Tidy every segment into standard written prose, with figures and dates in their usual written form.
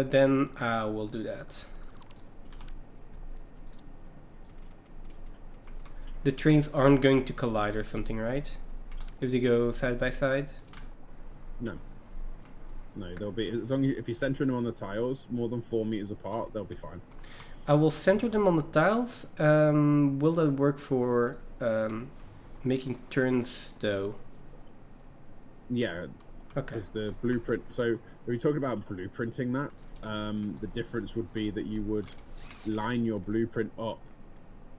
then I will do that. The trains aren't going to collide or something, right? If they go side by side? No. No, they'll be, as long as if you're centering them on the tiles more than 4 meters apart, they'll be fine. I will center them on the tiles. Will that work for making turns though? Yeah. Okay. Because the blueprint, so if you're talking about blueprinting that, the difference would be that you would line your blueprint up.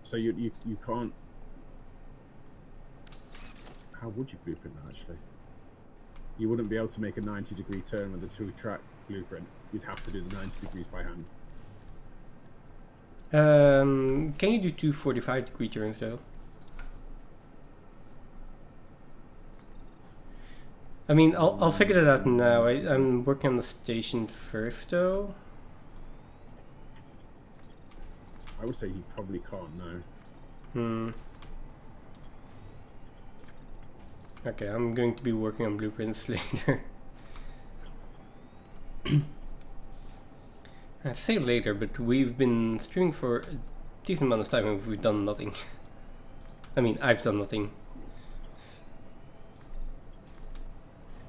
So you can't. How would you blueprint that actually? You wouldn't be able to make a 90-degree turn with a 2-track blueprint. You'd have to do the 90 degrees by hand. Can you do 2 45-degree turns though? I mean, I'll figure that out now. I'm working on the station first though. I would say you probably can't, no. Okay, I'm going to be working on blueprints later. I say later, but we've been streaming for a decent amount of time and we've done nothing. I mean, I've done nothing.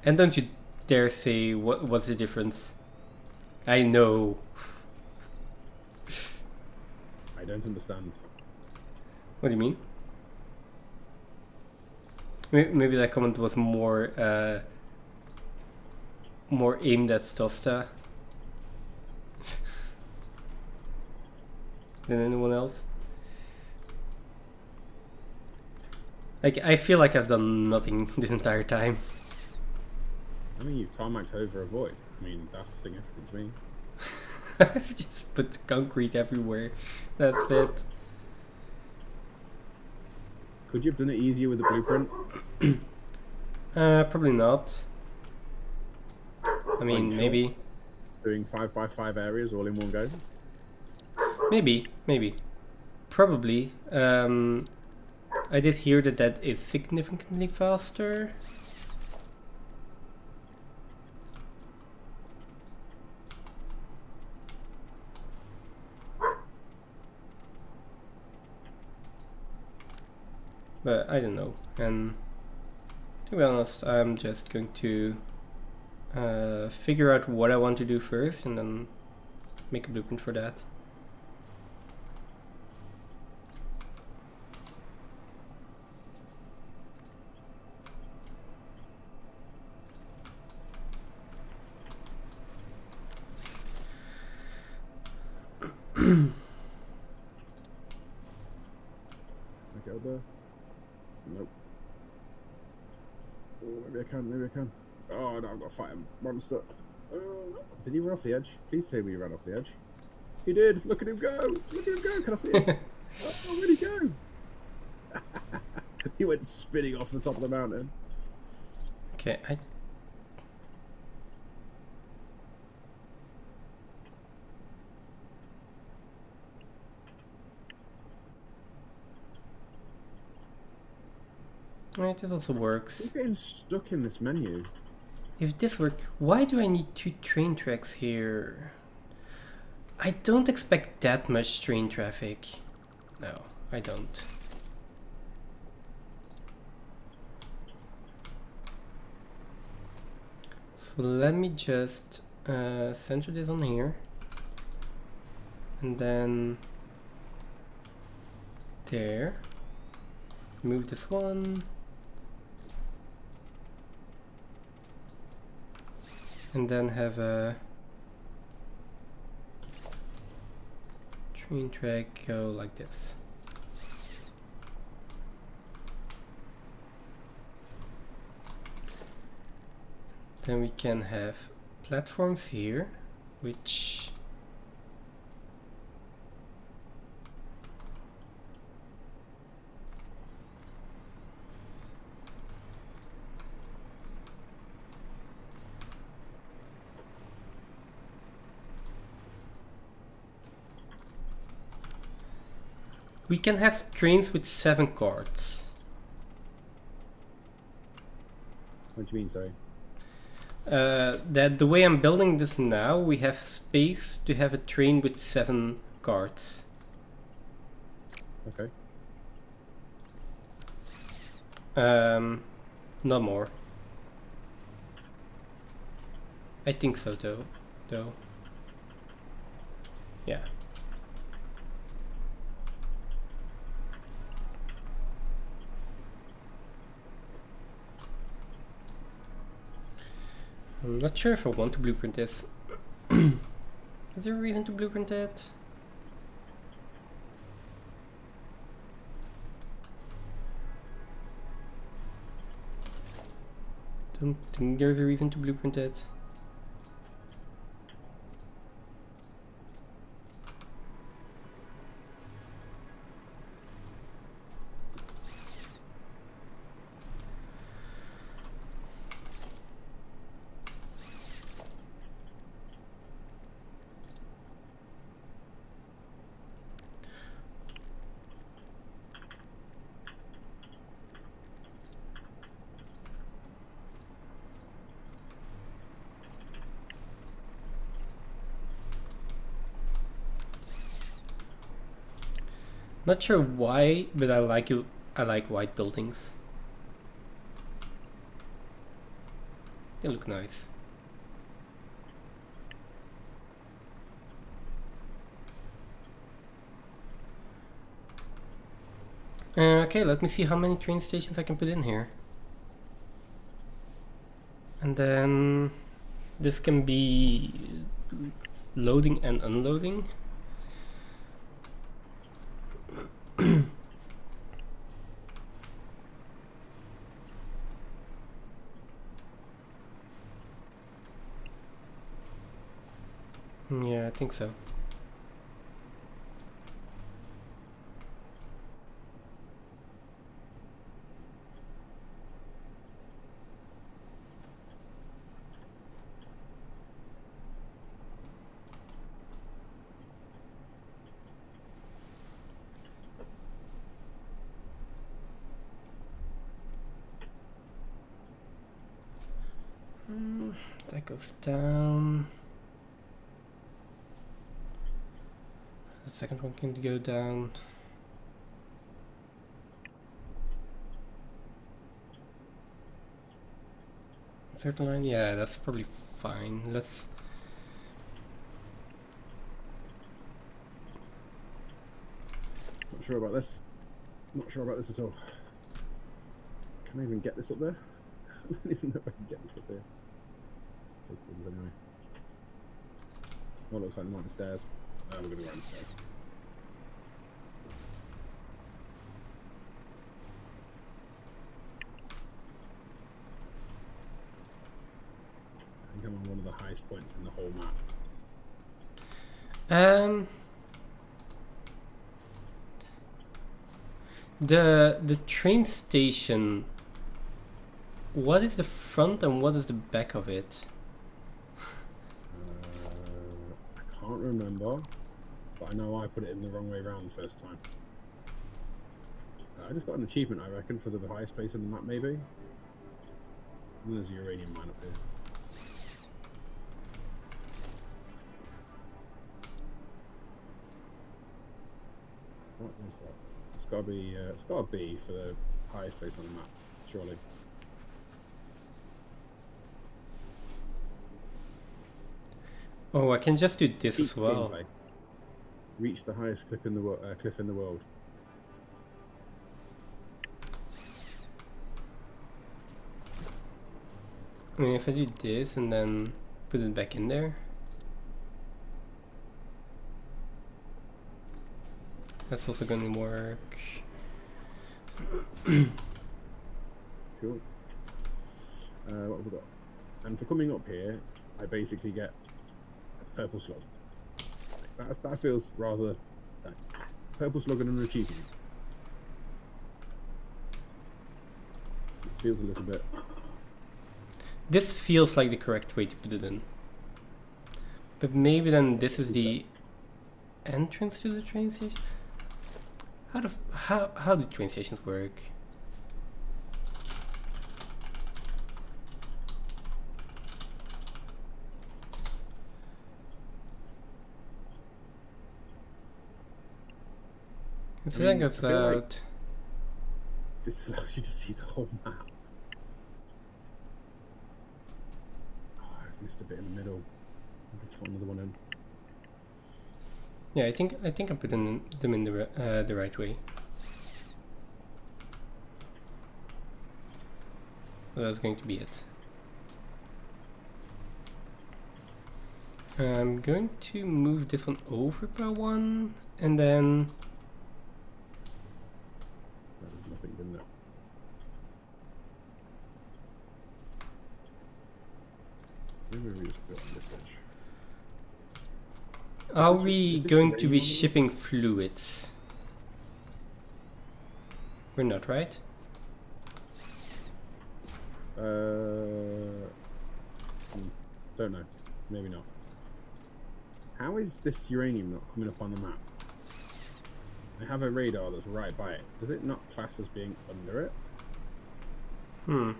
And don't you dare say what's the difference. I know. I don't understand. What do you mean? Maybe that comment was more aimed at Stosta than anyone else. Like, I feel like I've done nothing this entire time. I mean, you've tarmacked over a void. I mean, that's significant to me. I've just put concrete everywhere. That's it. Could you have done it easier with the blueprint? Probably not. I mean, Sure? maybe. Doing 5x5 areas all in one go? Maybe. Probably. I did hear that is significantly faster. But I don't know, and to be honest, I'm just going to figure out what I want to do first and then make a blueprint for that. Go there? Nope. Oh, maybe I can. Oh no, I've got to fight him. Monster. Did he run off the edge? Please tell me he ran off the edge. He did. Look at him go. Can I see him? Oh, where'd he go? He went spinning off the top of the mountain. Okay, Right, this also works. I'm getting stuck in this menu. If this worked, why do I need 2 train tracks here? I don't expect that much train traffic. No, I don't. So let me just center this on here. And then there. Move this one. And then have a train track go like this. Then we can have platforms here, which we can have trains with 7 carts. What do you mean, sorry? that the way I'm building this now, we have space to have a train with 7 guards. Okay. Not more. I think so though. Yeah. I'm not sure if I want to blueprint this. Is there a reason to blueprint it? Don't think there's a reason to blueprint it. Not sure why, but I like it. I like white buildings. They look nice. Okay, let me see how many train stations I can put in here. And then this can be loading and unloading. Yeah, I think so. That goes down. The second one can go down. Third line, yeah, that's probably fine. Let's. Not sure about this. Not sure about this at all. Can I even get this up there? I don't even know if I can get this up there. Let's take this anyway. Oh, it looks like I'm on the stairs. We're going to go around the stairs. I think I'm on one of the highest points in the whole map. The train station. What is the front and what is the back of it? I can't remember, but I know I put it in the wrong way around the first time. I just got an achievement, I reckon, for the highest place in the map, maybe. And there's a uranium mine up here. What is that? It's gotta be for the highest place on the map, surely. Oh, I can just do this as well. Gameplay. Reach the highest cliff in the world. I mean, if I do this and then put it back in there, that's also gonna work. Cool. What have we got? And for coming up here, I basically get a purple slug. That feels rather purple slug and an achievement. It feels a little bit. This feels like the correct way to put it in. But maybe then this is the entrance to the train station? How do train stations work? Let's I mean, check us I feel like out. this allows you to see the whole map. Oh, I've missed a bit in the middle. I'll put another one in. Yeah, I think I'm putting them in the right way. So that's going to be it. I'm going to move this one over by one, and then There's nothing in there. Maybe we just put it on this edge. are this- we is this going to be uranium on it? shipping fluids? We're not, right? Don't know. Maybe not. How is this uranium not coming up on the map? I have a radar that's right by it. Does it not class as being under it? Hmm.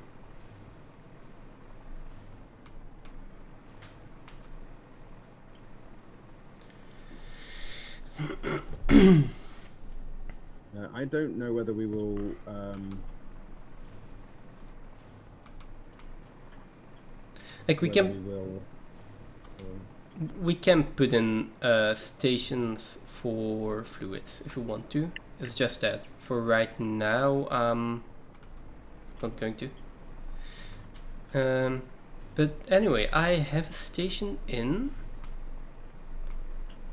I don't know whether we will. Like we whether can We will, we can put in stations for fluids if we want to. It's just that for right now, not going to. But anyway, I have a station in.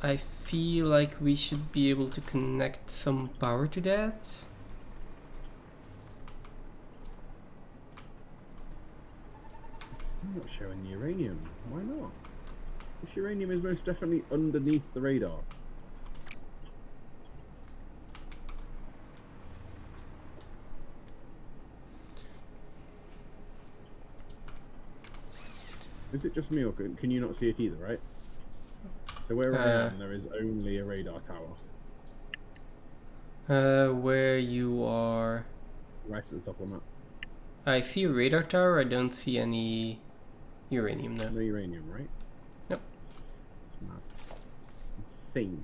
I feel like we should be able to connect some power to that. it's still not showing the uranium. Why not? This uranium is most definitely underneath the radar. Is it just me, or can you not see it either, right? So where I am, there is only a radar tower. Where you are. Right at the top of the map. I see a radar tower, I don't see any uranium though. No uranium, right? Nope. It's mad. Insane.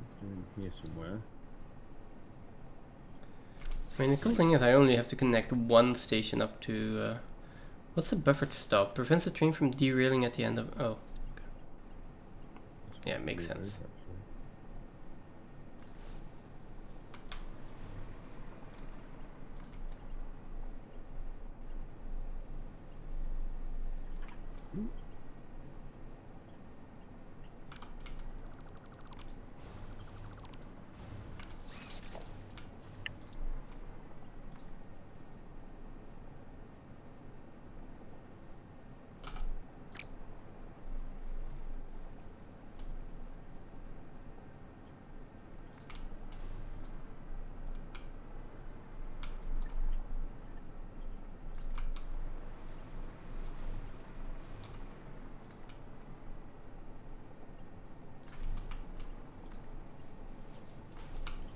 It's doing here somewhere. I mean, the cool thing is I only have to connect one station up to... what's the buffered stop? Prevents the train from derailing at the end of... Oh. Okay. Yeah, it makes sense.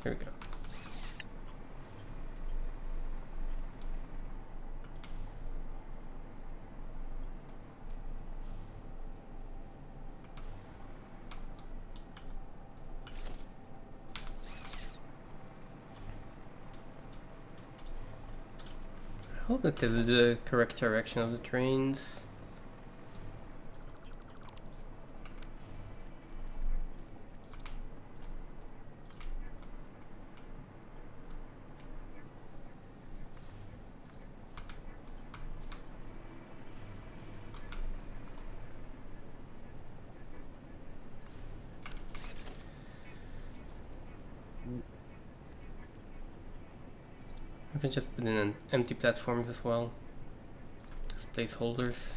Here we go. I hope that this is the correct direction of the trains. I can just put in an empty platforms as well, as placeholders.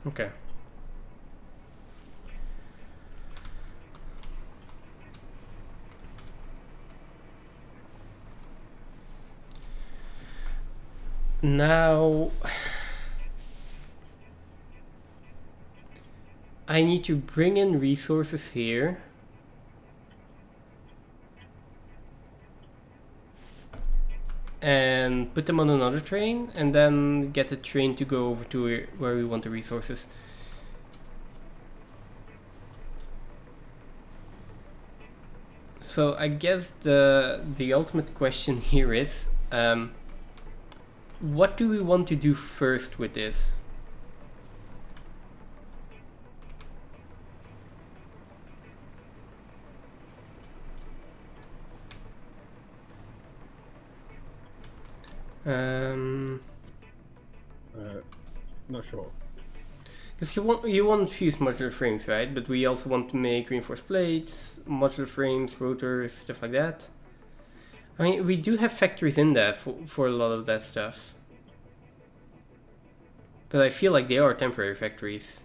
Okay. Now I need to bring in resources here. And put them on another train, and then get the train to go over to where we want the resources. So I guess the ultimate question here is, what do we want to do first with this? Not sure. Because you want fused modular frames, right? But we also want to make reinforced plates, modular frames, rotors, stuff like that. I mean, we do have factories in there for a lot of that stuff. But I feel like they are temporary factories.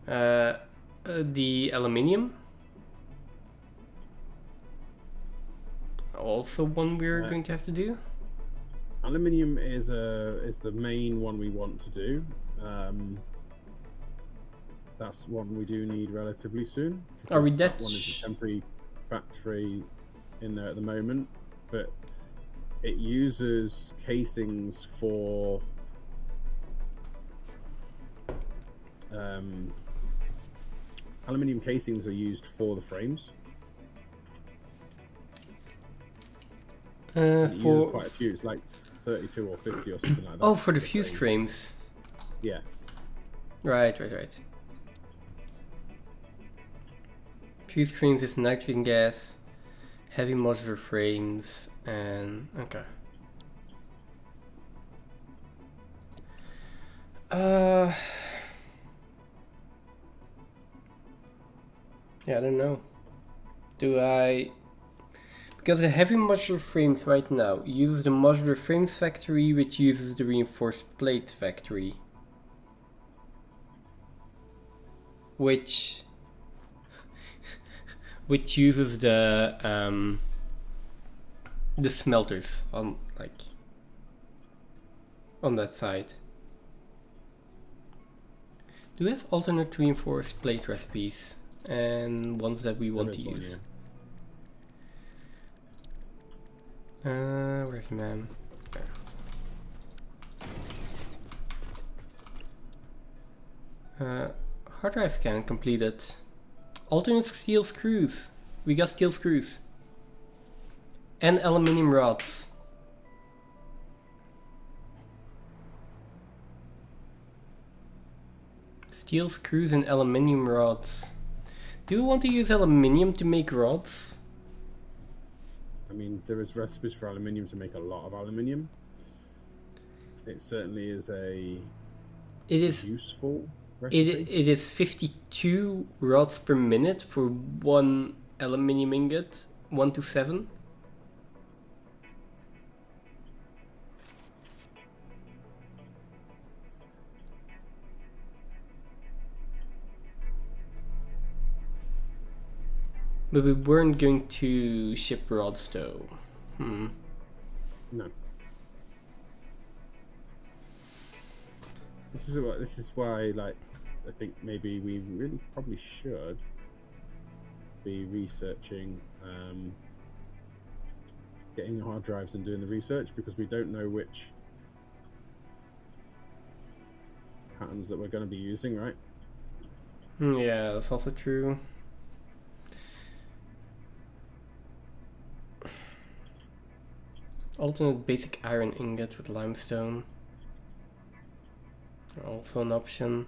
The aluminium. Also one we're going to have to do. Aluminium is the main one we want to do. That's one we do need relatively soon. Are we that one is a temporary factory in there at the moment, but it uses casings for aluminium casings are used for the frames. It uses quite a few. It's like 32 or 50 or something like that. Oh, for the fused frames. Yeah. Right. Fused frames is nitrogen gas, heavy modular frames, and okay. Yeah, I don't know. Because the heavy modular frames right now uses the modular frames factory, which uses the reinforced plate factory. Which uses the smelters on that side. Do we have alternate reinforced plate recipes and ones that we want to use? Where's man? Hard drive scan completed. Alternate steel screws. We got steel screws. And aluminium rods. Steel screws and aluminium rods. Do we want to use aluminium to make rods? I mean, there is recipes for aluminium to make a lot of aluminium. It certainly is useful recipe. It is 52 rods per minute for one aluminium ingot, 1 to 7. But we weren't going to ship rods though. No. This is why, like, I think maybe we really probably should be researching getting hard drives and doing the research, because we don't know which patterns that we're going to be using, right? Yeah, that's also true. Alternate basic iron ingot with limestone. Also an option.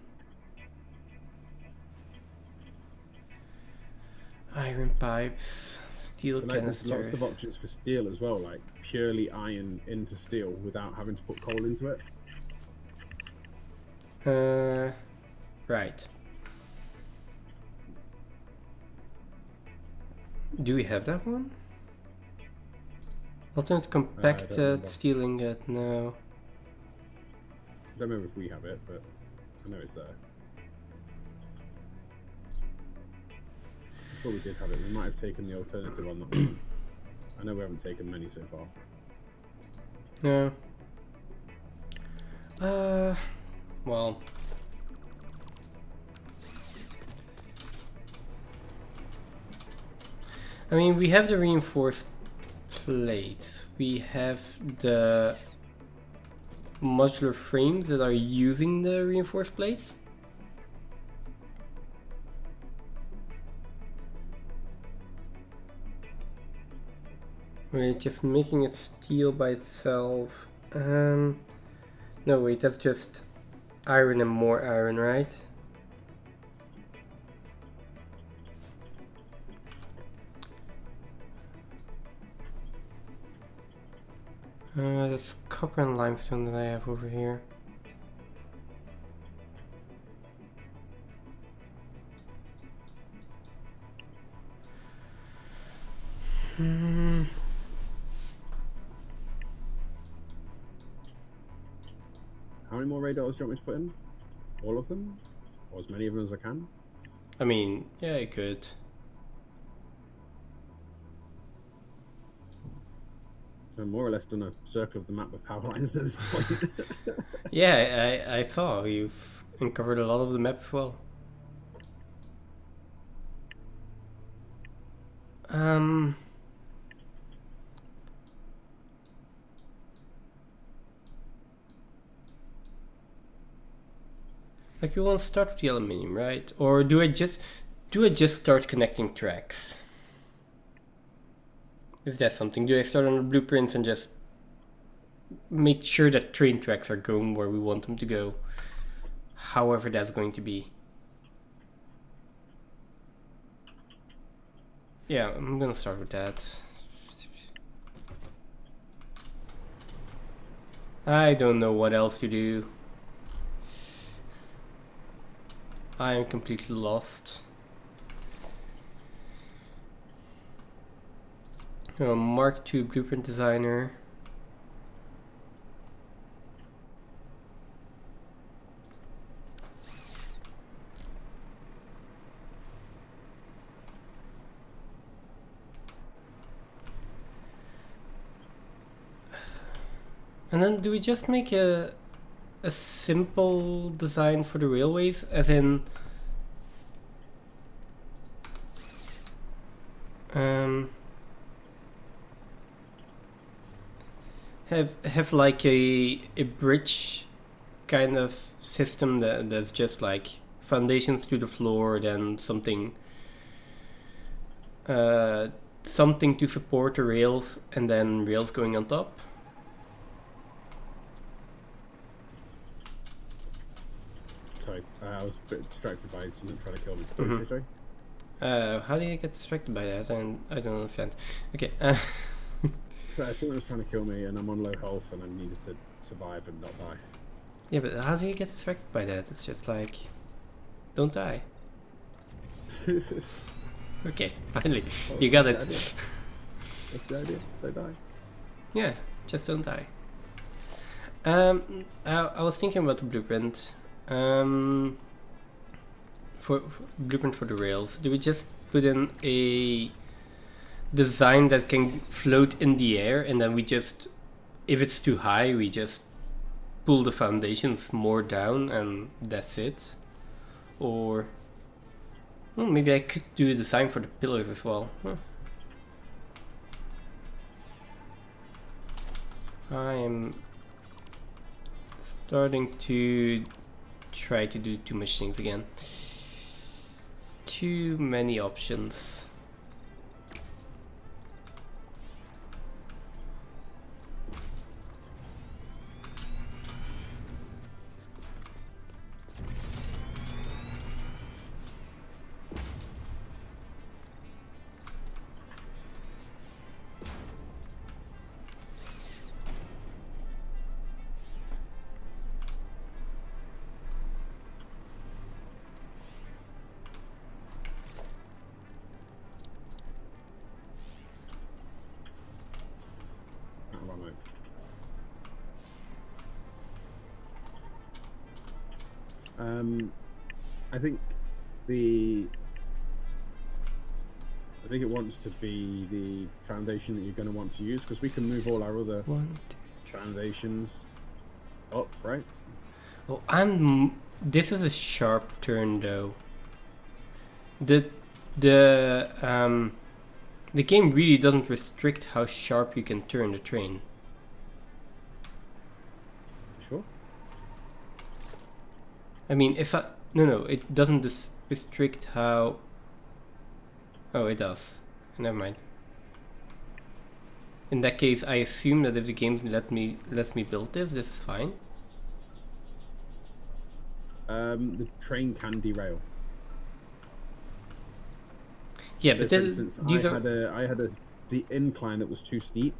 Iron pipes, steel canisters. There's lots of options for steel as well, like purely iron into steel without having to put coal into it. Right. Do we have that one? Alternate compacted steel ingot, no. I don't remember if we have it, but I know it's there. I thought we did have it. We might have taken the alternative on that one. I know we haven't taken many so far. Yeah. Well, I mean, we have the reinforced plates. We have the modular frames that are using the reinforced plates. We're just making it steel by itself. No, wait, that's just iron and more iron, right? That's copper and limestone that I have over here. How many more radars do you want me to put in? All of them? Or as many of them as I can? I mean, yeah, I could. So I'm more or less done a circle of the map with power lines at this point. Yeah, I saw you've uncovered a lot of the map as well. Like, you want to start with the aluminium, right? Or do I just start connecting tracks? Is that something? Do I start on the blueprints and just make sure that train tracks are going where we want them to go? However that's going to be. Yeah, I'm gonna start with that. I don't know what else to do. I am completely lost. Mark II blueprint designer. And then do we just make a simple design for the railways, as in have like a bridge kind of system that's just like foundations to the floor, then something something to support the rails, and then rails going on top? Sorry, I was a bit distracted by someone trying to kill me. What did you say, sorry? How do you get distracted by that? I don't understand. Okay. So someone was trying to kill me, and I'm on low health, and I needed to survive and not die. Yeah, but how do you get distracted by that? It's just like, don't die. Okay, finally, you got it. That's the idea. Don't die. Yeah, just don't die. I was thinking about the blueprint. For blueprint for the rails, do we just put in a design that can float in the air, and then we just, if it's too high, we just pull the foundations more down and that's it? Or well, maybe I could do a design for the pillars as well. I am starting to try to do too much things again. Too many options. I think it wants to be the foundation that you're going to want to use, because we can move all our other foundations up, right? Oh, this is a sharp turn though. The the game really doesn't restrict how sharp you can turn the train. Sure. I mean, if I... No, it doesn't restrict how... Oh, it does. Never mind. In that case, I assume that if the game lets me build this is fine. The train can derail. Yeah, So but for this, instance, these I had a incline that was too steep,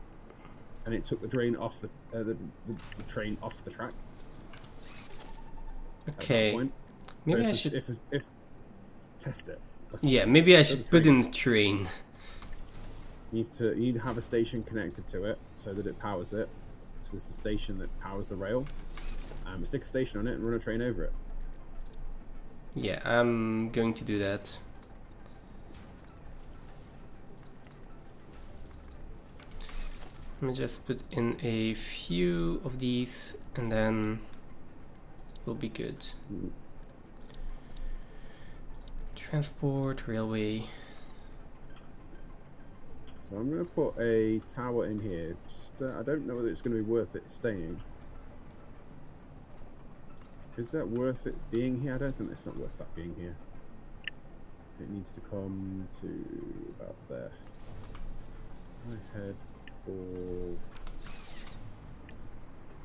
and it took the train off the train off the track. Okay. Maybe so I should. If test it. Yeah, maybe I should put in the train. You need to have a station connected to it so that it powers it. This is the station that powers the rail. Stick a station on it and run a train over it. Yeah, I'm going to do that. Let me just put in a few of these and then we'll be good. Transport, railway. So I'm going to put a tower in here. Just, I don't know whether it's going to be worth it staying. Is that worth it being here? I don't think it's not worth that being here. It needs to come to about there. I head for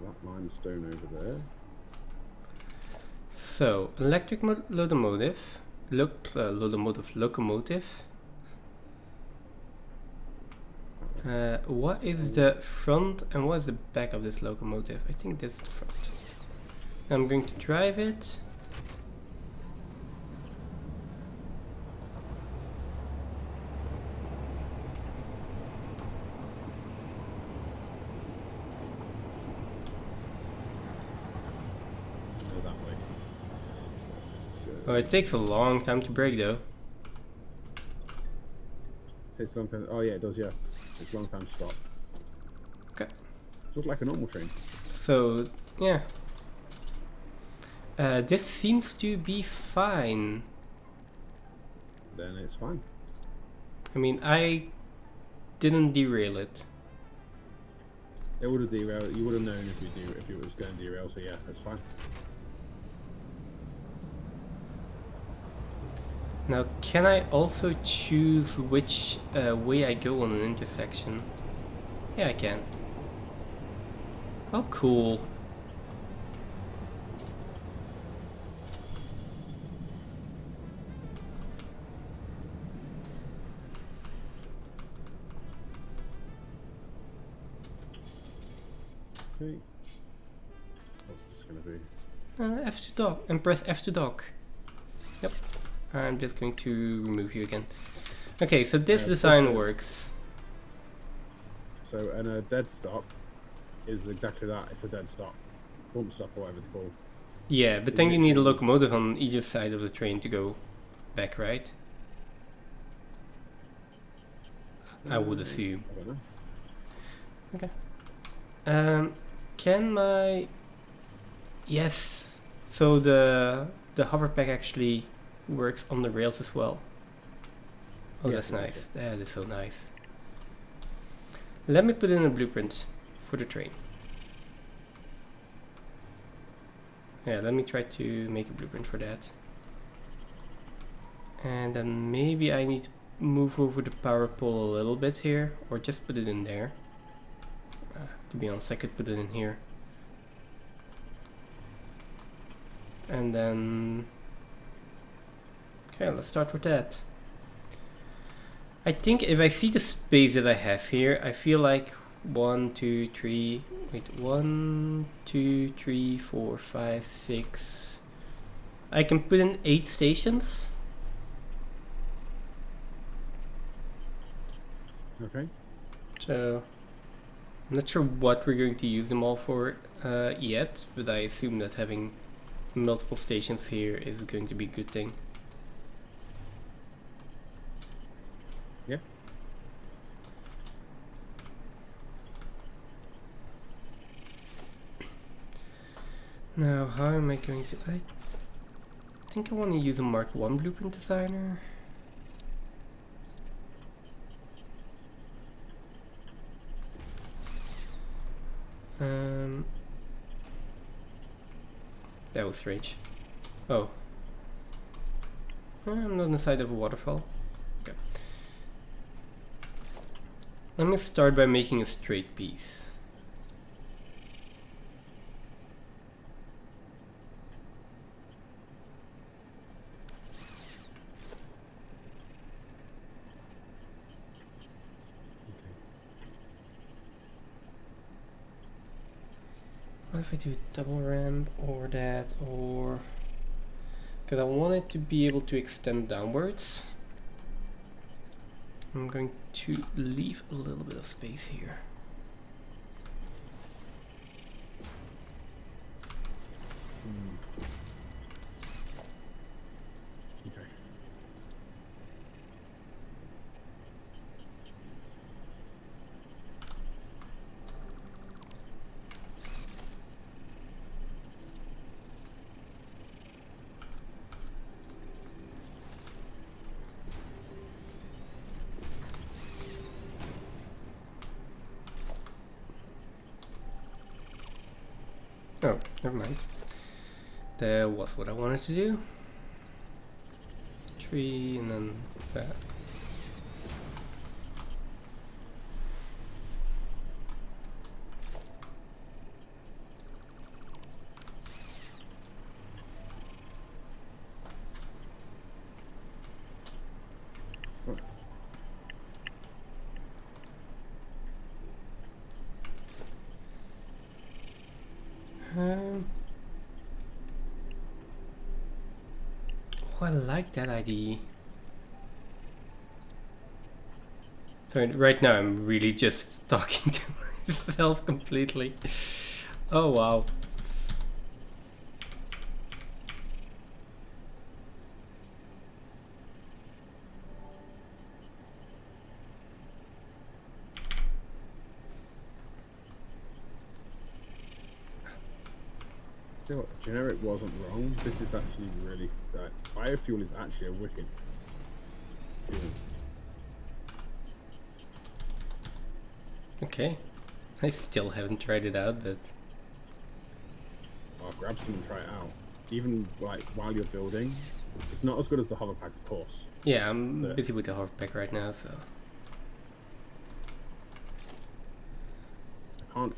that limestone over there. So, electric locomotive. Locomotive. What is the front and what is the back of this locomotive? I think this is the front. I'm going to drive it. Go that way. Oh, it takes a long time to brake though. Takes a long time. Oh yeah, it does. Yeah, it's a long time to stop. Okay. Just like a normal train. So yeah. This seems to be fine. Then it's fine. I mean, I didn't derail it. It would have derailed. You would have known if it was going to derail. So yeah, that's fine. Now, can I also choose which way I go on an intersection? Yeah, I can. Oh, cool. Okay. What's this going to be? F to dock, and press F to dock. Yep. I'm just going to remove you again. Okay, so this design works. So, and a dead stop is exactly that. It's a dead stop. Bump stop or whatever it's called. Yeah, but then you need a locomotive on either side of the train to go back, right? I would assume. I don't know. Okay. Can my... Yes. So the hover pack actually works on the rails as well. Oh, Yeah, that's it nice. does. That is so nice. Let me put in a blueprint for the train. Yeah, let me try to make a blueprint for that. And then maybe I need to move over the power pole a little bit here, or just put it in there. To be honest, I could put it in here. And then... Okay, let's start with that. I think if I see the space that I have here, I feel like 1, 2, 3... Wait, 1, 2, 3, 4, 5, 6... I can put in 8 stations. Okay. So... I'm not sure what we're going to use them all for yet, but I assume that having multiple stations here is going to be a good thing. Yeah. Now, how am I going to... I think I want to use a Mark 1 blueprint designer. That was strange. Oh. I'm not on the side of a waterfall. Okay. Let me start by making a straight piece. What if I do double ramp or that, or... Because I want it to be able to extend downwards. I'm going to leave a little bit of space here. Okay. Oh, never mind. That was what I wanted to do. Tree and then that. Right. Oh, I like that idea. So right now I'm really just talking to myself completely. Oh wow. See what? Generic wasn't wrong. This is actually really... biofuel is actually a wicked fuel. Okay. I still haven't tried it out, but... I'll grab some and try it out. Even like while you're building, it's not as good as the hover pack, of course. Yeah, I'm busy with the hover pack right now, so... I can't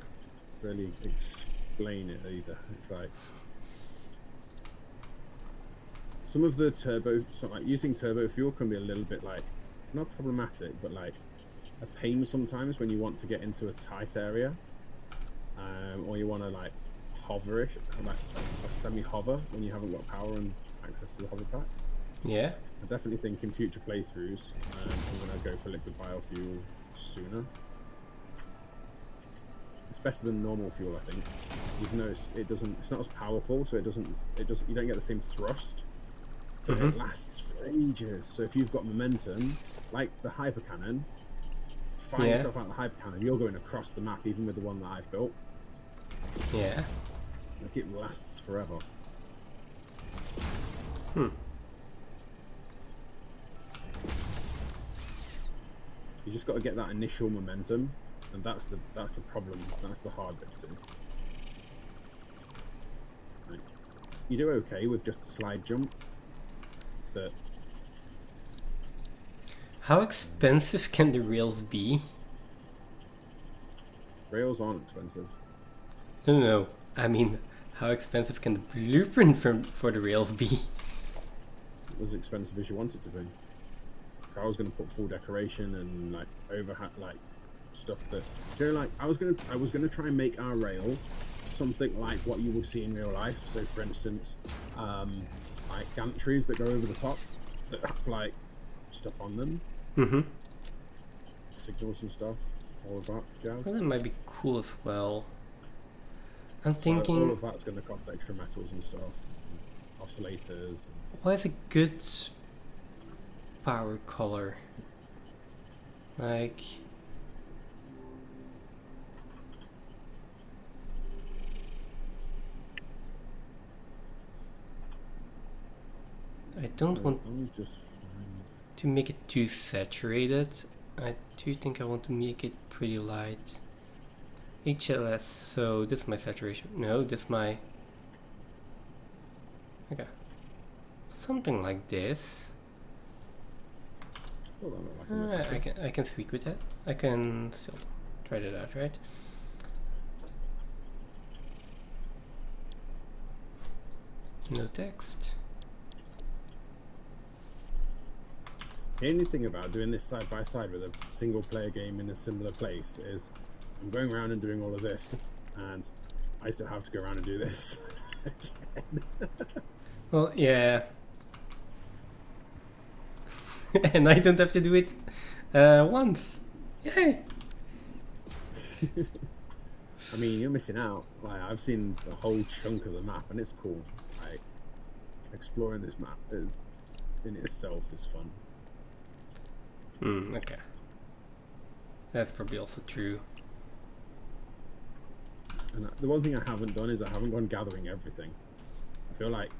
really explain it either. It's like... some of the turbo... so like using turbo fuel can be a little bit like... not problematic, but like a pain sometimes when you want to get into a tight area. Or you want to like hoverish, like a semi-hover when you haven't got power and access to the hover pack. Yeah. I definitely think in future playthroughs, I'm going to go for liquid biofuel sooner. It's better than normal fuel, I think. Even though it's not as powerful, so you don't get the same thrust. But it lasts for ages. So if you've got momentum, like the hyper cannon, fire yourself out the hyper cannon, you're going across the map, even with the one that I've built. Yeah. Like it lasts forever. You just got to get that initial momentum, and that's the problem. That's the hard bit too. Right. You do okay with just a slide jump, but How expensive can the rails be? rails aren't expensive. No. I mean, how expensive can the blueprint for the rails be? As expensive as you want it to be. If I was going to put full decoration and like like stuff that, you know, like I was gonna try and make our rail something like what you would see in real life. So, for instance, like gantries that go over the top that have like stuff on them, signals and stuff, all of that jazz. Well, that might be cool as well. I'm So thinking, all of that's going to cost extra metals and stuff, and oscillators. what is a good power color? Like, I don't want to make it too saturated. I do think I want to make it pretty light. HLS, so this is my saturation. No, this is my... Okay. Something like this. Oh, that looked like a message. I can speak with that. I can still try that out, right? No text. The only thing about doing this side by side with a single player game in a similar place is I'm going around and doing all of this, and I still have to go around and do this again. Well, yeah. And I don't have to do it once. Yay! I mean, you're missing out. Like, I've seen the whole chunk of the map, and it's cool. Like, exploring this map is, in itself, is fun. Okay. That's probably also true. And the one thing I haven't done is I haven't gone gathering everything. I feel like,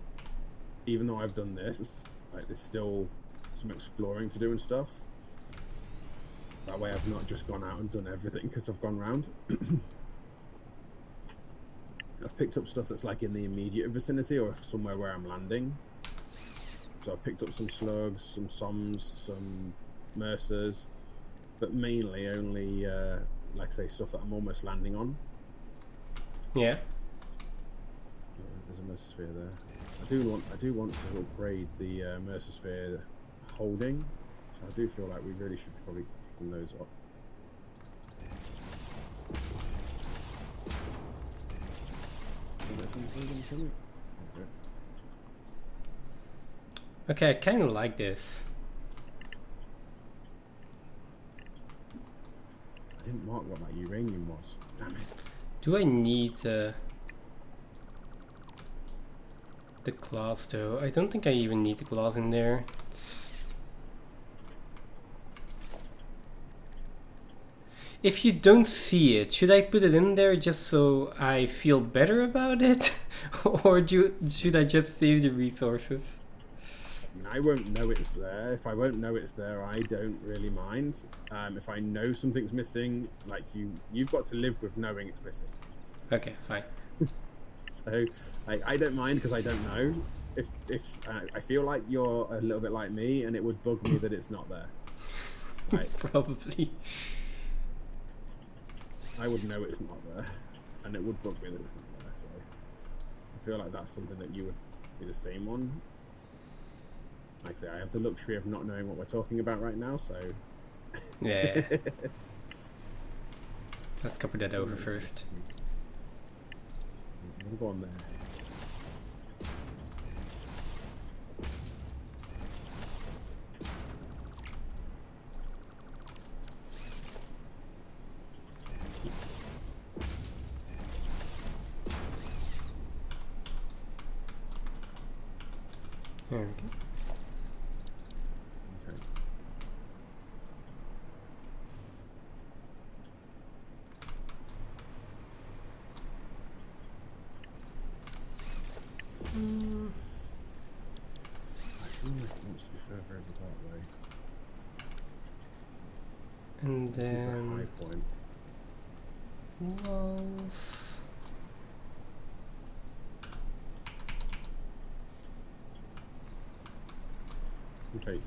even though I've done this, like, there's still some exploring to do and stuff. That way I've not just gone out and done everything because I've gone round. I've picked up stuff that's like in the immediate vicinity or somewhere where I'm landing. So I've picked up some slugs, some SOMs, some Mercers, but mainly only, like say, stuff that I'm almost landing on. Yeah. There's a Mercer sphere there. I do want to upgrade the Mercer sphere holding, so I do feel like we really should probably picking those up. Okay, I kind of like this. I didn't mark what that uranium was. Damn it. Do I need the glass though? I don't think I even need the glass in there. If you don't see it, should I put it in there just so I feel better about it? Or should I just save the resources? I mean, I won't know it's there. If I won't know it's there, I don't really mind. If I know something's missing, like you've got to live with knowing it's missing. Okay, fine. So I don't mind because I don't know. If I feel like you're a little bit like me, and it would bug me that it's not there. Right? Probably. I would know it's not there, and it would bug me that it's not there. So I feel like that's something that you would be the same on. Like I say, I have the luxury of not knowing what we're talking about right now, so... Yeah. Let's copy that over first. I'm gonna go on there. There we go. I feel like it wants to be further over that way. And This is the then high point. walls. Okay,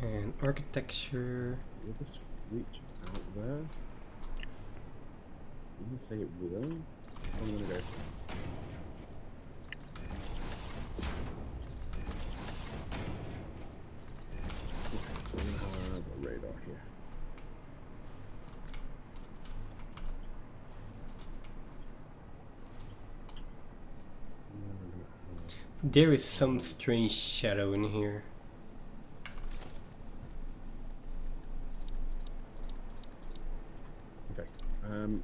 And architecture. will this reach out there? I'm gonna say it will. That's what I'm gonna go for. Okay, so I'm gonna have a radar here. There is some strange shadow in here. Okay. I don't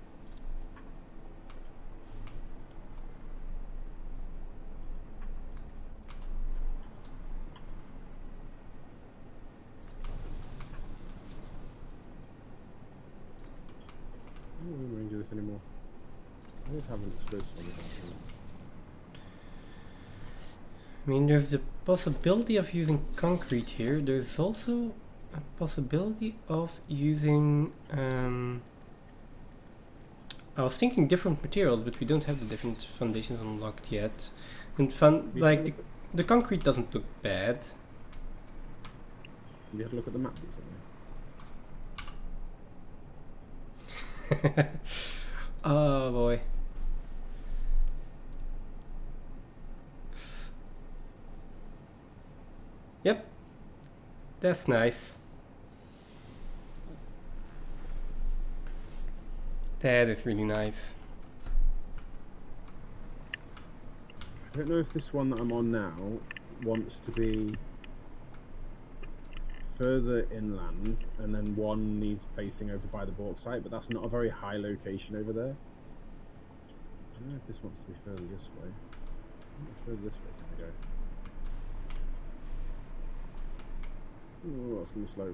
want to do this anymore. I don't have an explosive on the bathroom. I mean, there's the possibility of using concrete here. There's also a possibility of using I was thinking different materials, but we don't have the different foundations unlocked yet. And the concrete doesn't look bad. Have you had a look at the map recently? Oh boy. Yep. That's nice. That is really nice. I don't know if this one that I'm on now wants to be further inland, and then one needs placing over by the bauxite, but that's not a very high location over there. I don't know if this wants to be further this way. Further this way can I go? Oh, that's going to be slow.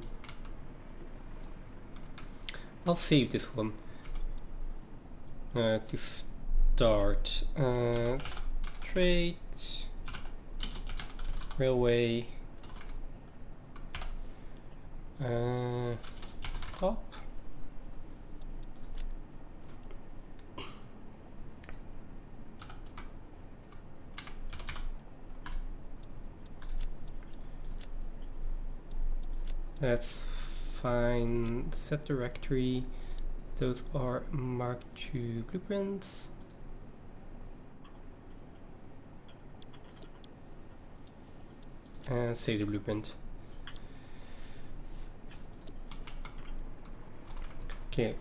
I'll save this one. To start. Straight. Railway. Top. That's fine. Set directory. Those are Mark II blueprints. And save the blueprint. Okay.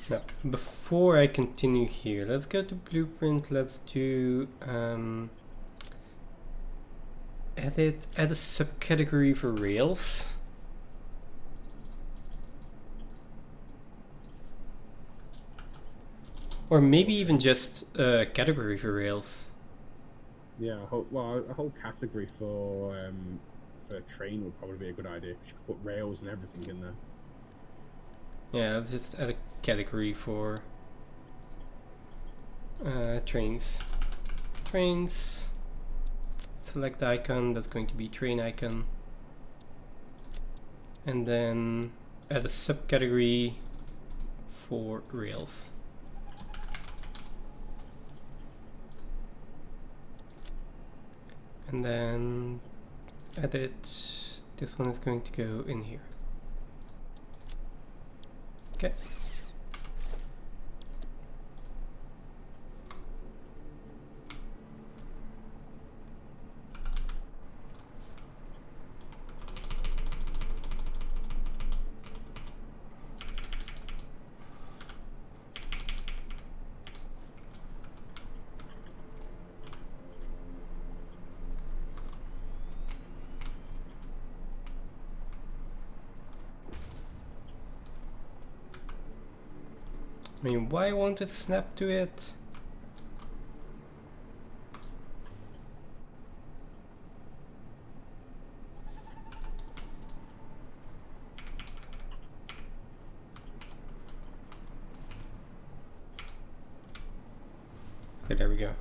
Now, before I continue here, let's go to blueprint. Let's do add a subcategory for rails. Or maybe even just a category for rails. Yeah, a whole category for train would probably be a good idea. You could put rails and everything in there. Yeah, let's just add a category for trains. Trains. Select the icon, that's going to be train icon. And then add a subcategory for rails. And then edit, this one is going to go in here. Okay. I mean, why won't it snap to it? Okay, there we go.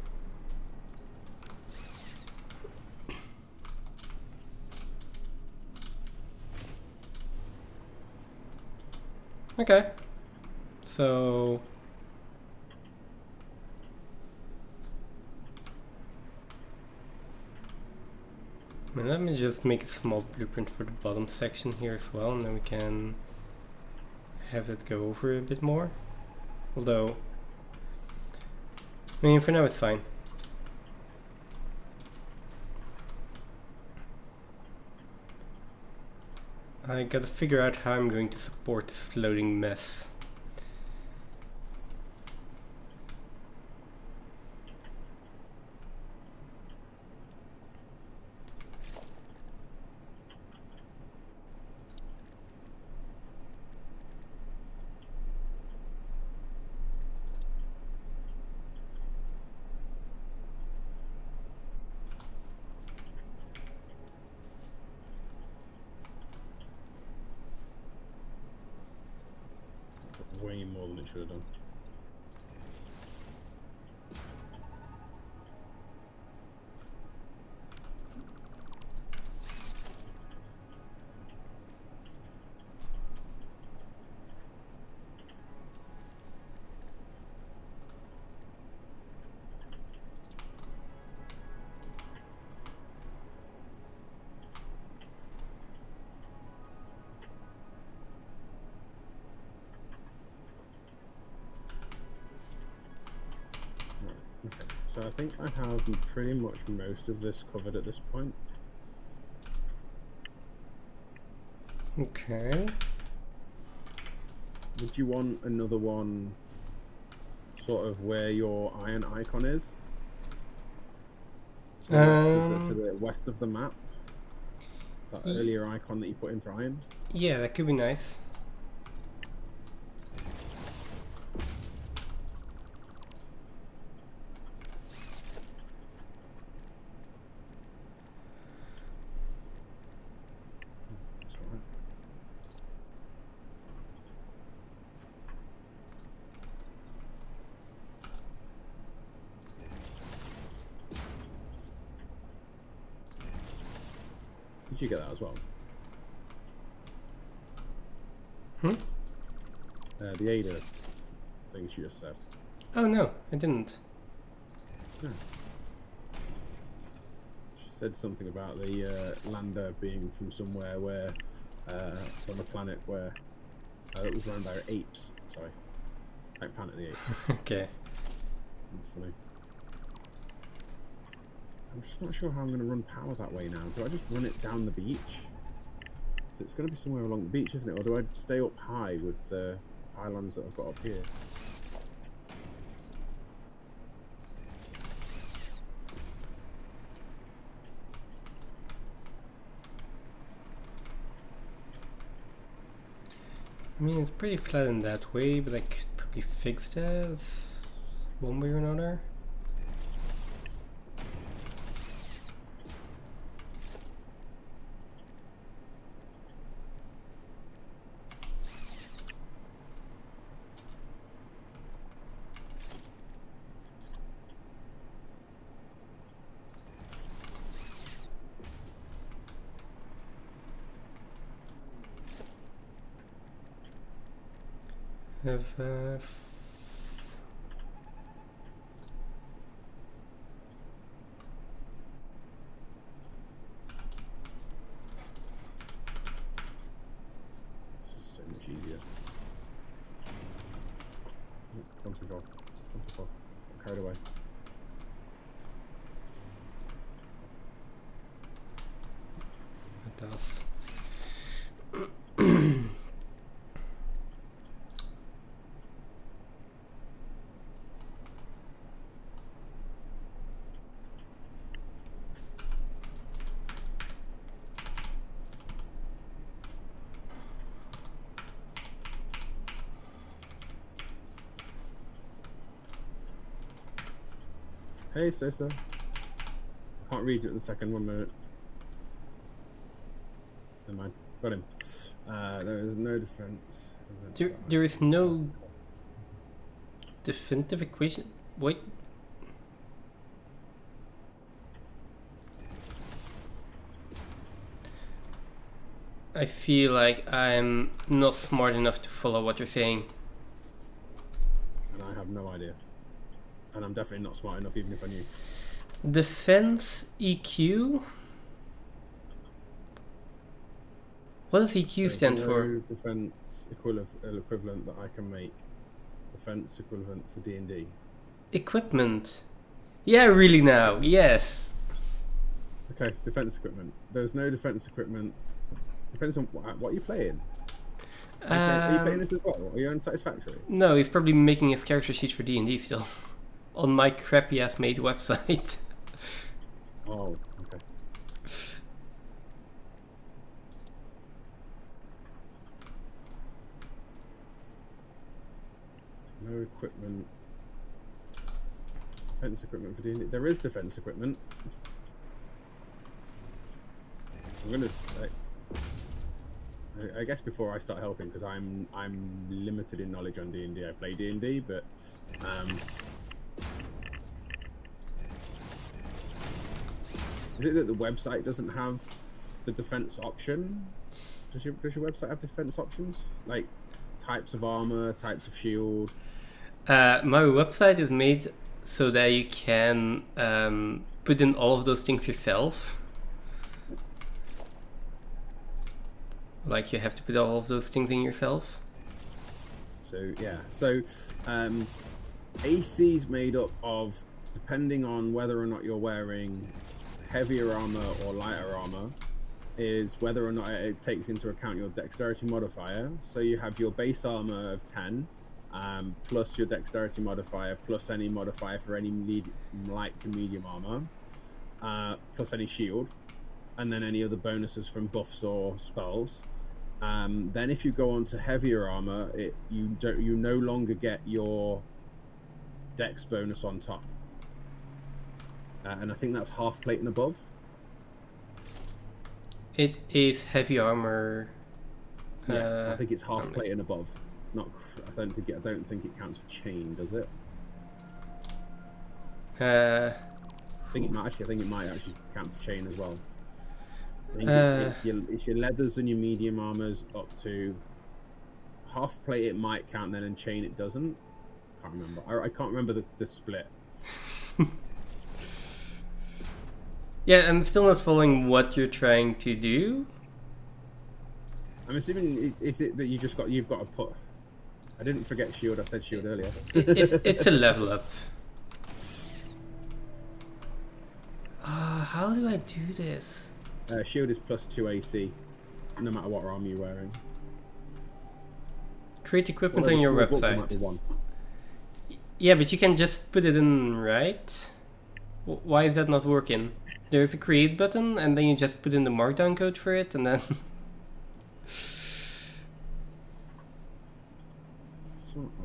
Okay. So let me just make a small blueprint for the bottom section here as well, and then we can have that go over a bit more. Although, I mean, for now it's fine. I gotta figure out how I'm going to support this floating mess. way more than it should have done. Okay, so I think I have pretty much most of this covered at this point. Okay. Would you want another one sort of where your iron icon is? To the west of the map? That earlier icon that you put in for iron? Yeah, that could be nice. That's all right. Did you get that as well? The Ada thing she just said. Oh no, I didn't. Yeah. She said something about the lander being from somewhere where, from a planet where it was run by apes. Sorry, like Planet of the Apes. Okay. That's funny. I'm just not sure how I'm going to run power that way now. Do I just run it down the beach? It's going to be somewhere along the beach, isn't it? Or do I stay up high with the pylons that I've got up here? I mean, it's pretty flat in that way, but I could probably fix that one way or another. Have This is so much easier. One too far. One too far. Got carried away. it does. Hey, sir. I can't read it in the second 1 minute. Never mind. Got him. There is no defense. There is no definitive equation. Wait. I feel like I'm not smart enough to follow what you're saying. And I have no idea. And I'm definitely not smart enough even if I knew. Defense EQ? What does EQ stand for? Defense equivalent that I can make. Defense equivalent for D&D. Equipment. Yeah, really now. Yes. Okay, defense equipment. There's no defense equipment. Depends on what are you playing. Okay, are you playing this as well? Are you on Satisfactory? No, he's probably making his character sheet for D&D still. On my crappy ass made website. Oh, okay. No equipment. Defense equipment for D&D. There is defense equipment. I'm gonna. I I guess before I start helping, because I'm limited in knowledge on D&D. I play D&D, but is it that the website doesn't have the defense option? Does your website have defense options, like types of armor, types of shield? My website is made so that you can put in all of those things yourself. Like you have to put all of those things in yourself. So yeah, so AC is made up of, depending on whether or not you're wearing heavier armor or lighter armor, is whether or not it takes into account your dexterity modifier. So you have your base armor of 10, plus your dexterity modifier, plus any modifier for any light to medium armor, plus any shield, and then any other bonuses from buffs or spells. Then if you go on to heavier armor, you no longer get your dex bonus on top. And I think that's half plate and above. It is heavy armor. Yeah, I think it's half plate and above. Not, I don't think it counts for chain, does it? I think it might actually count for chain as well. I think it's your leathers and your medium armors up to half plate. It might count then, and chain it doesn't. Can't remember. I can't remember the split. Yeah, I'm still not following what you're trying to do. I'm assuming is it that you've got to put. I didn't forget shield. I said shield earlier. It's a level up. How do I do this? Shield is plus 2 AC, no matter what armor you're wearing. Create equipment on your website. Yeah, but you can just put it in, right? Why is that not working? There's a create button, and then you just put in the markdown code for it, and then...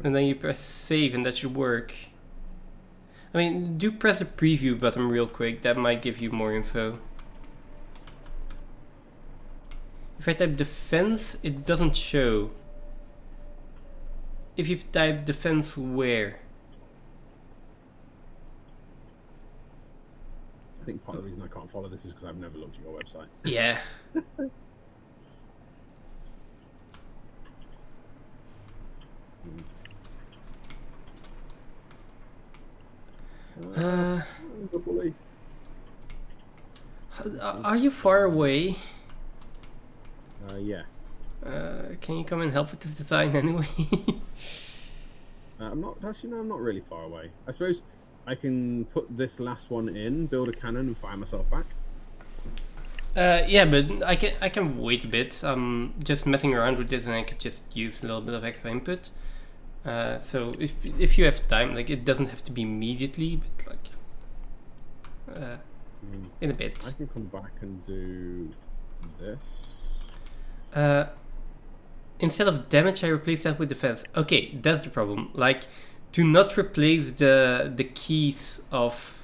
and then you press save, and that should work. I mean, do press the preview button real quick, that might give you more info. If I type defense, it doesn't show. If you've typed defense where? I think part of the reason I can't follow this is because I've never looked at your website. Yeah. Are you far away? Yeah. Can you come and help with this design anyway? I'm not really far away. I suppose I can put this last one in, build a cannon, and fire myself back. Yeah, but I can wait a bit. I'm just messing around with this, and I could just use a little bit of extra input. So if you have time, like it doesn't have to be immediately, but like in a bit. I can come back and do this. Instead of damage, I replace that with defense. Okay, that's the problem. Like, do not replace the keys of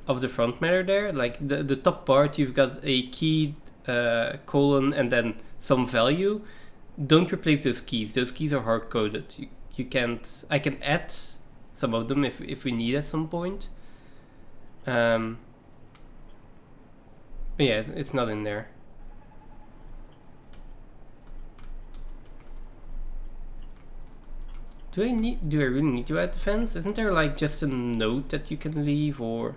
the front matter there. Like the top part, you've got a key, colon, and then some value. Don't replace those keys. Those keys are hard coded. You can't. I can add some of them if we need at some point. But yeah, it's not in there. Do I really need to add defense? Isn't there like just a note that you can leave, or?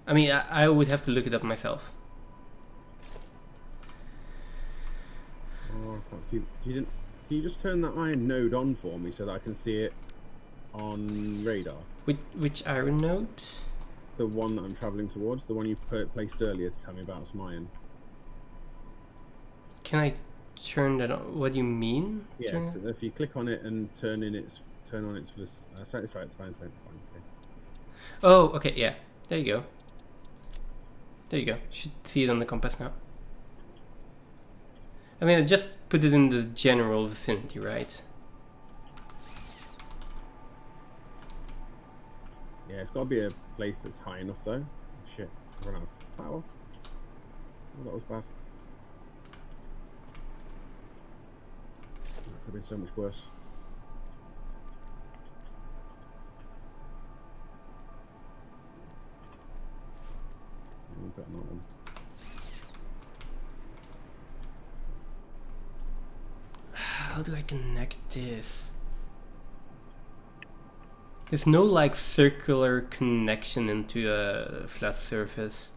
I mean, I would have to look it up myself. Oh, I can't see. Can you just turn that iron node on for me so that I can see it on radar? Which iron node? The one that I'm travelling towards, the one you placed earlier to tell me about some iron. Can I turn that on? What do you mean? Yeah, so if you click on it and turn on its for this. Satisfactory, it's fine. It's okay. Oh, okay, yeah. There you go. There you go. You should see it on the compass now. I mean, I just put it in the general vicinity, right? Yeah, it's got to be a place that's high enough, though. Shit, I run out of power. Oh, that was bad. been so much worse. Better not then. How do I connect this? There's no like circular connection into a flat surface.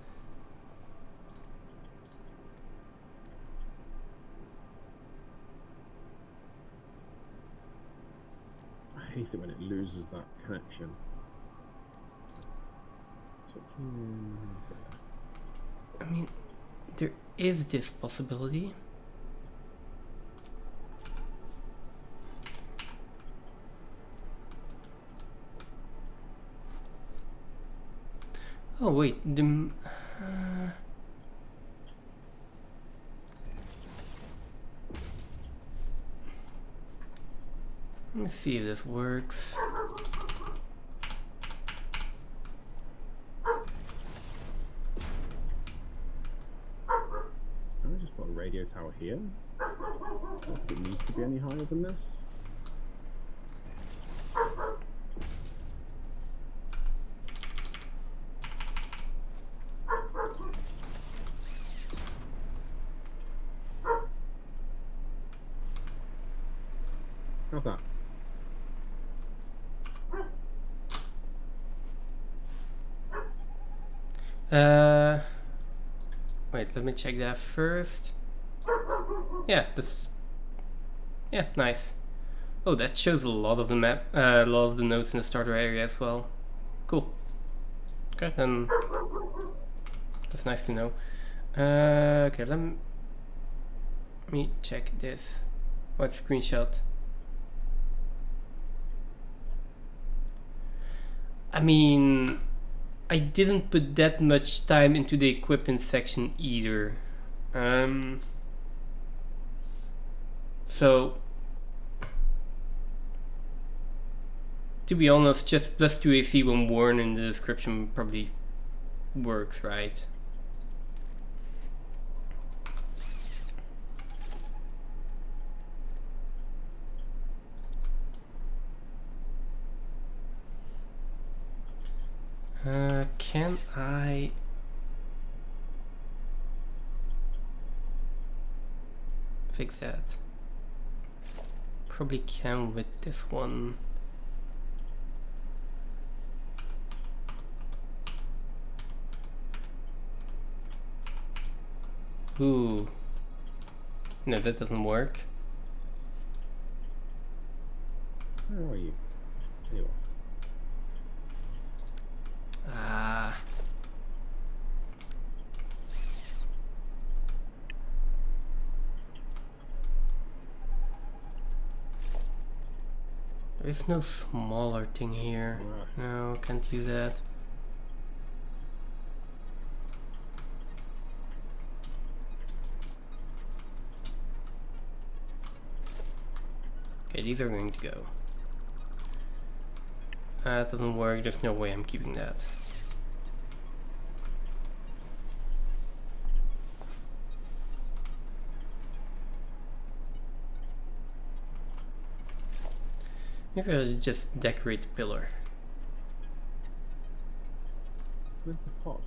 I hate it when it loses that connection. I mean, there is this possibility. Oh wait, let me see if this works. Can I just put a radio tower here? I don't think it needs to be any higher than this. How's that? Wait, let me check that first. Yeah, yeah, nice. Oh, that shows a lot of the map, a lot of the nodes in the starter area as well. Cool. Okay, then that's nice to know. Okay, let me check this. What screenshot? I mean, I didn't put that much time into the equipment section either. So, to be honest, just +2 AC when worn in the description probably works, right? Can I... fix that? Probably can with this one. Ooh. No, that doesn't work. Where are you? There you are. Ah. There is no smaller thing here. No, can't use that. Okay, these are going to go. That doesn't work, there's no way I'm keeping that. Maybe I'll just decorate the pillar. Where's the pod?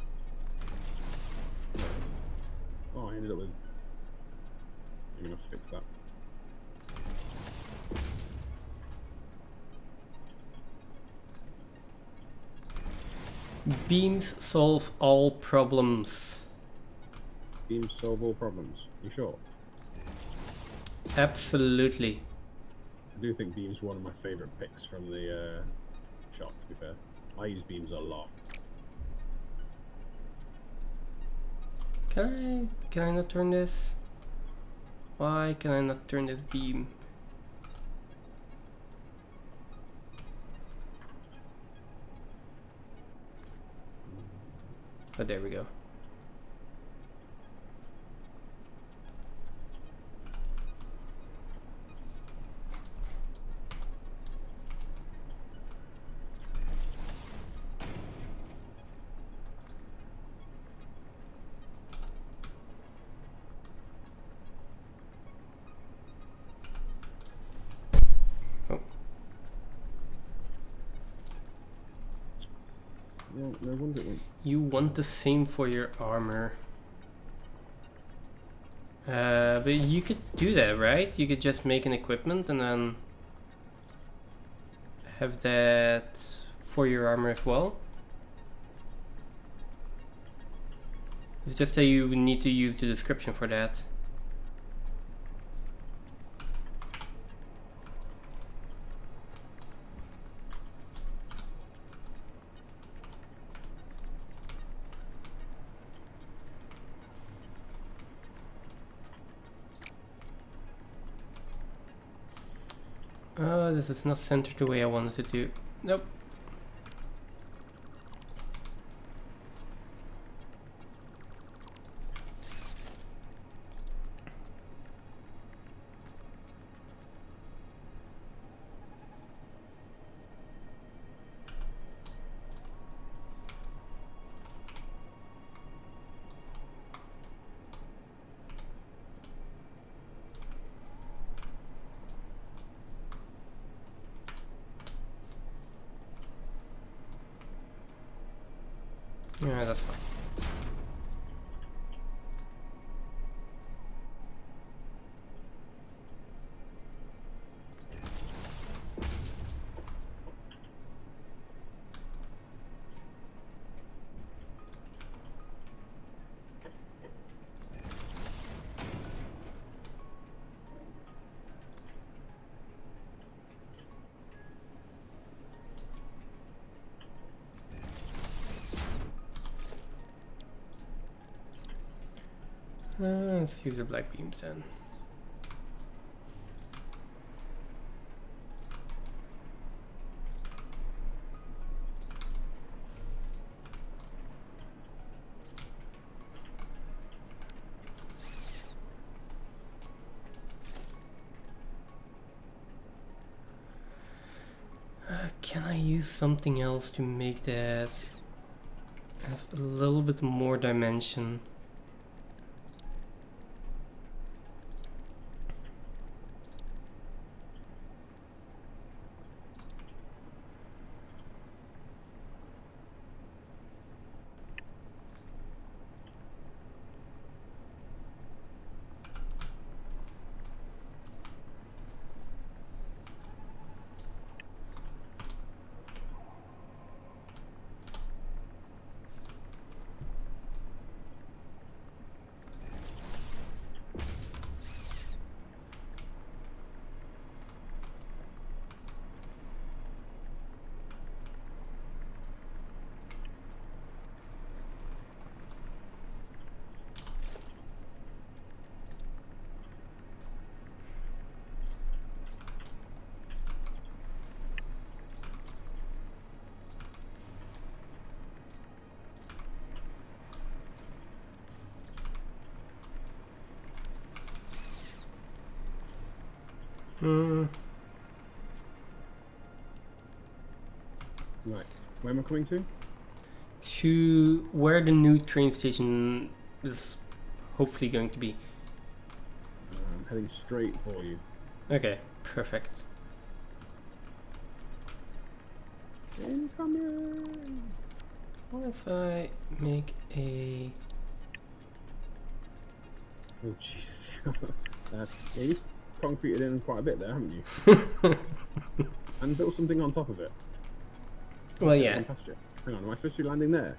Oh, I ended up with... I'm gonna have to fix that. Beams solve all problems. Beams solve all problems. You sure? Absolutely. I do think beams are one of my favourite picks from the shop, to be fair. I use beams a lot. Can I not turn this? Why can I not turn this beam? Oh, there we go. Well, no wonder it won't. You want the same for your armor. But you could do that, right? You could just make an equipment and then have that for your armor as well. It's just that you need to use the description for that. Oh, this is not centered the way I wanted to do. Nope. Yeah, that's fine. Let's use the black beams then. Can I use something else to make that have a little bit more dimension? Right. Where am I coming to? To where the new train station is hopefully going to be. I'm heading straight for you. Okay, perfect. Incoming! What if I make a... Oh, Jesus. Yeah, you've concreted in quite a bit there, haven't you? And built something on top of it. Well, yeah. Past you. Hang on, am I supposed to be landing there?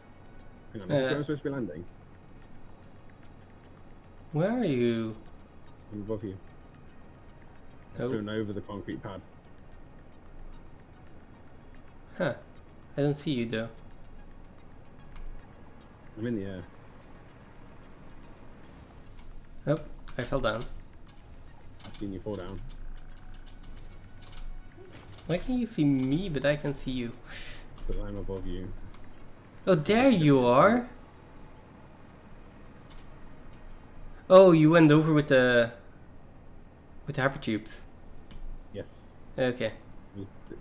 Hang on, is this where I'm supposed to be landing? Where are you? I'm above you. I've Oh. flown over the concrete pad. Huh. I don't see you though. I'm in the air. Oh, I fell down. I've seen you fall down. Why can you see me but I can see you? But I'm above you. Oh, there you are! Oh, you went over with the hypertubes. Yes. Okay.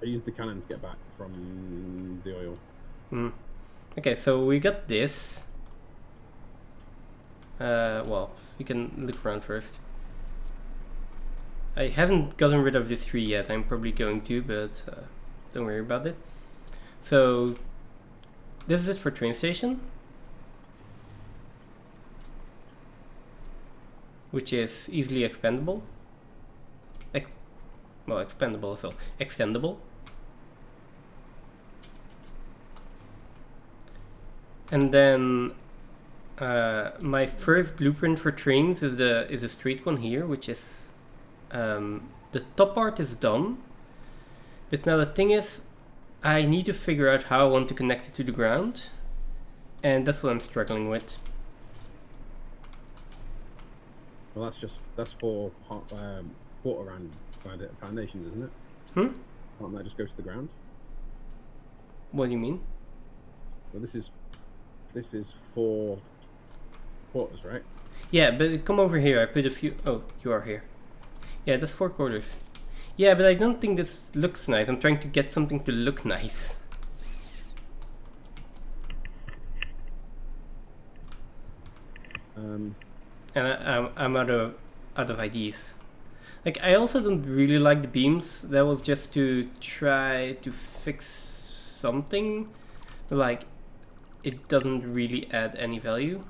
I used the cannon to get back from the oil. Okay, so we got this. Well, we can look around first. I haven't gotten rid of this tree yet. I'm probably going to, but don't worry about it. So this is it for train station, which is easily expandable. Well, expandable, so extendable. And then my first blueprint for trains is a straight one here, which is the top part is done. But now the thing is, I need to figure out how I want to connect it to the ground, and that's what I'm struggling with. Well, that's for quarter round foundations, isn't it? Can't that just go to the ground? What do you mean? Well, this is for quarters, right? Yeah, but come over here. I put a few. Oh, you are here. Yeah, that's 4 quarters. Yeah, but I don't think this looks nice. I'm trying to get something to look nice. And I'm out of ideas. Like, I also don't really like the beams. That was just to try to fix something. Like, it doesn't really add any value.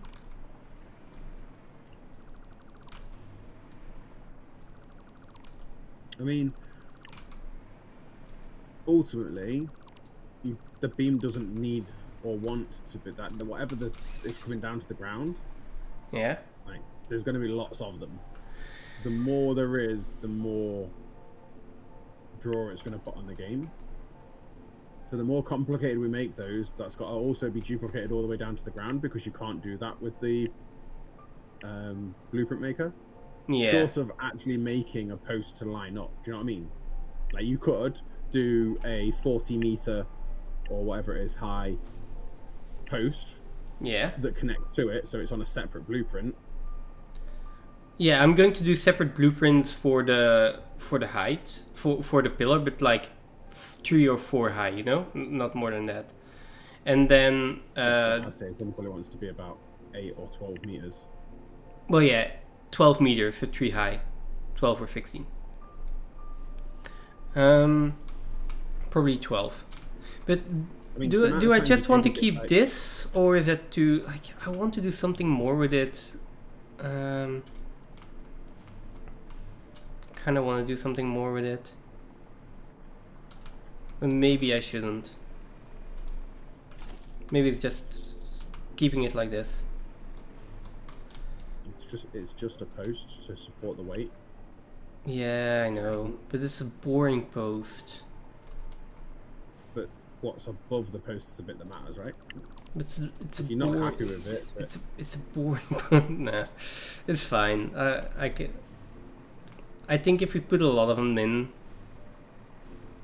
I mean, ultimately, the beam doesn't need or want to be that. Whatever is coming down to the ground. Yeah. Like, there's going to be lots of them. The more there is, the more draw it's going to put on the game. So the more complicated we make those, that's got to also be duplicated all the way down to the ground, because you can't do that with the blueprint maker. Yeah. Sort of actually making a post to line up. Do you know what I mean? Like, you could do a 40 meter or whatever it is high post. Yeah. That connects to it, so it's on a separate blueprint. Yeah, I'm going to do separate blueprints for the height for the pillar, but like 3 or 4 high, you know, not more than that. And then I'd say someone probably wants to be about 8 or 12 meters. Well, yeah, 12 meters, so 3 high, 12 or 16. Probably 12. But I mean, do I just want to keep this, or is it to, like, I want to do something more with it? Kind of want to do something more with it, but maybe I shouldn't. Maybe it's just keeping it like this. It's just a post to support the weight. Yeah, I know, but it's a boring post. But what's above the post is the bit that matters, right? It's if you're not happy with it. It's a boring post. Nah, it's fine. I think if we put a lot of them in,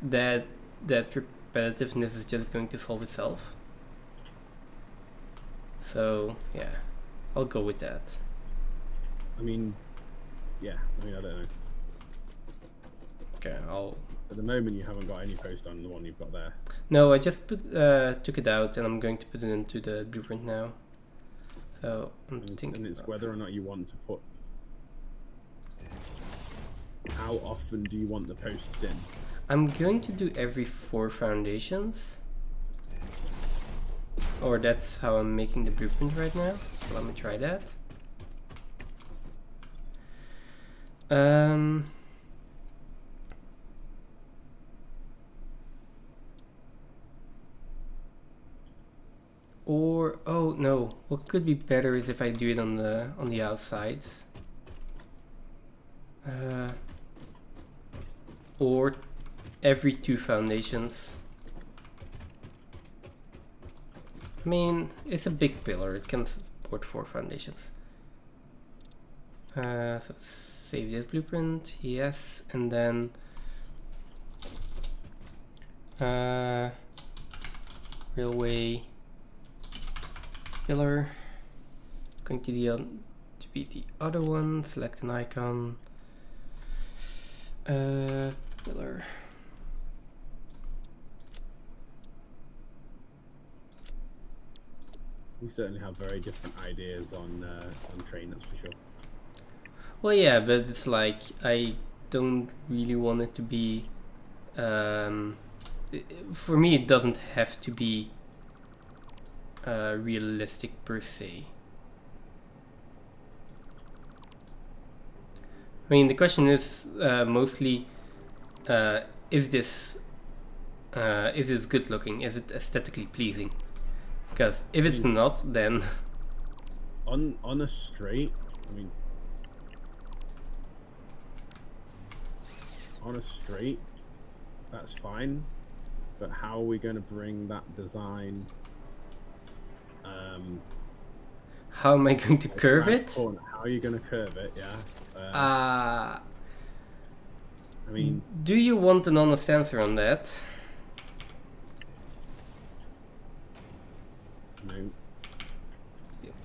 that repetitiveness is just going to solve itself. So yeah, I'll go with that. I mean, yeah. I don't know. Okay, At the moment, you haven't got any post on the one you've got there. No, I just took it out, and I'm going to put it into the blueprint now. So I'm thinking. And it's whether or not you want to put. How often do you want the posts in? I'm going to do every 4 foundations. Or that's how I'm making the blueprint right now. So let me try that. Or, oh no, what could be better is if I do it on the outsides. Or every 2 foundations. I mean, it's a big pillar, it can support 4 foundations. So save this blueprint, yes, and then railway pillar, going to be the other one, select an icon, pillar. We certainly have very different ideas on train, that's for sure. Well, yeah, but it's like I don't really want it to be. For me, it doesn't have to be realistic per se. I mean, the question is mostly, is this good looking? Is it aesthetically pleasing? Because if it's not, then on a straight, I mean, on a straight, that's fine. But how are we going to bring that design? How am I going to curve it? How are you going to curve it? Yeah. I mean, do you want an honest answer on that? I mean,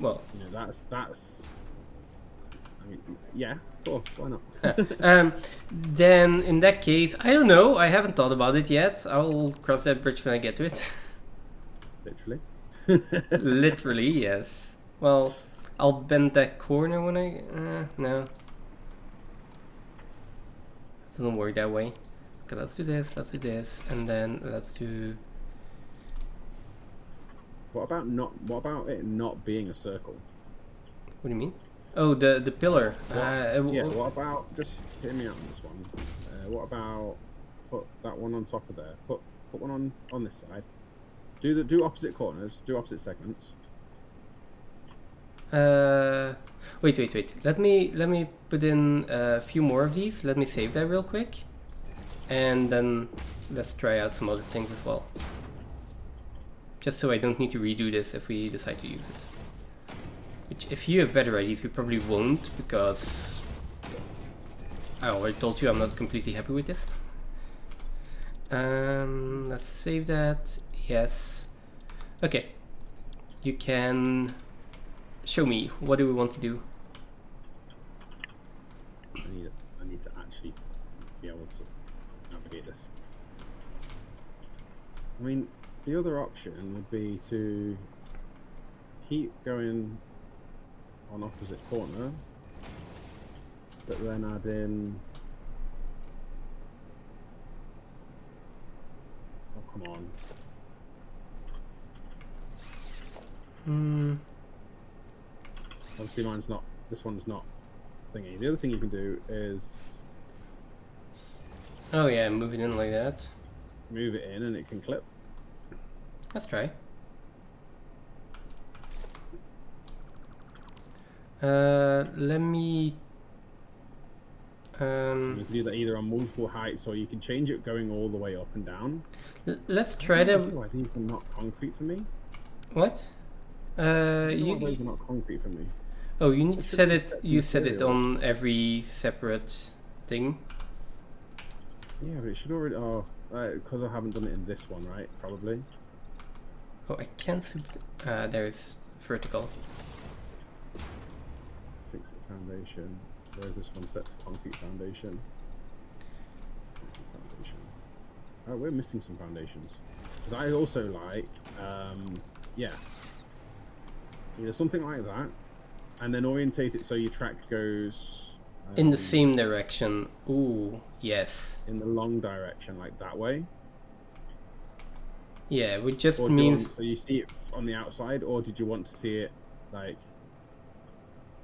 well, that's. I mean, yeah, of course. Why not? Then in that case, I don't know. I haven't thought about it yet. I'll cross that bridge when I get to it. Literally. Literally, yes. Well, I'll bend that corner when I... no. It doesn't work that way. Okay, let's do this, and then let's do... What about it not being a circle? What do you mean? Oh, the pillar. Yeah, what about... Just hear me out on this one. What about... Put that one on top of there. Put one on this side. Do opposite corners. Do opposite segments. Wait. Let me put in a few more of these. Let me save that real quick, and then let's try out some other things as well. Just so I don't need to redo this if we decide to use it. Which, if you have better ideas, we probably won't, because I already told you I'm not completely happy with this. Let's save that. Yes. Okay. You can show me. What do we want to do? I need to actually be able to navigate this. I mean, the other option would be to keep going on opposite corner, but then add in... Oh, come on. Obviously mine's not... This one's not thingy. The other thing you can do is... Oh yeah, move it in like that. Move it in and it can clip. Let's try. Let me... You can do that either on multiple heights, or you can change it going all the way up and down. Let's try that. I think they're not concrete for me. What? These are not concrete for me. Oh, you need to set it. You set it on every separate thing. Yeah, but it should already. Oh, because I haven't done it in this one, right? Probably. Oh, I can't. There's vertical. Fix it foundation. Where's this one set to concrete foundation? Oh, we're missing some foundations. Because I also like, yeah, either something like that, and then orientate it so your track goes in the same direction. Ooh, yes. In the long direction, like that way. Yeah, which just or means. So you see it on the outside, or did you want to see it like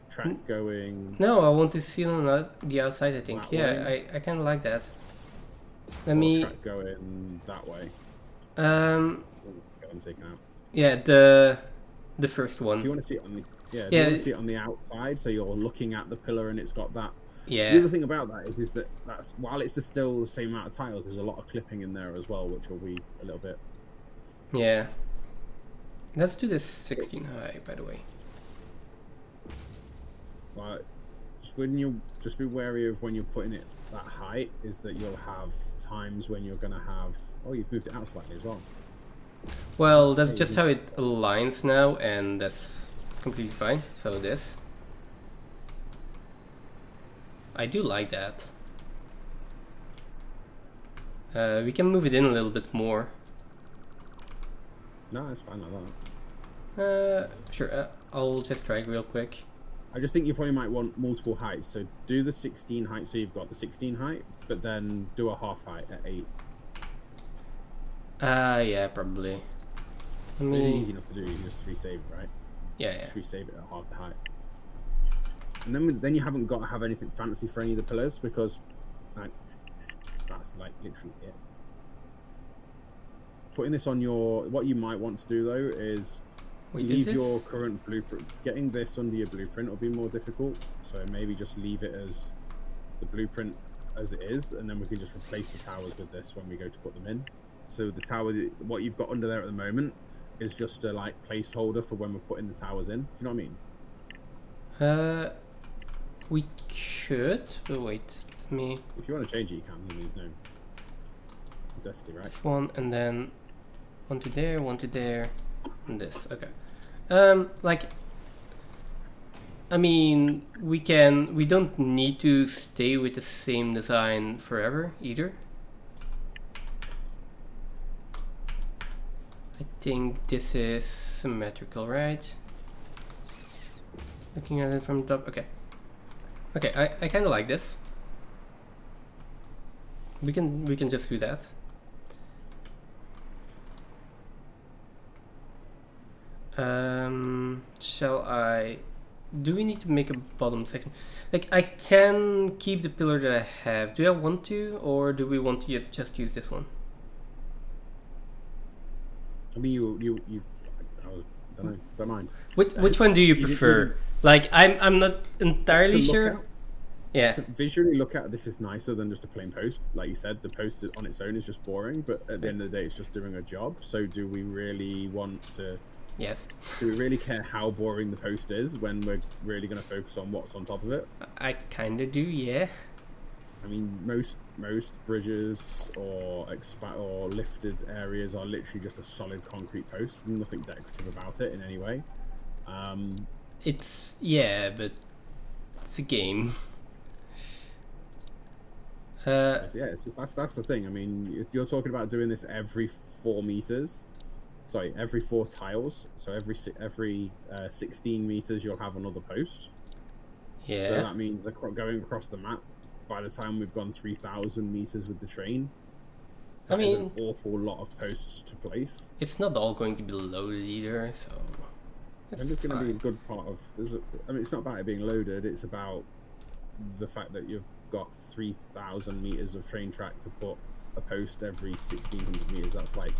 track going? No, I want to see it on the outside. I think. Yeah, I kind of like that. Let me. Track going that way. I'm taken out. Yeah, the first one. Do you want to see it on the? Yeah. Do you want to see it on the outside, so you're looking at the pillar and it's got that. Yeah. So the other thing about that is that while it's still the same amount of tiles, there's a lot of clipping in there as well, which will be a little bit. Yeah. Let's do this 16 high, by the way. But just be wary of when you're putting it that height, is that you'll have times when you're gonna have. Oh, you've moved it out slightly as well. Well, that's just how it aligns now, and that's completely fine. So this. I do like that. We can move it in a little bit more. No, it's fine like that. Sure. I'll just try it real quick. I just think you probably might want multiple heights. So do the 16 height, so you've got the 16 height, but then do a half height at 8. Yeah, probably. Let Really me... easy enough to do. You just resave it, right? Yeah, yeah. Just resave it at half the height. And then you haven't got to have anything fancy for any of the pillars because like, that's like literally it. Putting this on your... What you might want to do though is Wait, leave this your is... current blueprint. Getting this under your blueprint will be more difficult. So maybe just leave it as the blueprint as it is, and then we can just replace the towers with this when we go to put them in. So the tower, what you've got under there at the moment, is just a like placeholder for when we're putting the towers in. Do you know what I mean? We could, but wait, let me... If you want to change it, you can. There's no necessity, right? This one, and then one to there, and this. Okay. Like, I mean, we don't need to stay with the same design forever either. I think this is symmetrical, right? Looking at it from the top. Okay. Okay, I kind of like this. We can just do that. Shall I... Do we need to make a bottom section? Like, I can keep the pillar that I have. Do I want to, or do we want to just use this one? I mean, I don't mind. Which one do you prefer? Like, I'm not entirely sure. At, yeah. To visually look at, this is nicer than just a plain post. Like you said, the post on its own is just boring, but at the end of the day, it's just doing a job. So do we really want to... Yes. Do we really care how boring the post is when we're really going to focus on what's on top of it? I kind of do, yeah. I mean, most bridges or lifted areas are literally just a solid concrete post. Nothing decorative about it in any way. It's... Yeah, but it's a game. Yeah, it's just that's the thing. I mean, you're talking about doing this every 4 meters. Sorry, every 4 tiles. So every 16 meters, you'll have another post. Yeah. So that means going across the map. By the time we've gone 3,000 meters with the train, that is an awful lot of posts to place. It's not all going to be loaded either, so. And there's going to be a good part of. I mean, it's not about it being loaded. It's about the fact that you've got 3,000 meters of train track to put a post every 1,600 meters. That's like.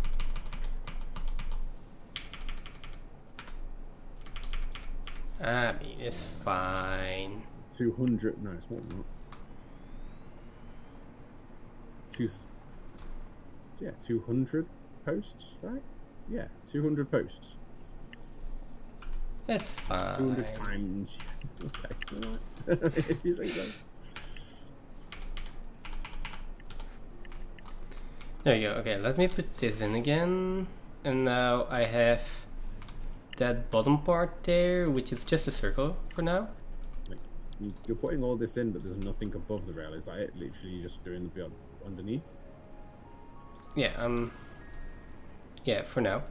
I mean, it's fine. 200. No, it's more than that. 200 posts, right? Yeah, 200 posts. That's fine. 200 times. Okay, alright. If you say so. There you go. Okay, let me put this in again. And now I have that bottom part there, which is just a circle for now. Like, you're putting all this in, but there's nothing above the rail. Is that it? Literally, you're just doing the bit underneath? Yeah, yeah, for now.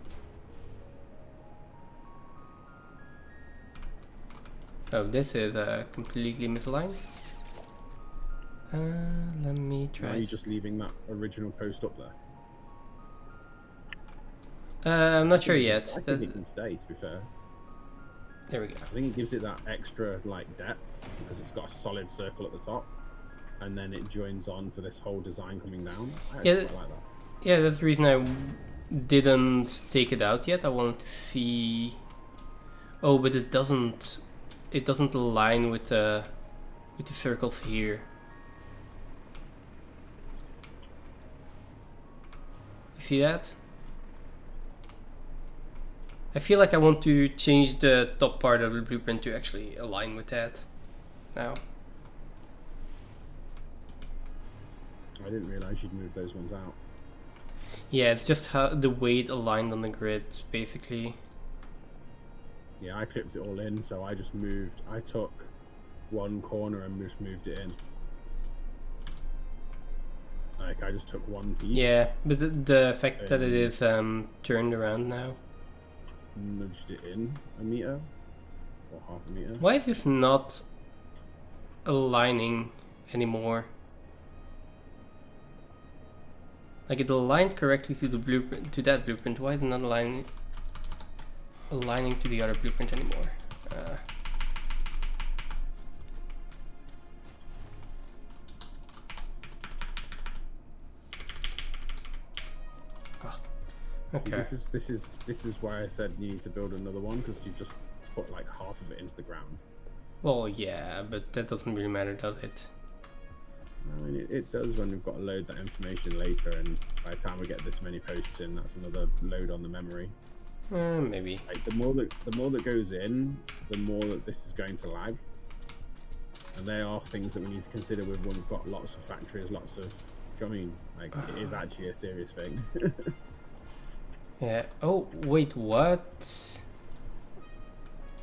Oh, this is completely misaligned. Let me try. Why are you just leaving that original post up there? I'm not sure yet. I think it can stay, to be fair. There we go. I think it gives it that extra like depth because it's got a solid circle at the top, and then it joins on for this whole design coming down. I like that. Yeah, that's the reason I didn't take it out yet. I wanted to see. Oh, but it doesn't. It doesn't align with the circles here. You see that? I feel like I want to change the top part of the blueprint to actually align with that now. I didn't realize you'd move those ones out. Yeah, it's just how the weight aligned on the grid, basically. Yeah, I clipped it all in, so I just moved. I took one corner and just moved it in. Like, I just took one piece. Yeah, but the fact that it is turned around now. Nudged it in a meter or half a meter. Why is this not aligning anymore? Like, it aligned correctly to the blueprint, to that blueprint. Why is it not aligning? aligning to the other blueprint anymore. God. Okay. See, this is why I said you need to build another one, because you've just put like half of it into the ground. Well, yeah, but that doesn't really matter, does it? I mean, it does when we've got to load that information later, and by the time we get this many posts in, that's another load on the memory. Maybe. Like the more that goes in, the more that this is going to lag. And they are things that we need to consider with when we've got lots of factories, lots of. Do you know what I mean? Like it is actually a serious thing. Yeah. Oh, wait, what?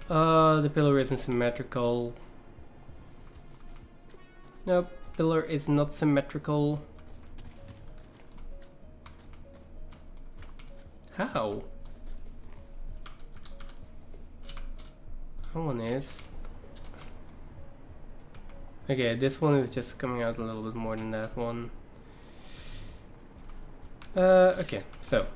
The pillar isn't symmetrical. Nope, pillar is not symmetrical. How? That one is. Okay, this one is just coming out a little bit more than that one. Okay, so.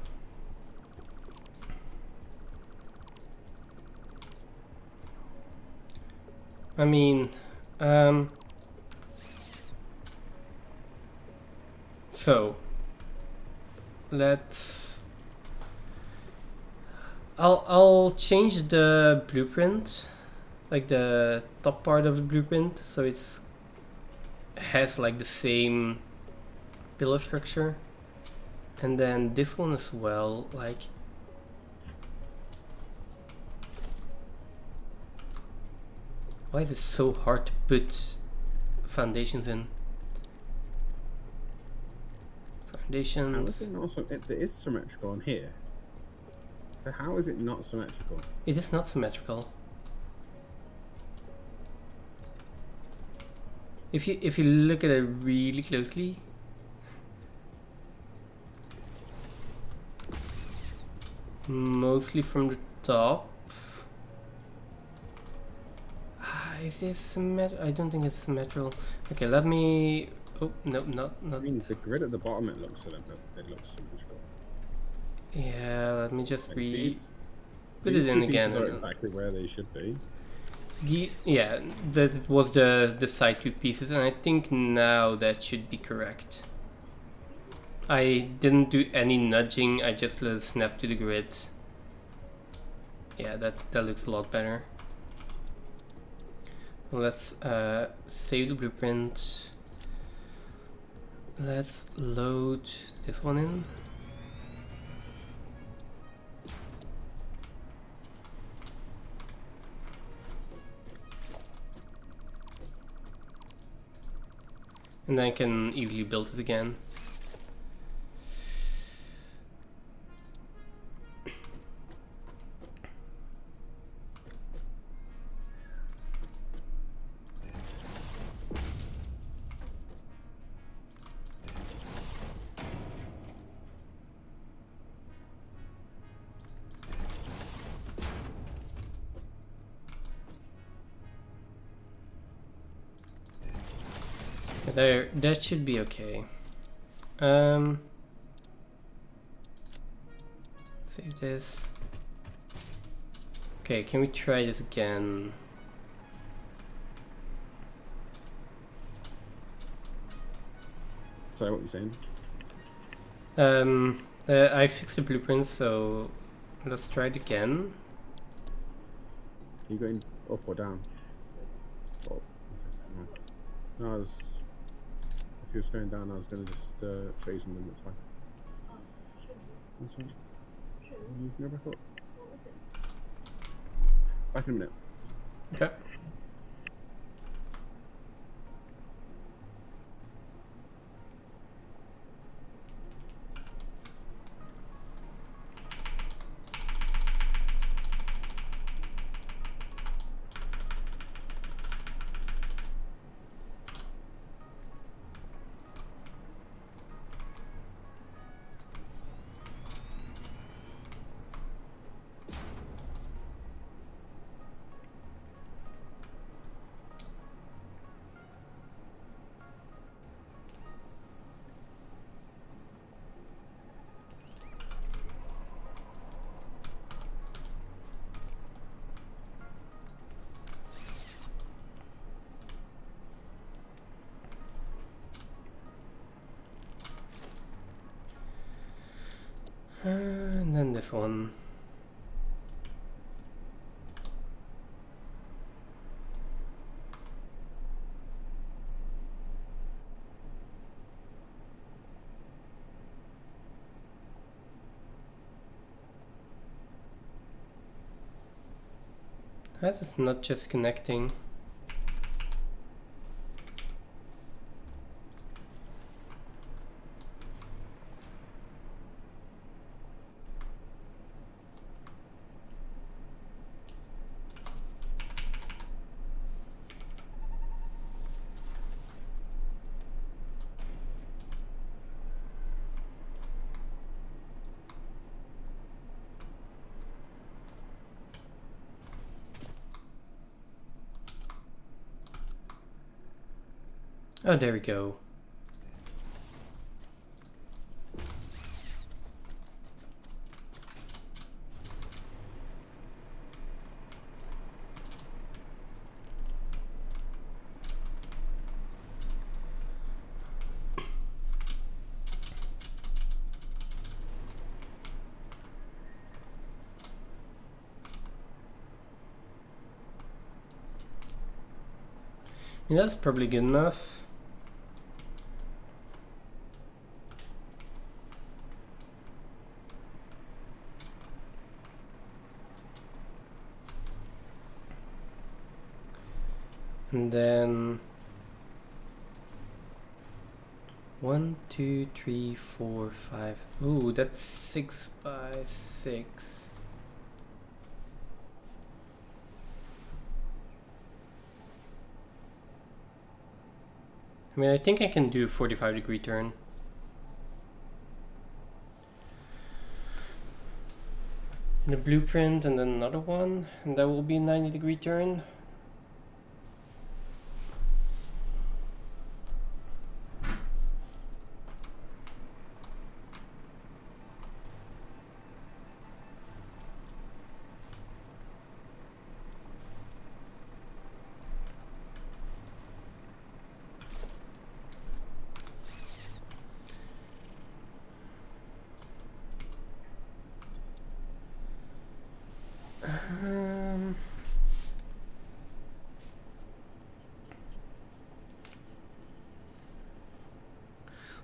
I mean, so let's. I'll change the blueprint, like the top part of the blueprint, so it's has like the same pillar structure, and then this one as well, like. Why is it so hard to put foundations in? Foundations. How is it not it is symmetrical on here. So how is it not symmetrical? It is not symmetrical. If you look at it really closely, mostly from the top. Is this symmetrical? I don't think it's symmetrical. Okay, let me. Oh no, not. I mean, the grid at the bottom it looks symmetrical. Yeah, let me just Like put it in again. Are exactly where they should be. Yeah, that was the side two pieces, and I think now that should be correct. I didn't do any nudging. I just let it snap to the grid. Yeah, that looks a lot better. Let's save the blueprint. Let's load this one in. And then I can easily build it again. There, that should be okay. Save this. Okay, can we try this again? Sorry, what are you saying? I fixed the blueprint, so let's try it again. Are you going up or down? Oh, no, I was. If you was going down, I was going to just show you something. That's fine. That's fine. You can go back up. Back in a minute. Okay. And then this one. That is not just connecting. Oh, there we go. I mean, that's probably good enough. And then 1, 2, 3, 4, 5. Ooh, that's 6 by 6. I mean, I think I can do a 45-degree turn. In a blueprint, and then another one, and that will be a 90-degree turn.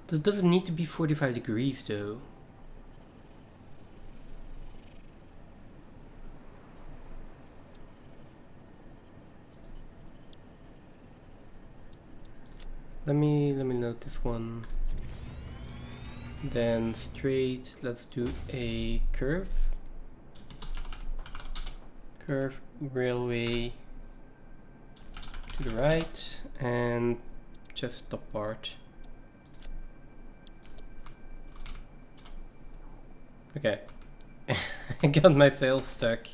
It doesn't need to be 45 degrees though. Let me note this one. Then straight, let's do a curve. Curve railway to the right and just top part. Okay. I got my sail stuck.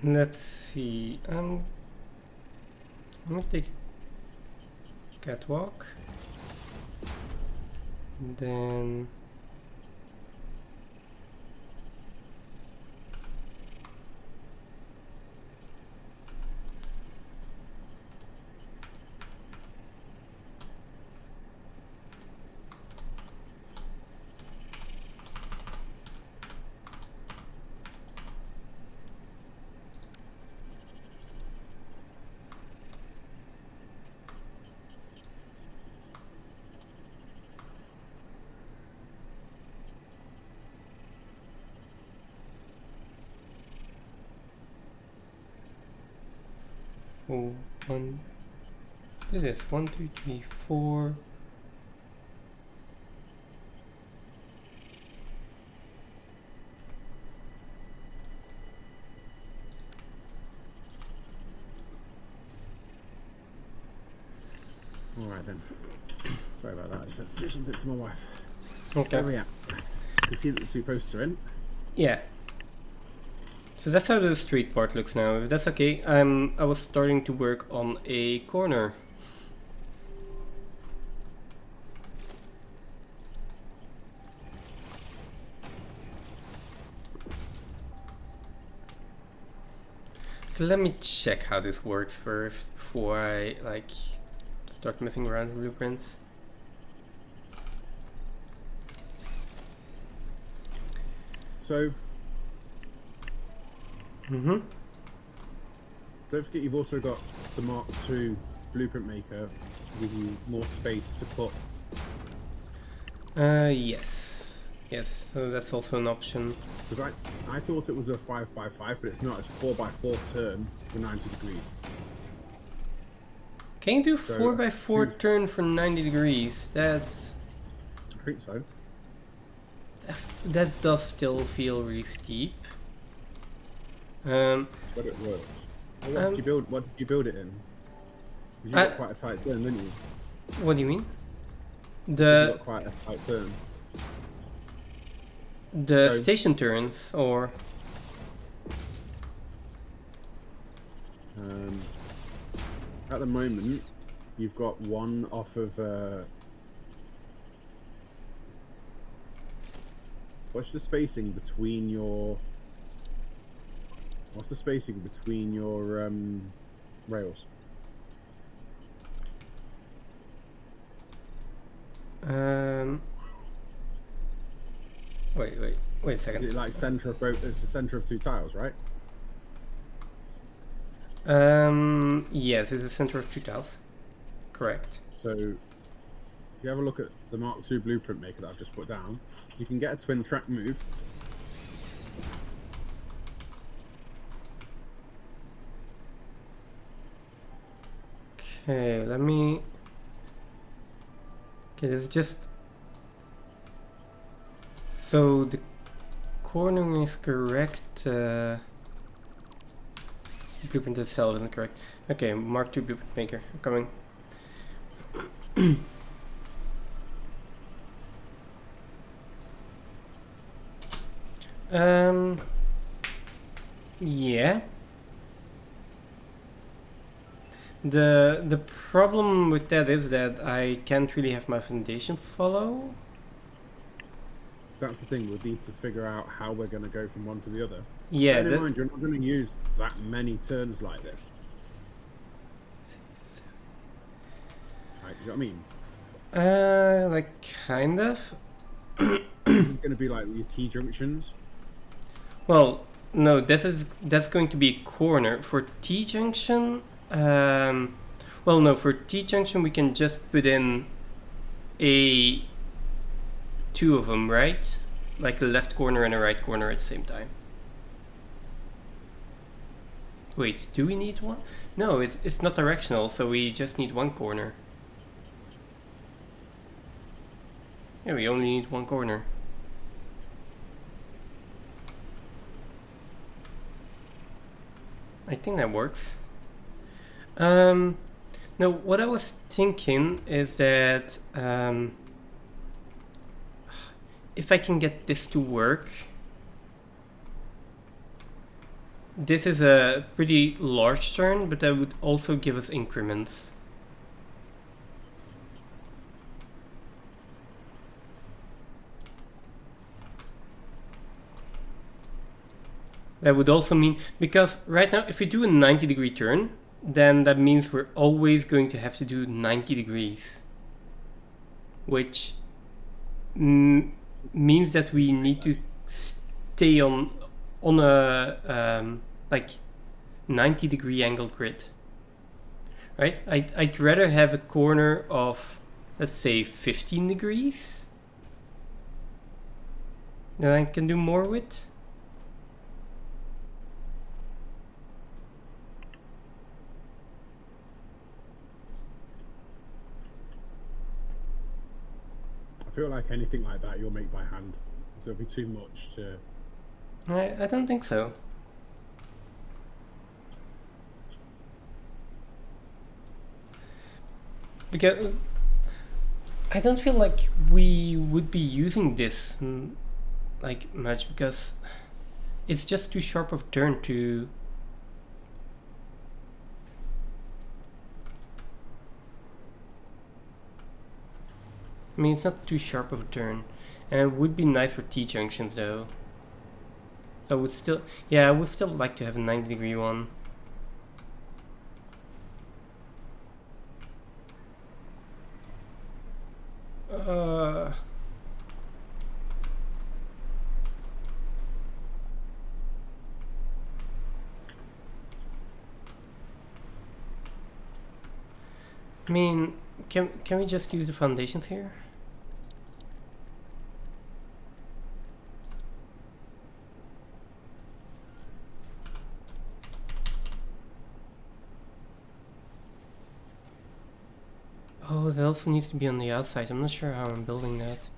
Let's see. I'm gonna take a catwalk. Then So do this 1, 2, 3, 4. All right then. Sorry about that. I just had to do something to my wife. Okay. Where are we at? You can see that the 2 posts are in. Yeah. So that's how the street part looks now. If that's okay, I was starting to work on a corner. Let me check how this works first before I like start messing around with blueprints. So, Mm-hmm. don't forget you've also got the Mark II blueprint maker to give you more space to put. Yes. Yes, so that's also an option. Because I thought it was a 5x5, but it's not. It's a 4x4 turn for 90 degrees. Can you do So, 4x4 turn for 90 degrees? That's... I think so. That does still feel really steep. That's what it works. Well, what did you build? What did you build it in? Because you got quite a tight turn, didn't you? What do you mean? You got quite a tight turn. The station turns, or at the moment, you've got one off of. What's the spacing between your? What's the spacing between your rails? Wait a second. Is it like center of both? It's the center of 2 tiles, right? Yes, it's the center of 2 tiles. Correct. So, if you have a look at the Mark II blueprint maker that I've just put down, you can get a twin track move. Okay, let me... Okay, this is just... So the cornering is correct. Blueprint itself isn't correct. Okay, Mark II blueprint maker, I'm coming. Yeah. The problem with that is that I can't really have my foundation follow. That's the thing. We'll need to figure out how we're going to go from one to the other. Yeah. Bear in mind, you're not going to use that many turns like this. Right, you know what I mean? Like kind of. This is going to be like your T junctions. Well, no, that's going to be a corner for T junction. Well, no, for T junction we can just put in two of them, right? Like a left corner and a right corner at the same time. Wait, do we need one? No, it's not directional, so we just need one corner. Yeah, we only need one corner. I think that works. No, what I was thinking is that if I can get this to work, this is a pretty large turn, but that would also give us increments. That would also mean, because right now if we do a 90-degree turn, then that means we're always going to have to do 90 degrees. Which means that we need to stay on a like 90-degree angled grid. Right? I'd rather have a corner of, let's say, 15 degrees that I can do more with. feel like anything like that you'll make by hand. So it'll be too much to... I don't think so. Because I don't feel like we would be using this like much, because it's just too sharp of turn to... I mean, it's not too sharp of a turn, and it would be nice for T-junctions though. So I would still, yeah, I would still like to have a 90-degree one. I mean, can we just use the foundations here? Oh, that also needs to be on the outside. I'm not sure how I'm building that.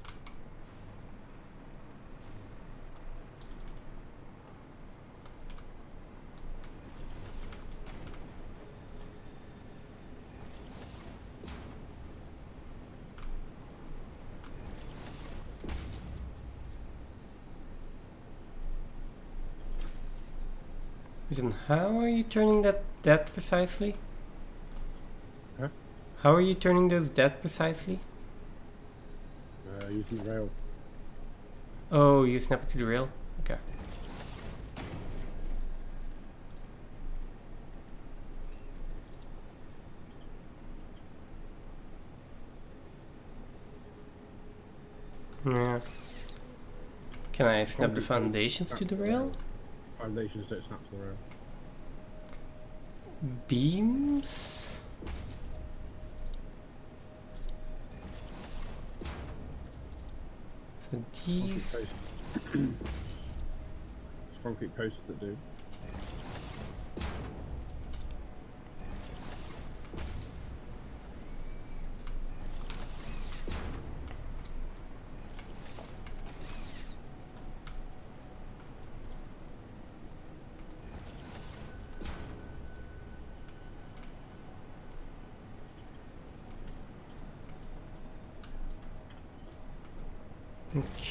Then how are you turning that precisely? Huh? How are you turning those that precisely? Using the rail. Oh, you snap it to the rail? Okay. Yeah. Can I snap the foundations to the rail? Foundations don't snap to the rail. Beams? So these... It's concrete posts that do.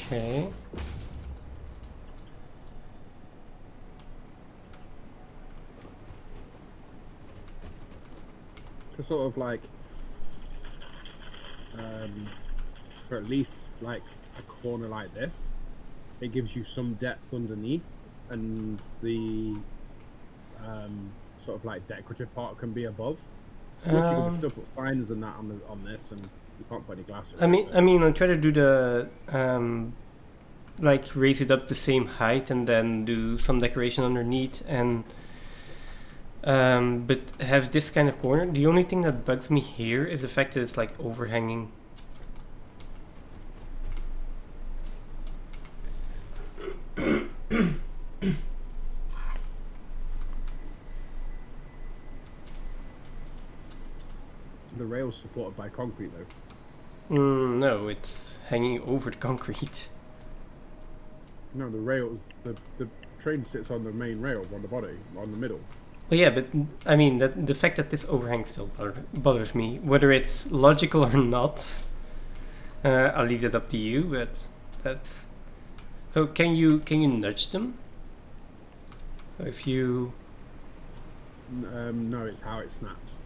Okay. For sort of like, for at least like a corner like this, it gives you some depth underneath, and the sort of like decorative part can be above. Plus, you can still put signs and that on this, and you can't put any glass. I mean, I'll try to do the like raise it up the same height and then do some decoration underneath, and but have this kind of corner. The only thing that bugs me here is the fact that it's like overhanging. The rail's supported by concrete though. No, it's hanging over the concrete. No, the rails, the train sits on the main rail, on the body, on the middle. Well, yeah, but I mean that the fact that this overhang still bothers me, whether it's logical or not. I'll leave that up to you, but that's... So can you nudge them? So if you... No, it's how it snaps.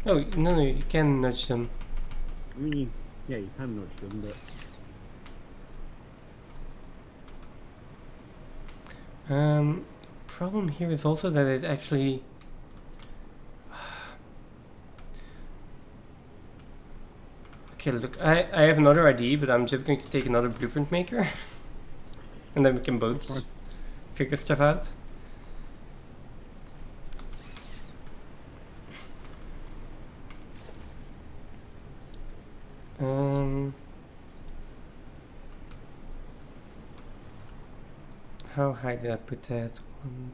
Oh, no, you can nudge them. I mean, yeah, you can nudge them, but... Problem here is also that it actually... Okay, look, I have another idea, but I'm just going to take another blueprint maker. And then we can both figure stuff out. How high did I put that? 1,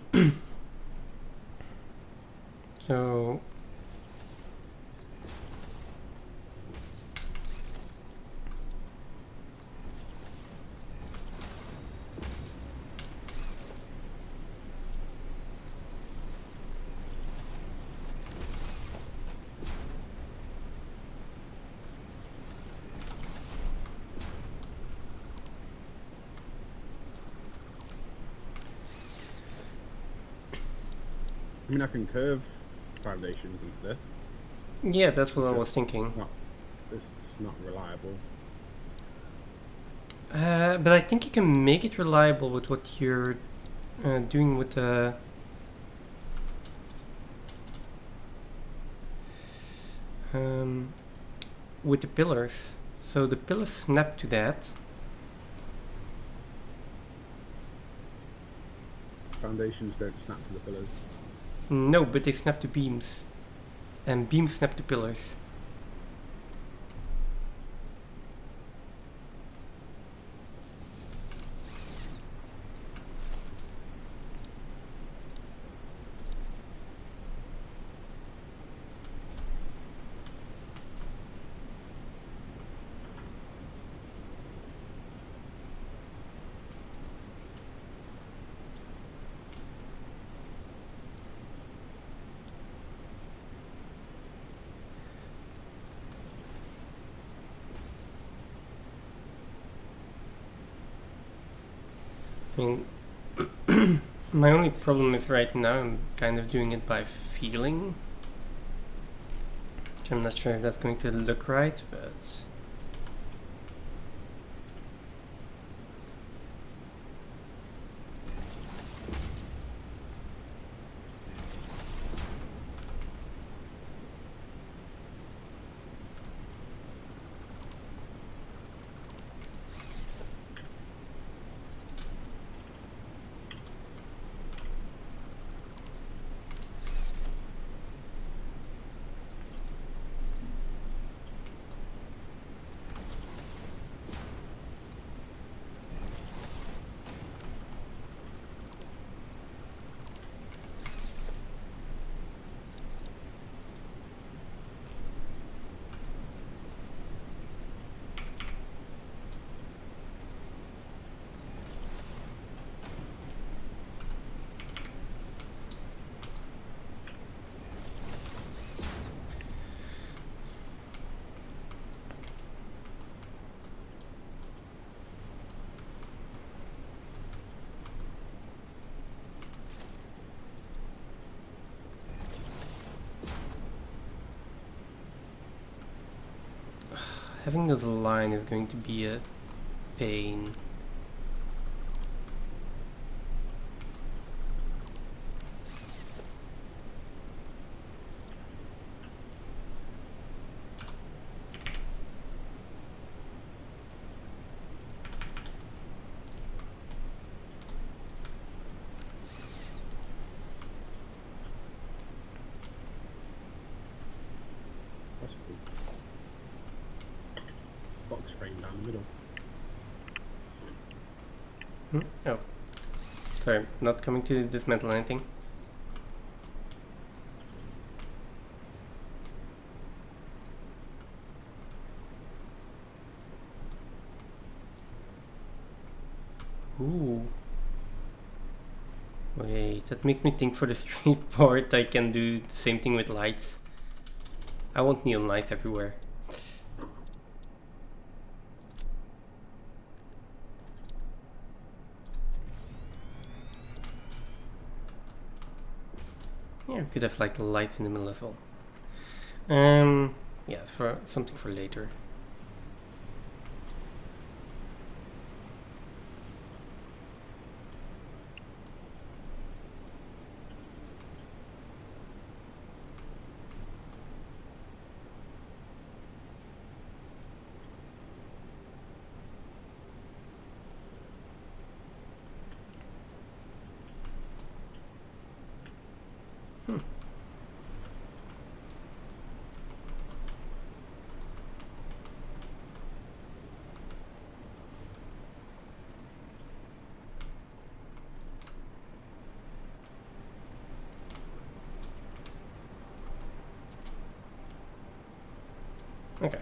2. So I mean, I can curve foundations into this. Yeah, that's what I was thinking. It's just not reliable. But I think you can make it reliable with what you're doing with the... with the pillars. So the pillars snap to that. Foundations don't snap to the pillars. No, but they snap to beams. And beams snap to pillars. I mean, my only problem is right now I'm kind of doing it by feeling. Which I'm not sure if that's going to look right, but... Having this line is going to be a pain. That's cool. Box frame down the middle. Oh. Sorry, not coming to dismantle anything. Ooh. Wait, that makes me think for the street part I can do the same thing with lights. I want neon lights everywhere. Yeah, we could have like lights in the middle as well. Yeah, it's for something for later. Okay.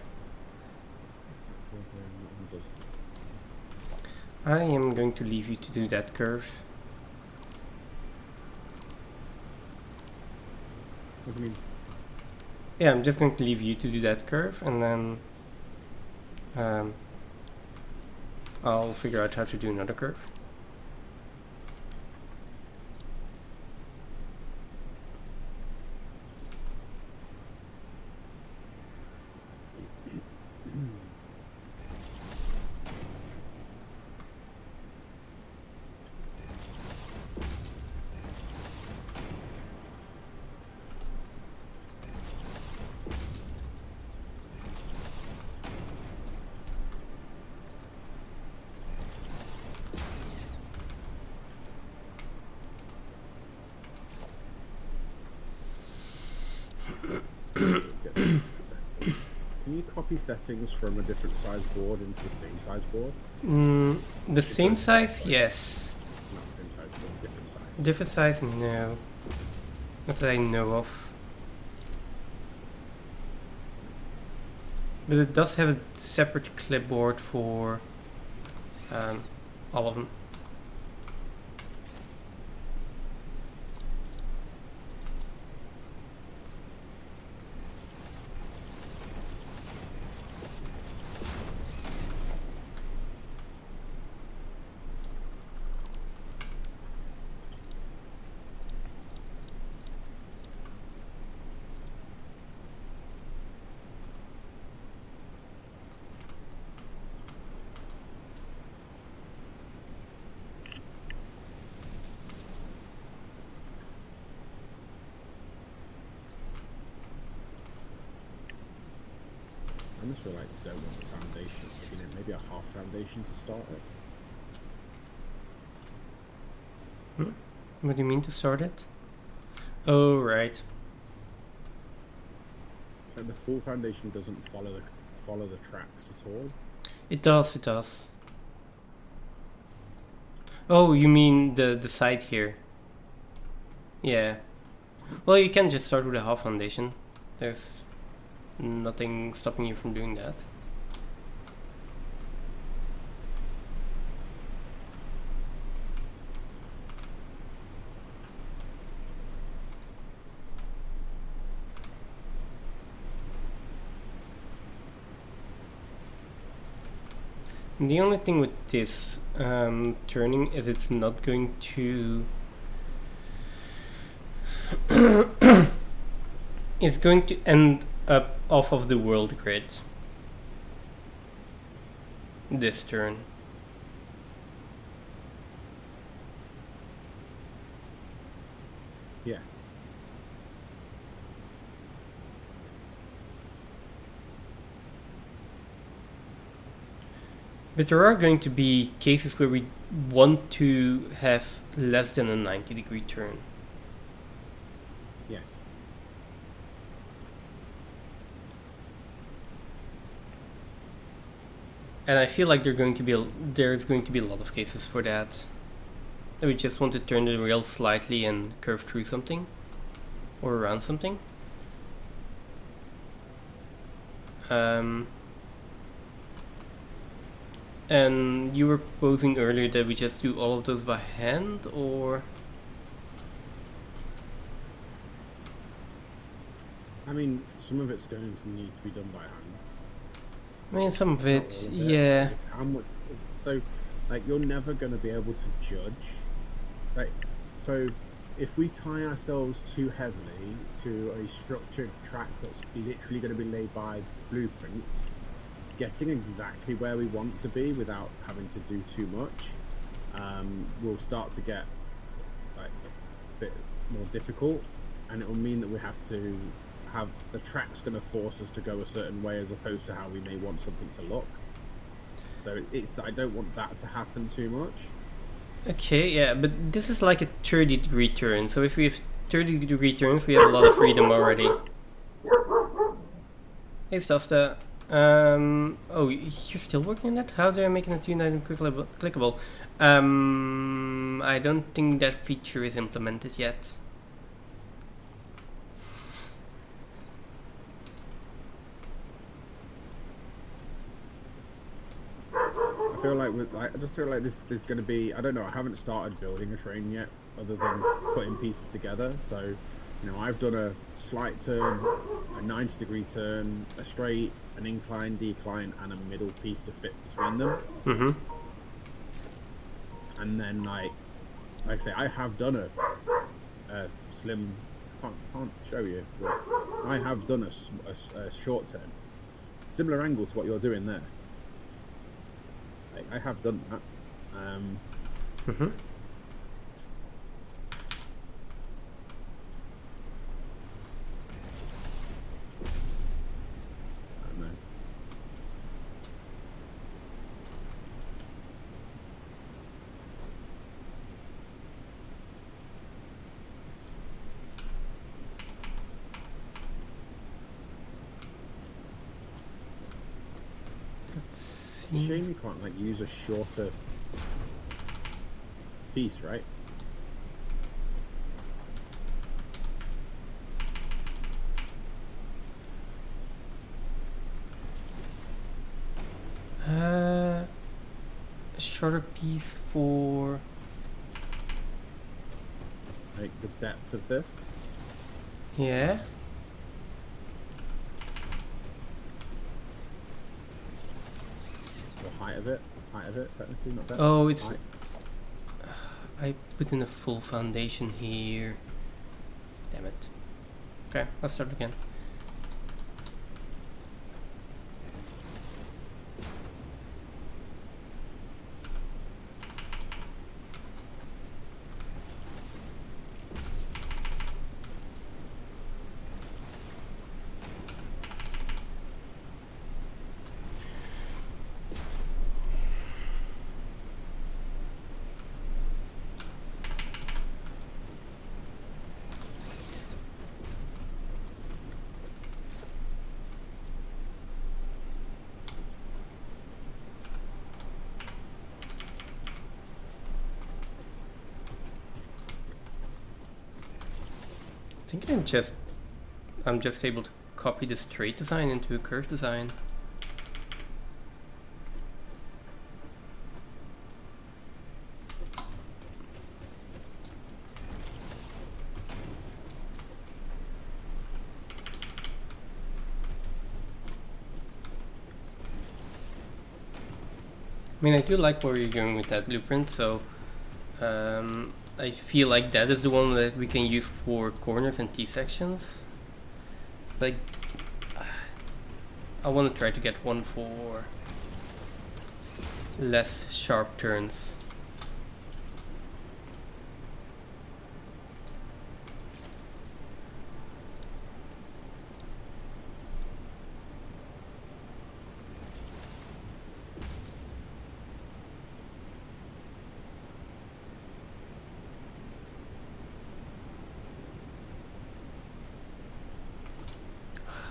I am going to leave you to do that curve. What do you mean? Yeah, I'm just going to leave you to do that curve, and then I'll figure out how to do another curve. copy settings from a different size board into the same size board? The same size, yes. Not the same size, so different size. Different size, no. Not that I know of. But it does have a separate clipboard for all of them. I almost feel like you don't want the foundation, maybe a half foundation to start it. What do you mean to start it? Oh, right. So the full foundation doesn't follow the tracks at all. It does, it does. Oh, you mean the side here? Yeah. Well, you can just start with a half foundation. There's nothing stopping you from doing that. The only thing with this turning is it's not going to... it's going to end up off of the world grid. This turn. Yeah. But there are going to be cases where we want to have less than a 90-degree turn. Yes. And I feel like there's going to be a lot of cases for that. That we just want to turn the rail slightly and curve through something. Or around something. And you were proposing earlier that we just do all of those by hand, or? I mean, some of it's going to need to be done by hand. I mean, some of it, Not all of yeah. It's how much, so, like, you're never going to be able to judge. Like, so, if we tie ourselves too heavily to a structured track that's literally going to be laid by blueprints, getting exactly where we want to be without having to do too much will start to get like a bit more difficult, and it will mean that we have to have the track's going to force us to go a certain way as opposed to how we may want something to look. So it's that I don't want that to happen too much. Okay, yeah, but this is like a 30-degree turn, so if we have 30-degree turns, we have a lot of freedom already. Hey, Stasta. Oh, you're still working on that? How do I make an attune item clickable? I don't think that feature is implemented yet. I feel like I just feel like there's going to be, I don't know, I haven't started building a train yet other than putting pieces together. So, you know, I've done a slight turn, a 90-degree turn, a straight, an incline, decline, and a middle piece to fit between them. Mm-hmm. And then, like I say, I have done a slim, can't show you, but I have done a short turn. Similar angle to what you're doing there. I have done that. Mm-hmm. I don't know. It's a shame you can't like use a shorter piece, right? A shorter piece for Like the depth of this. yeah. Or height of it. Height of it, technically, not depth. Oh, it's. Height. I put in a full foundation here. Damn it. Okay, let's start again. I think I'm just able to copy the straight design into a curved design. I mean, I do like where you're going with that blueprint, so I feel like that is the one that we can use for corners and T-sections. Like, I want to try to get one for less sharp turns.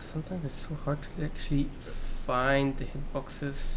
Sometimes it's so hard to actually find the hitboxes.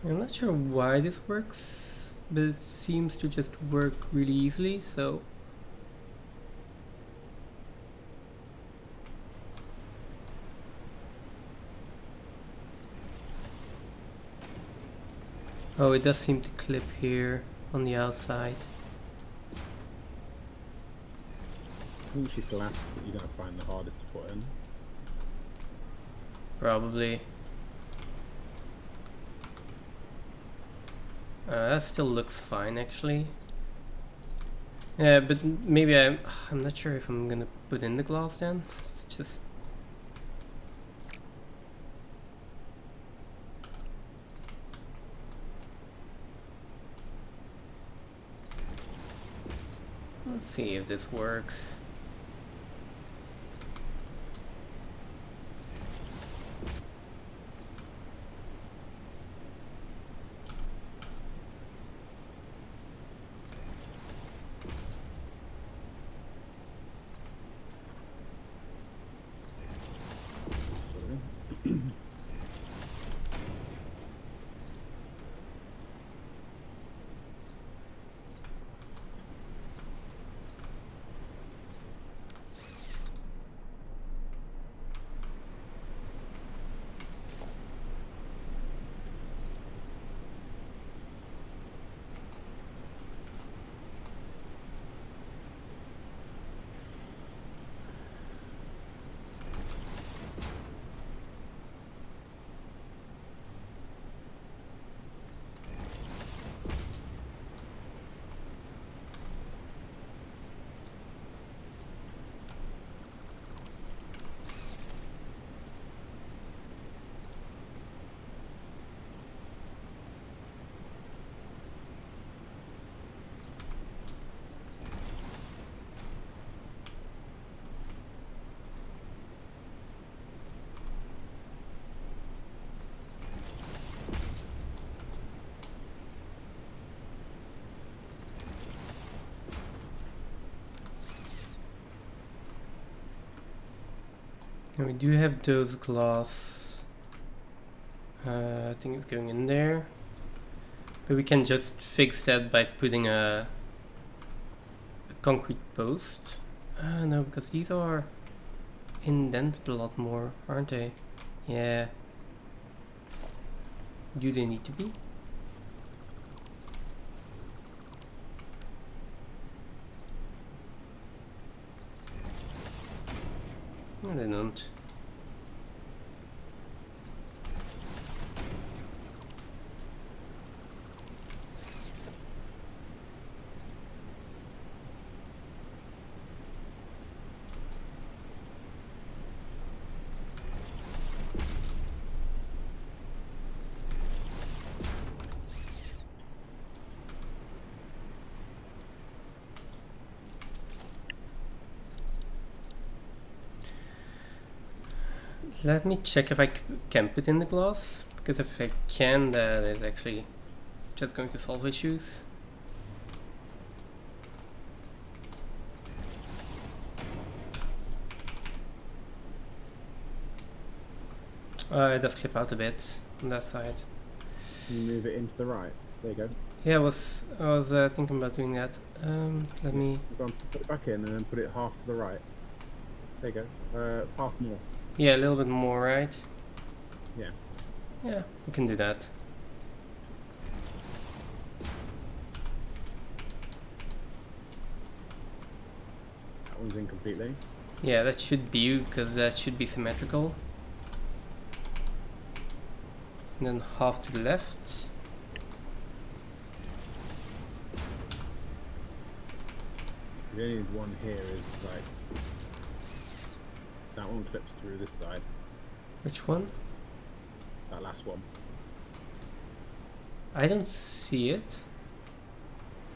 I'm not sure why this works, but it seems to just work really easily, so... Oh, it does seem to clip here on the outside. I think it's your glass that you're going to find the hardest to put in. Probably. That still looks fine, actually. Yeah, but maybe I'm not sure if I'm gonna put in the glass then. It's just... Let's see if this works. And we do have those glass. I think it's going in there. But we can just fix that by putting a concrete post. No, because these are indented a lot more, aren't they? Yeah. Do they need to be? No, they don't. Let me check if I can put in the glass, because if I can, that is actually just going to solve issues. It does clip out a bit on that side. Can you move it into the right? There you go. Yeah, I was thinking about doing that. Let me... Go on, put it back in and then put it half to the right. There you go. Half more. Yeah, a little bit more, right? Yeah. Yeah, we can do that. That one's in completely. Yeah, that should be, because that should be symmetrical. And then half to the left. The only one here is like that one clips through this side. Which one? That last one. I don't see it.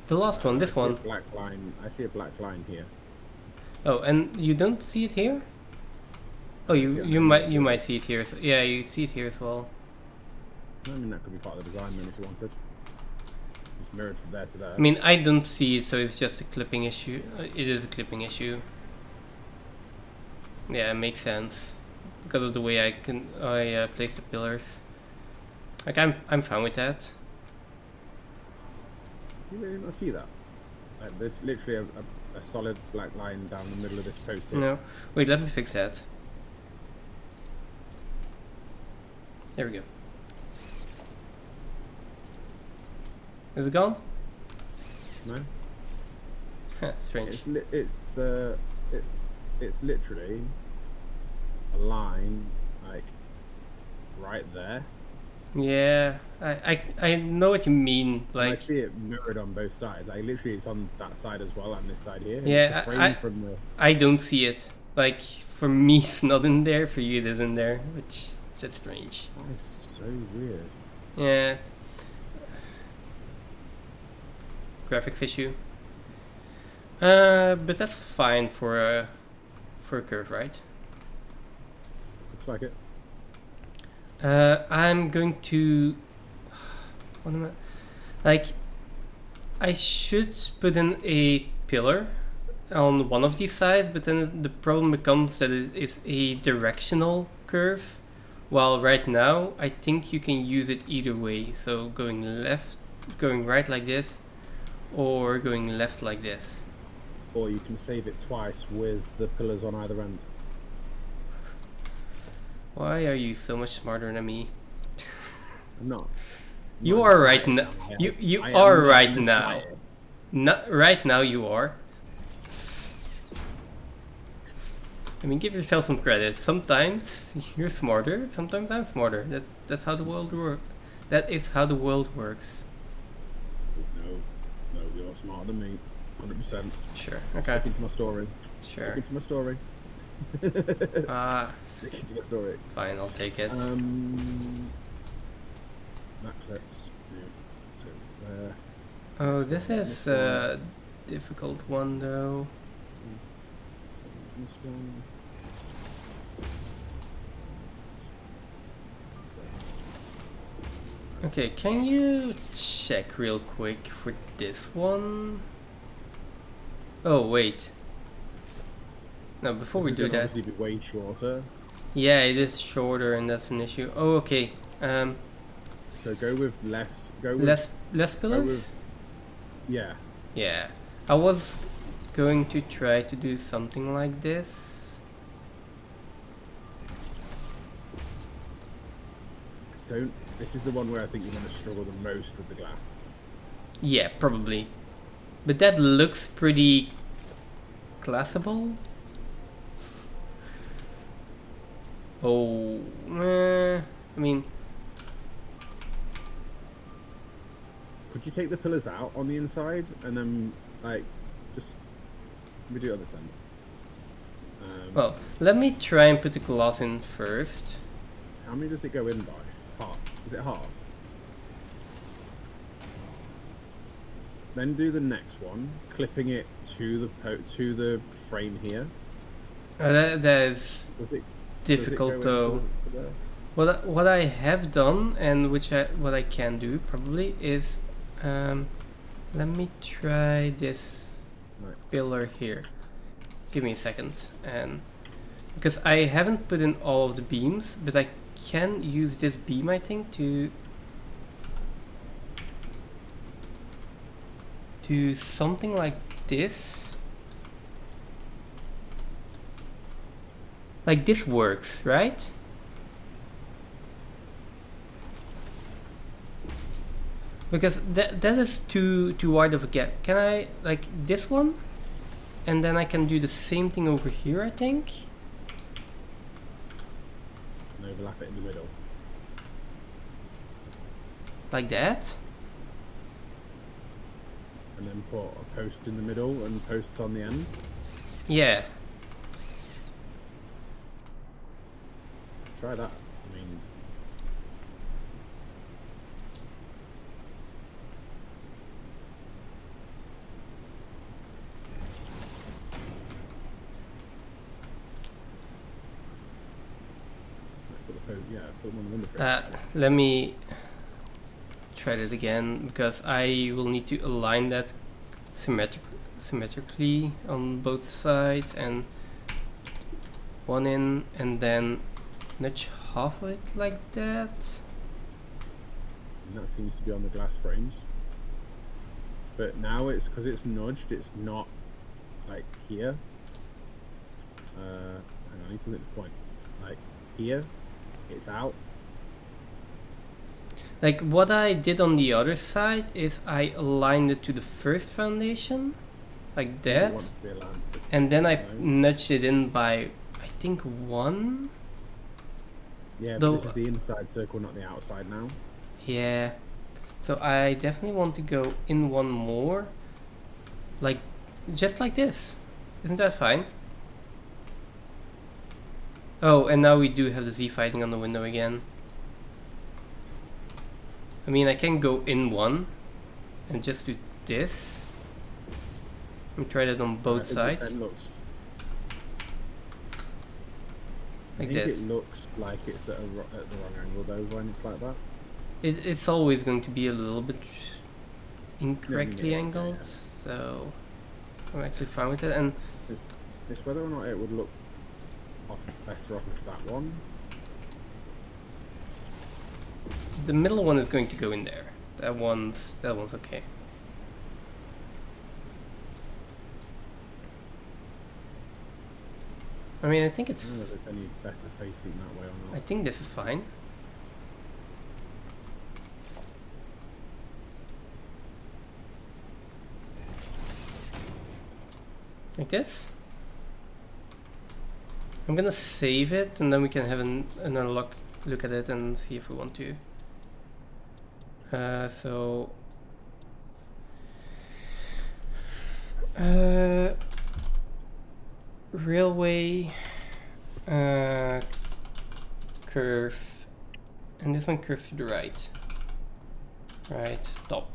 The last one, this one. A black line. I see a black line here. Oh, and you don't see it here? Oh, you might see it here. Yeah, you see it here as well. I mean, that could be part of the design then if you wanted. It's mirrored from there to there. I mean, I don't see it, so it's just a clipping issue. It is a clipping issue. Yeah, it makes sense because of the way I place the pillars. Like I'm fine with that. You really not see that? Like, there's literally a solid black line down the middle of this post here. No, wait, let me fix that. There we go. Is it gone? No. Strange. It's literally a line like right there, Yeah, I know what you mean. And I Like, see it mirrored on both sides. Like literally, it's on that side as well and this side here. And it's the yeah, frame from the. I don't see it. Like, for me, it's not in there. For you, it is in there, which is just strange. That is so weird. Yeah. Graphics issue. But that's fine for a curve, right? Looks like it. I'm going to. What am I? Like, I should put in a pillar on one of these sides, but then the problem becomes that it is a directional curve. While right now, I think you can use it either way. So going right like this, or going left like this. Or you can save it twice with the pillars on either end. Why are you so much smarter than me? I'm not. You are right now. You are right now. Not right now. You are. I mean, give yourself some credit. Sometimes you're smarter. Sometimes I'm smarter. That's how the world works. That is how the world works. No, you're smarter than me. 100%. Sure. Okay. Sticking to my story. Sure. Sticking to my story. Sticking to my story. Fine, I'll take it. That clips. Yeah. So there. Oh, this is a difficult one though. This one. Okay, can you check real quick for this one? Oh, wait. No, before we do that. Obviously be way shorter. Yeah, it is shorter and that's an issue. Oh, okay. So go with less. Go with less pillars? Go with, yeah. Yeah. I was going to try to do something like this. This is the one where I think you're going to struggle the most with the glass. Yeah, probably. But that looks pretty classable. Oh, I mean, could you take the pillars out on the inside and then like just redo it on this end? Well, let me try and put the glass in first. How many does it go in by? Half. Is it half? Then do the next one, clipping it to the frame here. That is difficult though. What I have done and what I can do probably is let me try this pillar here. Give me a second, and because I haven't put in all of the beams, but I can use this beam I think to do something like this. Like this works, right? Because that is too wide of a gap. Can I like this one? And then I can do the same thing over here, I think. And overlap it in the middle. Like that? And then put a post in the middle and posts on the end. Yeah. Try that. I mean, put them on the window frame. Let me try that again because I will need to align that symmetrically on both sides and one in and then nudge half of it like that. And that seems to be on the glass frames. But now it's because it's nudged, it's not like here. Hang on, I need something to point. Like here, it's out. Like what I did on the other side is I aligned it to the first foundation, like that, and then I nudged it in by I think 1. Yeah, but Though, this is the inside circle, not the outside now. yeah. So I definitely want to go in one more. Like, just like this. Isn't that fine? Oh, and now we do have the Z fighting on the window again. I mean, I can go in one and just do this. Let me try that on both sides. It looks. Like I think this. it looks like it's at the wrong angle though when it's like that. It's always going to be a little bit incorrectly Yeah, angled, so I'm actually fine with it. And it's whether or not it would look better off of that one. the middle one is going to go in there. That one's okay. I mean, I think I it's. don't know if it's any better facing that way or I not. think this is fine. Like this. I'm gonna save it, and then we can have another look at it and see if we want to. So. Railway. Curve. And this one curves to the right. Right, top.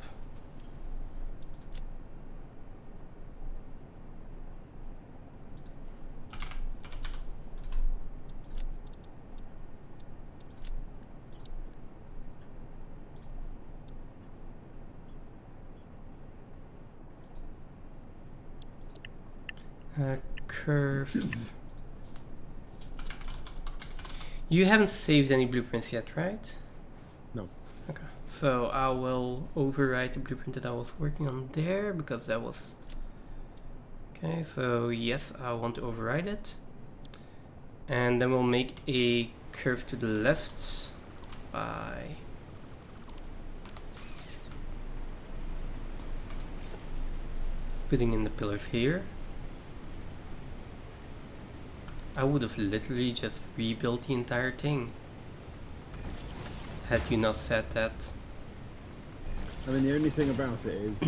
Curve. You haven't saved any blueprints yet, right? No. Okay. So I will overwrite the blueprint that I was working on there because that was... Okay, so yes, I want to override it. And then we'll make a curve to the left by... putting in the pillars here. I would have literally just rebuilt the entire thing had you not said that. I mean, the only thing about it is,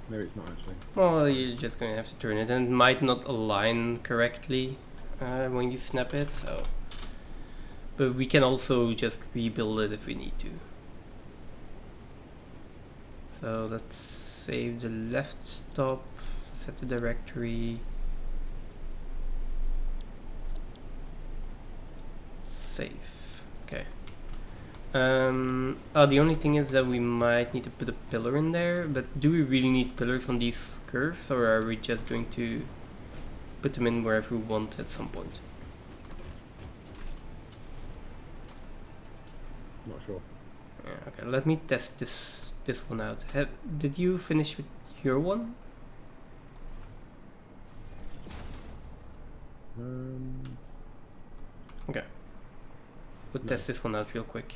maybe it's not actually. Well, you're just going to have to turn it, and it might not align correctly when you snap it, so... But we can also just rebuild it if we need to. So let's save the left stop, set the directory. Save. Okay. The only thing is that we might need to put a pillar in there, but do we really need pillars on these curves, or are we just going to put them in wherever we want at some point? Not sure. Yeah, okay, let me test this one out. Did you finish with your one? Okay. We'll test this one out real quick.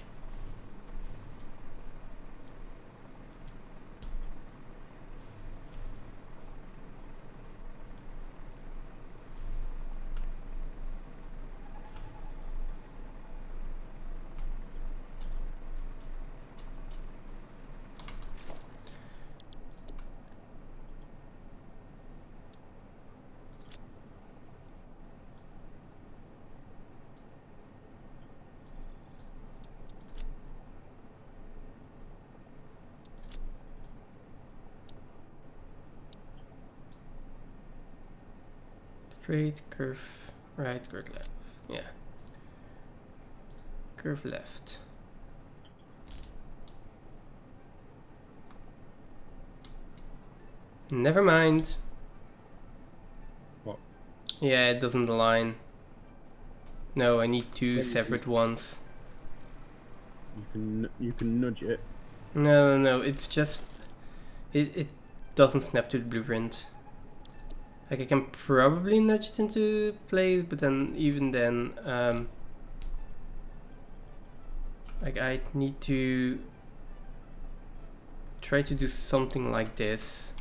Straight, curve right, curve left. Yeah. Curve left. Never mind. What? Yeah, it doesn't align. No, I need two separate ones. You can nudge it. No, it's just... It doesn't snap to the blueprint. Like, I can probably nudge it into place, but then, even then, like, I need to try to do something like this.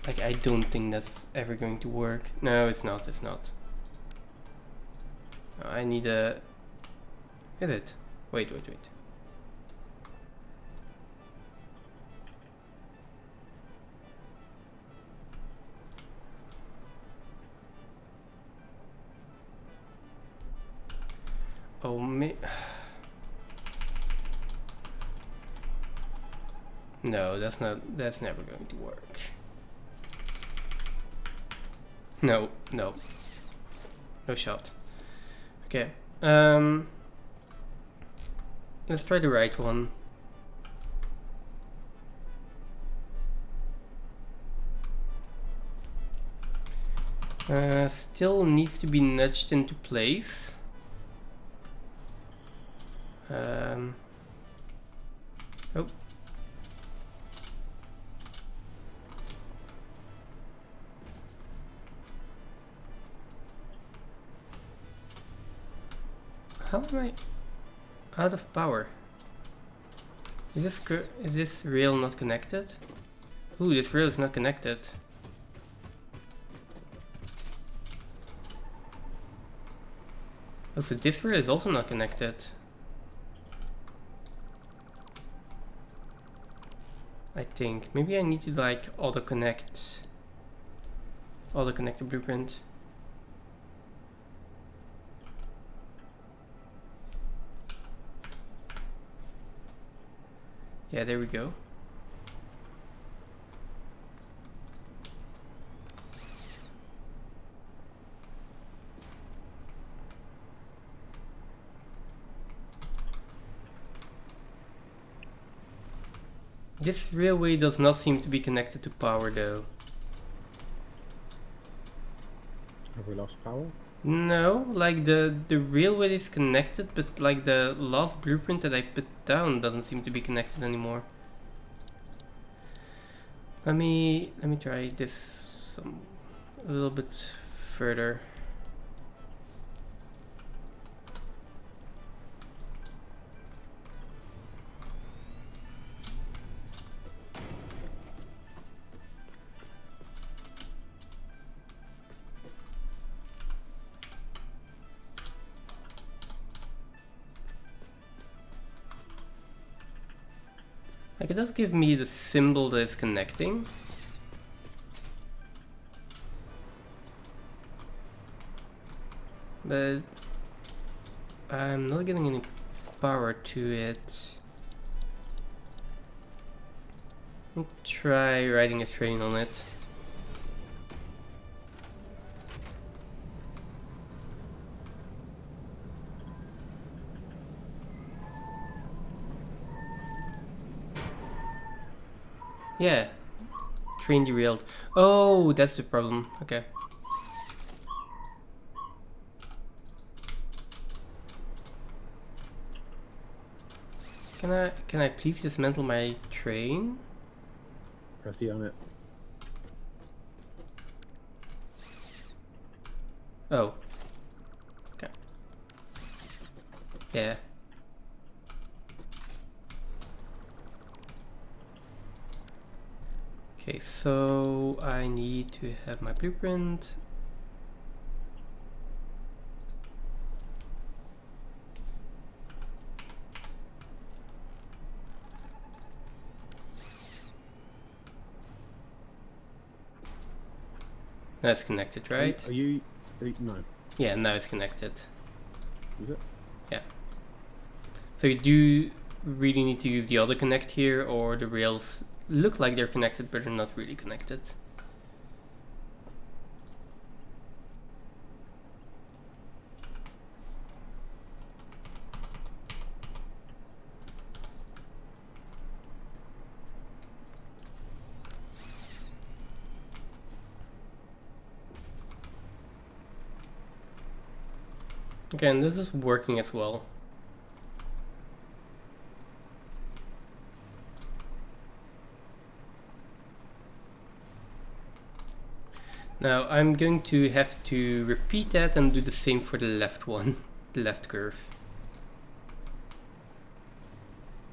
Like, I don't think that's ever going to work. No, it's not, it's not. I need a... Is it? Wait. Oh, no, that's never going to work. No shot. Okay, let's try the right one. Still needs to be nudged into place. Oh. How am I out of power? Is this rail not connected? Ooh, this rail is not connected. Oh, so this rail is also not connected. I think maybe I need to like auto connect the blueprint. Yeah, there we go. This railway does not seem to be connected to power though. Have we lost power? No, like the railway is connected, but like the last blueprint that I put down doesn't seem to be connected anymore. Let me try this a little bit further. Like it does give me the symbol that is connecting. But I'm not getting any power to it. Let me try riding a train on it. Yeah, train derailed. Oh, that's the problem. Okay. Can I please dismantle my train? Press E on it. Oh. Okay. Yeah. Okay, so I need to have my blueprint. That's connected, right? Are you no. Yeah, now it's connected. Is it? Yeah. So you do really need to use the auto connect here, or the rails look like they're connected, but they're not really connected. Okay, and this is working as well. Now I'm going to have to repeat that and do the same for the left one, the left curve.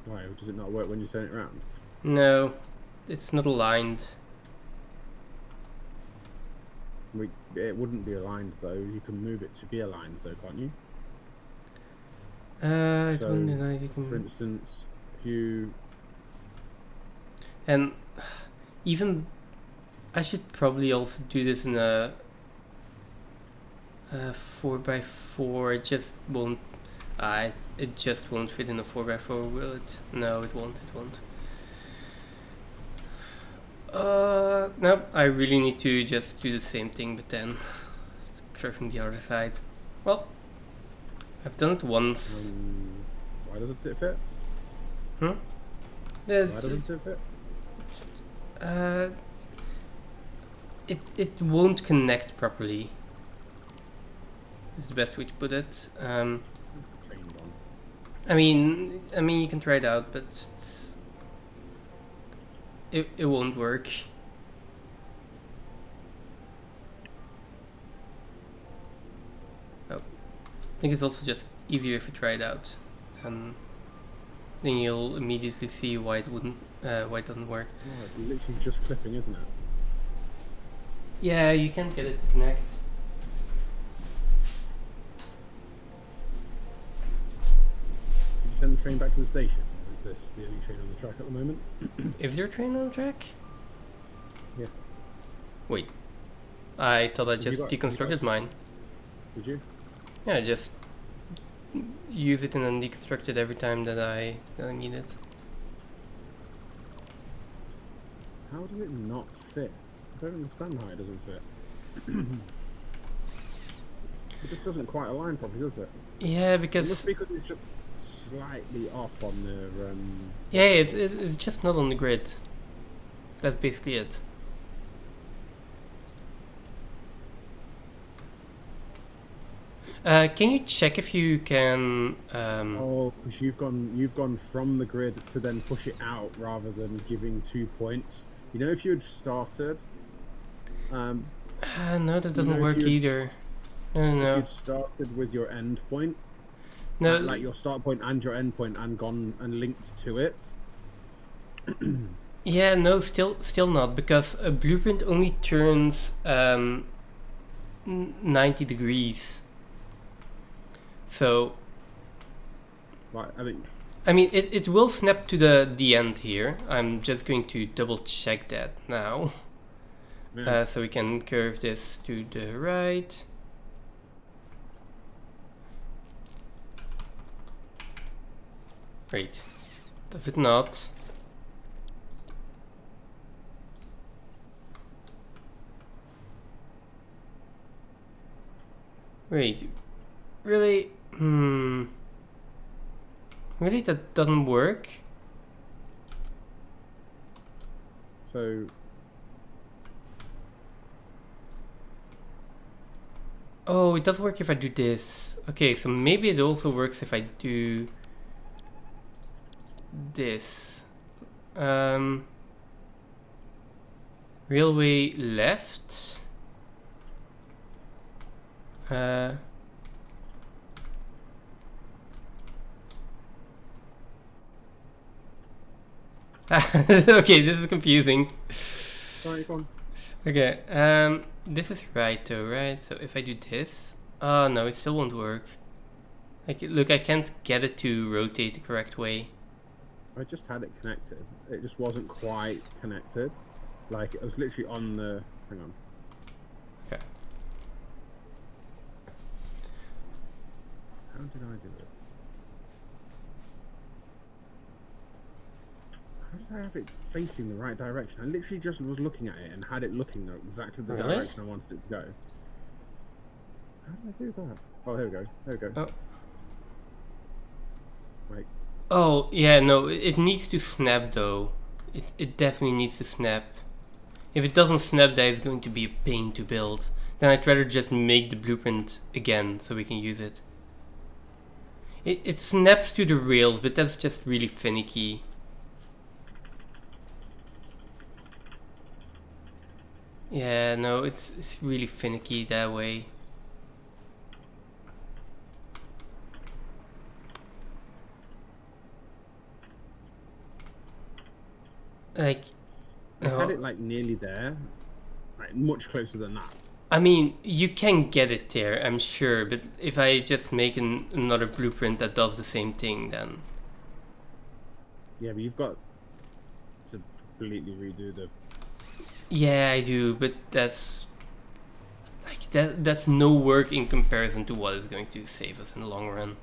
Why? Does it not work when you turn it around? No, it's not aligned. It wouldn't be aligned though. You can move it to be aligned though, can't you? It So, wouldn't be nice. You for can, instance, if you and even I should probably also do this in a 4x4. It just won't. It just won't fit in a 4x4, will it? No, it won't. It won't. No, I really need to just do the same thing, but then curving the other side. Well, I've done it once. why doesn't it fit? Hmm? Why doesn't it fit? It won't connect properly. Is the best way to put it. Trained on. I mean, you can try it out, but it won't work. Oh, I think it's also just easier if you try it out, and then you'll immediately see why it wouldn't, why it doesn't work. Oh, it's literally just clipping, isn't it? Yeah, you can't get it to connect. Did you send the train back to the station? Or is this the only train on the track at the moment? Is there a train on the track? Yeah. Wait, I thought I Have you just got- have you deconstructed got- mine. Did you? Yeah, just use it and then deconstruct it every time that I need it. How does it not fit? I don't understand how it doesn't fit. It just doesn't quite align properly, does it? Yeah, It because must be because it's just slightly off on the. yeah, it's just not on the grid. That's basically it. Can you check if you can? Oh, because you've gone from the grid to then push it out rather than giving 2 points. You know, if you had started. No, that doesn't you know, if work you'd either. No, If no, you'd started with your end point, no. like your start point and your end point, and gone and linked to it. Yeah, no, still not, because a blueprint only turns 90 degrees. So, Right, I mean, it will snap to the end here. I'm just going to double check that now. yeah. So we can curve this to the right. Wait, does it not? Wait, really? Really, that doesn't work? So Oh, it does work if I do this. Okay, so maybe it also works if I do this. Railway left. Okay, this is confusing. sorry, go on. Okay, this is right though, right? So if I do this, oh no, it still won't work. Like, look, I can't get it to rotate the correct way. I just had it connected. It just wasn't quite connected. Like it was literally on the. Hang on. Okay. How did I do it? How did I have it facing the right direction? I literally just was looking at it and had it looking exactly the Really? direction I wanted it to go. How did I do that? Oh, here we go. There we go. Oh. Wait. Oh, yeah, no, it needs to snap though. It definitely needs to snap. If it doesn't snap, that is going to be a pain to build. Then I'd rather just make the blueprint again so we can use it. It snaps to the rails, but that's just really finicky. Yeah, no, it's really finicky that way. Like, I had it like nearly there, like much closer than that. I mean, you can get it there, I'm sure, but if I just make another blueprint that does the same thing, then... Yeah, but you've got to completely redo the... Yeah, I do, but that's... Like, that's no work in comparison to what is going to save us in the long run.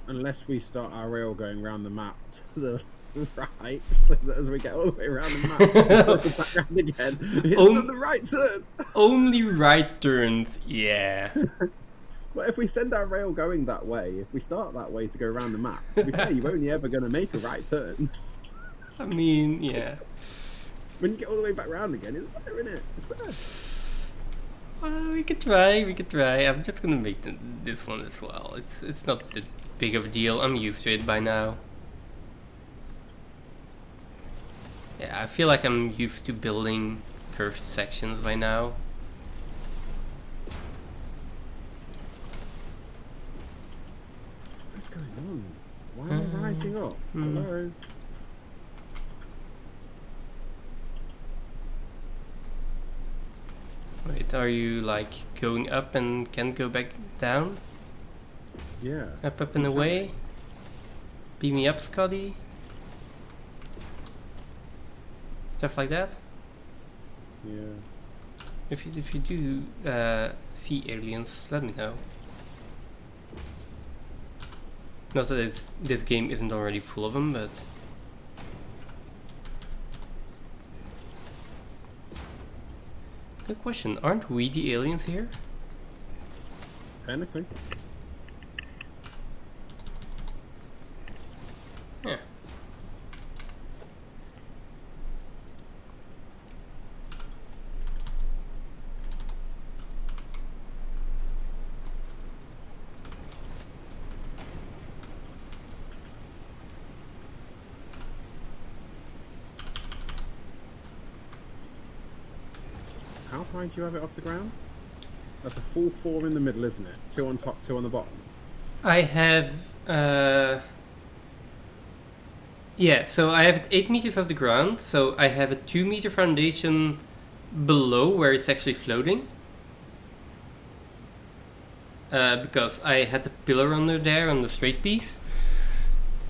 Unless we start our rail going around the map to the right, so that as we get all the way around the map, go back around again, it's to the right turn. Only right turns, yeah. But if we send our rail going that way, if we start that way to go around the map, to be fair, you're only ever going to make a right turn. I mean, yeah. When you get all the way back round again, it's there, isn't it? It's there. Well, we could try. I'm just gonna make this one as well. It's not that big of a deal. I'm used to it by now. Yeah, I feel like I'm used to building curved sections by now. What's going on? Why am I rising up? Hello? Wait, are you like going up and can't go back down? Yeah. Up and away? Beam me up, Scotty? Stuff like that? Yeah. If you do see aliens, let me know. Not that this game isn't already full of them, but... Good question. Aren't we the aliens here? Technically. Yeah. How high do you have it off the ground? That's a full 4 in the middle, isn't it? 2 on top, 2 on the bottom. I have... Yeah, so I have it 8 meters off the ground, so I have a 2 meter foundation below where it's actually floating. Because I had the pillar under there on the straight piece.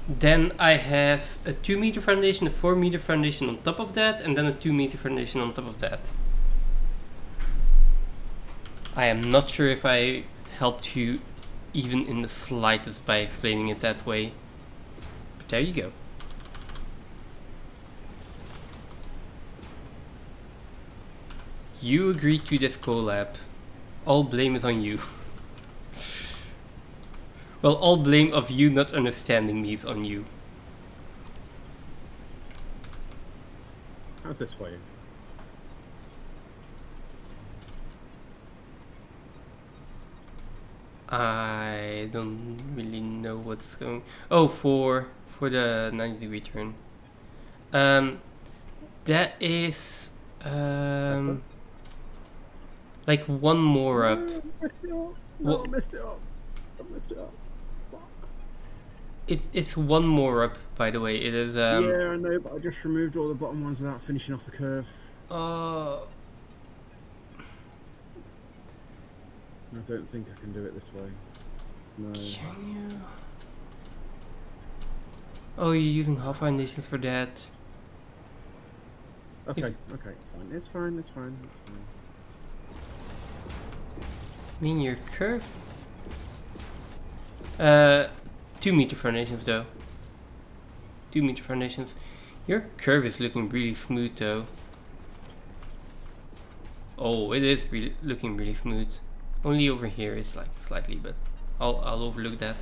Then I have a 2 meter foundation, a 4 meter foundation on top of that, and then a 2 meter foundation on top of that. I am not sure if I helped you even in the slightest by explaining it that way. But there you go. You agreed to this collab. All blame is on you. Well, all blame of you not understanding me is on you. How's this for you? I don't really know what's going... Oh, for the 90-degree turn. That is... like one more up. I messed it up. No, I messed it up. I messed it up. Fuck. It's one more up, by the way. It is... Yeah, I know, but I just removed all the bottom ones without finishing off the curve. I don't think I can do it this way. No. Can you? Oh, you're using half foundations for that. Okay, okay, it's fine. It's fine, it's fine, it's fine. I mean, your curve? 2 meter foundations though. 2 meter foundations. Your curve is looking really smooth though. Oh, it is really looking really smooth. Only over here is like slightly, but I'll overlook that.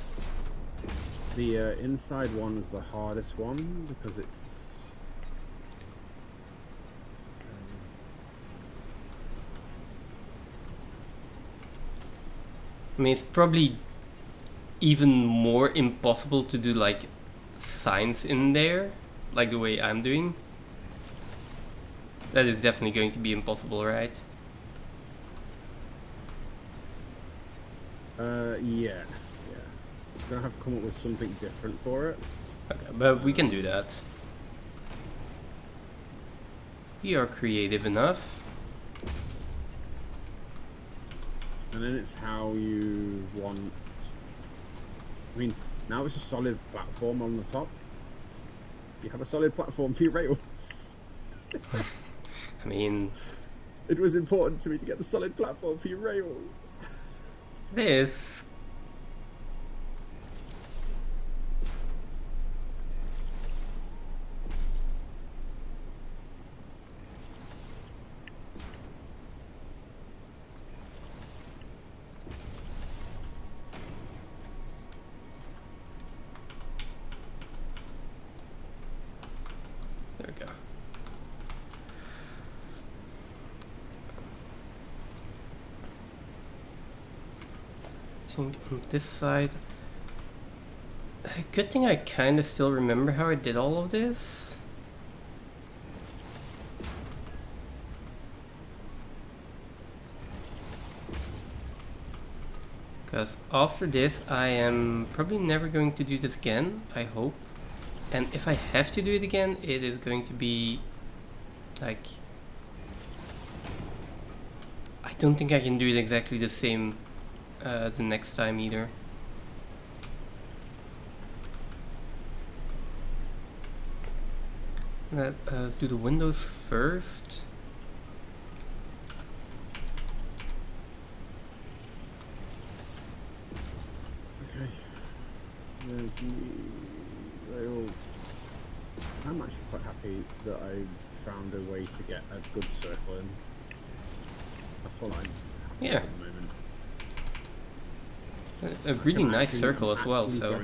The inside one is the hardest one because it's... I mean, it's probably even more impossible to do like signs in there, like the way I'm doing. That is definitely going to be impossible, right? Yeah. Gonna have to come up with something different for it. Okay, but we can do that. We are creative enough. And then it's how you want... I mean, now it's a solid platform on the top. You have a solid platform for your rails. I mean, It was important to me to get the solid platform for your rails. it is. There we go. I think on this side. Good thing I kind of still remember how I did all of this. Because after this, I am probably never going to do this again, I hope. And if I have to do it again, it is going to be like... I don't think I can do it exactly the same the next time either. Let's do the windows first. Okay. I'm actually quite happy that I found a way to get a good circle in. That's all I'm happy Yeah. at the moment. A really I'm nice actually- circle I'm as well, actually so...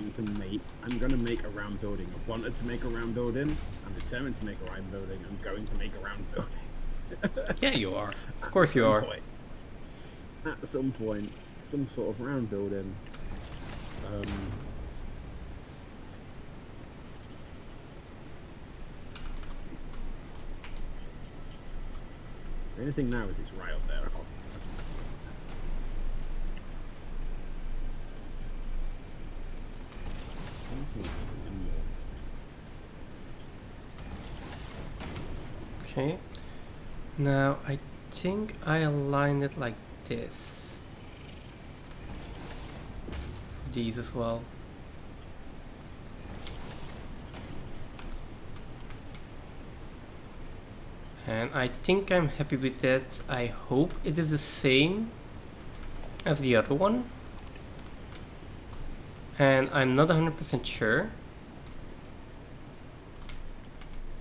I'm going to make a round building. I've wanted to make a round building. I'm determined to make a round building. I'm going to make a round building. Yeah, you are. Of course you are. At some point, some sort of round building. The only thing now is it's right up there. I can't see it. Okay. Now, I think I aligned it like this. These as well. And I think I'm happy with that. I hope it is the same as the other one. And I'm not 100% sure.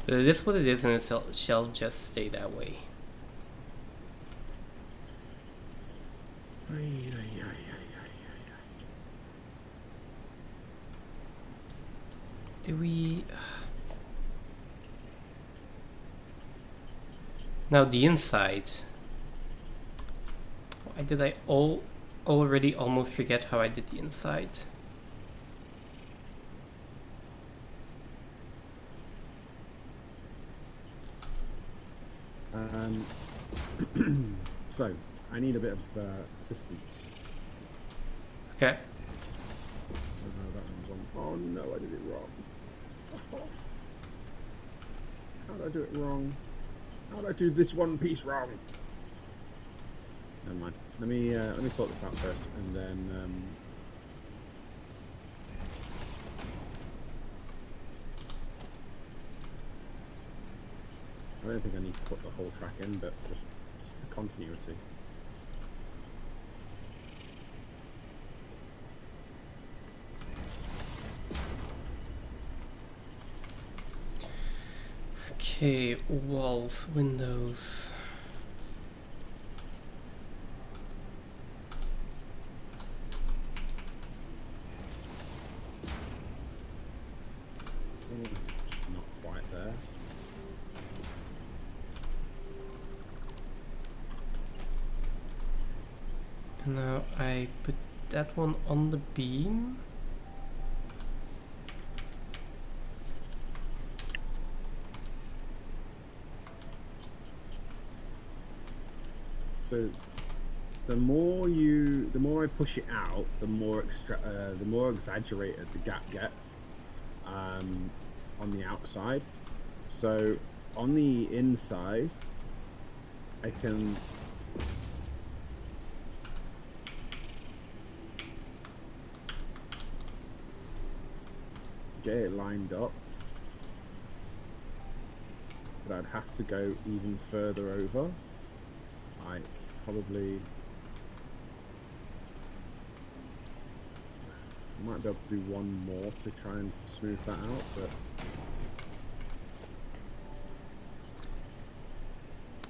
But it is what it is, and it shall just stay that way. Do we... Now the inside. Why did I already almost forget how I did the inside? So, I need a bit of assistance. Okay. That one's on. Oh no, I did it wrong. Fuck off. How did I do it wrong? How did I do this one piece wrong? Never mind. Let me sort this out first, and then I don't think I need to put the whole track in, but just for continuity. Okay, walls, windows. It's not quite there. And now I put that one on the beam. So the more I push it out, the more exaggerated the gap gets on the outside. So on the inside, I can get it lined up, but I'd have to go even further over, like probably. I might be able to do one more to try and smooth that out,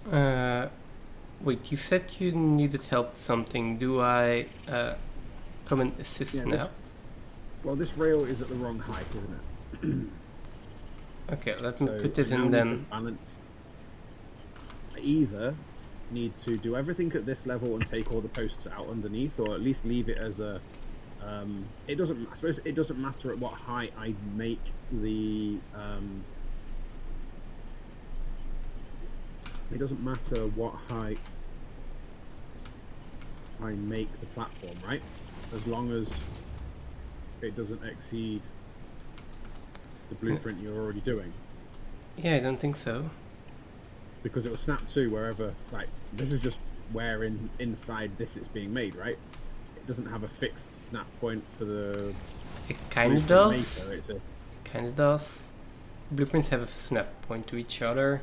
but wait, you said you needed help with something. Do I come and assist now? This rail is at the wrong height, isn't it? Okay, let me put this I now in need then. to balance. I either need to do everything at this level and take all the posts out underneath, or at least leave it as a. It doesn't. I suppose it doesn't matter at what height I make the. It doesn't matter what height I make the platform, right? As long as it doesn't exceed the blueprint you're already doing. Yeah, I don't think so. Because it will snap to wherever, like, this is just where inside this it's being made, right? It doesn't have a fixed snap point for the It kind of does. maker. Kind of does. Blueprints have a snap point to each other.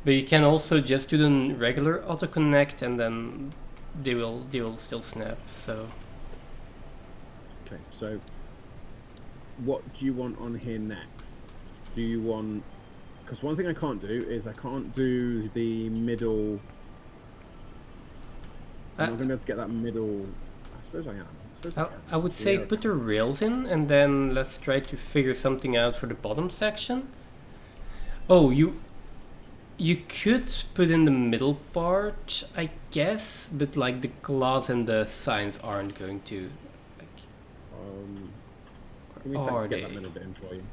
But you can also just do the regular auto connect and then they will still snap. So okay, so what do you want on here next? Do you want, because one thing I can't do is I can't do the middle. I'm not going to be able to get that middle. I suppose I am. I would say put the rails in and then let's try to figure something out for the bottom section. Oh, you could put in the middle part, I guess, but like the glass and the signs aren't going to. Like, give me a second to get that middle bit in for you.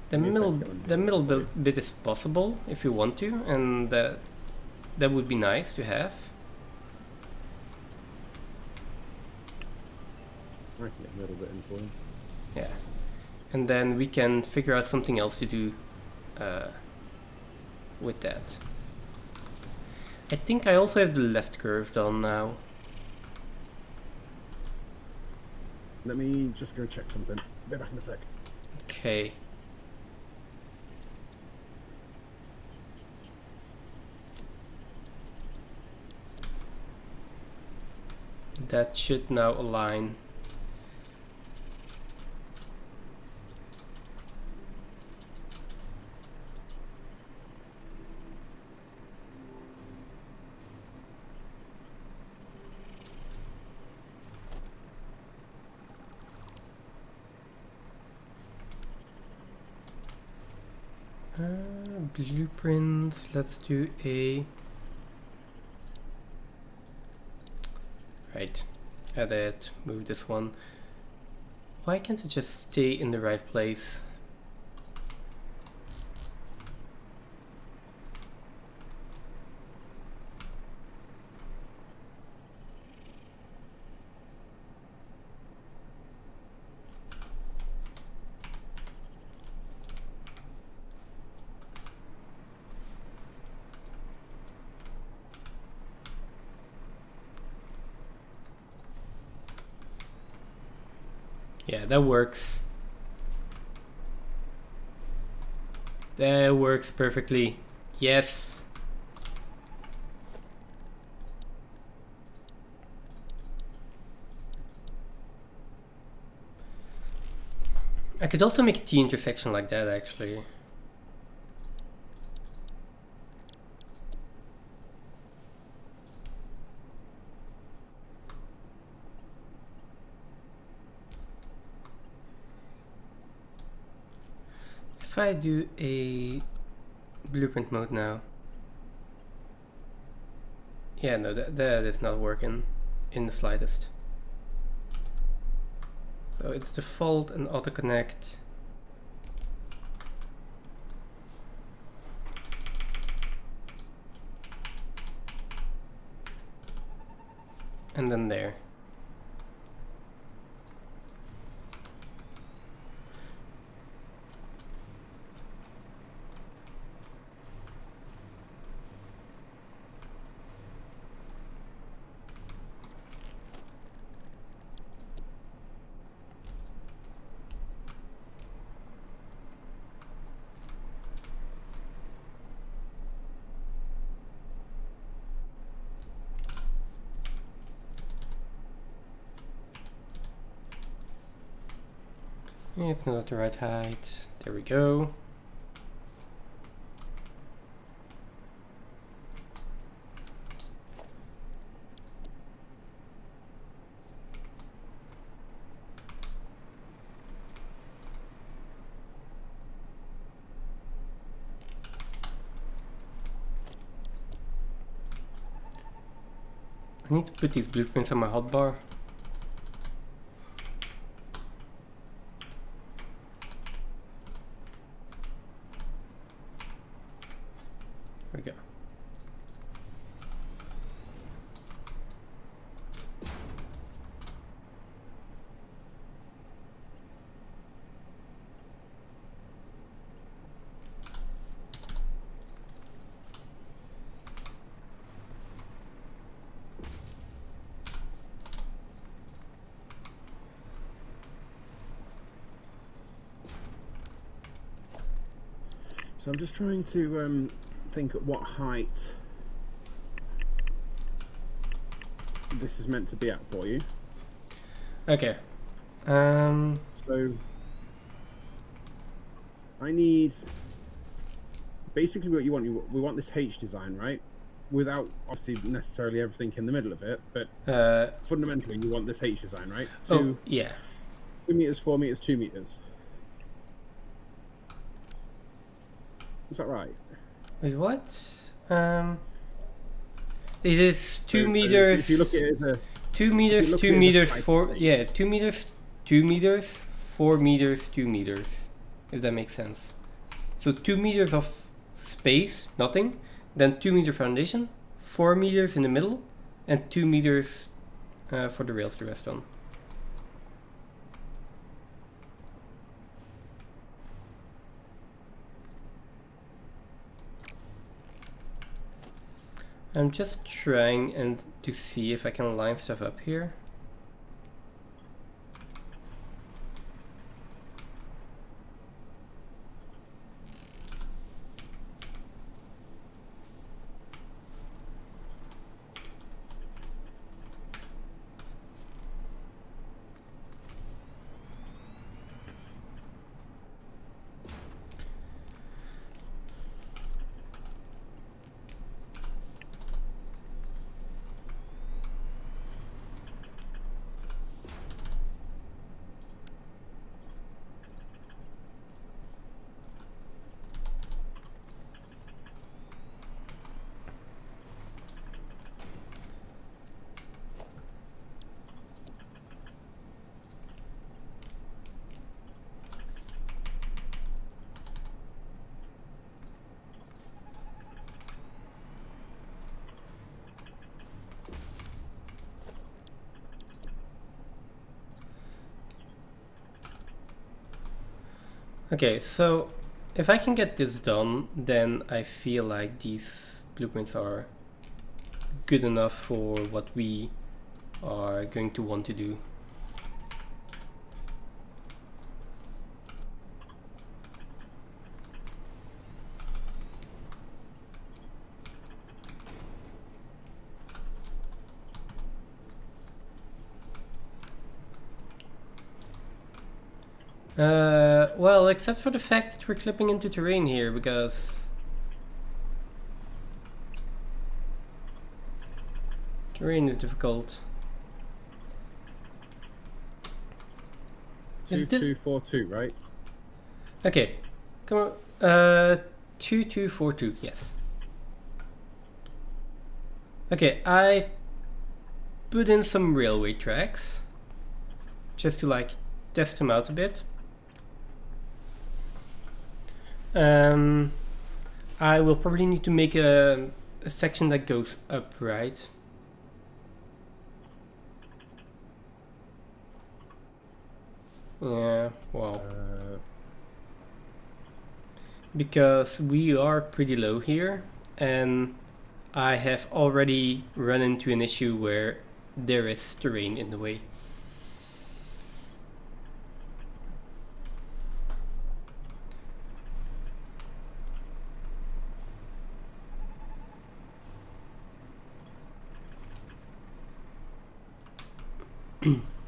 The middle bit is possible if you want to, and that would be nice to have. I can get a little bit in for you. Yeah, and then we can figure out something else to do with that. I think I also have the left curve done now. Let me just go check something. Be back in a sec. Okay. That should now align. Blueprints, let's do a... Right, edit, move this one. Why can't it just stay in the right place? Yeah, that works. That works perfectly. Yes. I could also make a T intersection like that, actually. If I do a blueprint mode now. Yeah, no, that is not working in the slightest. So it's default and auto connect. And then there. It's not at the right height. There we go. I need to put these blueprints on my hotbar. There we go. So I'm just trying to think at what height this is meant to be at for you. Okay. So I need basically what you want. We want this H design, right? Without obviously necessarily everything in the middle of it, but fundamentally you want this H design, right? Oh, yeah. 2 meters, 4 meters, 2 meters. Is that right? Wait, what? It is 2 So, meters. if you look at it as 2 meters, 2 at meters, the 4. height, Yeah, 2 meters, 2 meters, 4 meters, 2 meters. If that makes sense. So 2 meters of space, nothing. Then 2 meter foundation, 4 meters in the middle, and 2 meters for the rails to rest on. I'm just trying to see if I can line stuff up here. Okay, so if I can get this done, then I feel like these blueprints are good enough for what we are going to want to do. Well, except for the fact that we're clipping into terrain here, because terrain is difficult. 2242, right? Okay, come on. 2242, yes. Okay, I put in some railway tracks just to like test them out a bit. I will probably need to make a section that goes up, right? Yeah, well, because we are pretty low here, and I have already run into an issue where there is terrain in the way.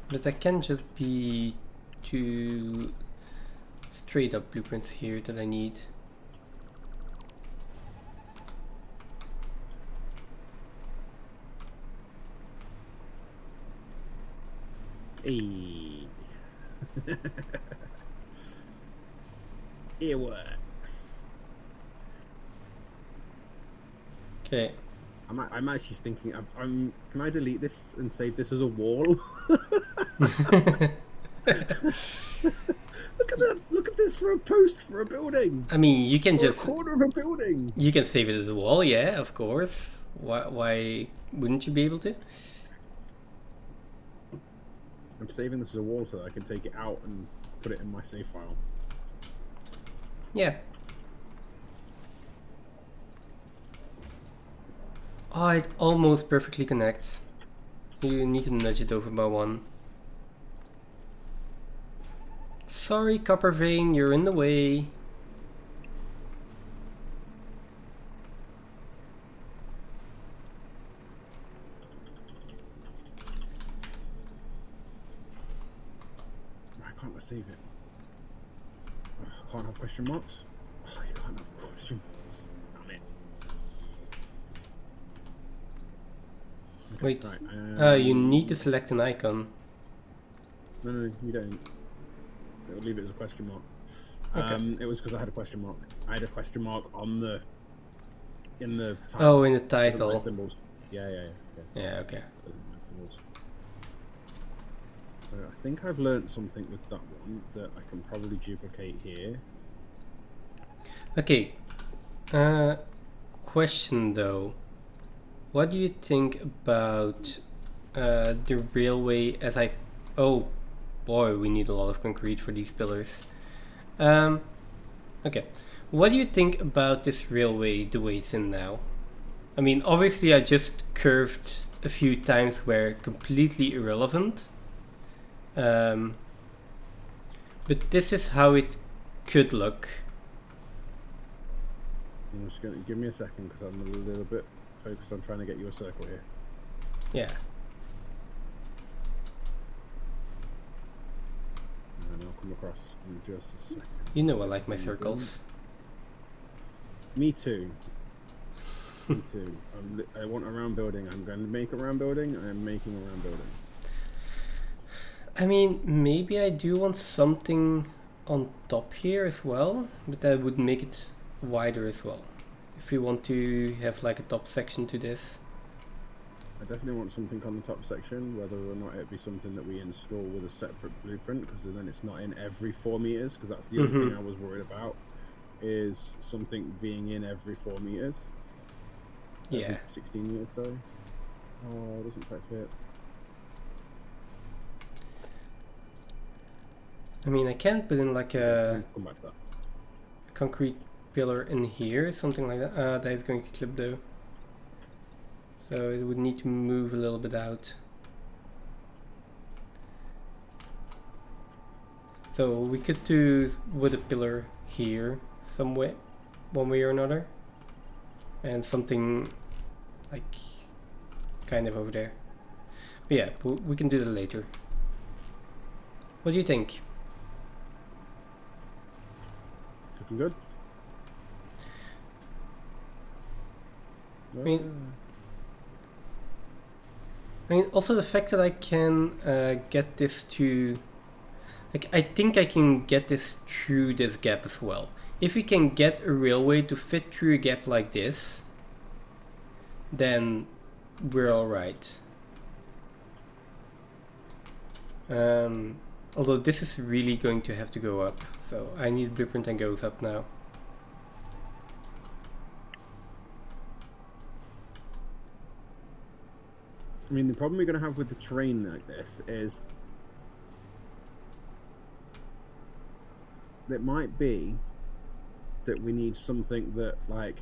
But that can just be too straight up blueprints here that I need. Hey. It works. Okay. I'm actually thinking. Can I delete this and save this as a wall? Look at that! Look at this for a post for a building. I mean, you can Or just a corner of a building. you can save it as a wall, yeah, of course. Why wouldn't you be able to? I'm saving this as a wall so that I can take it out and put it in my save file. Yeah. Oh, it almost perfectly connects. You need to nudge it over by one. Sorry, copper vein, you're in the way. Why can't I save it? Oh, I can't have question marks? Oh, you can't have question marks. Damn it. Okay, Wait, right, you need to select an icon. No, you don't. It'll leave it as a question mark. Okay. It was because I had a question mark. I had a question mark on the in the title. Oh, in the Doesn't mind title. symbols. Yeah. Yeah, okay. Doesn't mind symbols. So I think I've learnt something with that one that I can probably duplicate here. Okay. Question though. What do you think about the railway as I... Oh boy, we need a lot of concrete for these pillars. Okay. What do you think about this railway the way it's in now? I mean, obviously I just curved a few times where completely irrelevant. But this is how it could look. I'm just going to give me a second because I'm a little bit focused on trying to get you a circle here. Yeah. And I'll come across in just a second. You know I like my circles. Me too. Me too. I want a round building. I'm going to make a round building. I am making a round building. I mean, maybe I do want something on top here as well, but that would make it wider as well. If we want to have like a top section to this. I definitely want something on the top section, whether or not it be something that we install with a separate blueprint, because then it's not in every 4 meters, because that's the other thing I was worried about, is something being in every 4 meters. Yeah. 16 meters, sorry. Oh, it doesn't quite fit. I mean, I can put in like a Come back to that. concrete pillar in here, something like that. That is going to clip though. So it would need to move a little bit out. So we could do with a pillar here, some way, one way or another. And something like kind of over there. But yeah, we can do that later. What do you think? Looking good. I mean, also the fact that I can get this to... Like, I think I can get this through this gap as well. If we can get a railway to fit through a gap like this, then we're alright. Although this is really going to have to go up. So I need a blueprint that goes up now. I mean, the problem we're going to have with the terrain like this is it might be that we need something that, like,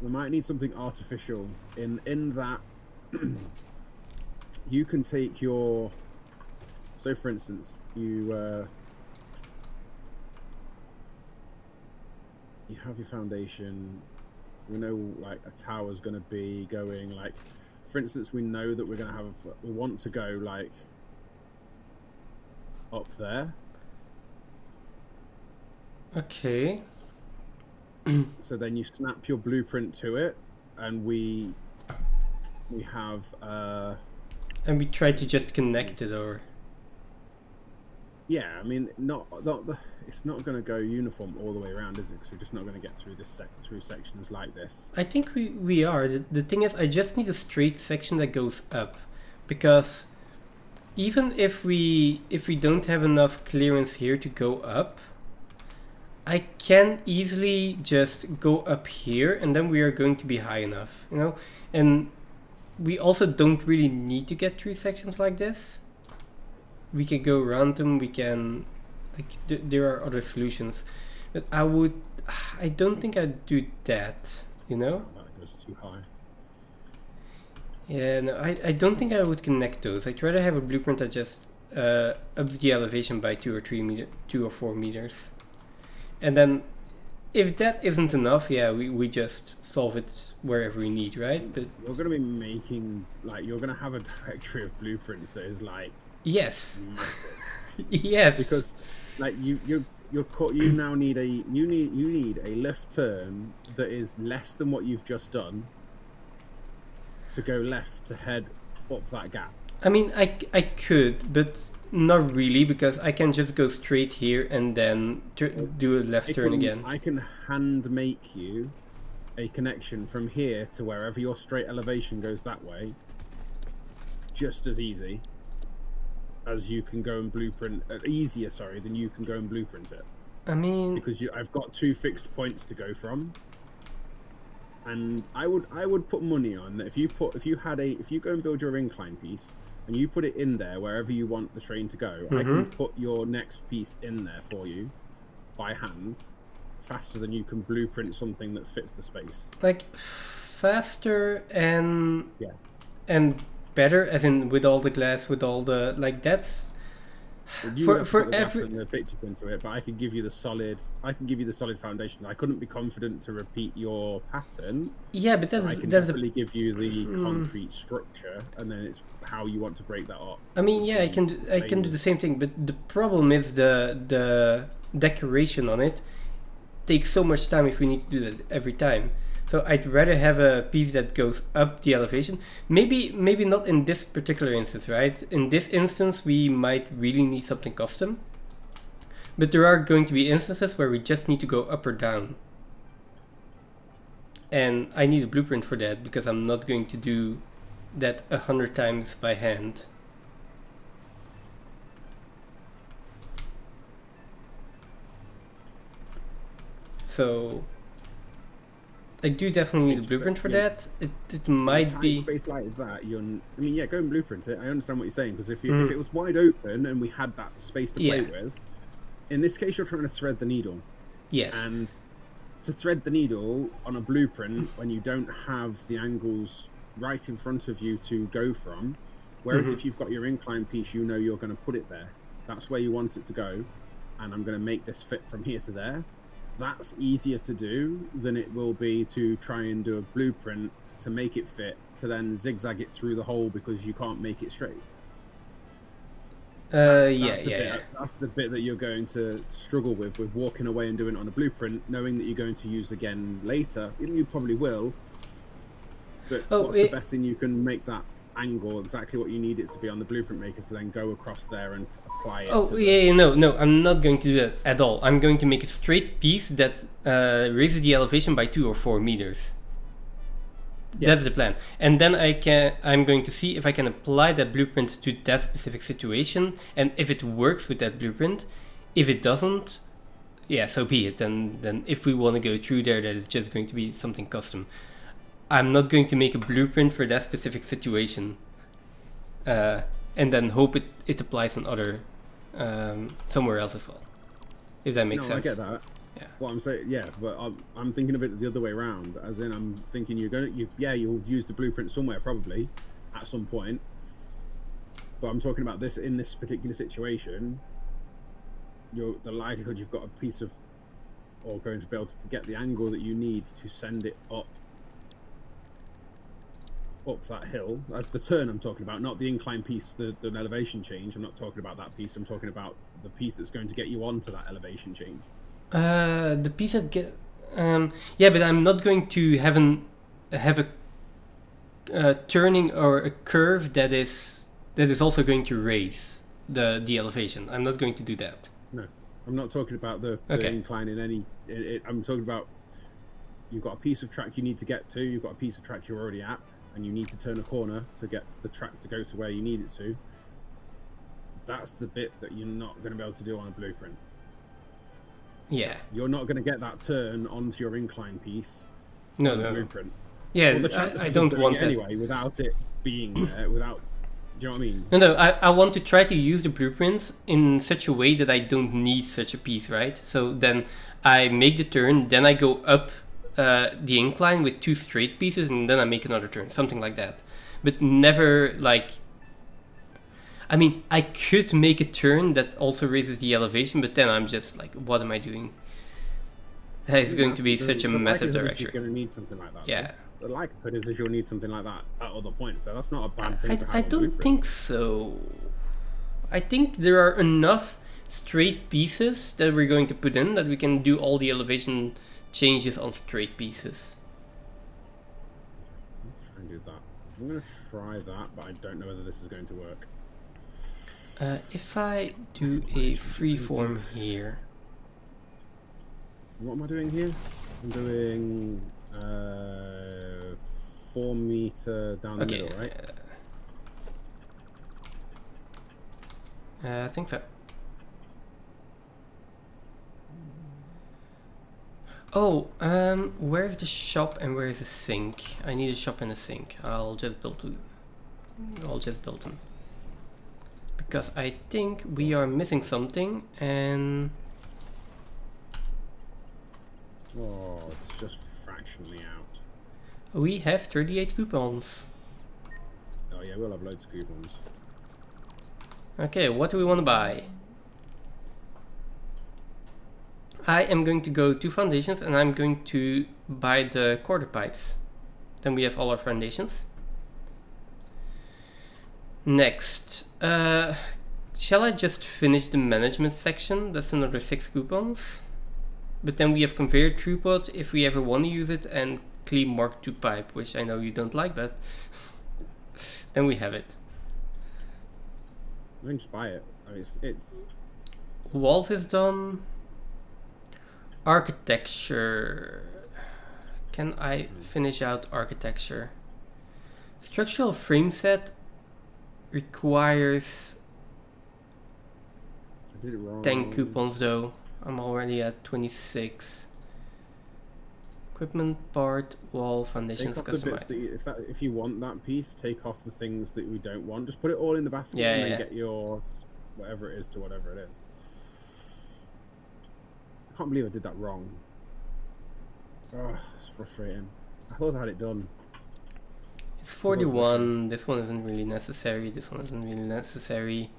we might need something artificial in that you can take your, so for instance, you have your foundation. We know like a tower's going to be going, like, for instance, we know that we're going to have, we want to go like up there. Okay. So then you snap your blueprint to it, and we have And we try to just connect it, or yeah. I mean, it's not going to go uniform all the way around, is it? Because we're just not going to get through through sections like this. I think we are. The thing is, I just need a straight section that goes up, because even if we don't have enough clearance here to go up, I can easily just go up here, and then we are going to be high enough, you know. And we also don't really need to get through sections like this. We can go around them. We can, like, there are other solutions, but I don't think I'd do that, you know. That goes too high. Yeah, no, I don't think I would connect those. I'd rather have a blueprint that just ups the elevation by 2 or 4 meters. And then if that isn't enough, yeah, we just solve it wherever we need, right? But you're going to be making, like, you're going to have a directory of blueprints that is, like, yes. massive. Yes. Because, like, you now need a left turn that is less than what you've just done to go left to head up that gap. I mean, I could, but not really, because I can just go straight here and then do a left turn again. I can hand make you a connection from here to wherever your straight elevation goes that way, just as easy as you can go and blueprint. Easier, sorry, than you can go and blueprint it. I mean, because I've got 2 fixed points to go from. And I would put money on that if you go and build your incline piece and you put it in there wherever you want the train to go, I can put your next piece in there for you by hand faster than you can blueprint something that fits the space. Like faster and better, as in with all the glass, with all the, like, that's for every and the pictures into it, but I can give you the solid foundation. I couldn't be confident to repeat your pattern. Yeah, but I can definitely give you the concrete structure, and then it's how you want to break that up. I mean, yeah, I can do the same thing, but the problem is the decoration on it takes so much time if we need to do that every time. So I'd rather have a piece that goes up the elevation. Maybe not in this particular instance, right? In this instance, we might really need something custom. But there are going to be instances where we just need to go up or down. And I need a blueprint for that, because I'm not going to do that 100 times by hand. So I do definitely need a blueprint for that. It might be space like that. Go and blueprint it. I understand what you're saying, because if it was wide open and we had that space to play with, in this case you're trying to thread the needle. Yes. And to thread the needle on a blueprint when you don't have the angles right in front of you to go from, whereas if you've got your incline piece, you know you're going to put it there. That's where you want it to go, and I'm going to make this fit from here to there. That's easier to do than it will be to try and do a blueprint to make it fit, to then zigzag it through the hole because you can't make it straight. That's the bit that you're going to struggle with walking away and doing it on a blueprint, knowing that you're going to use again later. You probably will, but what's the best thing you can make that angle exactly what you need it to be on the blueprint maker to then go across there and apply it. No, I'm not going to do that at all. I'm going to make a straight piece that raises the elevation by 2 or 4 meters. That's the plan. And then I'm going to see if I can apply that blueprint to that specific situation, and if it works with that blueprint. If it doesn't, yeah, so be it. Then if we want to go through there, that is just going to be something custom. I'm not going to make a blueprint for that specific situation, and then hope it applies on other somewhere else as well. If that makes sense. I get that. Yeah. Well, I'm saying, but I'm thinking of it the other way around. As in, I'm thinking you'll use the blueprint somewhere probably at some point. But I'm talking about this in this particular situation. The likelihood you've got a piece of, or going to be able to get the angle that you need to send it up up that hill. That's the turn I'm talking about, not the incline piece, the elevation change. I'm not talking about that piece. I'm talking about the piece that's going to get you onto that elevation change. The piece that get yeah, but I'm not going to have a turning or a curve that is also going to raise the elevation. I'm not going to do that. No, I'm not talking about the incline in any. I'm talking about you've got a piece of track you need to get to. You've got a piece of track you're already at, and you need to turn a corner to get the track to go to where you need it to. That's the bit that you're not going to be able to do on a blueprint. Yeah. You're not going to get that turn onto your incline piece on the blueprint. Yeah, well, I don't want that. Anyway, without it being there, without... Do you know what I mean? No, I want to try to use the blueprints in such a way that I don't need such a piece, right? So then I make the turn, then I go up the incline with 2 straight pieces, and then I make another turn, something like that. But never like... I mean, I could make a turn that also raises the elevation, but then I'm just like, what am I doing? That is going to be such a massive direction. You're going to need something like that. Yeah. The likelihood is you'll need something like that at other points, so that's not a bad thing to have. I don't think so. I think there are enough straight pieces that we're going to put in that we can do all the elevation changes on straight pieces. Let's try and do that. I'm going to try that, but I don't know whether this is going to work. If I do a freeform here. What am I doing here? I'm doing 4 meter down the middle, right? I think so. Oh, where's the shop and where's the sink? I need a shop and a sink. I'll just build them. Because I think we are missing something, and... Oh, it's just fractionally out. We have 38 coupons. Oh yeah, we'll have loads of coupons. Okay, what do we want to buy? I am going to go to foundations, and I'm going to buy the quarter pipes. Then we have all our foundations. Next, shall I just finish the management section? That's another 6 coupons. But then we have conveyor throughput if we ever want to use it, and clean Mark II pipe, which I know you don't like, but then we have it. I can just buy it. I mean, it's... Walls is done. Architecture. Can I finish out architecture? Structural frame set requires 10 coupons though. I'm already at 26. Equipment, part, wall, foundations, customized. If you want that piece, take off the things that we don't want. Just put it all in the basket and then get your whatever it is to whatever it is. I can't believe I did that wrong. Oh, it's frustrating. I thought I had it done. It's 41. This one isn't really necessary. This one isn't really necessary.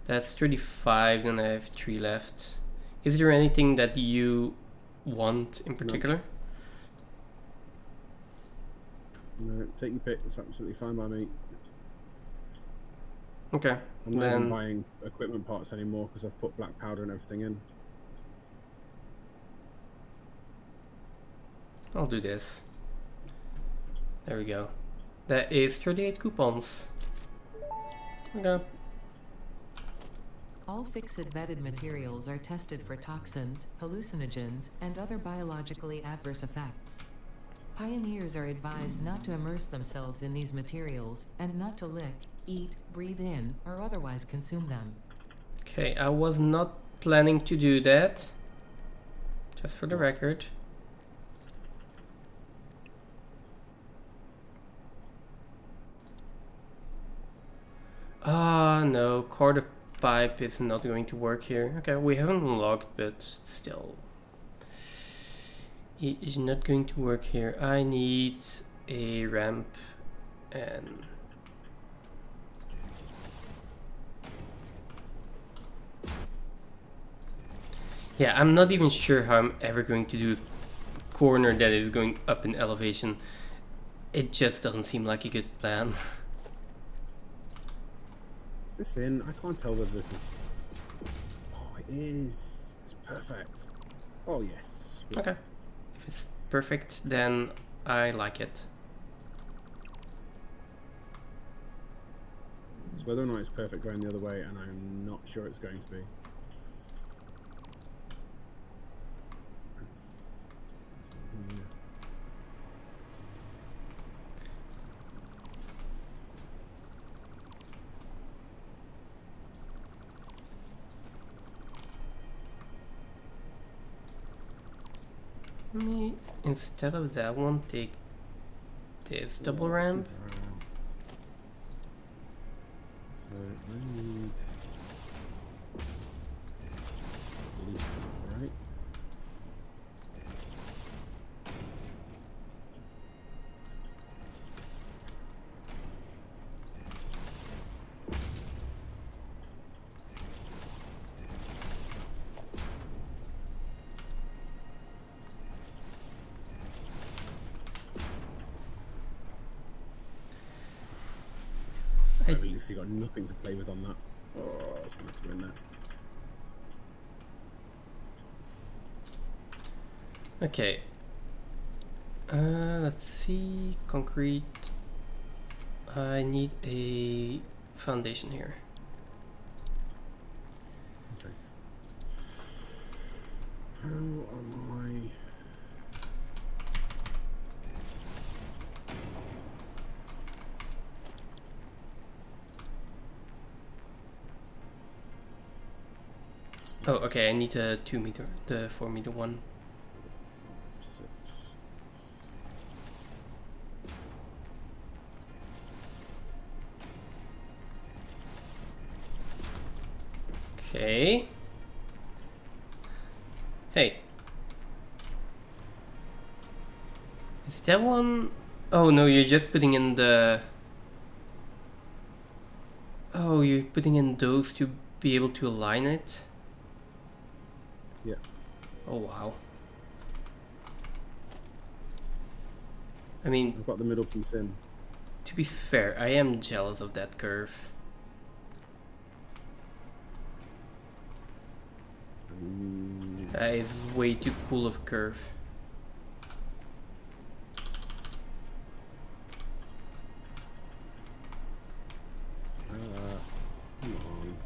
That's 35, then I have 3 left. Is there anything that you want in particular? No, take your pick. It's absolutely fine by me. Okay. I'm not even buying equipment parts anymore because I've put black powder and everything in. I'll do this. There we go. That is 38 coupons. Okay. All fixed vetted materials are tested for toxins, hallucinogens, and other biologically adverse effects. Pioneers are advised not to immerse themselves in these materials, and not to lick, eat, breathe in, or otherwise consume them. Okay, I was not planning to do that. Just for the record. Ah, no, quarter pipe is not going to work here. Okay, we haven't unlocked, but still. It is not going to work here. I need a ramp and... Yeah, I'm not even sure how I'm ever going to do a corner that is going up in elevation. It just doesn't seem like a good plan. Is this in? I can't tell whether this is... Oh, it is. It's perfect. Oh, yes. Okay. If it's perfect, then I like it. So whether or not it's perfect going the other way, and I'm not sure it's going to be. Let's see here. Let me, instead of that one, take this double ramp. So I need at least that, right? I've literally got nothing to play with on that. Oh, it's gonna have to go in there. Okay. Let's see. Concrete. I need a foundation here. Okay. How am I? Oh, okay. I need a 2 meter, the 4 meter one. 6. Okay. Hey. Is that one? Oh no, you're just putting in the... Oh, you're putting in those to be able to align it? Yeah. Oh wow. I mean, I've got the middle piece in. to be fair, I am jealous of that curve. That is way too cool of a curve. Come on.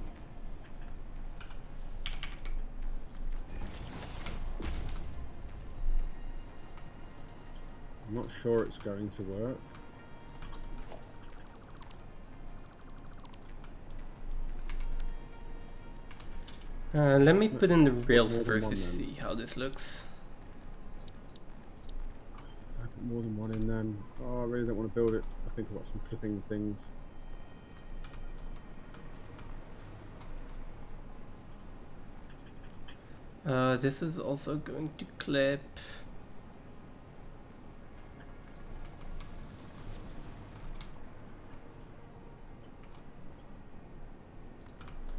I'm not sure it's going to work. Let me put in the rails more than first to one, then. see how this looks. Should I put more than one in then? Oh, I really don't want to build it. I think I've got some clipping things. This is also going to clip.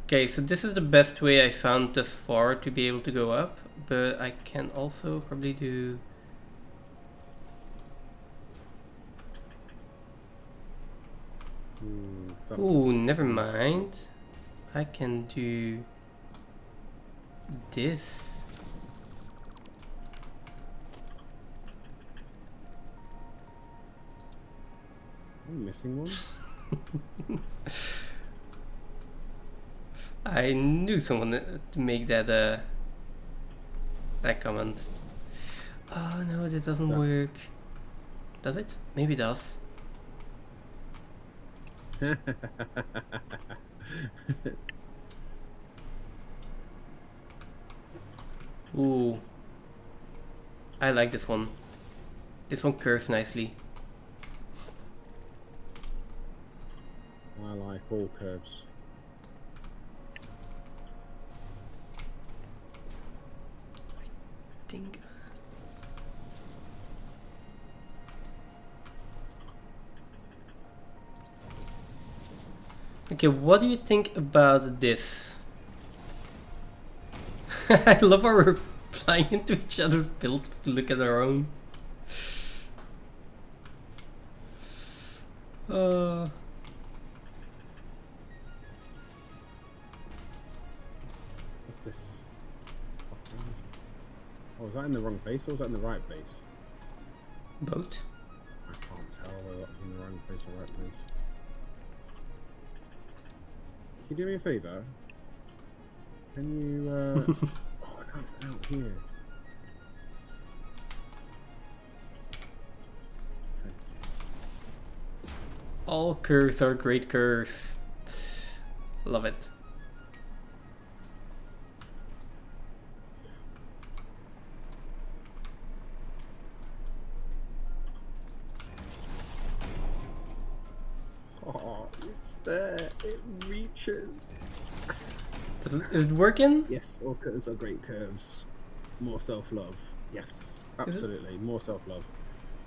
Okay, so this is the best way I found thus far to be able to go up, but I can also probably do... Ooh, never mind. I can do this. I'm missing one. I knew someone to make that that comment. Oh no, this doesn't work. Does it? Maybe it does. Ooh. I like this one. This one curves nicely. I like all curves. I think. Okay, what do you think about this? I love how we're flying into each other's build to look at our own. What's this? Oh, was that in the wrong place or was that in the right place? Boat. I can't tell whether that was in the wrong place or right place. Can you do me a favour? Can you, oh, no, it's out here. Okay. All curves are great curves. Love it. Oh, it's there. It reaches. Is it working? Yes, all curves are great curves. More self-love. Yes, absolutely. More self-love.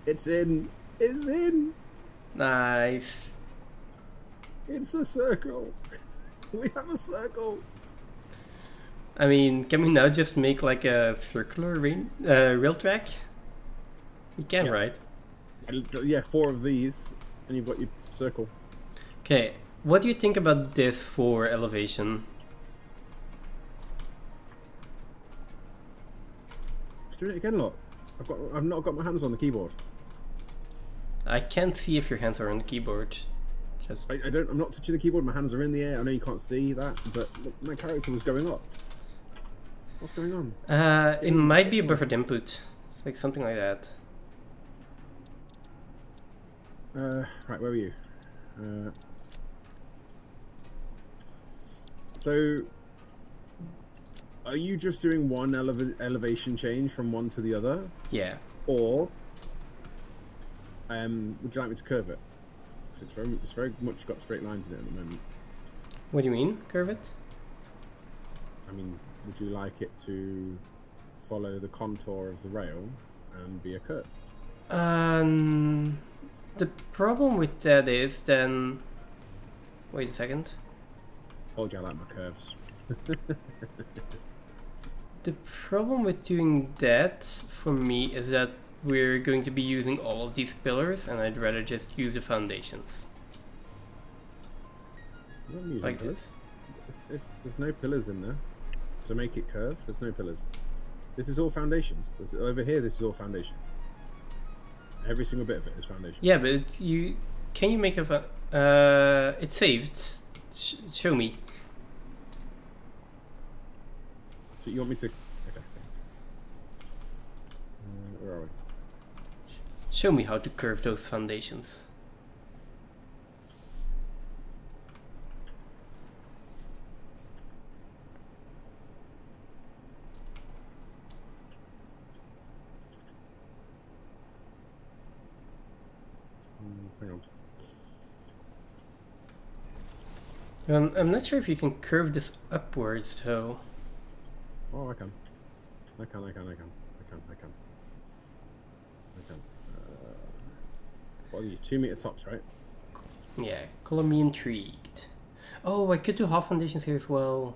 It's in. It's in. Nice. It's a circle. We have a circle. I mean, can we now just make like a circular rail track? We can, Yeah. right? And so, yeah, 4 of these, and you've got your circle. Okay, what do you think about this for elevation? Let's do it again, look. I've not got my hands on the keyboard. I can't see if your hands are on the keyboard. Just I don't. I'm not touching the keyboard. My hands are in the air. I know you can't see that, but look, my character was going up. What's going on? it might be a buffered input, like something like that. Right, where were you? So, are you just doing one elevation change from one to the other, Yeah. or would you like me to curve it? It's very much got straight lines in it at the moment. What do you mean, curve it? I mean, would you like it to follow the contour of the rail and be a curve? The problem with that is then. Wait a second. Told you I like my curves. The problem with doing that for me is that we're going to be using all of these pillars, and I'd rather just use the foundations. I'm using Like pillars. this. There's no pillars in there to make it curve. There's no pillars. This is all foundations. Over here, this is all foundations. Every single bit of it is foundation. Yeah, but can you make a it's saved. Show me. So you want me to? Okay. Where are we? Show me how to curve those foundations. Hang on. I'm not sure if you can curve this upwards though. Oh, I can. I can. What are these 2-meter tops, right? Yeah, color me intrigued. Oh, I could do half foundations here as well.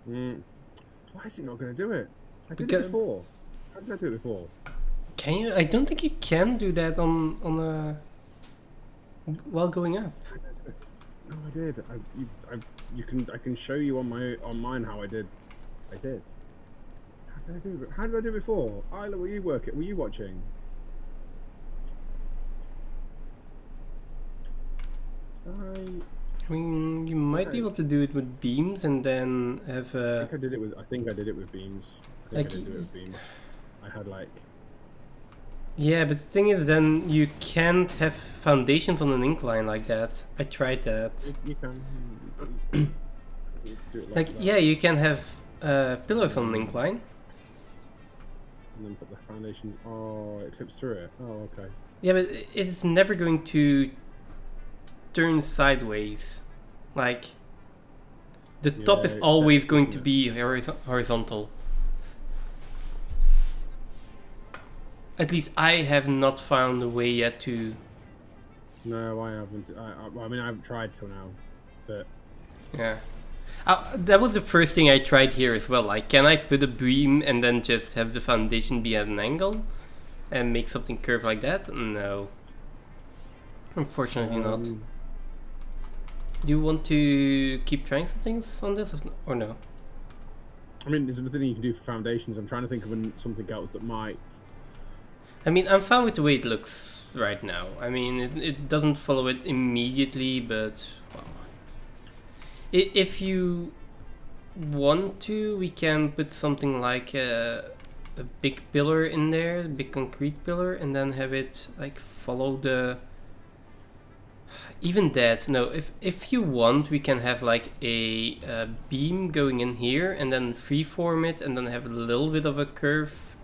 Why is it not going to do it? I did Because- it before. How did I do it before? Can you? I don't think you can do that on a while going up. No, I did. I can show you on mine how I did. I did. How did I do it? How did I do it before? Isla, were you watching? Did I mean, you might be able to do it with beams and then have I think I did it with. I think I did it with beams. I think Like I did do it with y- beams. I had like. Yeah, but the thing is, then you can't have foundations on an incline like that. I tried that. You can. Do it Like, that. yeah, you can have pillars on an incline. And then put the foundations. Oh, it clips through it. Oh, okay. Yeah, but it's never going to turn sideways. Like, the top is it's always that, going isn't to it? be horizontal. At least I have not found a way yet to. No, I haven't. I mean, I haven't tried till now, but Yeah. That was the first thing I tried here as well. Like, can I put a beam and then just have the foundation be at an angle and make something curve like that? No. Unfortunately not. Do you want to keep trying some things on this or no? I mean, there's nothing you can do for foundations. I'm trying to think of something else that might. I mean, I'm fine with the way it looks right now. I mean, it doesn't follow it immediately, but well, if you want to, we can put something like a big pillar in there, a big concrete pillar, and then have it like follow the. Even that, no. If you want, we can have like a beam going in here, and then freeform it, and then have a little bit of a curve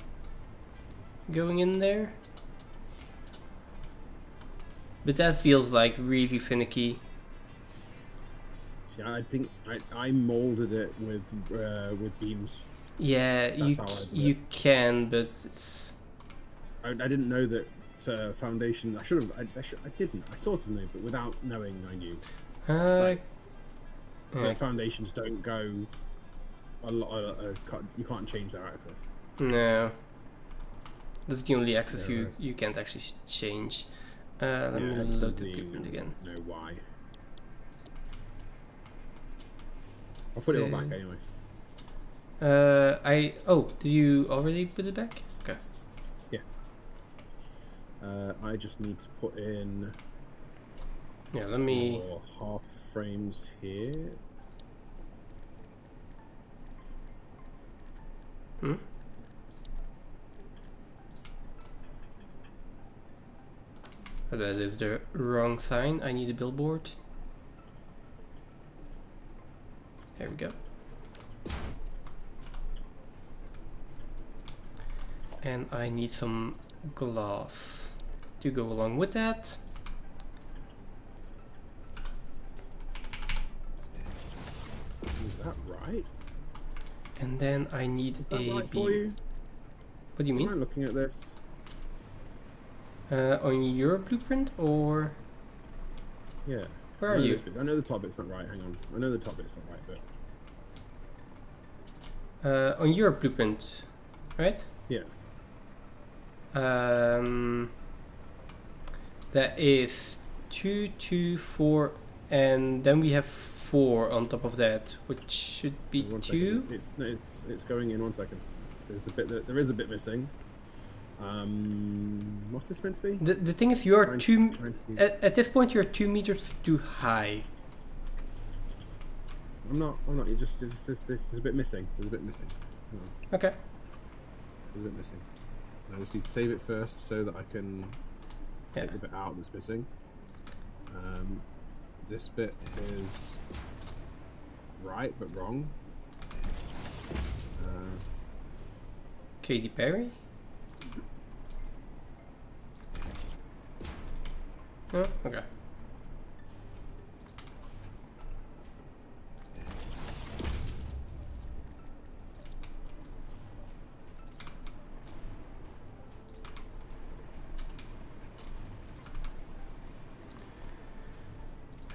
going in there. But that feels like really finicky. Yeah, I think I molded it with beams. Yeah, you can, but it's. I didn't know that foundation. I should have. I didn't. I sort of knew, but without knowing, I knew. Like foundations don't go a lot. You can't change their access. No. That's the only access you can't actually change. Let me load the blueprint again. No, why? I'll put it all back anyway. Did you already put it back? Okay. Yeah. I just need to put in. Yeah, let me. Half frames here. Oh, that is the wrong sign. I need a billboard. There we go. And I need some glass to go along with that. Is that right? And then I need Is that a right for beam. you? What do you mean? Am I looking at this? On your blueprint or? Yeah. Where are you? I know the top bit's not right. Hang on. I know the top bit's not right, but. On your blueprint, right? Yeah. That is 2, 2, 4, and then we have 4 on top of that, which should be 2. It's going in 1 second. There's a bit there is a bit missing. What's this meant to be? The thing is, you are at this point you're 2 meters too high. I'm not. There's a bit missing. There's a bit missing. Okay. There's a bit missing. I just need to save it first so that I can take the bit out that's missing. This bit is right but wrong. Katy Perry? Oh, okay.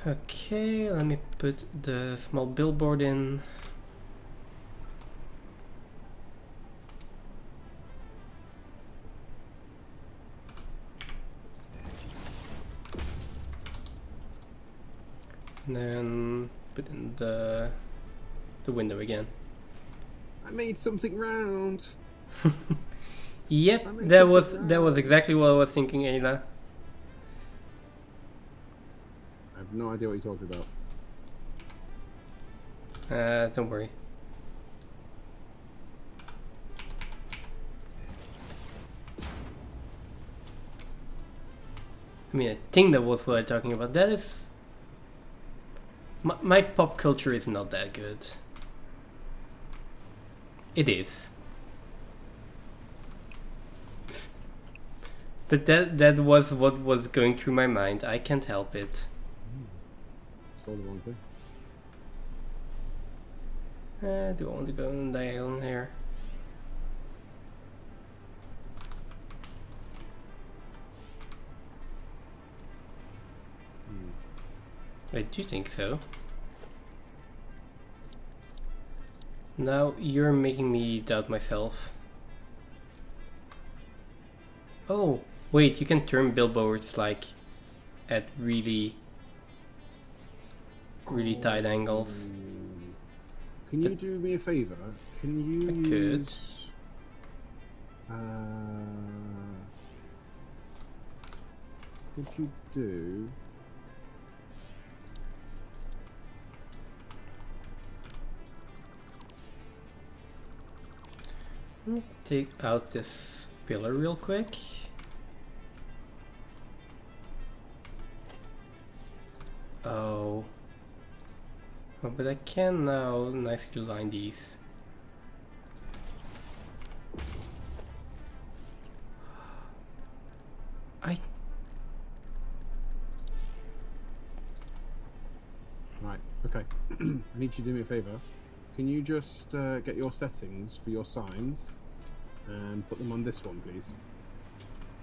Okay, let me put the small billboard in. And then put in the window again. I made something round. Yep, that was exactly what I was thinking, Ayla. I have no idea what you're talking about. Don't worry. I mean, I think that was what I'm talking about. That is... My pop culture is not that good. It is. But that was what was going through my mind. I can't help it. Saw the wrong thing. Do I want to go on diagonal here? I do think so. Now you're making me doubt myself. Oh, wait, you can turn billboards like at really tight angles. Can you do me a favor? Can you I could. use... could you do... Let me take out this pillar real quick. Oh. Oh, but I can now nicely line these. Right, okay. I need you to do me a favor. Can you just get your settings for your signs and put them on this one, please?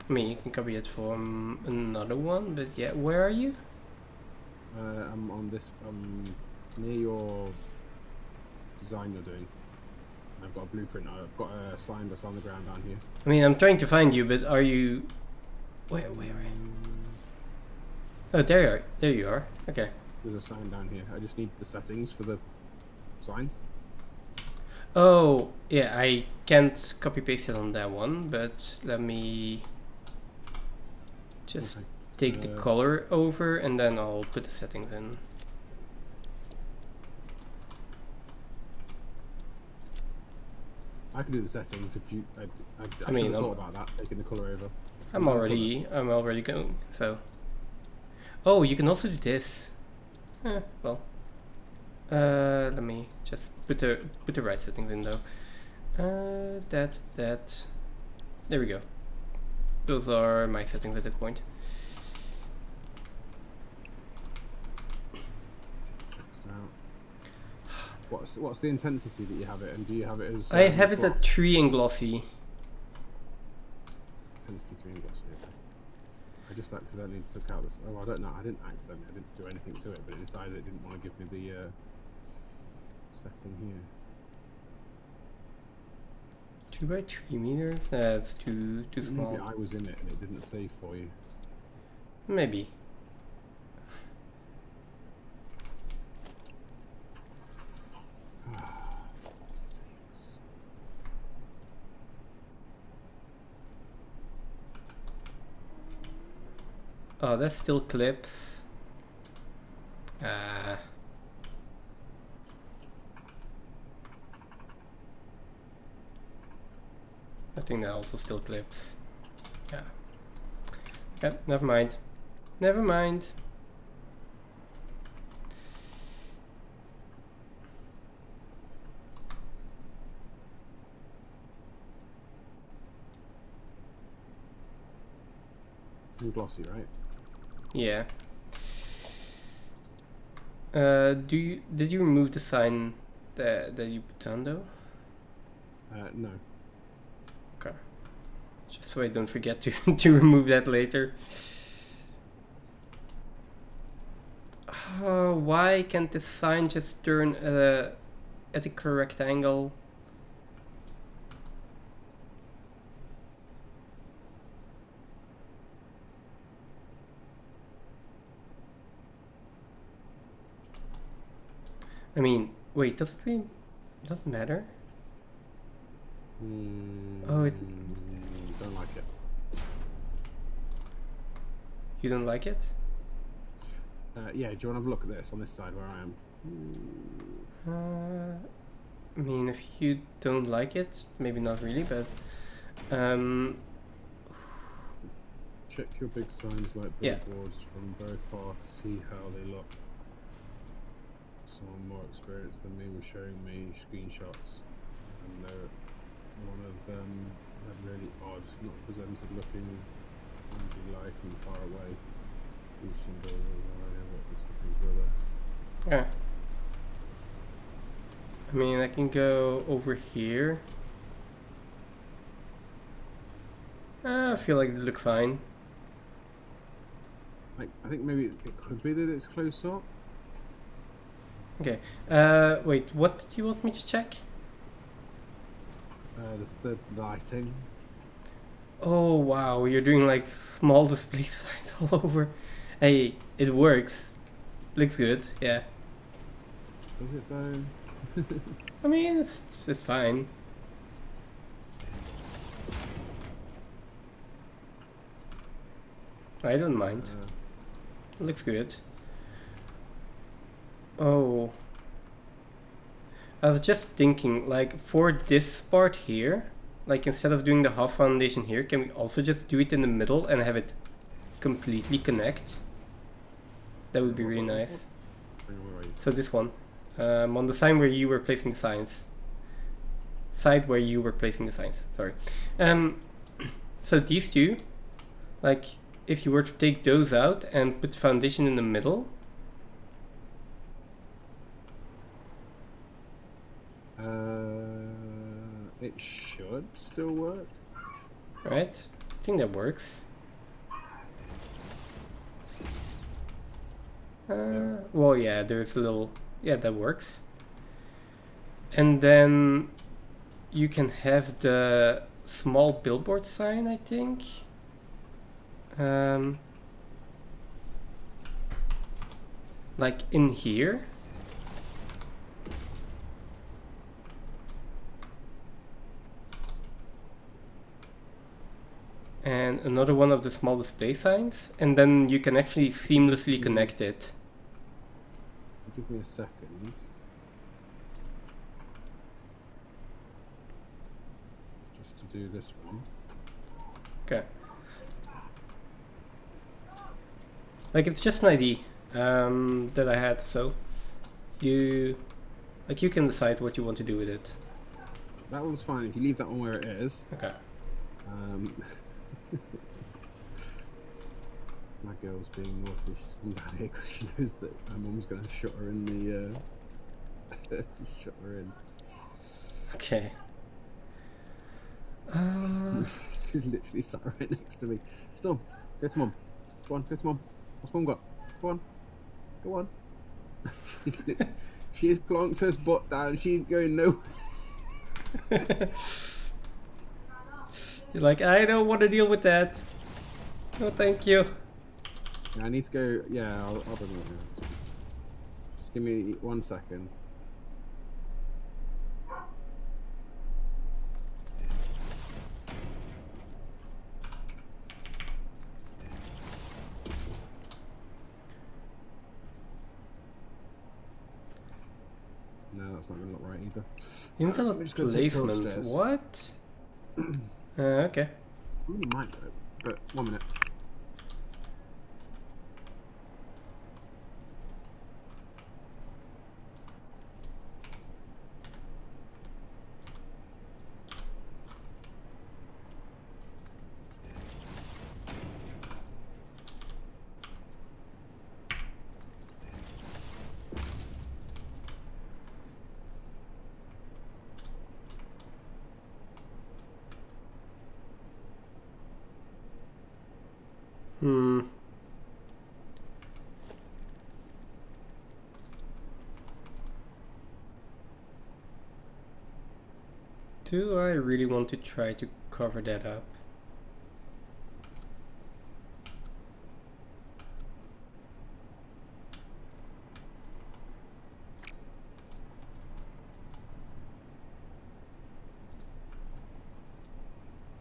I mean, you can copy it from another one, but yeah, where are you? I'm on this, near your design you're doing. I've got a blueprint. I've got a sign that's on the ground down here. I mean, I'm trying to find you, but are you... Where are you? Oh, there you are. There you are. Okay. There's a sign down here. I just need the settings for the signs. Oh, yeah, I can't copy paste it on that one, but let me just Okay. take the color over and then I'll put the settings in. I can do the settings if you. I mean, should have thought about that, taking the color over. I'm already going, so. Oh, you can also do this. Well. Let me just put the right settings in though. That. There we go. Those are my settings at this point. Text out. What's the intensity that you have it, and do you have it as? I have it at 3 and glossy. Intensity 3 and glossy. Okay. I just accidentally took out this. Oh, I don't know. I didn't accidentally. I didn't do anything to it, but it decided it didn't want to give me the setting here. 2 by 3 meters? That's too small. Maybe I was in it and it didn't save for you. Maybe. Oh, that's still clips. I think that also still clips. Yeah. Okay, never mind. Never mind. And glossy, right? Yeah. Did you remove the sign that you put on though? No. Okay. Just so I don't forget to to remove that later. Why can't the sign just turn at the correct angle? I mean, wait, doesn't matter? Oh, Don't like it. You don't like it? Yeah, do you want to have a look at this on this side where I am? I mean, if you don't like it, maybe not really, but Check your big signs like Yeah. billboards from very far to see how they look. Someone more experienced than me was showing me screenshots, and one of them had really odd, not presented looking energy light and far away. These symbols of what the settings were there. yeah. I mean, I can go over here. I feel like they look fine. I think maybe it could be that it's close up. Okay. Wait, what did you want me to check? The lighting. Oh wow, you're doing like small display signs all over. Hey, it works. Looks good, yeah. Does it though? I mean, it's fine. I don't mind. Looks good. Oh. I was just thinking, like, for this part here, like, instead of doing the half foundation here, can we also just do it in the middle and have it completely connect? That would be really nice. Where are you? So this one. On the sign where you were placing the signs. Side where you were placing the signs, sorry. So these two, like, if you were to take those out and put the foundation in the middle, it should still work. right? I think that works. Well, yeah, there's a little... Yeah, that works. And then you can have the small billboard sign, I think. Like in here. And another one of the small display signs. And then you can actually seamlessly connect it. Give me a second. Just to do this one. Okay. Like, it's just an idea that I had, so you can decide what you want to do with it. That one's fine if you leave that one where it is. Okay. My girl's being naughty. She's come down here because she knows that her mum's going to shut her in the. Shut her in. Okay. She's literally sat right next to me. Storm, go to mum. Go on, go to mum. What's mum got? Go on. Go on. She has plonked her butt down. She ain't going nowhere. You're like, I don't want to deal with that. No, thank you. Yeah, I need to go. Yeah, I'll bring it now. Just give me 1 second. No, that's not going to look right either. Invalid placement. What? Okay. You might though, but 1 minute. Do I really want to try to cover that up?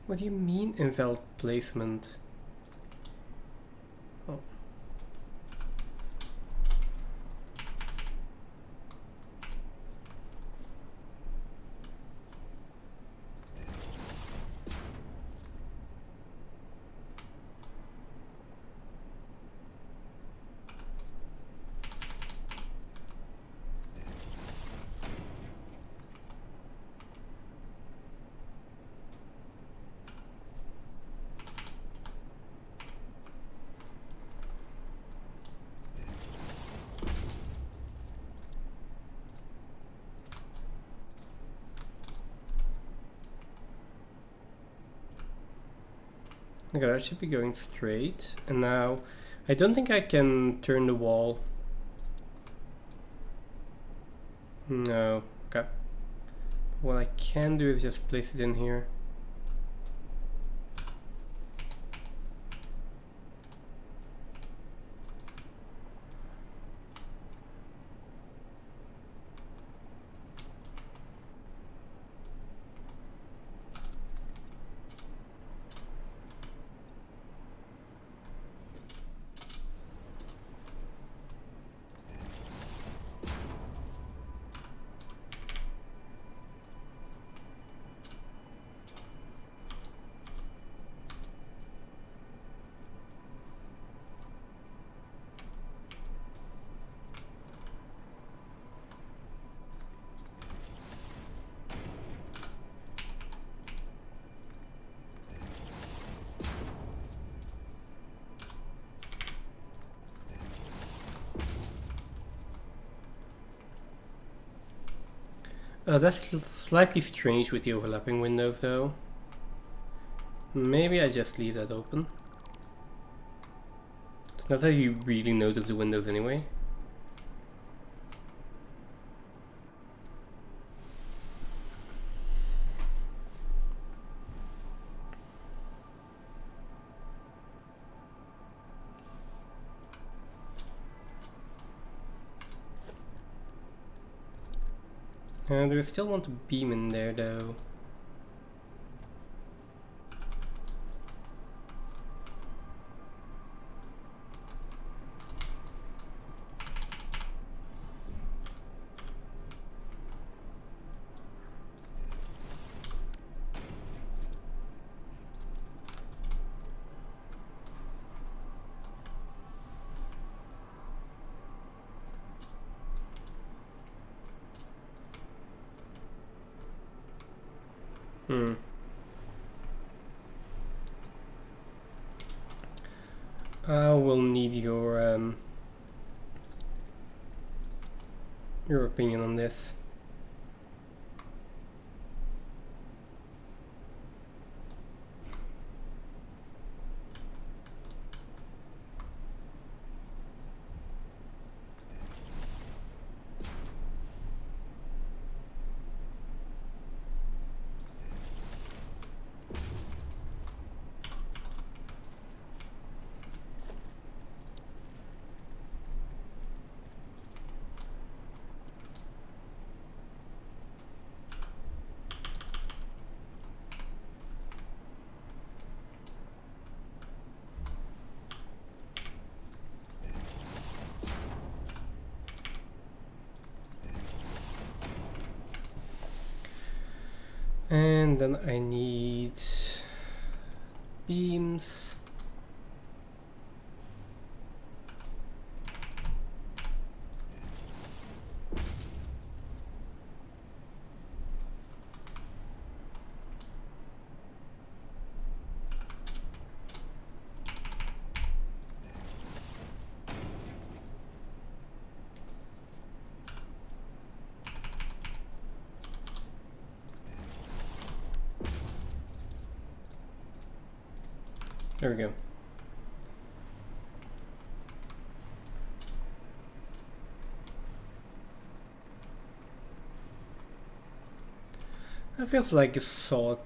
What do you mean invalid placement? Oh. Okay, that should be going straight. And now, I don't think I can turn the wall. No. Okay. What I can do is just place it in here. That's slightly strange with the overlapping windows though. Maybe I just leave that open. It's not that you really notice the windows anyway. Do I still want a beam in there though? I will need your opinion on this. And then I need beams. There we go. That feels like a solid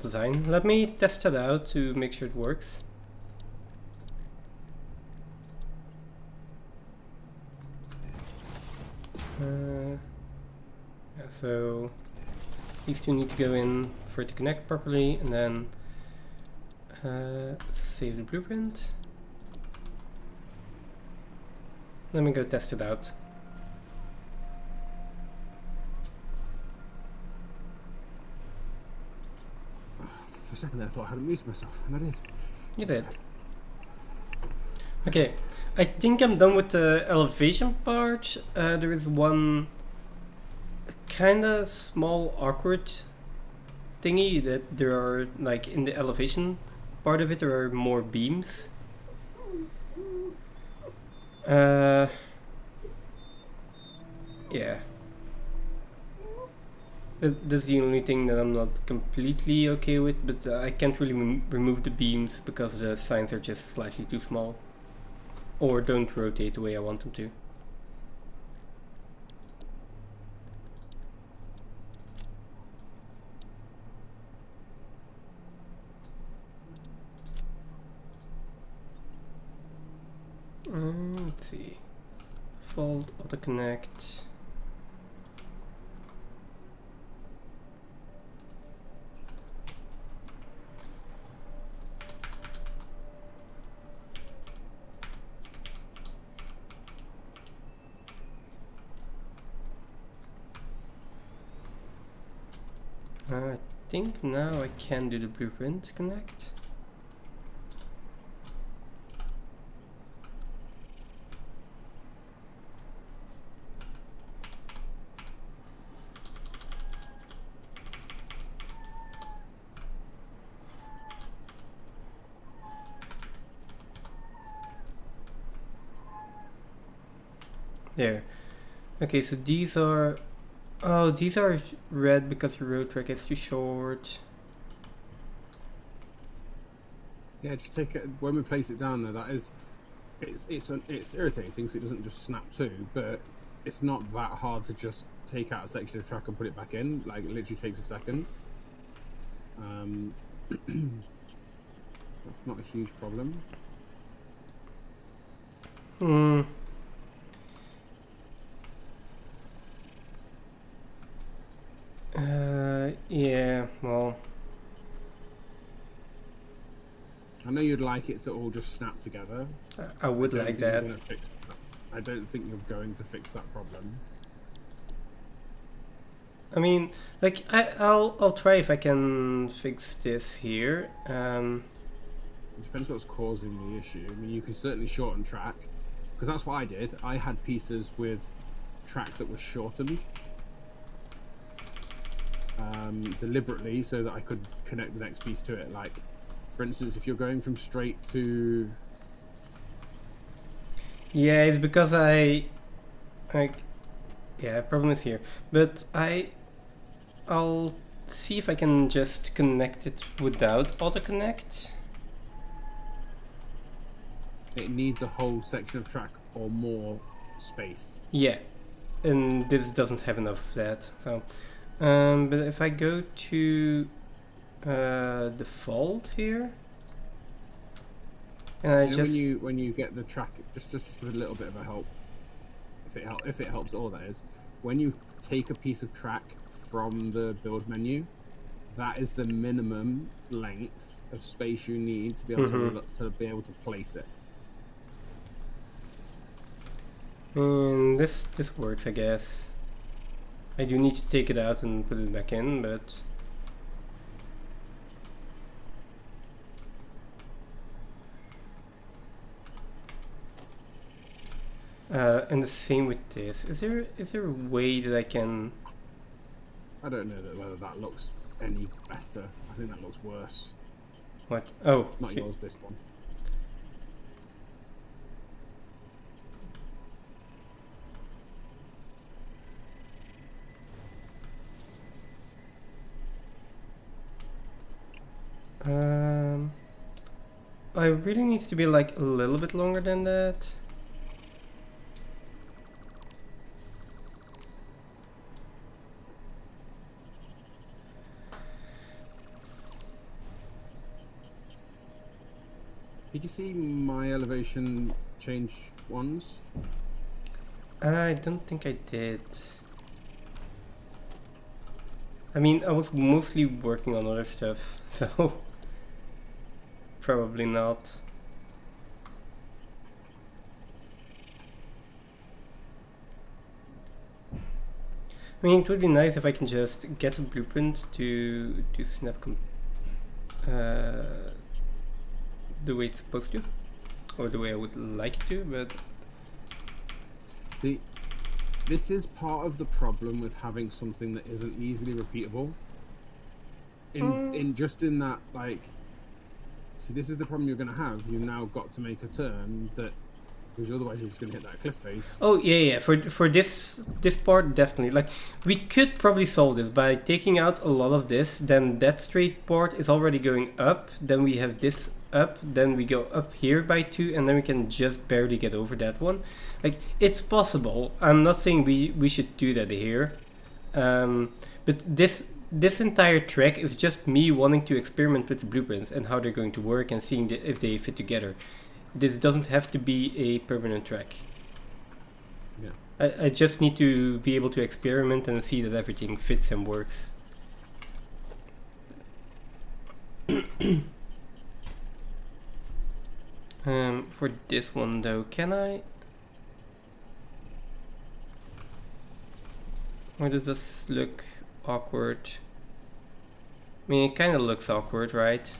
design. Let me test it out to make sure it works. Yeah, so these two need to go in for it to connect properly, and then save the blueprint. Let me go test it out. For a second there, I thought I hadn't muted myself, and I did. You did. Okay, I think I'm done with the elevation part. There is one kinda small awkward thingy that there are, like, in the elevation part of it there are more beams. Yeah. That's the only thing that I'm not completely okay with, but I can't really remove the beams because the signs are just slightly too small. Or don't rotate the way I want them to. Let's see. Default, auto connect. I think now I can do the blueprint connect. There. Okay, so these are... Oh, these are red because the road track is too short. Yeah, just take it when we place it down there. That is, it's irritating because it doesn't just snap to, but it's not that hard to just take out a section of track and put it back in. Like, it literally takes a second. That's not a huge problem. Yeah, well... I know you'd like it to all just snap together. I would like that. I don't think you're going to fix that problem. I mean, like, I'll try if I can fix this here. It depends what's causing the issue. I mean, you can certainly shorten track, because that's what I did. I had pieces with track that was shortened deliberately so that I could connect the next piece to it. Like, for instance, if you're going from straight to... Yeah, it's because yeah, problem is here. But I'll see if I can just connect it without auto-connect. It needs a whole section of track or more space. Yeah, and this doesn't have enough of that. So, but if I go to default here, and I just when you get the track, just with a little bit of a help, if it helps at all, that is, when you take a piece of track from the build menu, that is the minimum length of space you need to be able to be able to place it. And this works, I guess. I do need to take it out and put it back in, but and the same with this. Is there a way that I can? I don't know whether that looks any better. I think that looks worse. What? Oh, not okay. yours. This one. I really needs to be like a little bit longer than that. Did you see my elevation change ones? I don't think I did. I mean, I was mostly working on other stuff, so probably not. I mean, it would be nice if I can just get a blueprint to snap the way it's supposed to, or the way I would like it to, but this is part of the problem with having something that isn't easily repeatable. In that, like, see, this is the problem you're going to have. You've now got to make a turn that, because otherwise you're just going to hit that cliff face. Oh yeah. For this part, definitely. Like, we could probably solve this by taking out a lot of this. Then that straight part is already going up. Then we have this up. Then we go up here by 2, and then we can just barely get over that one. Like, it's possible. I'm not saying we should do that here, but this entire track is just me wanting to experiment with the blueprints and how they're going to work and seeing if they fit together. this doesn't have to be a permanent track. Yeah. I just need to be able to experiment and see that everything fits and works. For this one though, can I? Or does this look awkward? I mean, it kind of looks awkward, right?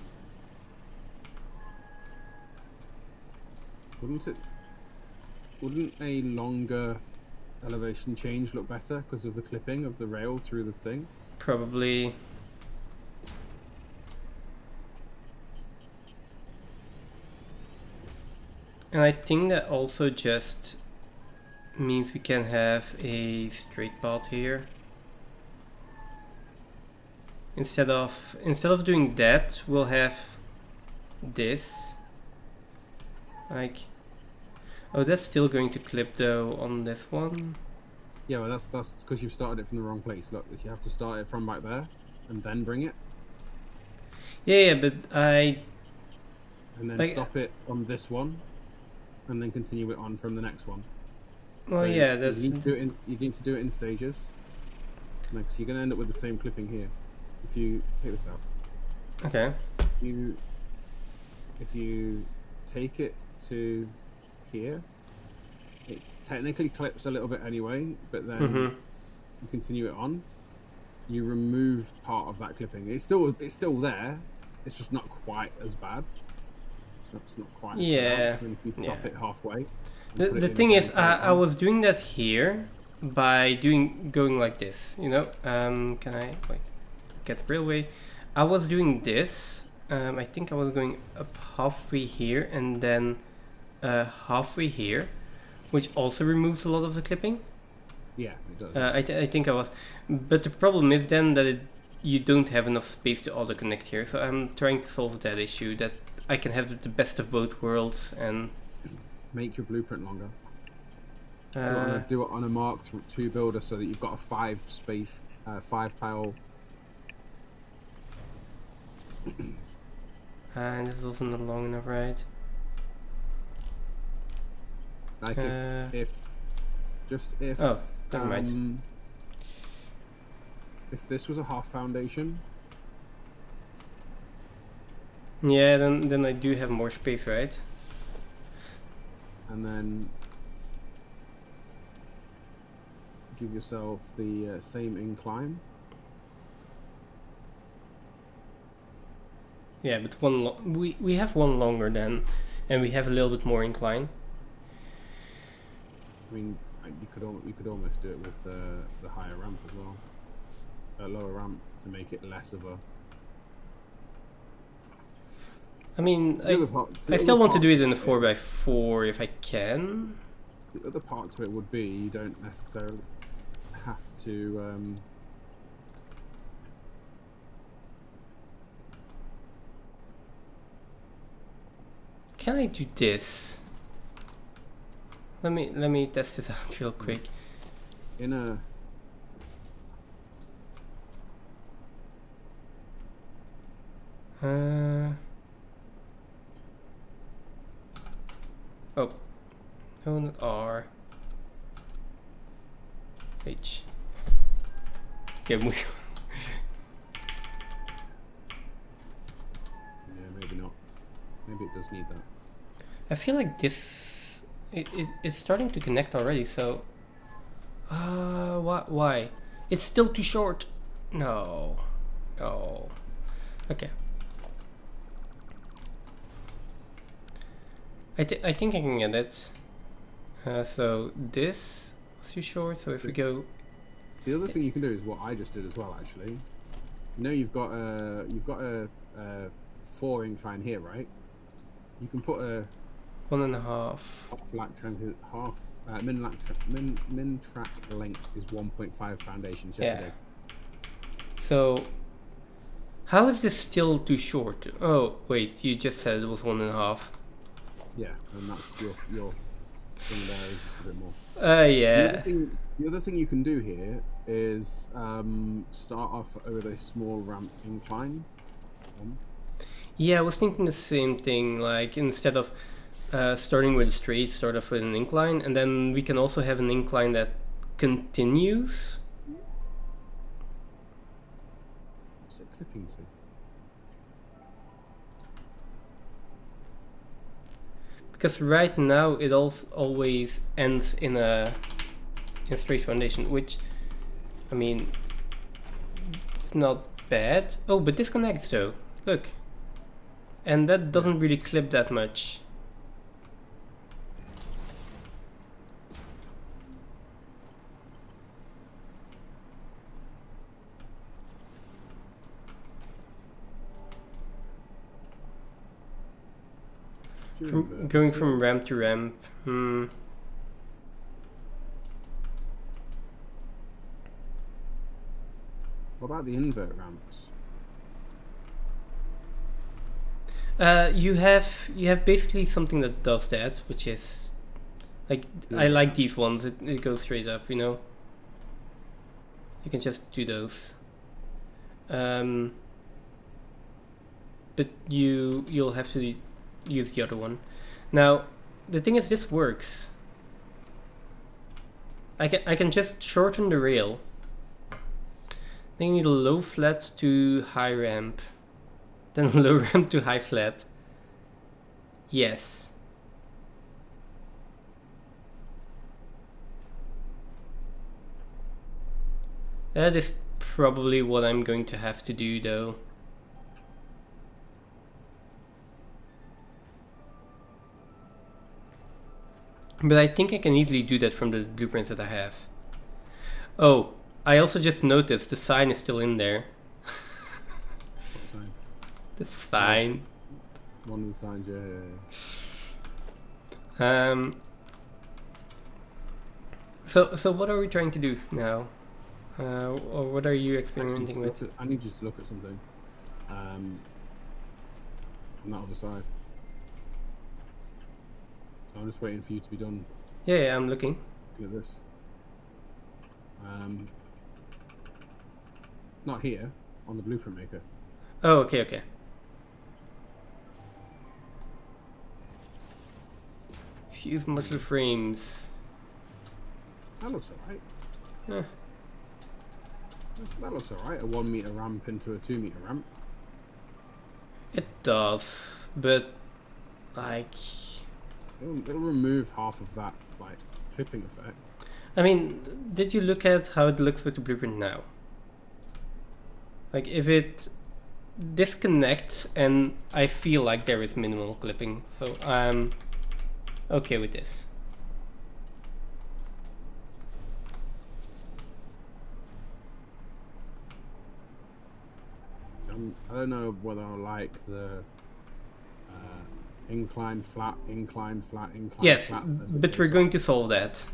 Wouldn't a longer elevation change look better because of the clipping of the rail through the thing? Probably. And I think that also just means we can have a straight path here. Instead of doing that, we'll have this. Like, oh, that's still going to clip though on this one. Yeah, well, that's because you've started it from the wrong place. Look, you have to start it from back there and then bring it, Yeah, but and then Like- stop it on this one, and then continue it on from the next one. well, So yeah, that's you need to do it in stages. Like, so you're going to end up with the same clipping here. If you take this out, okay. if you take it to here, it technically clips a little bit anyway, but then you continue it on. You remove part of that clipping. It's still there. It's just not quite as bad. It's not quite as Yeah, pronounced. And if you top yeah. it halfway. and The put it the in thing again, is, put it I on. was doing that here by going like this. You know, can I like get the railway? I was doing this. I think I was going up halfway here and then halfway here, which also removes a lot of the clipping. Yeah, it does. I think I was, but the problem is then that you don't have enough space to auto connect here. So I'm trying to solve that issue, that I can have the best of both worlds and Make your blueprint longer. uh, Do it on a Mark II builder so that you've got a 5 tile. and this is also not long enough, right? Like if Oh, never mind. If this was a half foundation, Yeah, then I do have more space, right? and then give yourself the same incline. Yeah, but we have one longer then, and we have a little bit more incline. I mean, you could almost do it with the higher ramp as well, a lower ramp to make it less of a. I mean, The other part- the I still other want to do part it in a to 4x4 if I can. The other part to it would be you don't necessarily have to. Can I do this? Let me test this out real quick. In a Oh, no, not R. H. Okay, we. yeah, maybe not. Maybe it does need that. I feel like this. It's starting to connect already. So. Why? It's still too short. No. No. Okay. I think I can get it. So this was too short. So if we go, The other thing you can do is what I just did as well. Actually, you know you've got a 4 incline here, right? You can put a 1.5. min track length is 1.5 foundations. Yes, Yeah. it is. So how is this still too short? Oh wait, you just said it was 1.5. Yeah, and that's your thing there is just a bit more. Yeah. The other thing you can do here is start off with a small ramp incline. Yeah, I was thinking the same thing. Like instead of starting with straight, start off with an incline, and then we can also have an incline that continues. What's it clipping to? Because right now it always ends in a straight foundation, which, I mean, it's not bad. Oh, but disconnects though. Look. And that doesn't really clip that much. Going from ramp to ramp. What about the invert ramps? You have basically something that does that, which is like I like these ones. It goes straight up, you know. You can just do those. But you'll have to use the other one. Now, the thing is, this works. I can just shorten the rail. Then you need a low flat to high ramp. Then low ramp to high flat. Yes. That is probably what I'm going to have to do though. But I think I can easily do that from the blueprints that I have. Oh, I also just noticed the sign is still in there. What sign? The sign. One of the signs, So what are we trying to do now? Or what are you experimenting with? I need you to look at something. On that other side. So I'm just waiting for you to be done. Yeah, I'm looking. Look at this. Not here, on the blueprint maker. Oh, okay. Fuse muscle frames. That looks alright. Yeah. That looks alright. A 1 meter ramp into a 2 meter ramp. It does, but like It'll remove half of that like clipping effect. I mean, did you look at how it looks with the blueprint now? Like if it disconnects and I feel like there is minimal clipping, so I'm okay with this. I don't know whether I like the incline, flat, incline, flat, incline, yes, flat. but we're going to solve that.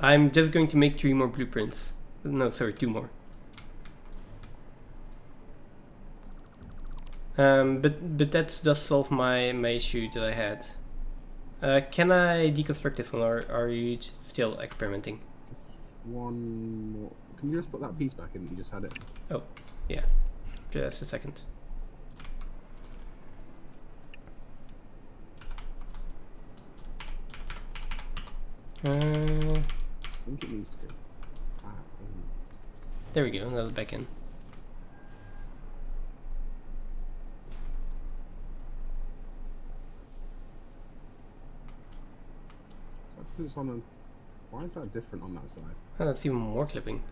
I'm just going to make 3 more blueprints. No, sorry, 2 more. But that does solve my issue that I had. Can I deconstruct this one, or are you still experimenting? Just one more. Can you just put that piece back in that you just had it? Oh, yeah. Just a second. I think it needs to go back, doesn't it? There we go, now back in. So I put this on why is that different on that side? Oh, that's even more clipping.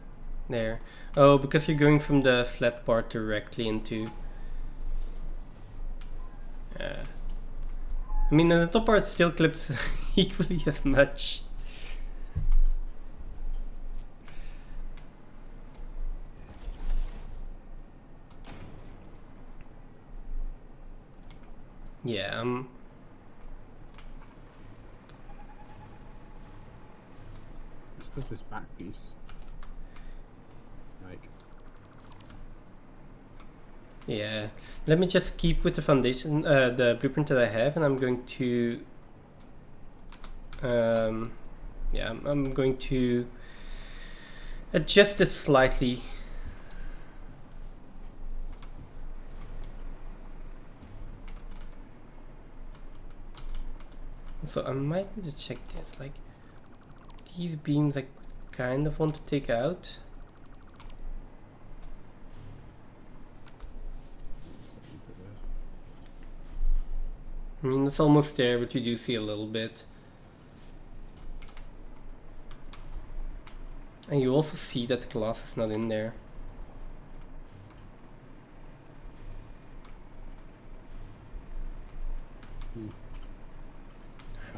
There. Oh, because you're going from the flat part directly into... I mean, the top part still clips equally as much. Yeah, It's because this back piece, like, yeah. Let me just keep with the foundation, the blueprint that I have, and I'm going to, yeah, I'm going to adjust this slightly. So I might need to check this. Like these beams, I kind of want to take out. I mean, it's almost there, but you do see a little bit. And you also see that the glass is not in there.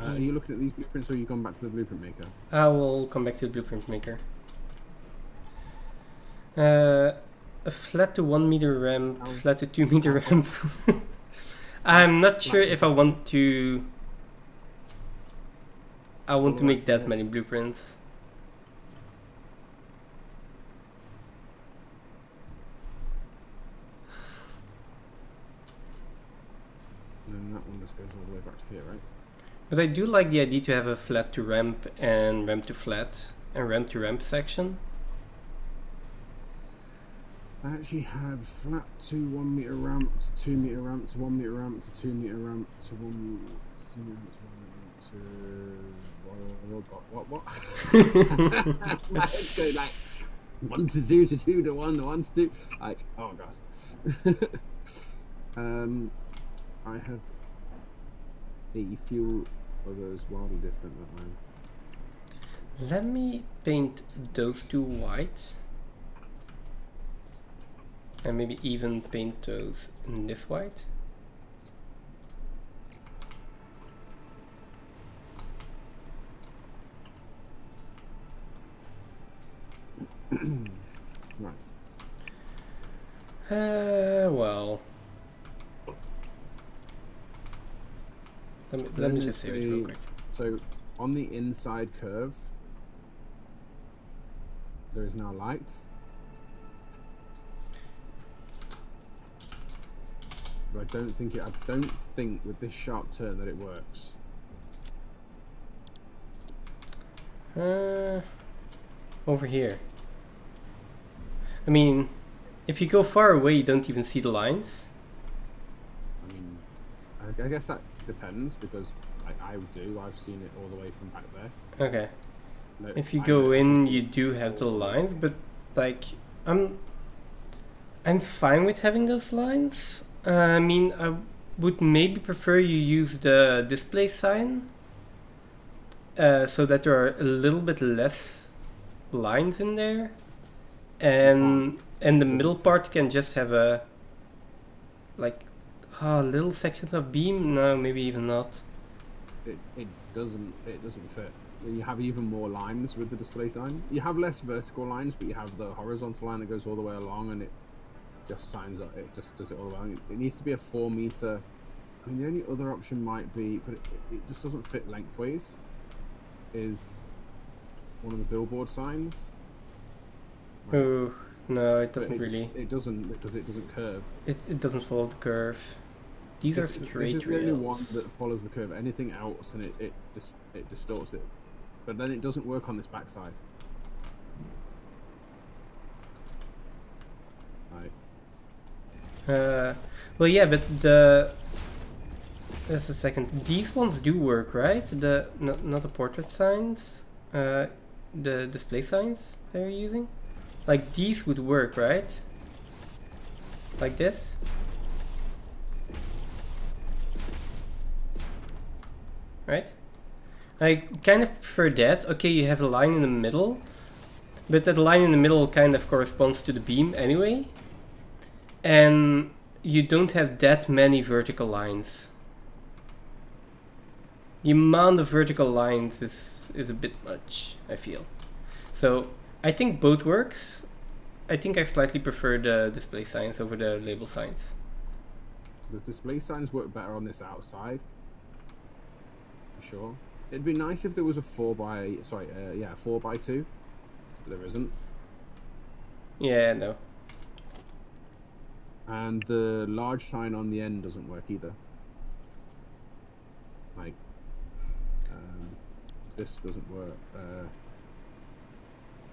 Are you looking at these blueprints, or are you gone back to the blueprint maker? I will come back to the blueprint maker. A flat to 1 meter ramp, flat to 2 meter ramp. I'm not sure if I want to. I want to make that many blueprints. And then that one just goes all the way back to here, right? But I do like the idea to have a flat to ramp and ramp to flat and ramp to ramp section. I actually had flat to 1 meter ramp to 2 meter ramp to 1 meter ramp to 2 meter ramp to 1 to 2 meter ramp to 1 meter ramp to let's go like 1 to 2 to 2 to 1 to 1 to 2. Like, oh god. I had a few of those wildly different that time. Let me paint those two white. And maybe even paint those in this white. Right. Well. Let me just save it real quick. So, on the inside curve, there is now light. But I don't think with this sharp turn that it works. Over here. I mean, if you go far away, you don't even see the lines. I mean, I guess that depends, because I do. I've seen it all the way from back there. Okay. No, If you go in, you do have the lines, but like I'm fine with having those lines. I mean, I would maybe prefer you use the display sign so that there are a little bit less lines in there, and the middle part can just have a like little sections of beam. No, maybe even not. It doesn't fit. You have even more lines with the display sign. You have less vertical lines, but you have the horizontal line that goes all the way along, and it just signs up. It just does it all along. It needs to be a 4 meter. I mean, the only other option might be, but it just doesn't fit lengthways. Is one of the billboard signs. Right. Oh no, it doesn't really. It doesn't, because it doesn't curve. It doesn't follow the curve. These are straight rails. This is the only one that follows the curve. Anything else, and it distorts it. But then it doesn't work on this backside. Right. Well, yeah, but just a second. These ones do work, right? Not the portrait signs, the display signs they're using. Like these would work, right? Like this. Right? I kind of prefer that. Okay, you have a line in the middle, but that line in the middle kind of corresponds to the beam anyway. And you don't have that many vertical lines. The amount of vertical lines is a bit much, I feel. So I think both works. I think I slightly prefer the display signs over the label signs. The display signs work better on this outside, for sure. It'd be nice if there was a 4x2. But there isn't. Yeah, no. And the large sign on the end doesn't work either. Like, this doesn't work.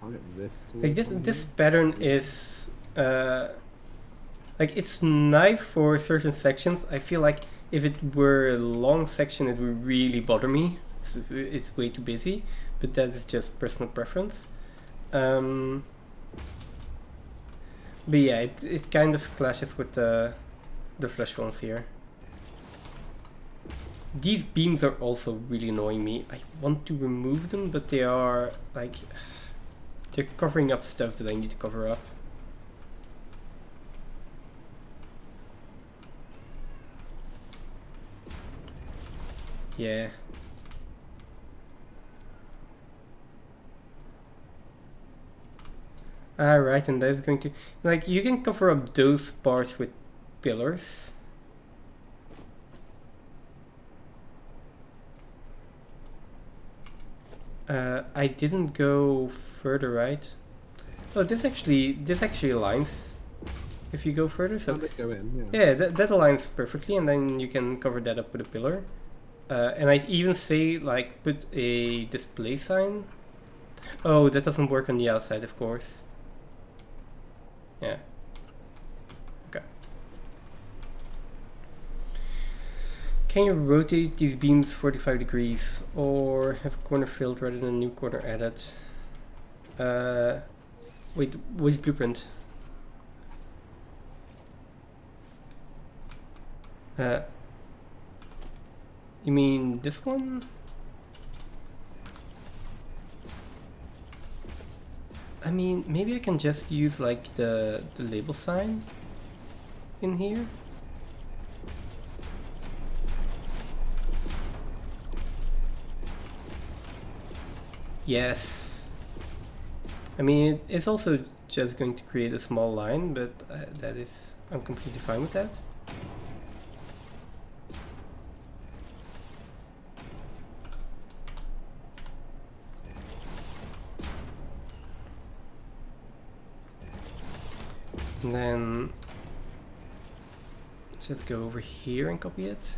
I'll get this to work. Like this pattern is like it's nice for certain sections. I feel like If it were a long section, it would really bother me. It's way too busy, but that is just personal preference. But yeah, it kind of clashes with the flush ones here. These beams are also really annoying me. I want to remove them, but they are like, they're covering up stuff that I need to cover up. Yeah. Right, and that's going to, like, you can cover up those parts with pillars. I didn't go further, right? Oh, this actually aligns if you go further. So Go in, yeah, that aligns perfectly, and then you can cover that up with a pillar. And I'd even say, like, put a display sign. Oh, that doesn't work on the outside, of course. Yeah. Okay. Can you rotate these beams 45 degrees or have a corner filled rather than a new corner added? Wait, which blueprint? You mean this one? I mean, maybe I can just use like the label sign in here. Yes. I mean, it's also just going to create a small line, but I'm completely fine with that. And then just go over here and copy it.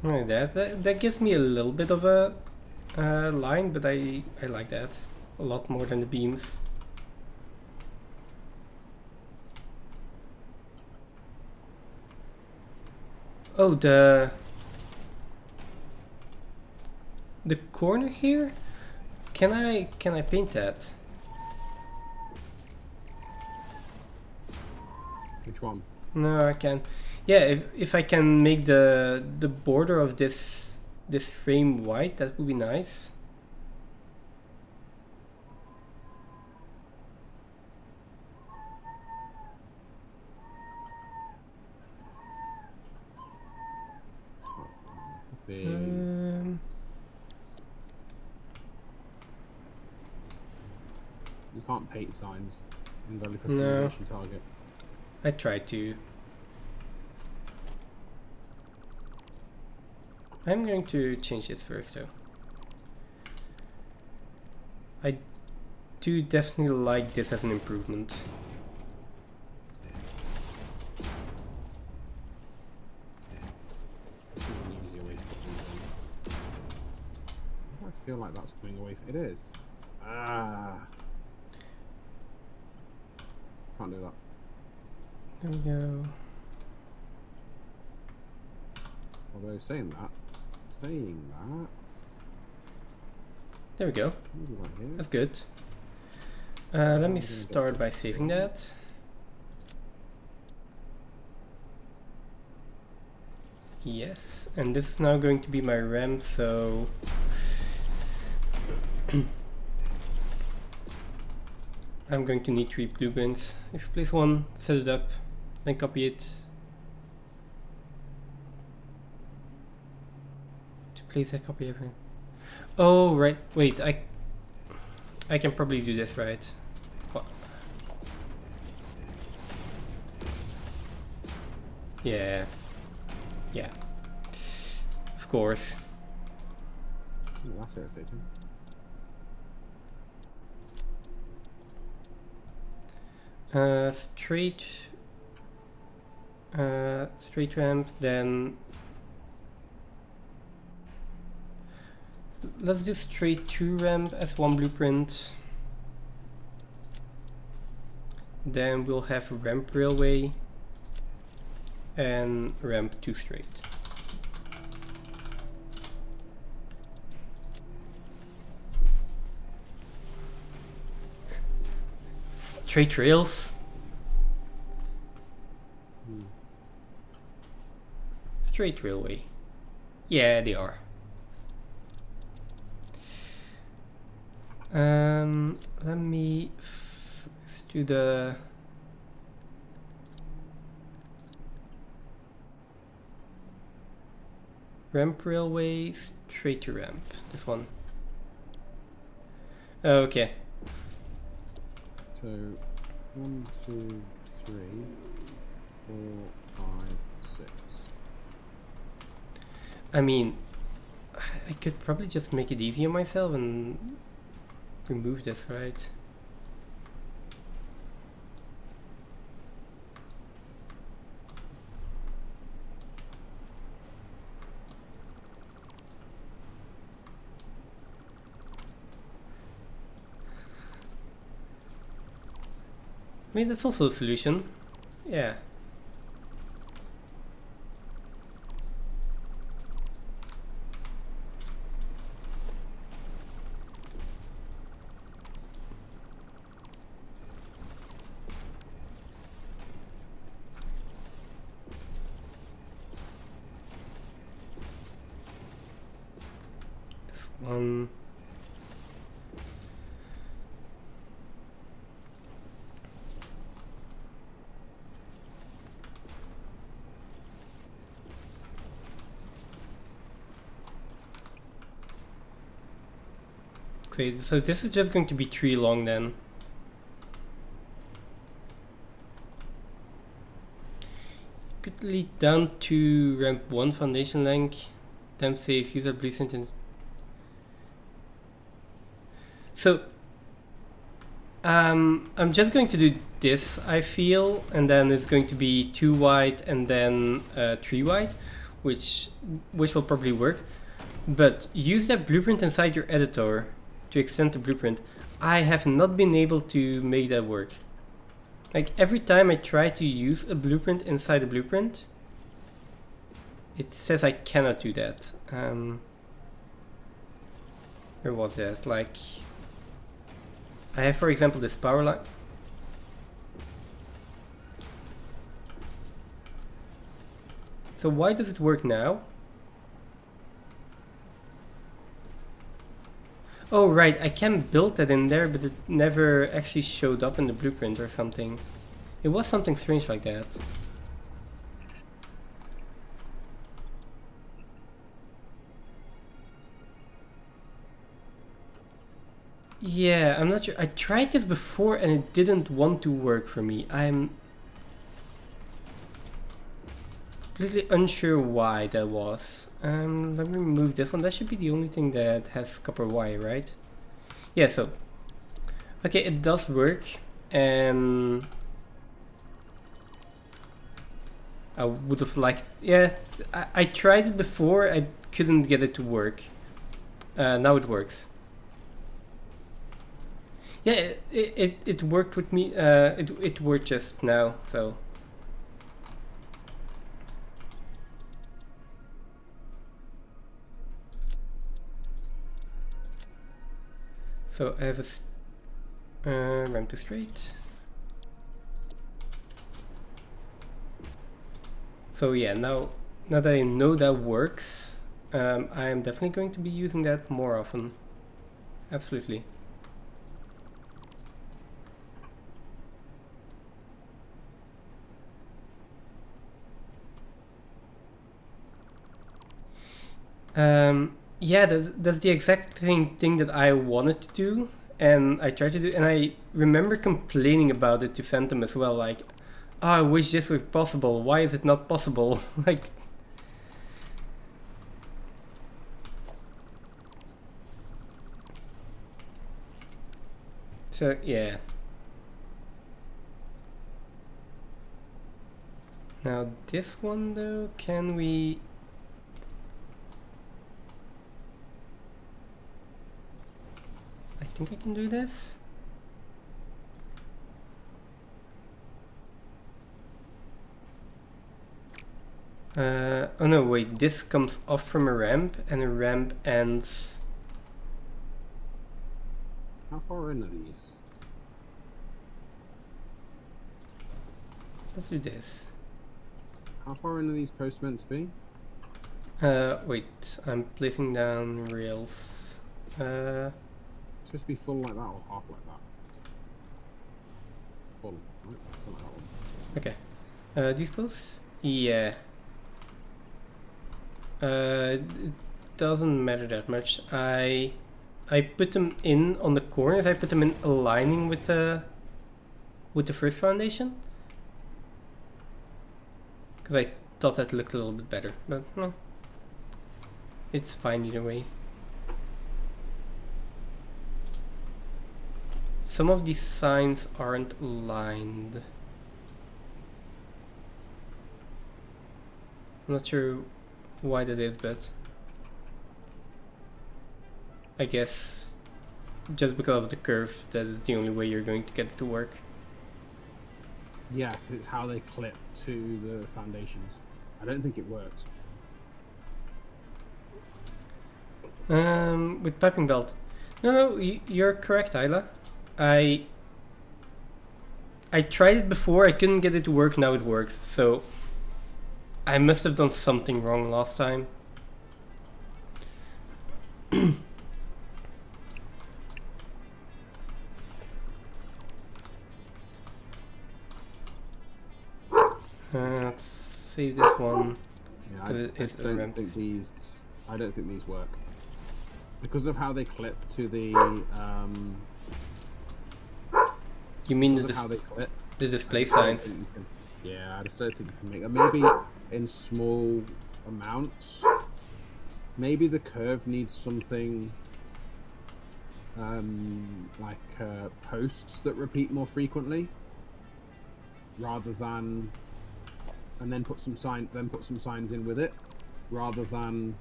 Like that. That gives me a little bit of a line, but I like that a lot more than the beams. Oh, the corner here? Can I paint that? Which one? No, I can't. Yeah, if I can make the border of this frame white, that would be nice. You can't paint signs. Invalid customization target. I tried to. I'm going to change this first though. I do definitely like this as an improvement. I feel like that's coming away. It is. Can't do that. There we go. Although saying that. There we go. Right here. That's good. Let me start by saving that. Yes, and this is now going to be my RAM, so I'm going to need 3 blueprints. If you place one, set it up, then copy it. To place, I copy everything. Oh, right. Wait, I can probably do this, right? What? Yeah. Yeah. Of course. Oh, that's irritating. Straight ramp, then let's do straight to ramp as one blueprint. Then we'll have ramp railway and ramp 2 straight. Straight rails. Straight railway. Yeah, they are. Let me let's do the ramp railway straight to ramp. This one. Okay. So 1, 2, 3, 4, 5, 6. I mean, I could probably just make it easier myself and remove this, right? I mean, that's also a solution. Yeah. This one. Okay, so this is just going to be 3 long then. Could lead down to ramp 1 foundation length. Temp save user blueprint and so I'm just going to do this, I feel, and then it's going to be 2 wide and then 3 wide, which will probably work. But use that blueprint inside your editor to extend the blueprint. I have not been able to make that work. Like every time I try to use a blueprint inside a blueprint, it says I cannot do that. Where was that? Like, I have, for example, this power line. So why does it work now? Oh right, I can build that in there, but it never actually showed up in the blueprint or something. It was something strange like that. Yeah, I'm not sure. I tried this before and it didn't want to work for me. I'm completely unsure why that was. Let me remove this one. That should be the only thing that has copper wire, right? Yeah, so okay, it does work, and I would have liked, yeah, I tried it before, I couldn't get it to work. Now it works. Yeah, it worked with me, it worked just now, so. So I have a ramp to straight. So yeah, now that I know that works, I am definitely going to be using that more often. Absolutely. Yeah, that's the exact thing that I wanted to do, and I tried to do, and I remember complaining about it to Phantom as well, like, oh, I wish this were possible, why is it not possible? Like, so yeah. Now this one though, can we... think I can do this. Oh no, wait, this comes off from a ramp, and a ramp ends... How far in are these? Let's do this. How far in are these posts meant to be? Wait, I'm placing down rails. It's supposed to be full like that or half like that? Full, right? Full like that one. Okay. These posts? Yeah. It doesn't matter that much. I put them in on the corners. I put them in aligning with the first foundation, because I thought that looked a little bit better. But no, it's fine either way. Some of these signs aren't aligned. I'm not sure why that is, but I guess just because of the curve, that is the only way you're going to get it to work. Yeah, it's how they clip to the foundations. I don't think it works. With piping belt. No, you're correct, Ayla. I tried it before, I couldn't get it to work, now it works, so I must have done something wrong last time. Let's save this one. Yeah, I don't think these work because of how they clip to the. You mean how they clip? The display signs? Yeah, I just don't think you can make that. Maybe in small amounts. Maybe the curve needs something like posts that repeat more frequently, rather than, and then put some signs in with it, rather than,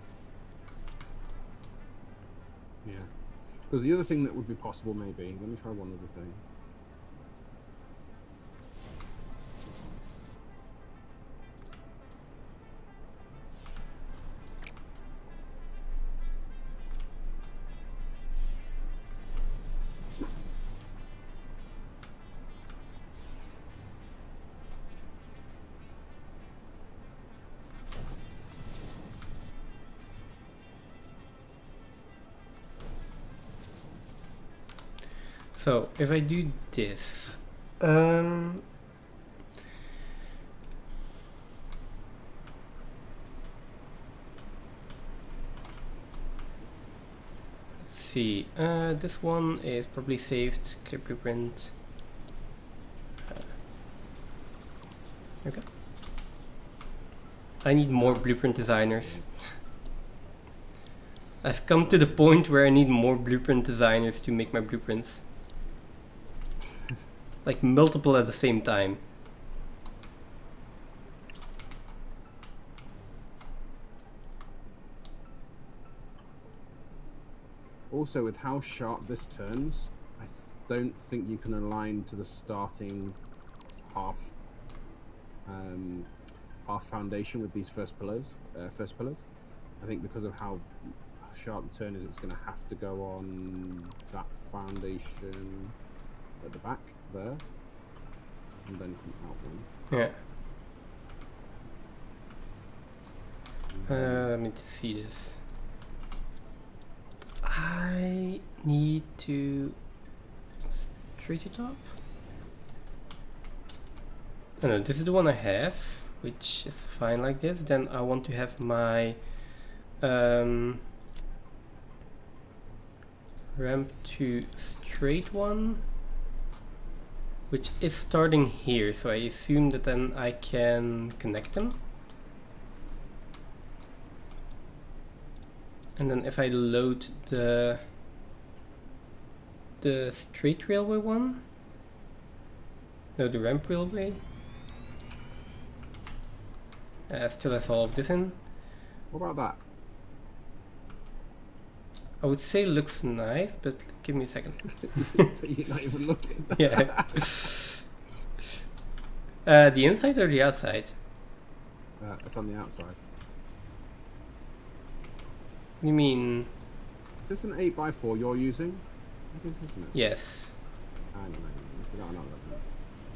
yeah. Because the other thing that would be possible, maybe, let me try one other thing. So if I do this, let's see. This one is probably saved. Clear blueprint. Okay. I need more blueprint designers. I've come to the point where I need more blueprint designers to make my blueprints. Like multiple at the same time. Also, with how sharp this turns, I don't think you can align to the starting half foundation with these first pillars. I think because of how sharp the turn is, it's going to have to go on that foundation at the back there, and then come out one. Yeah. Let me see this. I need to straight it up. Oh, no, this is the one I have, which is fine like this. Then I want to have my ramp to straight one, which is starting here, so I assume that then I can connect them. And then if I load the straight railway one, no, the ramp railway, still has all of this in. What about that? I would say looks nice, but give me a second. You're not even looking. Yeah. The inside or the outside? It's on the outside. What do you mean? Is this an 8x4 you're using? It is, isn't it? Yes. I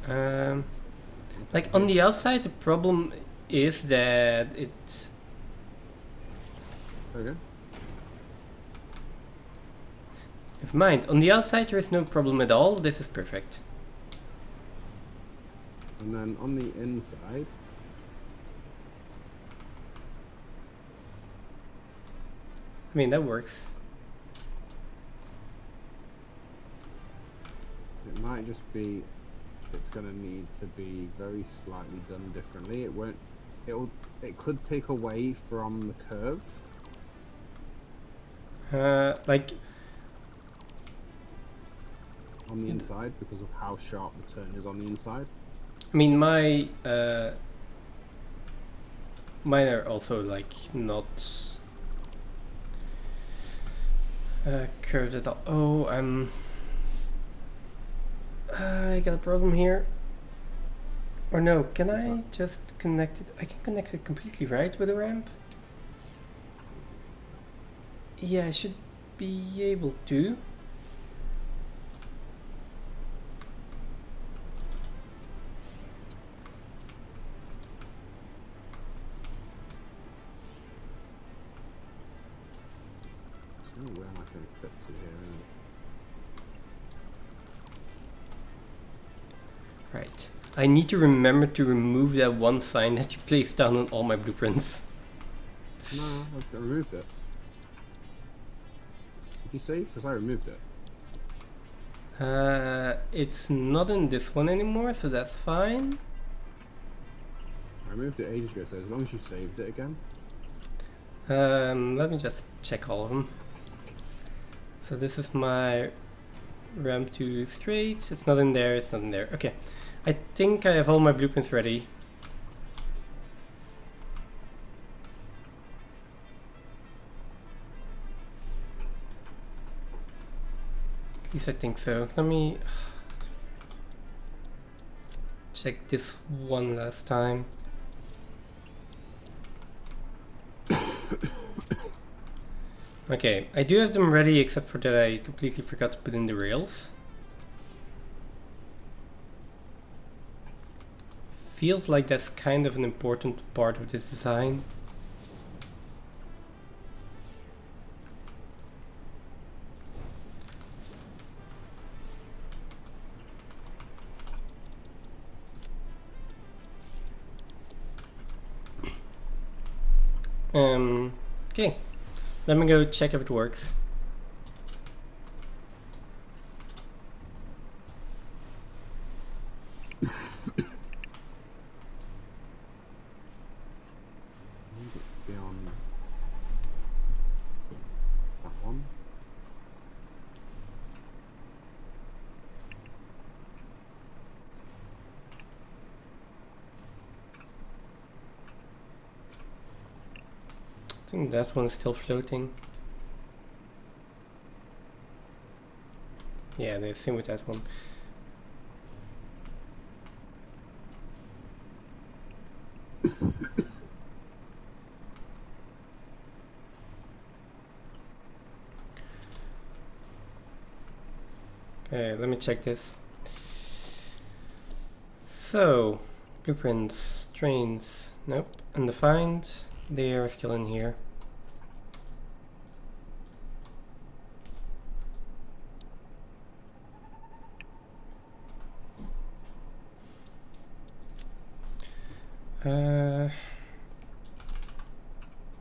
don't know. Like on the outside, the problem is that it. Okay. Never mind. On the outside, there is no problem at all. This is perfect. And then on the inside, I mean, that works. it might just be. It's going to need to be very slightly done differently. It won't. It could take away from the curve. Like. On the inside, because of how sharp the turn is on the inside. I mean, mine are also like not curved at all. Oh, I got a problem here. Or no, can I just connect it? I can connect it completely, right, with a ramp? Yeah, I should be able to. Where am I going to cut to here? Right. I need to remember to remove that one sign that you placed down on all my blueprints. No, I removed it. Did you save? Because I removed it. It's not in this one anymore, so that's fine. I removed it ages ago, so as long as you saved it again. Let me just check all of them. So this is my ramp to straight. It's not in there, it's not in there. Okay. I think I have all my blueprints ready. At least I think so. Let me check this one last time. Okay, I do have them ready, except for that I completely forgot to put in the rails. Feels like that's kind of an important part of this design. Okay. Let me go check if it works. I think that one's still floating. Yeah, the same with that one. Okay, let me check this. So, blueprints, trains, nope, undefined, they are still in here.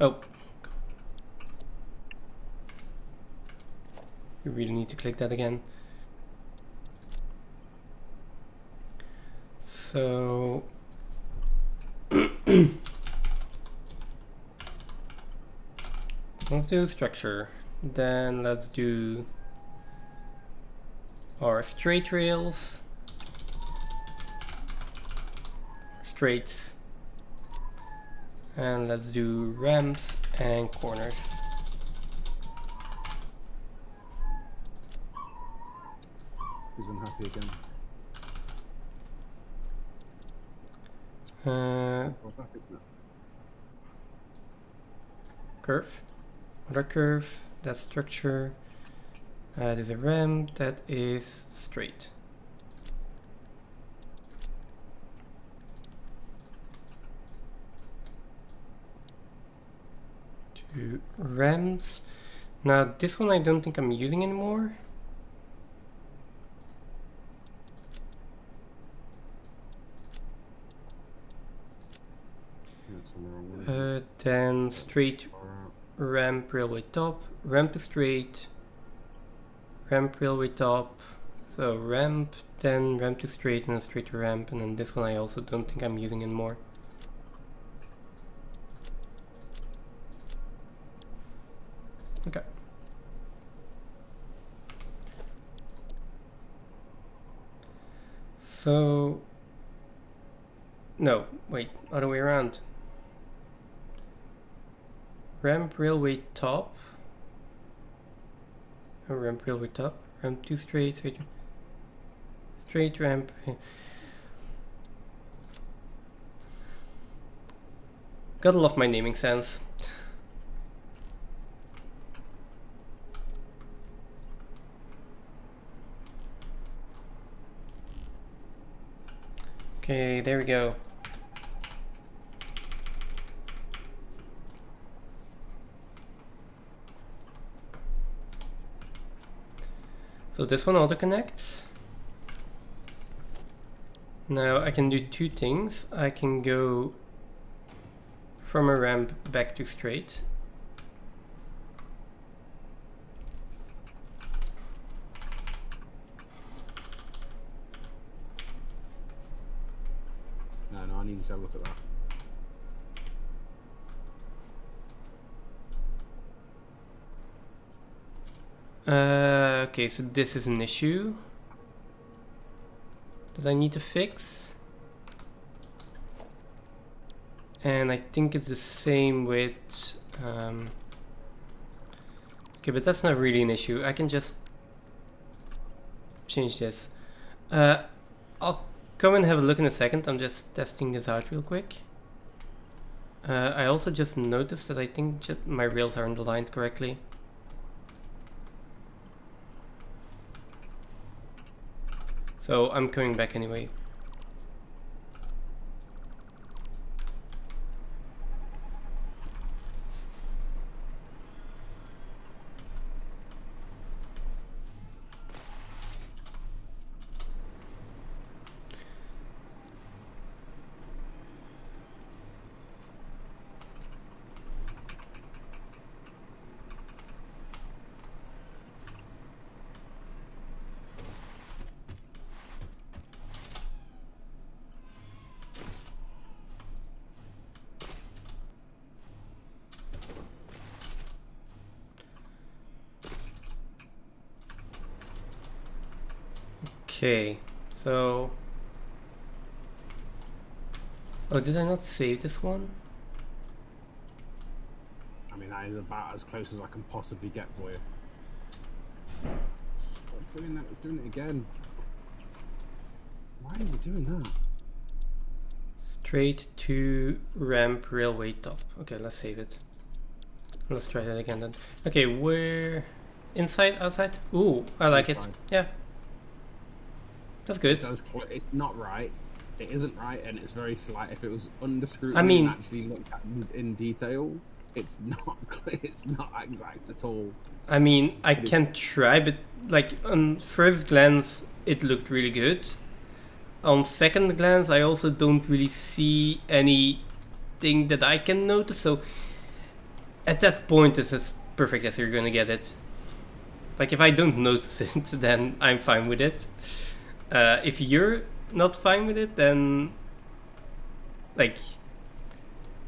Oh. You really need to click that again. So let's do structure. Then let's do our straight rails, straights, and let's do ramps and corners. Who's unhappy again? Well, back, isn't it? Curve. Other curve. That's structure. That is a ramp. That is straight. Two ramps. Now this one I don't think I'm using anymore. Yeah, it's on the wrong one, isn't it? Then straight Far out. ramp railway top, ramp to straight, ramp railway top, so ramp, then ramp to straight and then straight to ramp, and then this one I also don't think I'm using anymore. Okay. So, no, wait, other way around. Ramp railway top. Oh, ramp railway top. Ramp to straight, straight ramp. Gotta love my naming sense. Okay, there we go. So this one auto connects. Now I can do two things. I can go from a ramp back to straight. No, I need to have a look at that. Okay, so this is an issue that I need to fix. And I think it's the same with... okay, but that's not really an issue. I can just change this. I'll come and have a look in a second. I'm just testing this out real quick. I also just noticed that I think my rails aren't aligned correctly. So I'm coming back anyway. Okay, so... oh, did I not save this one? I mean, that is about as close as I can possibly get for you. Stop doing that. It's doing it again. Why is it doing that? Straight to ramp railway top. Okay, let's save it. Let's try that again then. Okay, we're inside, outside? Ooh, I like it. Inside. Yeah. That's good. It's not right. It isn't right, and it's very slight. If it was under scrutiny I mean- and actually looked at in detail, it's not. It's not exact at all. I mean, I can try, but like on first glance, it looked really good. On second glance, I also don't really see anything that I can notice. So at that point, this is perfect as you're gonna get it. Like if I don't notice it, then I'm fine with it. If you're not fine with it, then like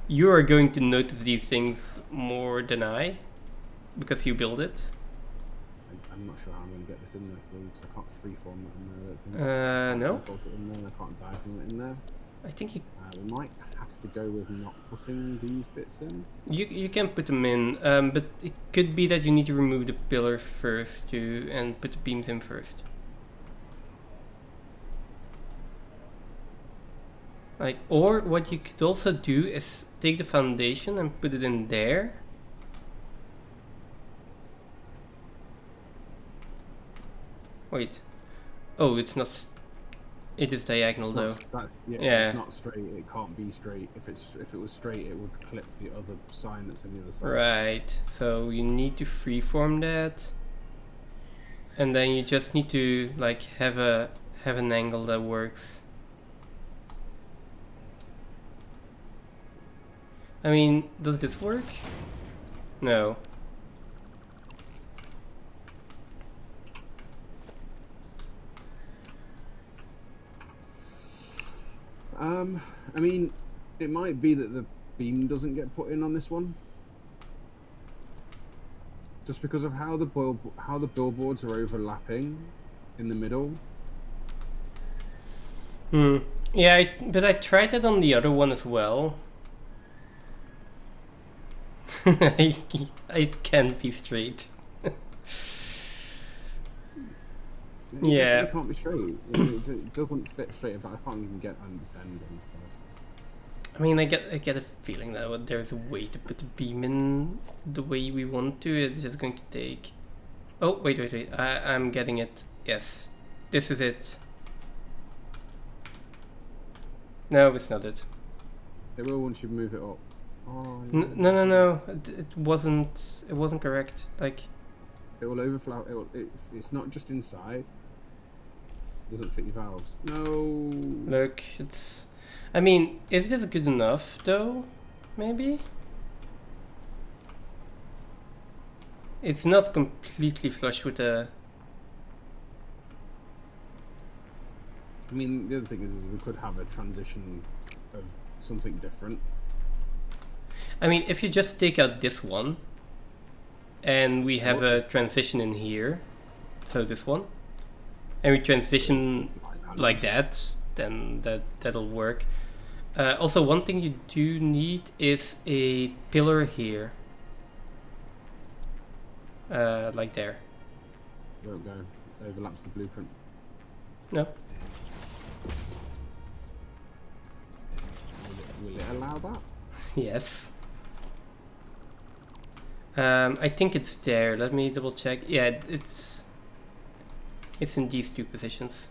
you are going to notice these things more than I, because you build it. I'm not sure how I'm going to get this in there because I can't freeform that in there. I don't think. No. I can't it in there. I can't diagonal it in there. I think We might have to go with not putting these bits in. you can put them in, but it could be that you need to remove the pillars first and put the beams in first. Like, or what you could also do is take the foundation and put it in there. Wait. Oh, it's not. It is diagonal though. Yeah. It's not straight. It can't be straight. If it was straight, it would clip the other sign that's on the other side. Right. So you need to freeform that, and then you just need to like have an angle that works. I mean, does this work? No. I mean, it might be that the beam doesn't get put in on this one, just because of how the billboards are overlapping in the middle. Yeah, but I tried that on the other one as well. It can't be straight. Yeah. It can't be straight. It doesn't fit straight. In fact, I can't even get on this end and stuff. I mean, I get a feeling that there's a way to put the beam in the way we want to. It's just going to take. Oh, wait. I'm getting it. Yes, this is it. No, it's not it. It will once you move it up. Oh, No. It wasn't correct. Like, it will overflow. It's not just inside. It doesn't fit your valves. No. Look, it's. I mean, is this good enough though? Maybe. It's not completely flush with the. I mean, the other thing is we could have a transition of something different. I mean, if you just take out this one, and we have a transition in here, so this one, and we transition like that, then that'll work. Also, one thing you do need is a pillar here, like there. Won't go. Overlaps the blueprint. No. Will it allow that? Yes. I think it's there. Let me double check. Yeah, it's in these two positions.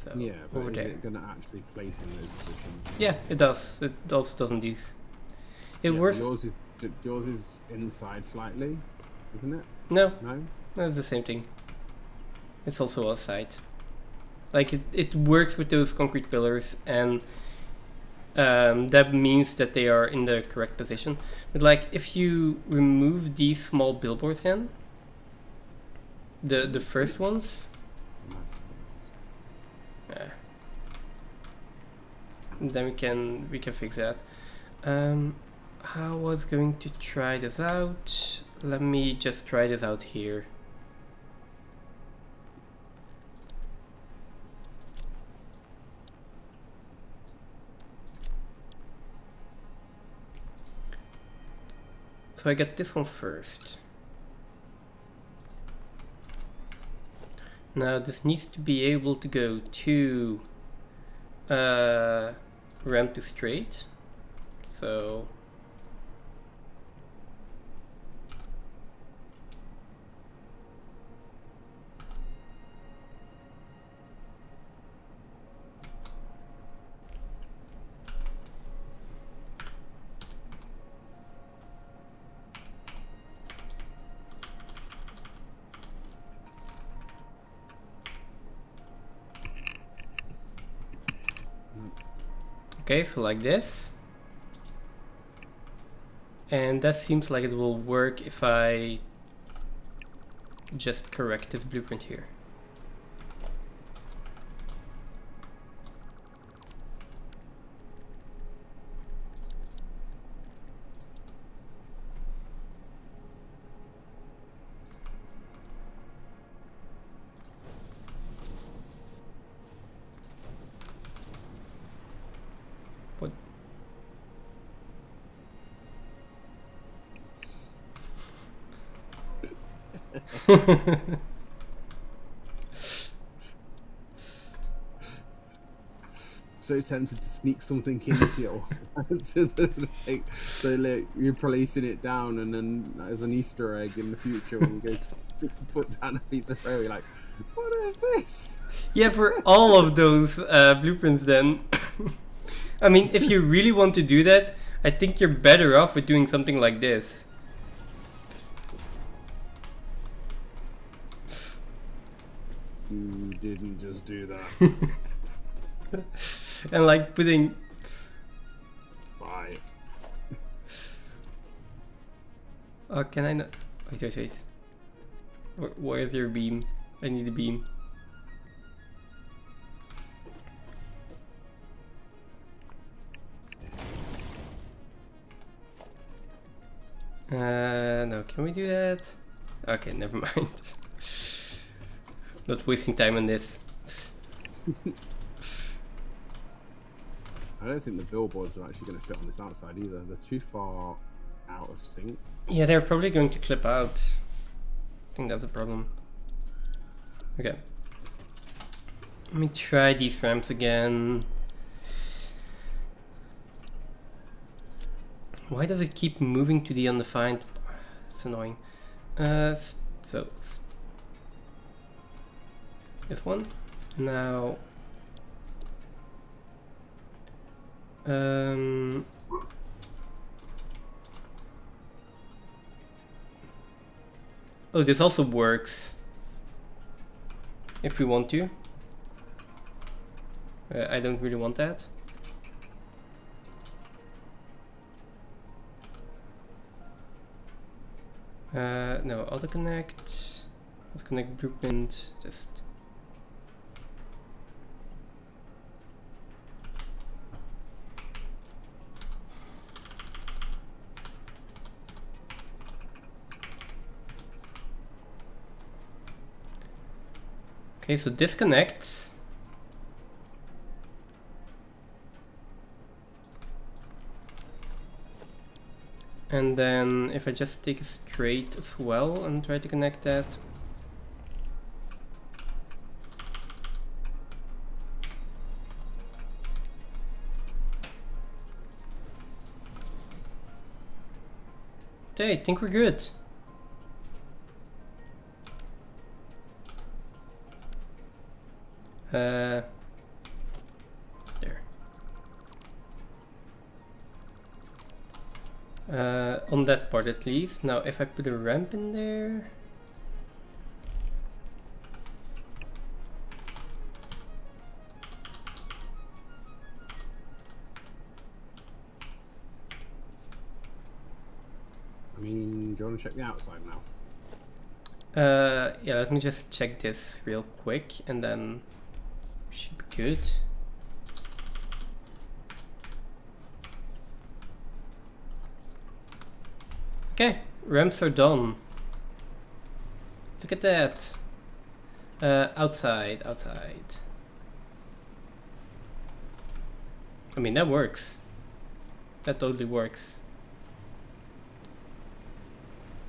So yeah, but over is there. it going to actually place in those positions? Yeah, it does. It also does in these. It works. Yours is inside slightly, isn't it? No, No. it's the same thing. It's also outside. Like it works with those concrete pillars, and that means that they are in the correct position. But like if you remove these small billboards in, the first ones, then we can fix that. I was going to try this out. Let me just try this out here. So I get this one first. Now this needs to be able to go to ramp to straight. So okay, so like this. And that seems like it will work if I just correct this blueprint here. What? so tempted to sneak something into your to the, like, so like, you're placing it down, and then as an Easter egg in the future when you go to put down a piece of rail, you're like, what is this? Yeah, for all of those blueprints then. I mean, if you really want to do that, I think you're better off with doing something like this. You didn't just do that. And like putting... Bye. Oh, can I not... Wait. Where's your beam? I need a beam. No, can we do that? Okay, never mind. Not wasting time on this. I don't think the billboards are actually going to fit on this outside either. They're too far out of sync. Yeah, they're probably going to clip out. I think that's a problem. Okay. Let me try these ramps again. Why does it keep moving to the undefined? It's annoying. So this one. Now oh, this also works if we want to. I don't really want that. No, auto connect blueprint, just okay, so disconnect. And then if I just take a straight as well and try to connect that. Okay, I think we're good. There. On that part at least. Now if I put a ramp in there. I mean, do you want to check the outside now? Yeah, let me just check this real quick and then should be good. Okay, ramps are done. Look at that. Outside. I mean, that works. That totally works.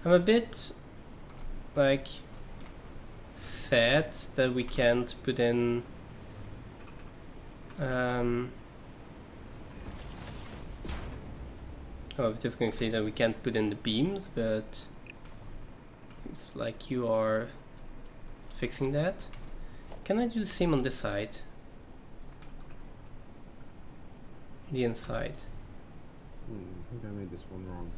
I'm a bit like sad that we can't put in I was just going to say that we can't put in the beams, but seems like you are fixing that. Can I do the same on this side? The inside. I think I made this one wrong.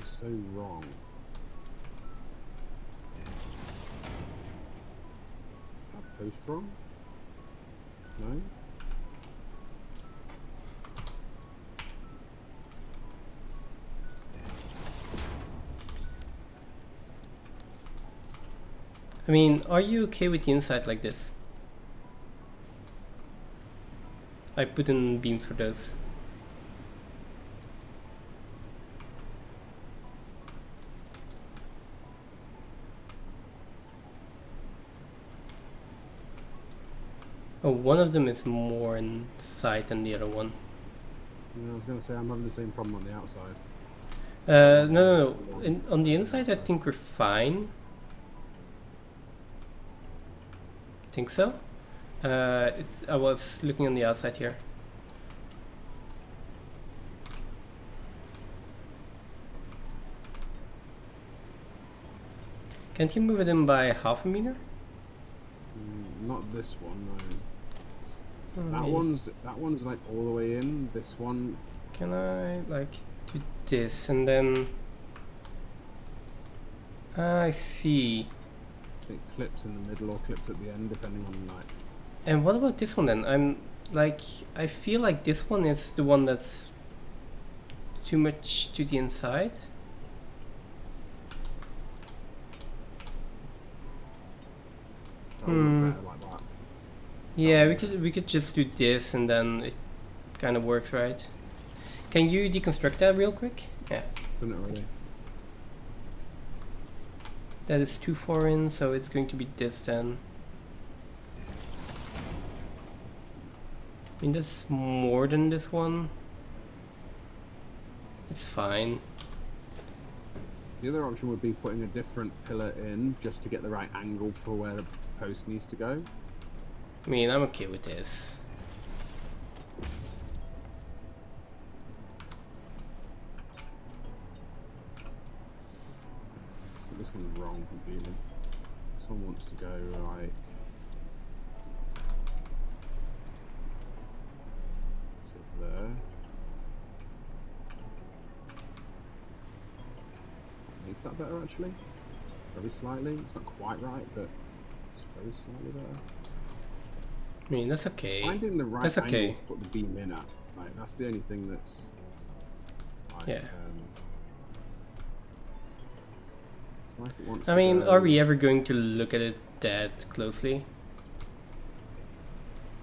So wrong. Is that post wrong? No? I mean, are you okay with the inside like this? I put in beams for those. Oh, one of them is more inside than the other one. Yeah, I was going to say I'm having the same problem on the outside. No. On the inside, I think we're fine. Think so? I was looking on the outside here. Can't you move it in by half a meter? Not this one, no. Oh, That one's like all the way in. This one, can I like do this and then? I see. it clips in the middle or clips at the end, depending on like. And what about this one then? I feel like this one is the one that's too much to the inside. That would look better like that. Yeah, we could just do this and then it kind of works, right? Can you deconstruct that real quick? Yeah, Done it already. that is too far in, so it's going to be this then. I mean, that's more than this one. It's fine. The other option would be putting a different pillar in just to get the right angle for where the post needs to go. I mean, I'm okay with this. So this one's wrong completely. This one wants to go like to there. Makes that better actually. Very slightly. It's not quite right, but it's very slightly better. I mean, that's okay. Finding the right That's okay. angle to put the beam in at, like that's the only thing that's like, Yeah. it's like it wants I to mean, go, are we ever going to look at it that closely?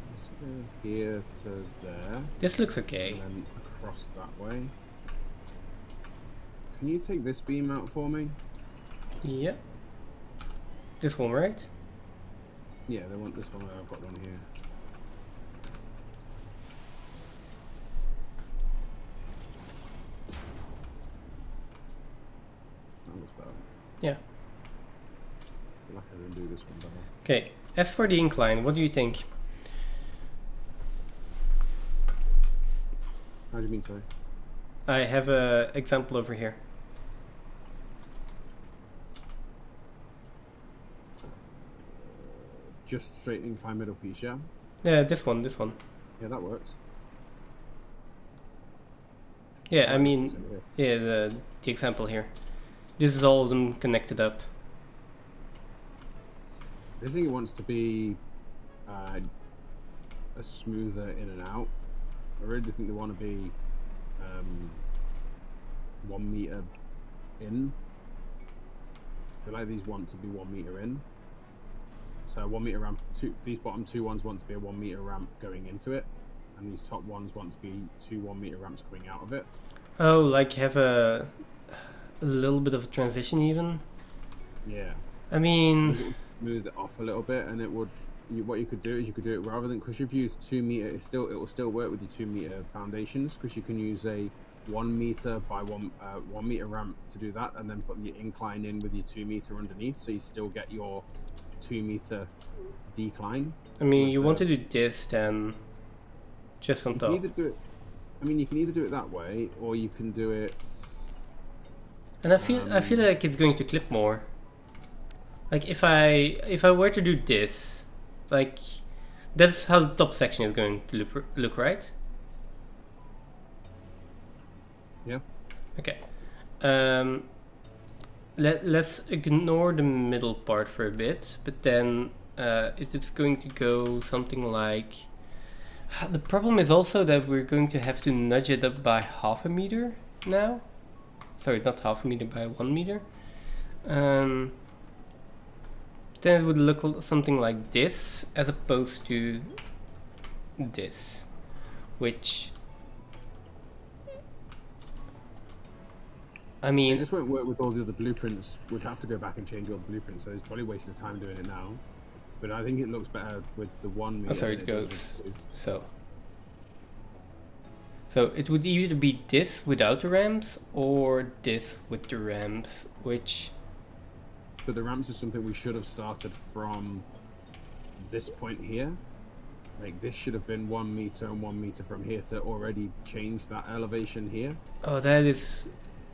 wants to go here to there, This looks okay. and then across that way. Can you take this beam out for me? Yeah. This one, right? Yeah, they want this one. I've got one here. That looks better. Yeah. I feel like I didn't do this one better. Okay. As for the incline, what do you think? How do you mean, sorry? I have a example over here. Just straight incline middle piece, yeah? Yeah, this one. Yeah, that works. Yeah, I Right, mean, this one's over here. yeah, the example here. This is all of them connected up. I think it wants to be a smoother in and out. I really do think they want to be 1 meter in. I feel like these want to be 1 meter in. So 1 meter ramp. These bottom two ones want to be a 1 meter ramp going into it, and these top ones want to be 2 1 meter ramps coming out of it. Oh, like have a little bit of a transition even? Yeah. I mean, It would smooth it off a little bit, and it would. What you could do is you could do it rather than, because you've used 2 meter. It will still work with your 2 meter foundations, because you can use a 1 meter by 1 meter ramp to do that, and then put your incline in with your 2 meter underneath, so you still get your 2 meter decline. I mean, with you the- want to do this then, just on You can top. either do it. I mean, you can either do it that way, or you can do it. And I feel like it's going to clip more. Like if I were to do this, like that's how the top section is going to look, right? Yeah. Okay. Let's ignore the middle part for a bit, but then it's going to go something like The problem is also that we're going to have to nudge it up by half a meter now. Sorry, not half a meter, by 1 meter. Then it would look something like this, as opposed to this, which, I It mean, just won't work with all the other blueprints. We'd have to go back and change all the blueprints, so it's probably wasting time doing it now. But I think it looks better with the 1 meter. oh, sorry, than it does goes with 2. so. So it would either be this without the ramps or this with the ramps, which, But the ramps is something we should have started from this point here. Like this should have been 1 meter and 1 meter from here to already change that elevation here. oh, that is,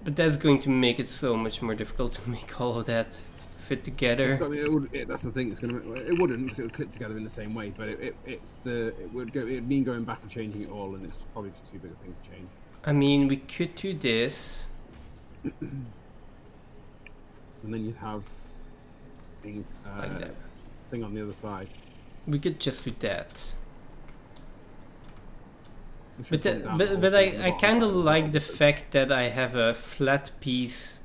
but that's going to make it so much more difficult to make all of that fit together. That's the thing. It wouldn't, because it would clip together in the same way. But it'd mean going back and changing it all, and it's probably just too big a thing to change. I mean, we could do this. And then you'd have Like that. thing on the other side. We could just do that. Which would But come down but all the I bottom kind of side like the bottom. fact that I have a flat piece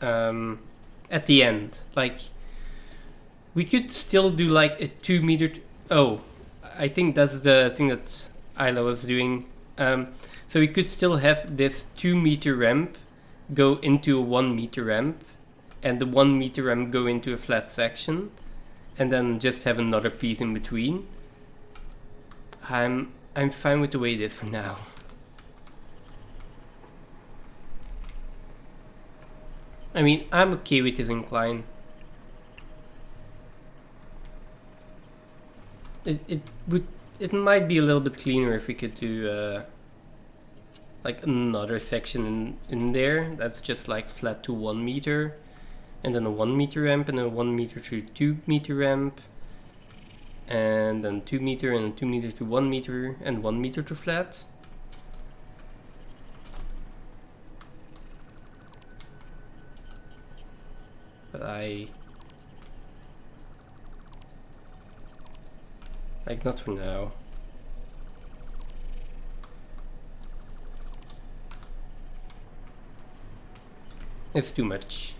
at the end. Like, we could still do like a 2 meter. Oh, I think that's the thing that Isla was doing. So we could still have this 2 meter ramp go into a 1 meter ramp, and the 1 meter ramp go into a flat section, and then just have another piece in between. I'm fine with the way it is for now. I mean, I'm okay with this incline. It might be a little bit cleaner if we could do like another section in there that's just like flat to 1 meter, and then a 1 meter ramp, and a 1 meter to 2 meter ramp, and then 2 meter and 2 meter to 1 meter, and 1 meter to flat. But like, not for now. It's too much.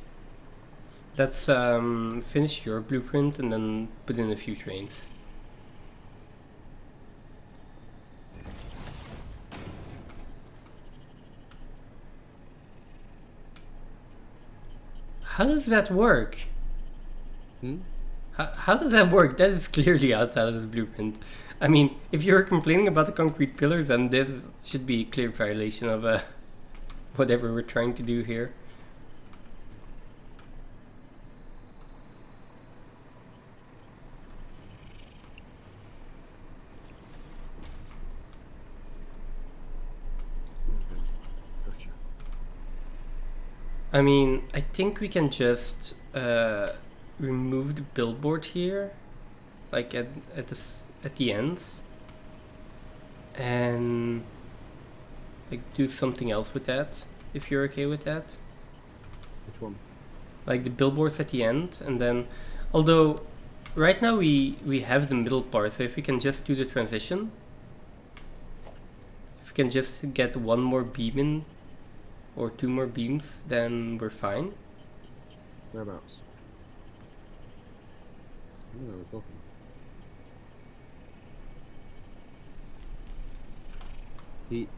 Let's finish your blueprint and then put in a few trains. How does that work? How does that work? That is clearly outside of the blueprint. I mean, if you're complaining about the concrete pillars, then this should be a clear violation of whatever we're trying to do here. Gotcha. I mean, I think we can just remove the billboard here, like at the ends, and like do something else with that, if you're okay with that. Which one? Like the billboards at the end, and then, although right now we have the middle part, so if we can just do the transition, if we can just get 1 more beam in, or 2 more beams, then we're fine. Whereabouts? I don't know what we're talking. See,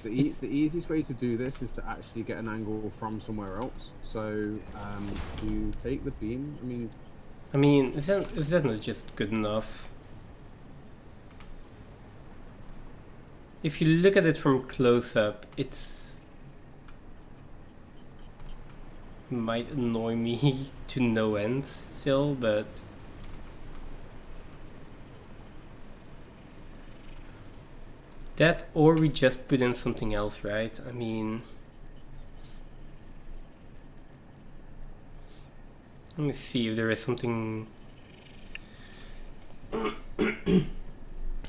the easiest way to do this is to actually get an angle from somewhere else. So you take the beam. I mean, is that not just good enough? If you look at it from close up, it's might annoy me to no end still, but that, or we just put in something else, right? I mean, let me see if there is something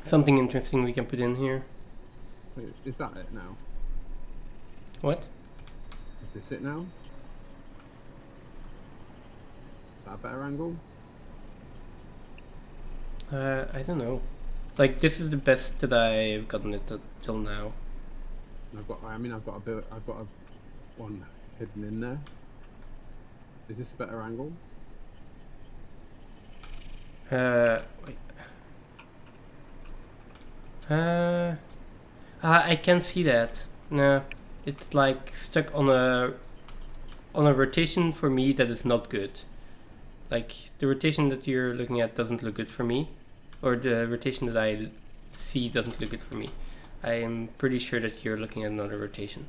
something interesting we can put in here. Is that it now? What? Is this it now? Is that a better angle? I don't know. Like, this is the best that I've gotten it till now. I've got a one hidden in there. Is this a better angle? Wait. I can see that. No, it's like stuck on a rotation for me that is not good. Like, the rotation that you're looking at doesn't look good for me, or the rotation that I see doesn't look good for me. I am pretty sure that you're looking at another rotation.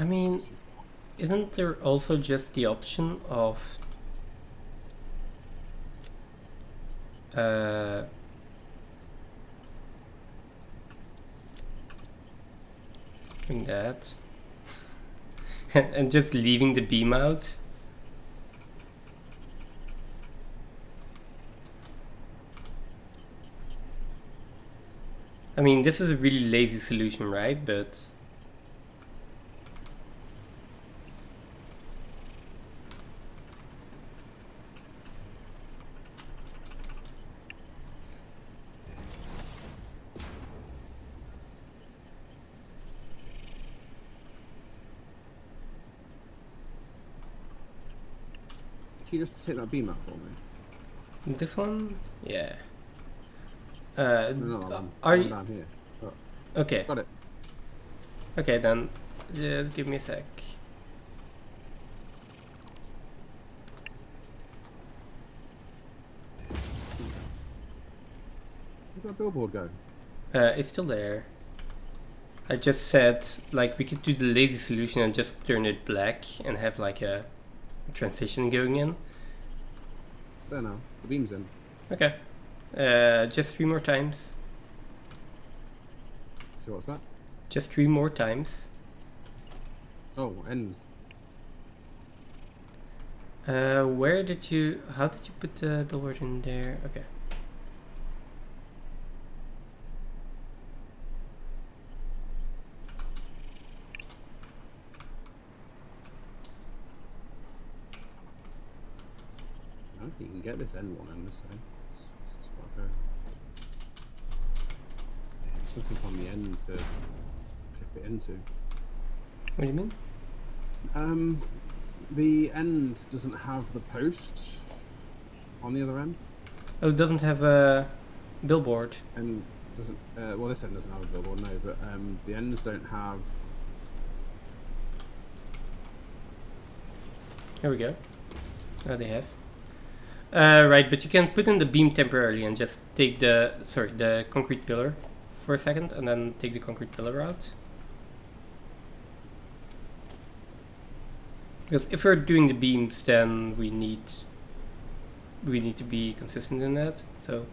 I mean, isn't there also just the option of doing that and just leaving the beam out? I mean, this is a really lazy solution, right? But Can you just take that beam out for me? this one, yeah. No, not that one. Are One you down here? Oh, okay? got it. Okay, then just give me a sec. Where'd that billboard go? It's still there. I just said, like, we could do the lazy solution and just turn it black and have like a transition going in. It's there now. The beam's in. Okay. Just 3 more times. So what's that? Just 3 more times. Oh, ends. Where did you... How did you put the billboard in there? Okay. I don't think you can get this end one in this thing. It's quite okay. There's nothing on the end to clip it into. What do you mean? The end doesn't have the post on the other end. Oh, it doesn't have a billboard. And doesn't well, this end doesn't have a billboard, no, but the ends don't have. There we go. Oh, they have. Right, but you can put in the beam temporarily and just take the concrete pillar for a second and then take the concrete pillar out. Because if we're doing the beams, then we need to be consistent in that. So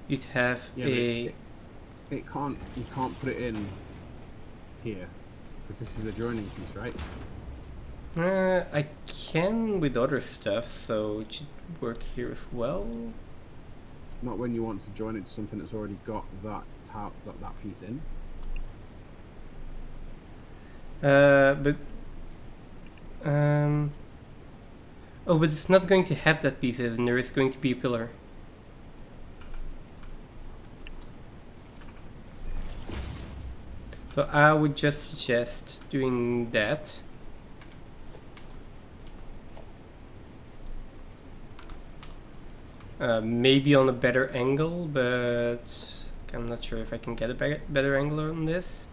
you'd have It can't. You can't put it in here because this is a joining piece, right? I can with other stuff, so it should work here as well. Not when you want to join it to something that's already got that piece in. But oh, but it's not going to have that piece, and there is going to be a pillar. So I would just suggest doing that. Maybe on a better angle, but I'm not sure if I can get a better angle on this.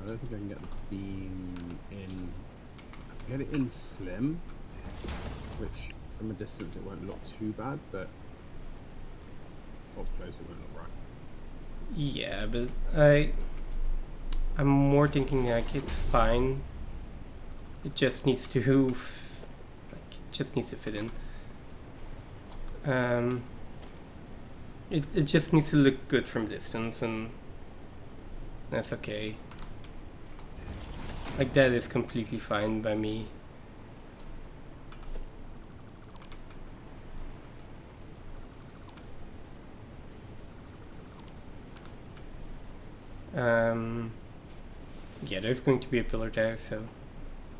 I don't think I can get the beam in get it in slim, which from a distance it won't look too bad, but up close it won't look right. Yeah, but I'm more thinking like it's fine. It just needs to it just needs to fit in. It just needs to look good from distance, and that's okay. Like that is completely fine by me. Yeah, there's going to be a pillar there, so.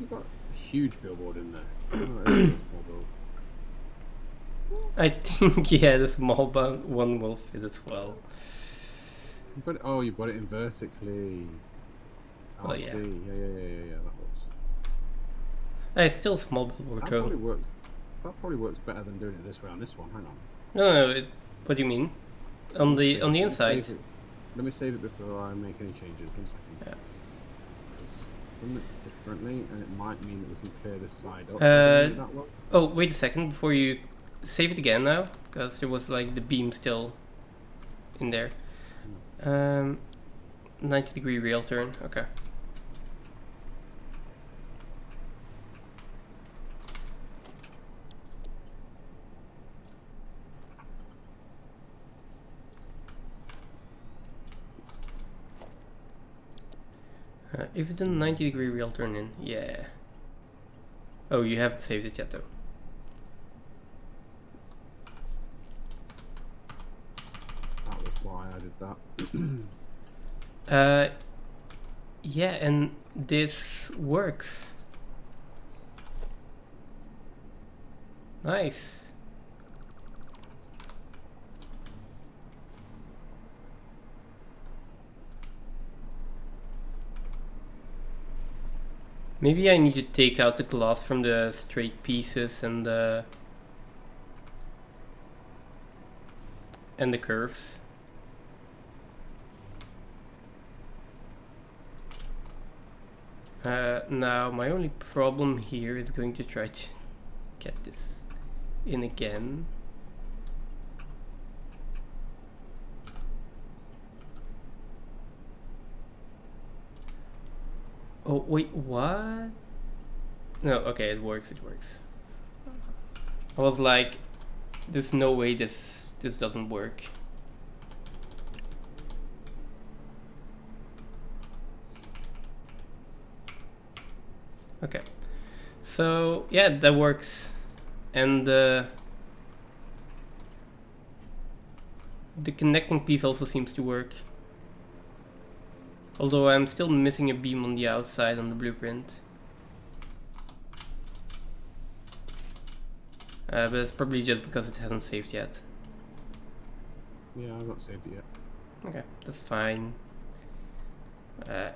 You've got a huge billboard in there. Oh, it's a small billboard. I think, yeah, the small one will fit as well. You've got it in vertically. Oh, I yeah. see. Yeah, that works. It's still a small billboard, That though. probably works better than doing it this way on this one. Hang on. No, what do you mean? On the inside? Let me save it before I make any changes. 1 second. Yeah. Because I've done it differently, and it might mean that we can clear this side up. That way. Oh, wait a second before you save it again now, because there was like the beam still in there. 90-degree rail turn. Okay. Is it a 90-degree rail turn in? Yeah. Oh, you haven't saved it yet though. That was why I did that. Yeah, and this works. Nice. Maybe I need to take out the glass from the straight pieces and the curves. Now my only problem here is going to try to get this in again. Oh wait, what? No, okay, it works. I was like, there's no way this doesn't work. Okay, so yeah, that works, and the connecting piece also seems to work. Although I'm still missing a beam on the outside on the blueprint. But it's probably just because it hasn't saved yet. Yeah, I've not saved it yet. Okay, that's fine.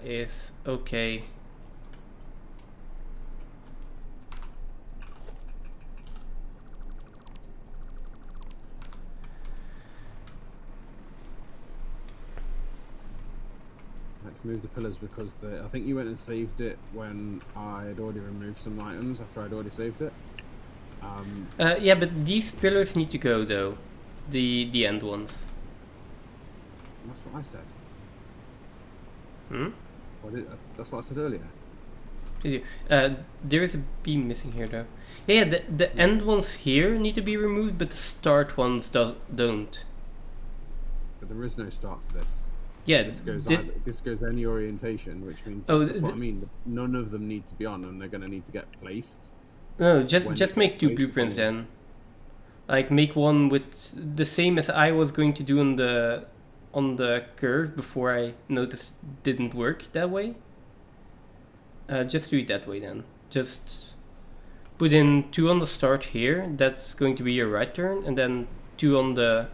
It's okay. Move the pillars because I think you went and saved it when I had already removed some items after I'd already saved it. Yeah, but these pillars need to go though, the end ones. That's what I said. Hmm? That's what I said earlier. Did you? There is a beam missing here though. Yeah, the end ones here need to be removed, but the start ones don't. But there is no start to this. Yeah, this goes any orientation, which means that's what I mean. None of them need to be on, and they're going to need to get placed. No, just make two blueprints then. Like make one with the same as I was going to do on the curve before I noticed it didn't work that way. Just do it that way then. Just put in 2 on the start here. That's going to be your right turn, and then 2 on the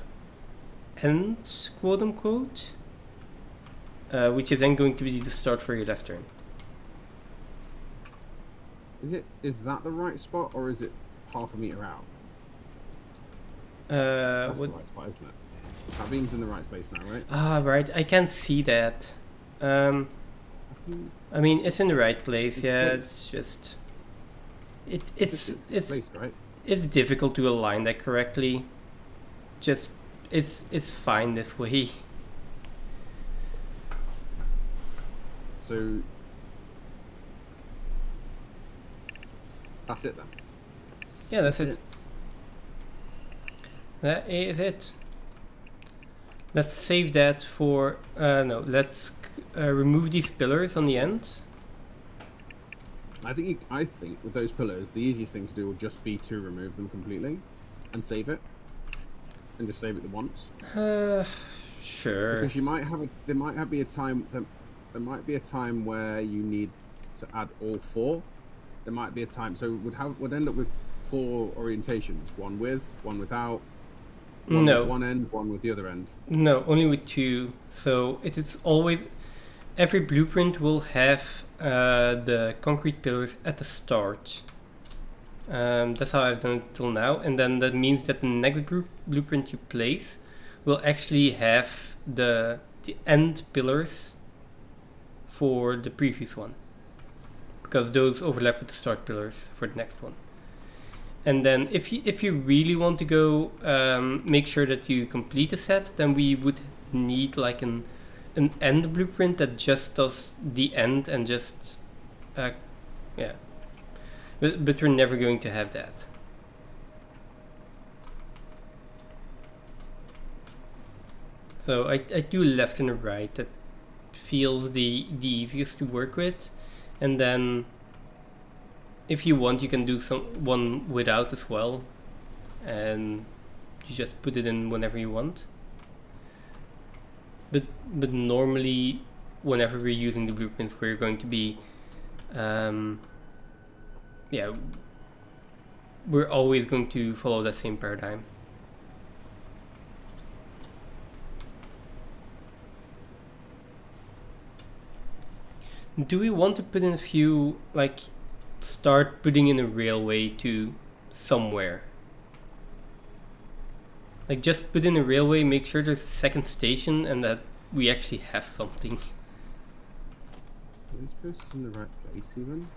end, quote unquote. Which is then going to be the start for your left turn. Is that the right spot, or is it half a meter out? That's the right spot, isn't it? That beam's in the right place now, right? Ah, right. I can't see that. I mean, it's in the right place. Yeah, it's just. It's placed, right? it's difficult to align that correctly. Just it's fine this way. So that's it then. Yeah, that's it. That is it. Let's save that for no. Let's remove these pillars on the end. I think with those pillars, the easiest thing to do will just be to remove them completely and save it, and just save it once. Sure. Because you might have there might be a time where you need to add all 4. There might be a time, so would end up with 4 orientations: one with, one without. One with one end, one with the other end. No, only with 2. So it is always every blueprint will have the concrete pillars at the start. That's how I've done it till now, and then that means that the next blueprint you place will actually have the end pillars for the previous one, because those overlap with the start pillars for the next one. And then if you really want to go make sure that you complete the set, then we would need like an end blueprint that just does the end and just yeah. But we're never going to have that. So I do left and a right. That feels the easiest to work with, and then if you want, you can do one without as well, and you just put it in whenever you want. But normally, whenever we're using the blueprints, we're going to be, yeah, we're always going to follow that same paradigm. Do we want to put in a few, like, start putting in a railway to somewhere? Like, just put in a railway, make sure there's a second station, and that we actually have something. Are these posts in the right place even?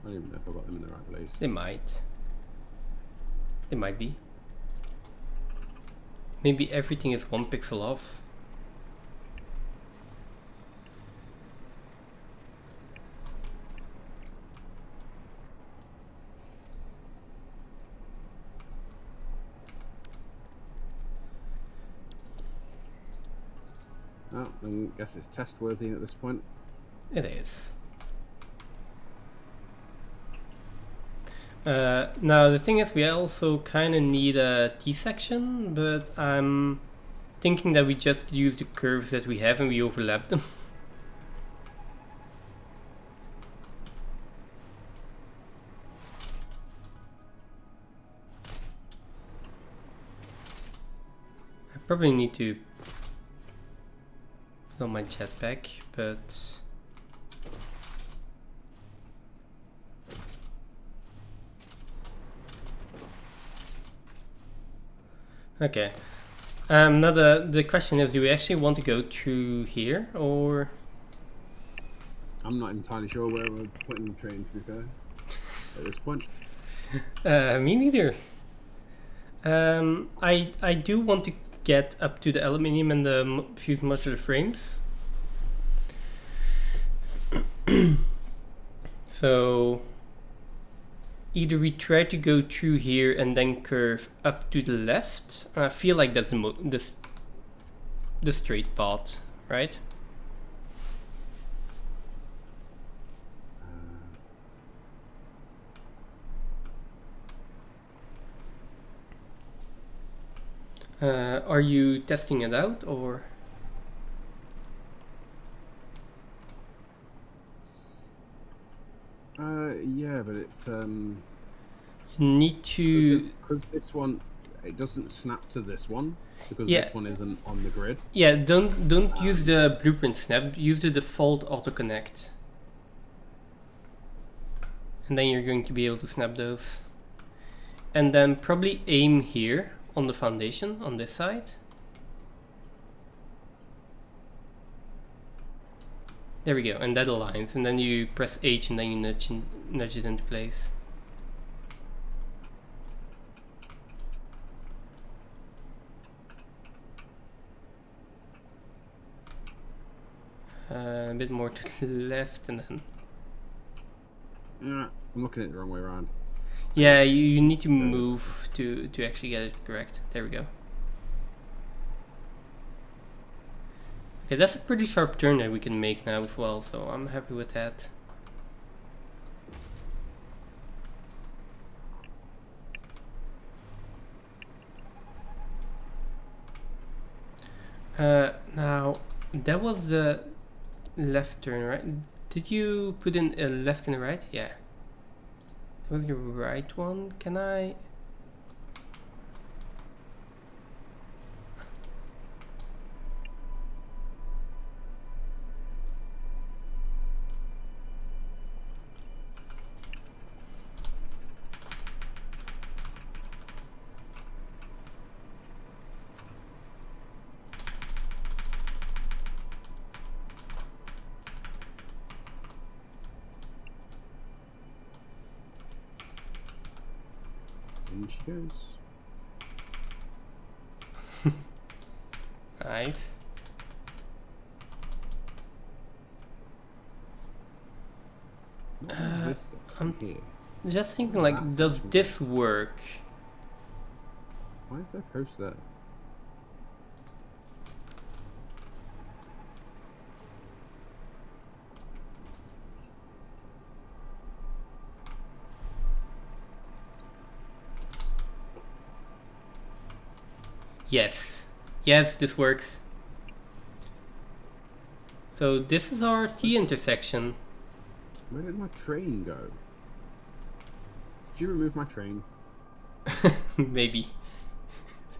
I don't even know if I got them in the right place. They might. They might be. Maybe everything is 1 pixel off. Oh, I guess it's test worthy at this point. It is. Now the thing is, we also kind of need a T-section, but I'm thinking that we just use the curves that we have and we overlap them. I probably need to put on my jetpack, but okay. Now the question is, do we actually want to go through here, or? I'm not entirely sure where we're putting the train, to be fair, at this point. Me neither. I do want to get up to the aluminium and the fused modular frames. So either we try to go through here and then curve up to the left. I feel like that's the straight path, right? Are you testing it out, or? Yeah, but it's You need to. because this one, it doesn't snap to this one because Yeah. this one isn't on the grid. Yeah, don't use the blueprint snap. Use the default auto connect, and then you're going to be able to snap those. And then probably aim here on the foundation on this side. There we go, and that aligns. And then you press H, and then you nudge it into place. A bit more to the left, and then Yeah, I'm looking at it the wrong way around. yeah, you need to move to actually get it correct. There we go. Okay, that's a pretty sharp turn that we can make now as well, so I'm happy with that. Now that was the left turn, right? Did you put in a left and a right? Yeah. That was your right one. Can I? In she goes. Nice. What is this section here? Just thinking, like, That's does actually- this work? Why is there a post there? Yes. Yes, this works. So this is our T intersection. Where did my train go? Did you remove my train? Maybe.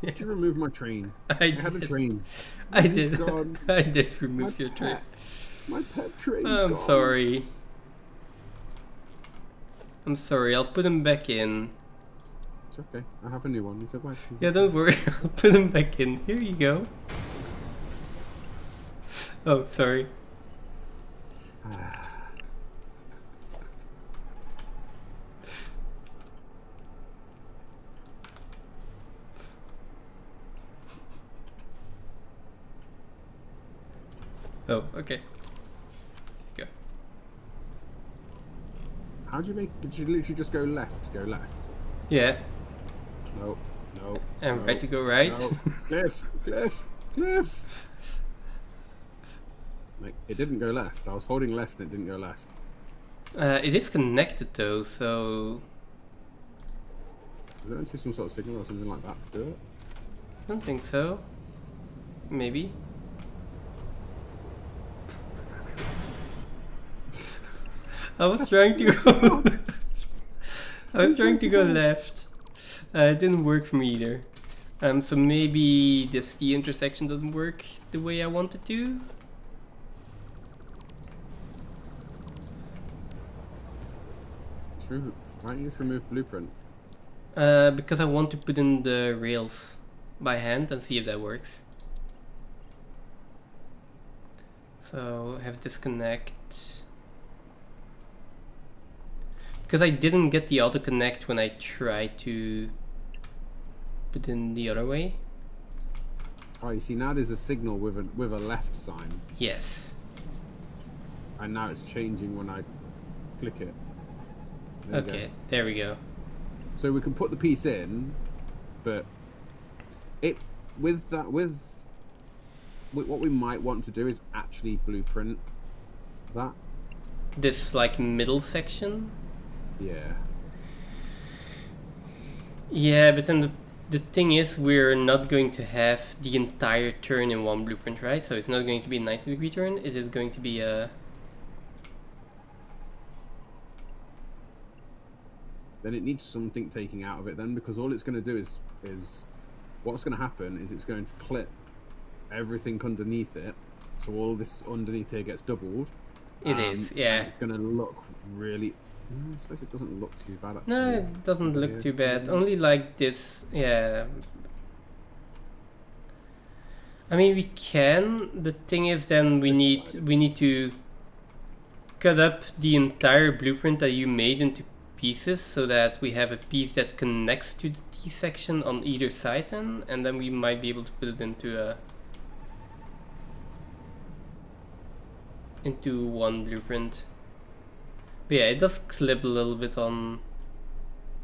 Did you remove my train? I had a did. train. I Is it did. gone? I did remove My your train. pet. My pet train's I'm gone. sorry. I'm sorry. I'll put him back in. It's okay. I have a new one. He's okay. Yeah, don't worry. I'll put him back in. Here you go. Oh, sorry. Oh, okay. Go. How'd you make? Did you literally just go left? Go left? Yeah. No. No. And no, right to go right. No. Cliff. Cliff. Cliff. Like, it didn't go left. I was holding left and it didn't go left. It is connected though, so Is there meant to be some sort of signal or something like that to do it? I don't think so. Maybe. I was trying to go. I was trying to go left. It didn't work for me either. So maybe this T intersection doesn't work the way I want it to. True. Why don't you just remove blueprint? Because I want to put in the rails by hand and see if that works. So have disconnect. Because I didn't get the auto connect when I tried to put in the other way. Oh, you see now there's a signal with a left sign, Yes. and now it's changing when I click it. There you go. Okay, there we go. So we can put the piece in, but it with what we might want to do is actually blueprint that. This like middle section. Yeah. Yeah, but then the thing is we're not going to have the entire turn in one blueprint, right? So it's not going to be a 90-degree turn, it is going to be a... Then it needs something taking out of it then, because all it's going to do is what's going to happen is it's going to clip everything underneath it, so all this underneath here gets doubled. It is, yeah. It's going to look really... I suppose it doesn't look too bad actually. No, it doesn't look Yeah. too bad. Only like this, yeah. I mean, we can. The thing is, then we This need side. we need to cut up the entire blueprint that you made into pieces so that we have a piece that connects to the T section on either side then, and then we might be able to put it into one blueprint. But yeah, it does clip a little bit on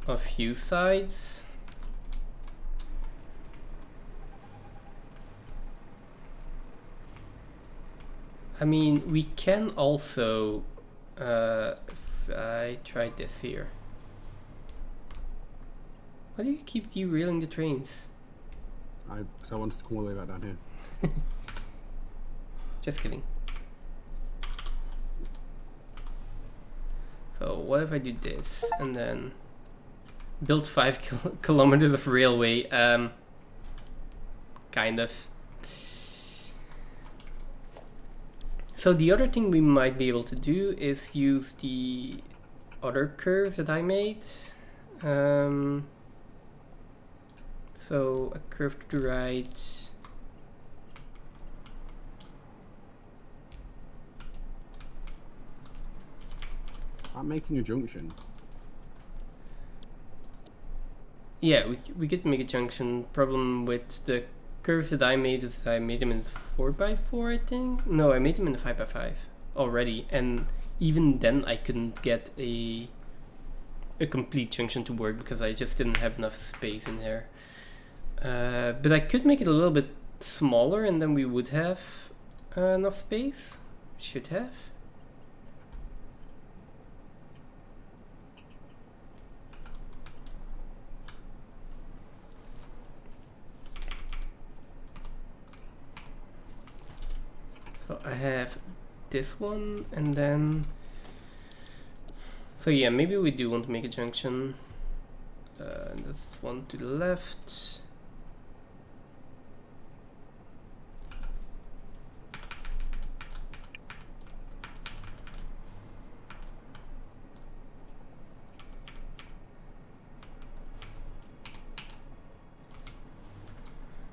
a few sides. I mean, we can also, if I tried this here. Why do you keep derailing the trains? Because I wanted to come all the way back down here. Just kidding. So what if I do this and then build 5 kilometers of railway? Kind of. So the other thing we might be able to do is use the other curves that I made. So a curve to the right. I'm making a junction. Yeah, we could make a junction. Problem with the curves that I made is I made them in 4x4, I think. No, I made them in 5x5 already, and even then I couldn't get a complete junction to work because I just didn't have enough space in there. But I could make it a little bit smaller, and then we would have enough space. Should have. So I have this one, and then, so yeah, maybe we do want to make a junction. This one to the left.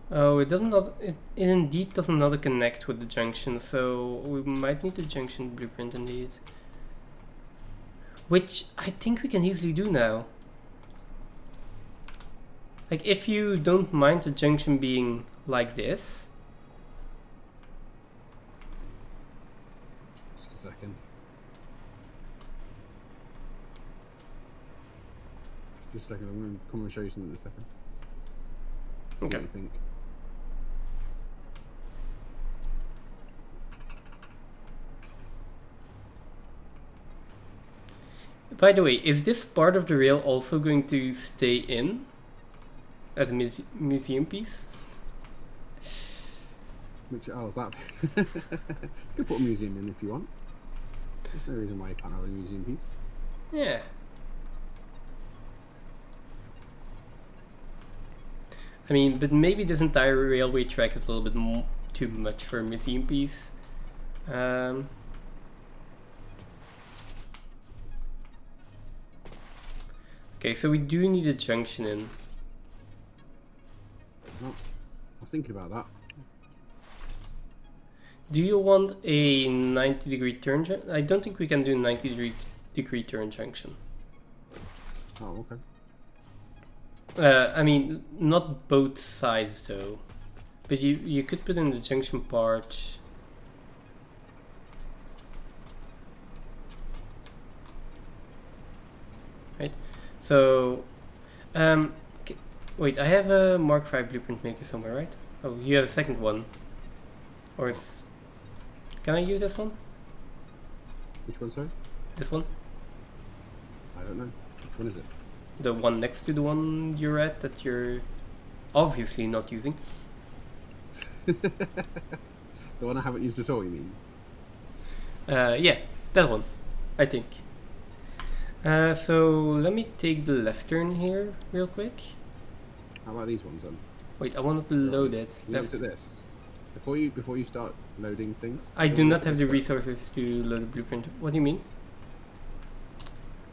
Oh, it doesn't. It indeed does not connect with the junction, so we might need the junction blueprint indeed. Which I think we can easily do now. Like, if you don't mind the junction being like this. Just a second. Just a second, I'm going to come and show you something in a second. See Okay. what you think. By the way, is this part of the rail also going to stay in as a museum piece? Which, oh, that. You could put a museum in if you want. There's no reason why you can't have a museum piece. Yeah. I mean, but maybe this entire railway track is a little bit too much for a museum piece. Okay, so we do need a junction in. Oh, I was thinking about that. Do you want a 90-degree turn junction? I don't think we can do a 90-degree turn junction. Oh, okay. I mean, not both sides though. But you could put in the junction part. Right? So, wait, I have a Mark V blueprint maker somewhere, right? Oh, you have a second one. Or is... Can I use this one? Which one, sorry? This one? I don't know. Which one is it? The one next to the one you're at that you're obviously not using. The one I haven't used at all, you mean? Yeah, that one, I think. So let me take the left turn here real quick. How about these ones then? Wait, I wanted to load it. You looked at this. Before you start loading things. I do not have the resources to load a blueprint. What do you mean?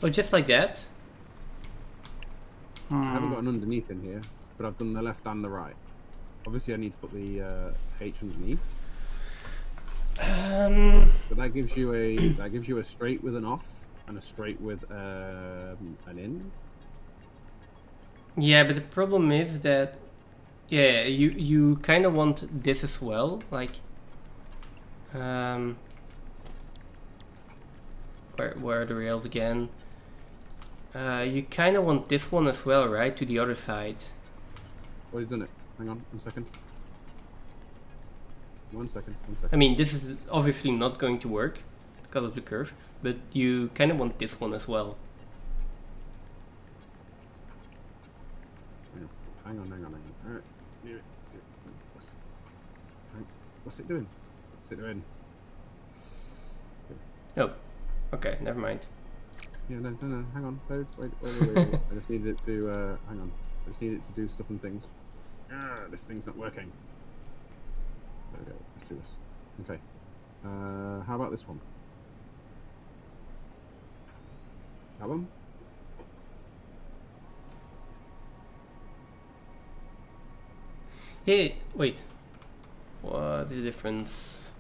Oh, just like that? I haven't got an underneath in here, but I've done the left and the right. Obviously I need to put the H underneath. But that gives you a straight with an off and a straight with an in. Yeah, but the problem is that, yeah, you kind of want this as well, like, where are the rails again? You kind of want this one as well, right, to the other side. Already done it. Hang on, 1 second. 1 second. 1 I second. mean, this is obviously not going to work because of the curve, but you kind of want this one as well. Hang on. All right. What's it doing? What's it doing? Oh, okay, never mind. Yeah, no. Hang on. Wait. I just needed it to. Hang on. I just needed it to do stuff and things. This thing's not working. There we go. Let's do this. Okay. How about this one? That one? Hey, wait. What's the difference?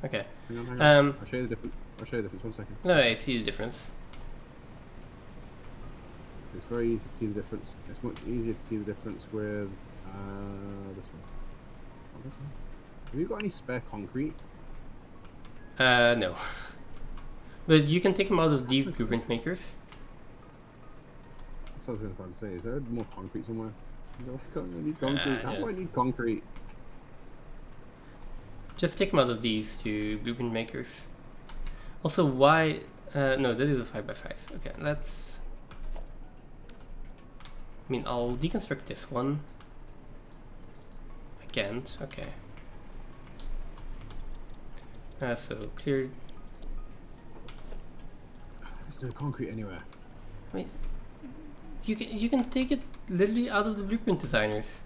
Okay. Hang on. I'll show you the difference. 1 second. No, I see the difference. It's very easy to see the difference. It's much easier to see the difference with this one. Oh, this one. Have you got any spare concrete? No. But you can take them out of these blueprint makers. That's what I was going to try to say. Is there more concrete somewhere? I need concrete. How do I need concrete? Just take them out of these two blueprint makers. Also, why? No, that is a 5x5. Okay, let's. I mean, I'll deconstruct this one. I can't. Okay. So clear. There's no concrete anywhere. I mean, you can take it literally out of the blueprint designers.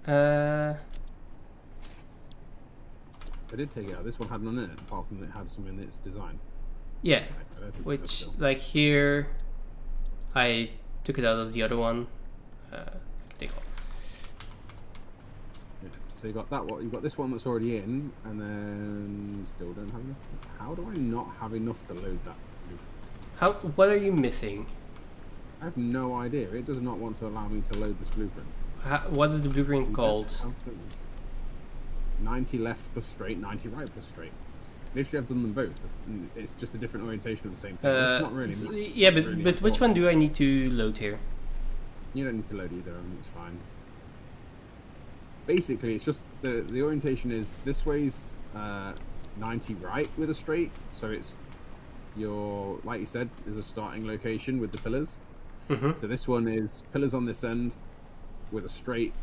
I did take it out. This one had none in it, apart from it had some in its design. Yeah, I don't think which, like here, I took it out of the other one. Take off. Yeah. So you got that one. You got this one that's already in, and then still don't have enough. How do I not have enough to load that? What are you missing? I have no idea. It does not want to allow me to load this blueprint. What is the blueprint called? 90 left plus straight, 90 right plus straight. Literally, I've done them both. It's just a different orientation of the same thing. It's not really. Yeah, but which one do I need to load here? You don't need to load either. It's fine. Basically, it's just the orientation is this way's 90 right with a straight, so it's your, like you said, is a starting location with the pillars. Mm-hmm. So this one is pillars on this end with a straight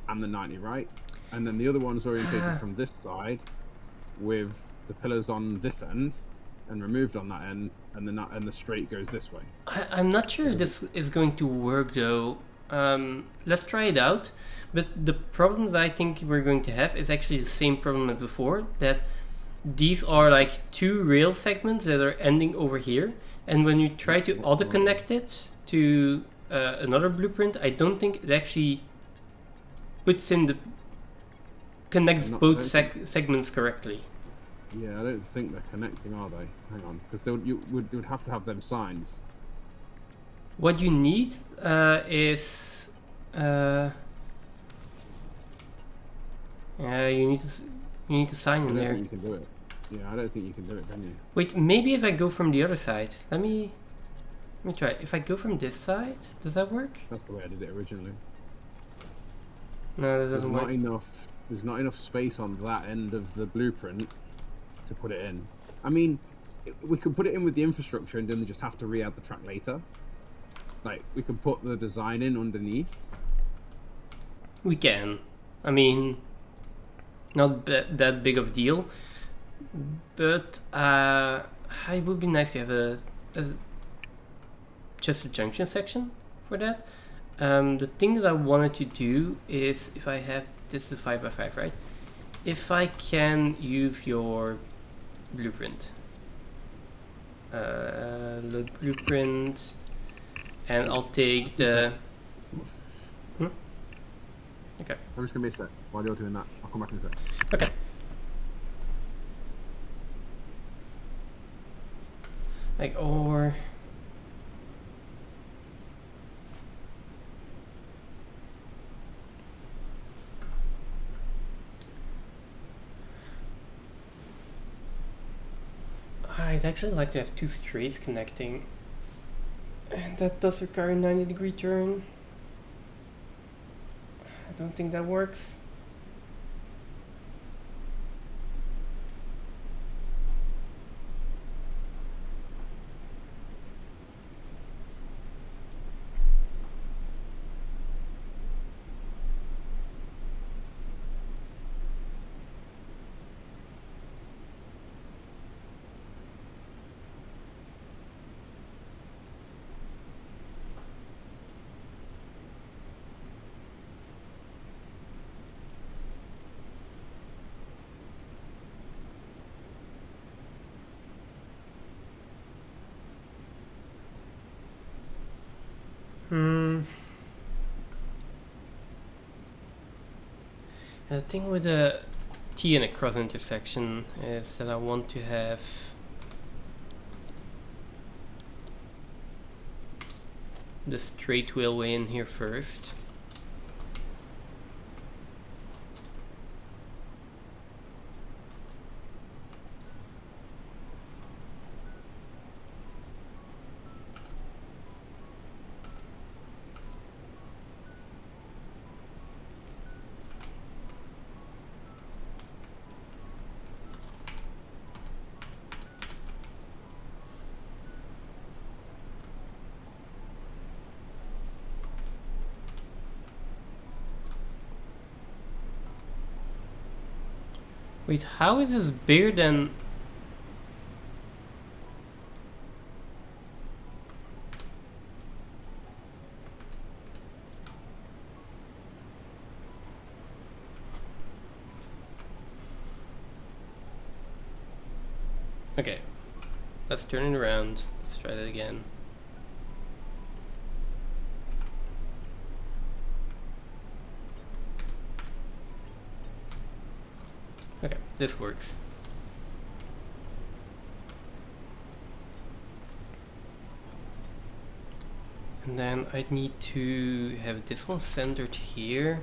and the 90 right, and then the other one's orientated from this side with the pillars on this end and removed on that end, and the straight goes this way. I'm not sure this is going to work though. Let's try it out. But the problem that I think we're going to have is actually the same problem as before, that these are like two rail segments that are ending over here, and when you try to auto-connect it to another blueprint, I don't think it actually connects both segments correctly. Yeah, I don't think they're connecting, are they? Hang on, because you would have to have them signs. What you need is you need to sign in there. I don't think you can do it. Yeah, I don't think you can do it, can you? Wait, maybe if I go from the other side. Let me try. If I go from this side, does that work? That's the way I did it originally. No, that doesn't work. There's not enough space on that end of the blueprint to put it in. I mean, we could put it in with the infrastructure and then we just have to re-add the track later. Like, we could put the design in underneath. We can. I mean, not that big of a deal. But it would be nice to have just a junction section for that. The thing that I wanted to do is, if I have, this is 5x5, right? If I can use your blueprint, load blueprint, and I'll take the. Okay. I'm just gonna be a sec while you're doing that. I'll come back in a sec. Okay. Like, or... I'd actually like to have 2 straights connecting. And that does require a 90-degree turn. I don't think that works. The thing with a T and a cross intersection is that I want to have the straight railway in here first. Wait, how is this bigger than... Okay, let's turn it around. Let's try that again. Okay, this works. And then I'd need to have this one centered here.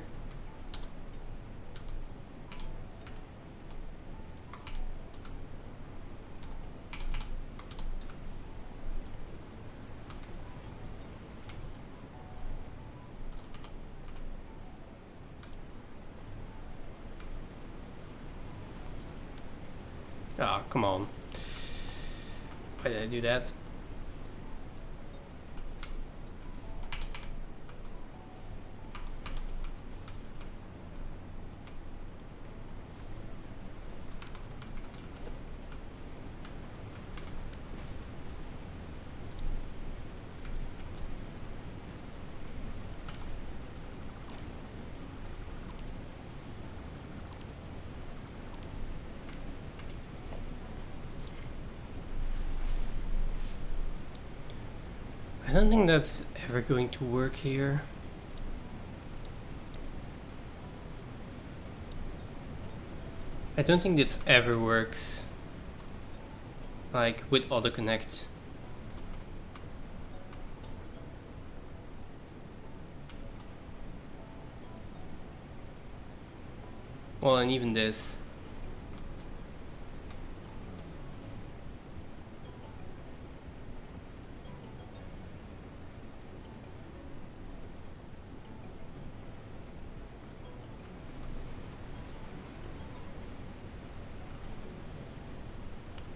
Ah, come on. Why did I do that? I don't think that's ever going to work here. I don't think this ever works. Like with auto connect. Well, and even this.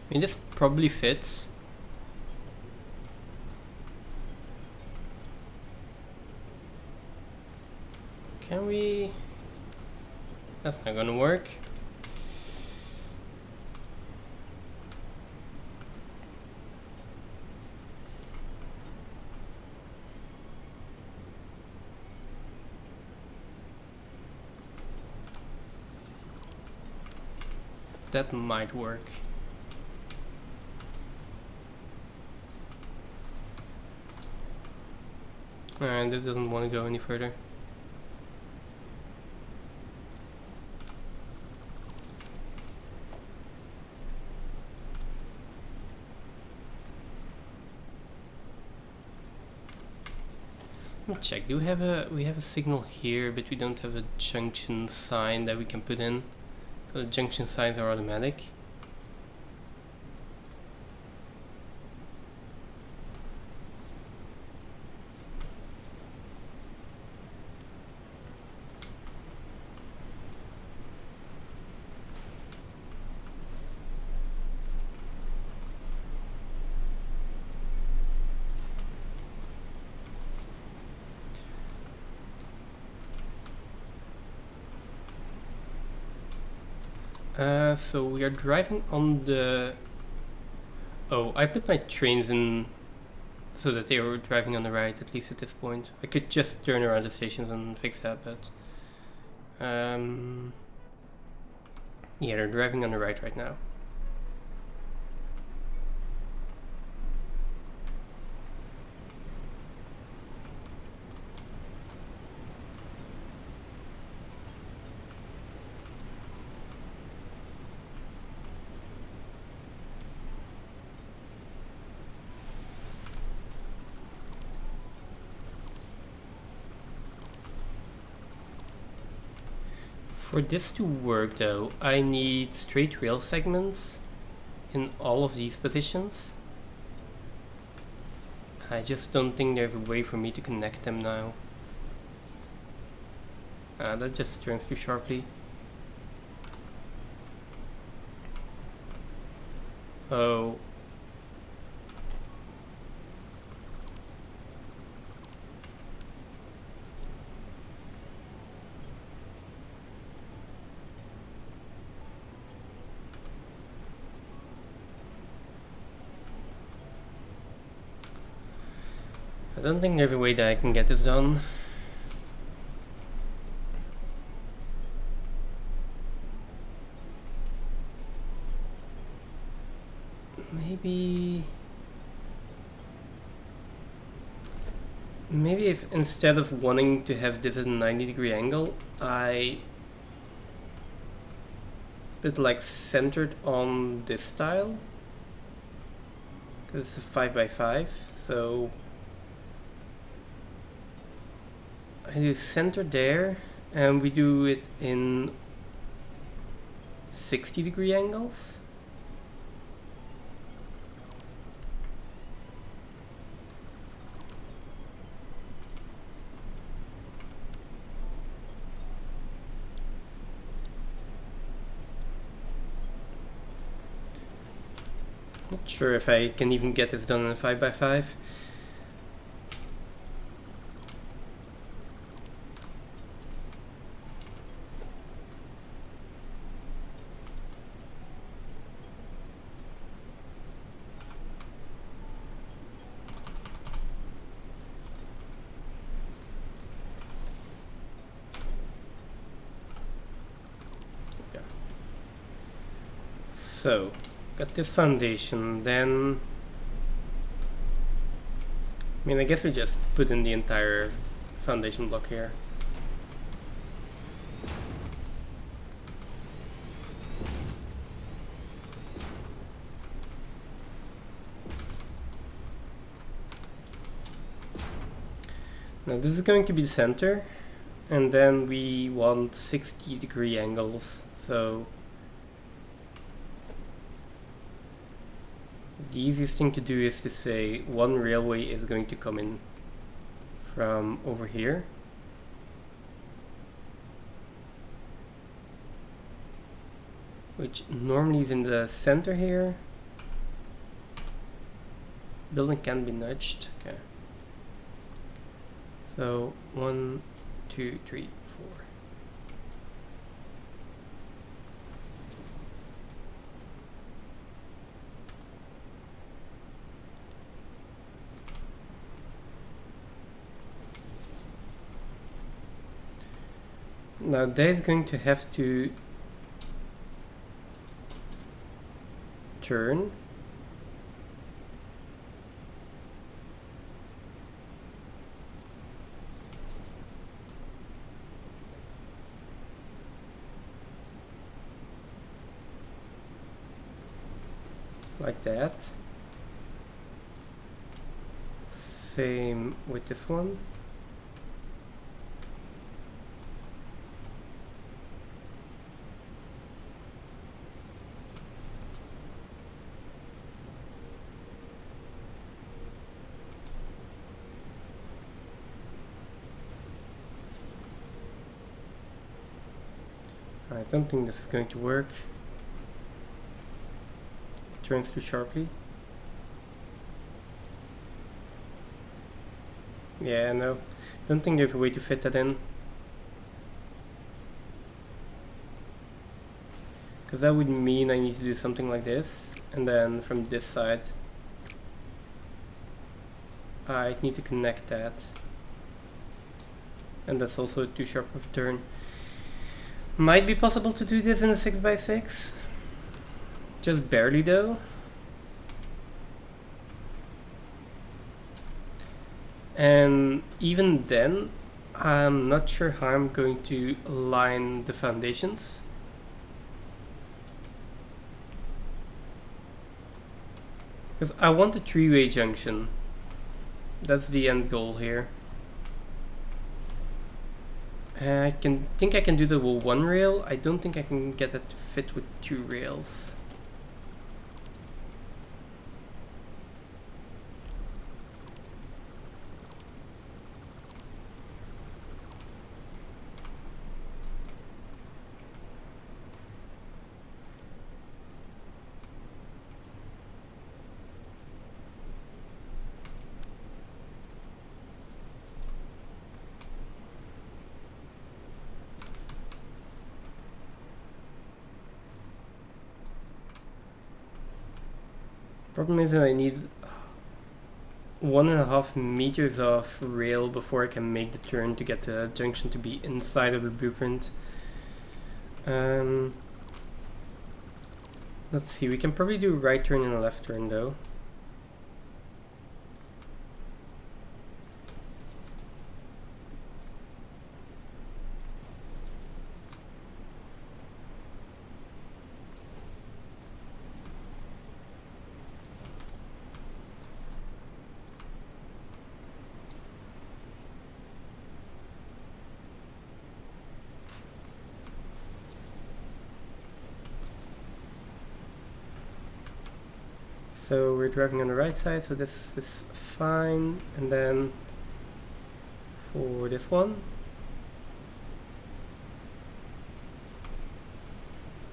I mean, this probably fits. Can we... That's not gonna work. That might work. And this doesn't want to go any further. Let me check. Do we have a signal here, but we don't have a junction sign that we can put in. So the junction signs are automatic. So we are driving on the... Oh, I put my trains in so that they were driving on the right, at least at this point. I could just turn around the stations and fix that, but... yeah, they're driving on the right now. For this to work though, I need straight rail segments in all of these positions. I just don't think there's a way for me to connect them now. That just turns too sharply. Oh. I don't think there's a way that I can get this done. Maybe if instead of wanting to have this at a 90-degree angle, I put like centered on this tile, because it's a 5x5, so I do center there, and we do it in 60-degree angles. Not sure if I can even get this done in a 5x5. Okay. So, got this foundation, then I mean, I guess we just put in the entire foundation block here. Now this is going to be the center, and then we want 60-degree angles, so the easiest thing to do is to say one railway is going to come in from over here. Which normally is in the center here. Building can be nudged. Okay. So 1, 2, 3, 4. Now that is going to have to turn. Like that. Same with this one. I don't think this is going to work. It turns too sharply. Yeah, no. Don't think there's a way to fit that in. Because that would mean I need to do something like this. And then from this side, I need to connect that. And that's also too sharp of a turn. Might be possible to do this in a 6x6. Just barely though. And even then, I'm not sure how I'm going to align the foundations. Because I want a three-way junction. That's the end goal here. I think I can do that with one rail. I don't think I can get it to fit with two rails. Problem is that I need 1.5 meters of rail before I can make the turn to get the junction to be inside of the blueprint. Let's see, we can probably do a right turn and a left turn though. So we're driving on the right side, so this is fine. And then for this one,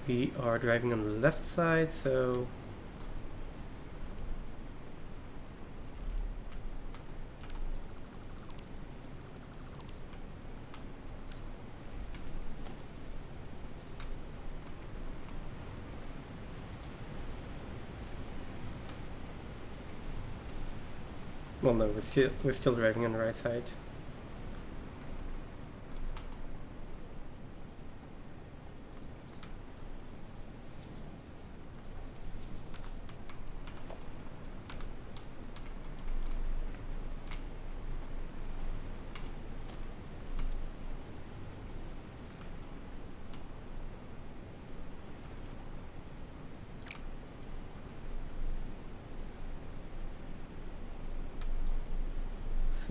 we are driving on the left side, so well, no, we're still driving on the right side.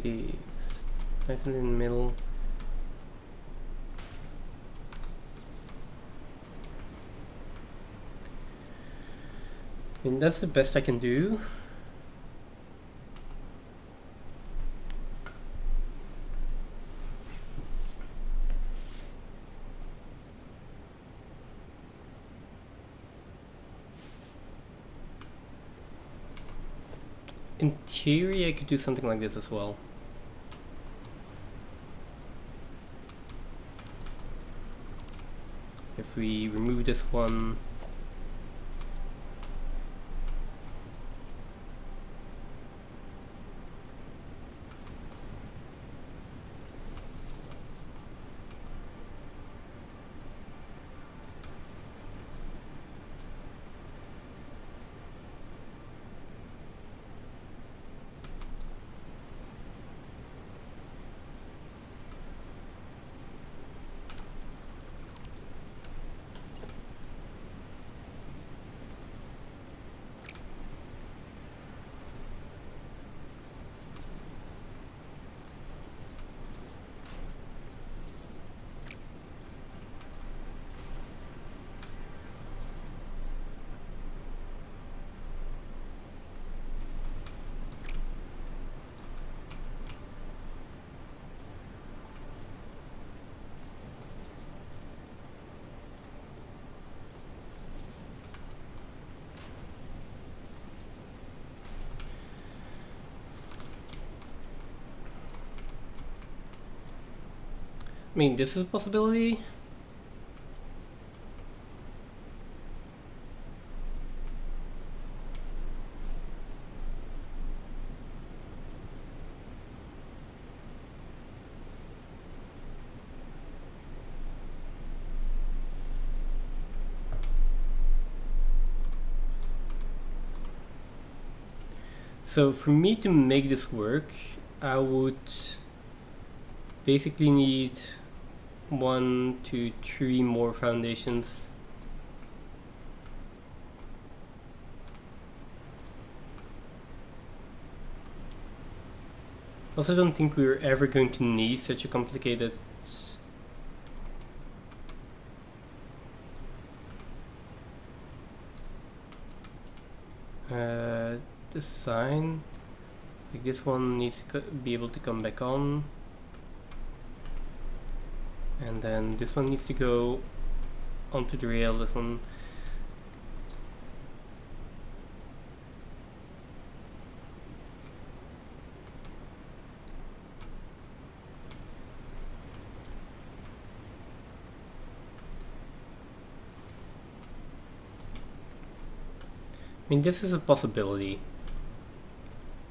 See, nice and in the middle. I mean, that's the best I can do. In theory, I could do something like this as well. If we remove this one, I mean, this is a possibility. So for me to make this work, I would basically need 1, 2, 3 more foundations. Also don't think we're ever going to need such a complicated design. Like this one needs to be able to come back on, and then this one needs to go onto the rail. This one I mean, this is a possibility.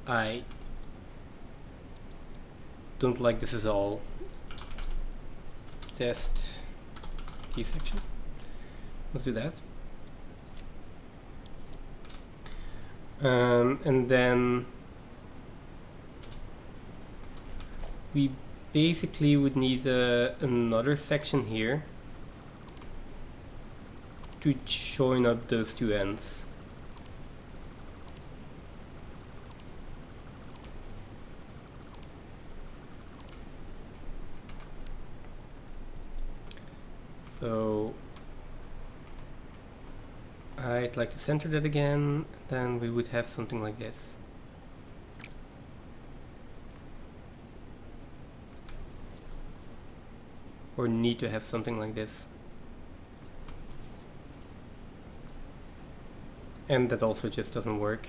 I don't like this at all. Test key section. Let's do that. And then we basically would need another section here to join up those two ends. So I'd like to center that again, then we would have something like this. Or need to have something like this. And that also just doesn't work.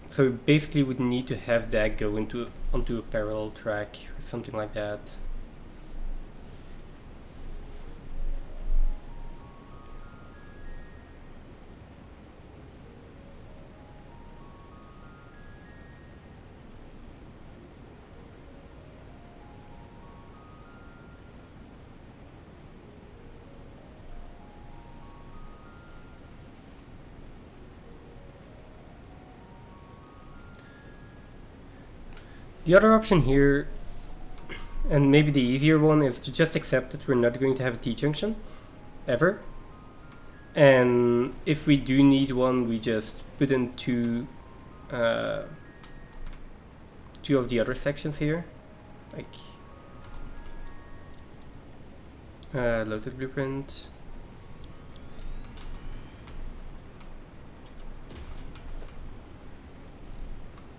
So we basically would need to have that go onto a parallel track or something like that. The other option here, and maybe the easier one, is to just accept that we're not going to have a T-junction, ever. And if we do need one, we just put in two of the other sections here, like load this blueprint.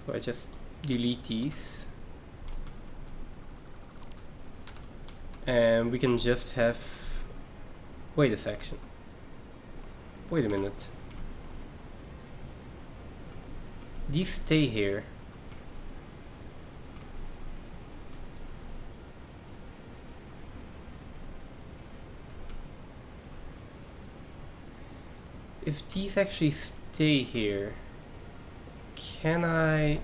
So I just delete these. And we can just have, wait a section, wait a minute, these stay here. If these actually stay here, can I?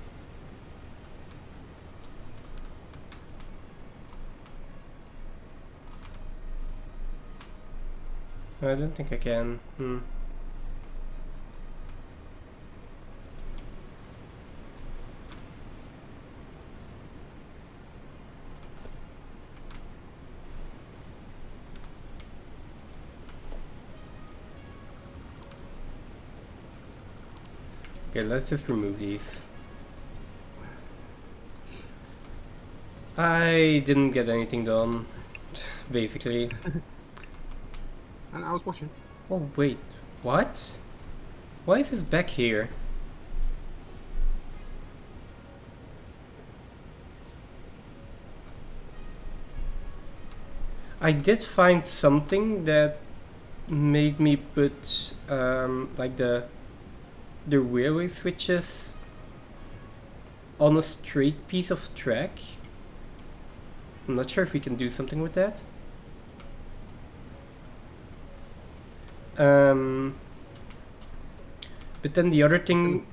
I don't think I can. Okay, let's just remove these. I didn't get anything done, basically. And I was watching. Oh wait, what? Why is this back here? I did find something that made me put like the railway switches on a straight piece of track. I'm not sure if we can do something with that. But then the other thing,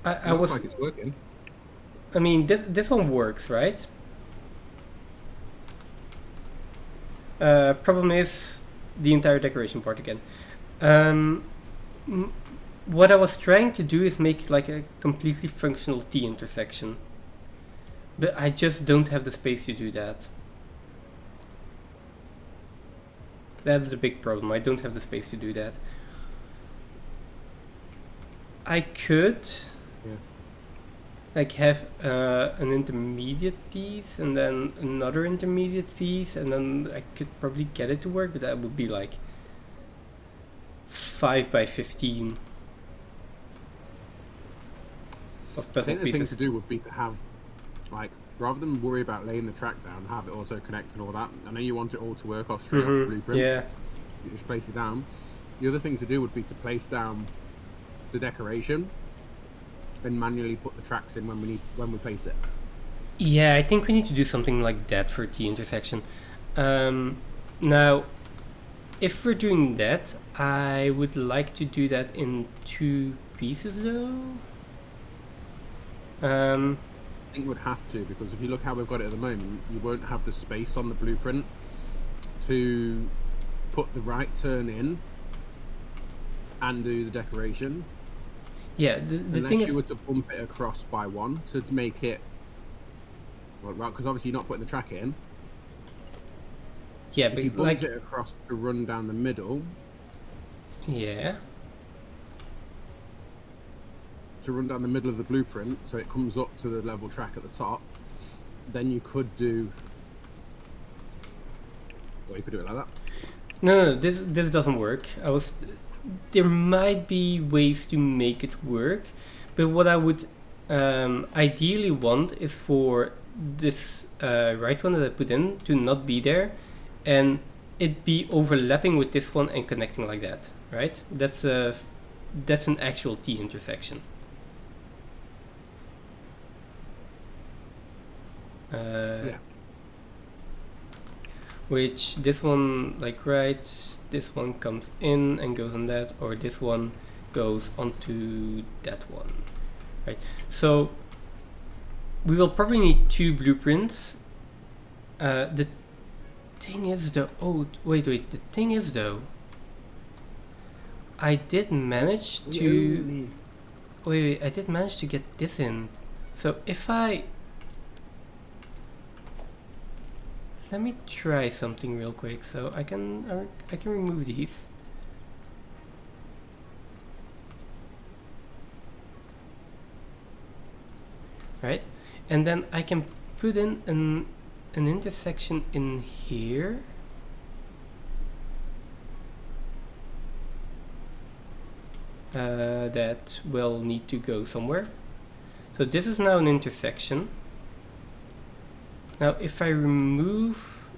I Looks was, like it's working. I mean, this one works, right? Problem is the entire decoration part again. What I was trying to do is make like a completely functional T intersection, but I just don't have the space to do that. That's the big problem. I don't have the space to do that. I could like have an intermediate piece and then another intermediate piece, and then I could probably get it to work, but that would be like 5 by 15 of I puzzle think the thing pieces. to do would be to have, like, rather than worry about laying the track down, have it auto connect and all that. I know you want it all to work off straight off the blueprint. Yeah. You just place it down. The other thing to do would be to place down the decoration and manually put the tracks in when we place it. Yeah, I think we need to do something like that for T intersection. Now, if we're doing that, I would like to do that in 2 pieces though. I think we'd have to, because if you look how we've got it at the moment, you won't have the space on the blueprint to put the right turn in and do the decoration. Yeah, the Unless thing you is, were to bump it across by 1 to make it, well, because obviously you're not putting the track in. yeah, If you but bumped like, it across to run down the middle, yeah, of the blueprint, so it comes up to the level track at the top, then you could do, well, you could do it like that. no, this doesn't work. There might be ways to make it work, but what I would ideally want is for this right one that I put in to not be there, and it be overlapping with this one and connecting like that, right? That's an actual T intersection. Yeah. Which this one, like, right, this one comes in and goes on that, or this one goes onto that one, right? So we will probably need 2 blueprints. The thing is though, the thing is though, I did manage to, I did manage to get this in. So if let me try something real quick. So I can remove these. Right? And then I can put in an intersection in here. That will need to go somewhere. So this is now an intersection. Now if I remove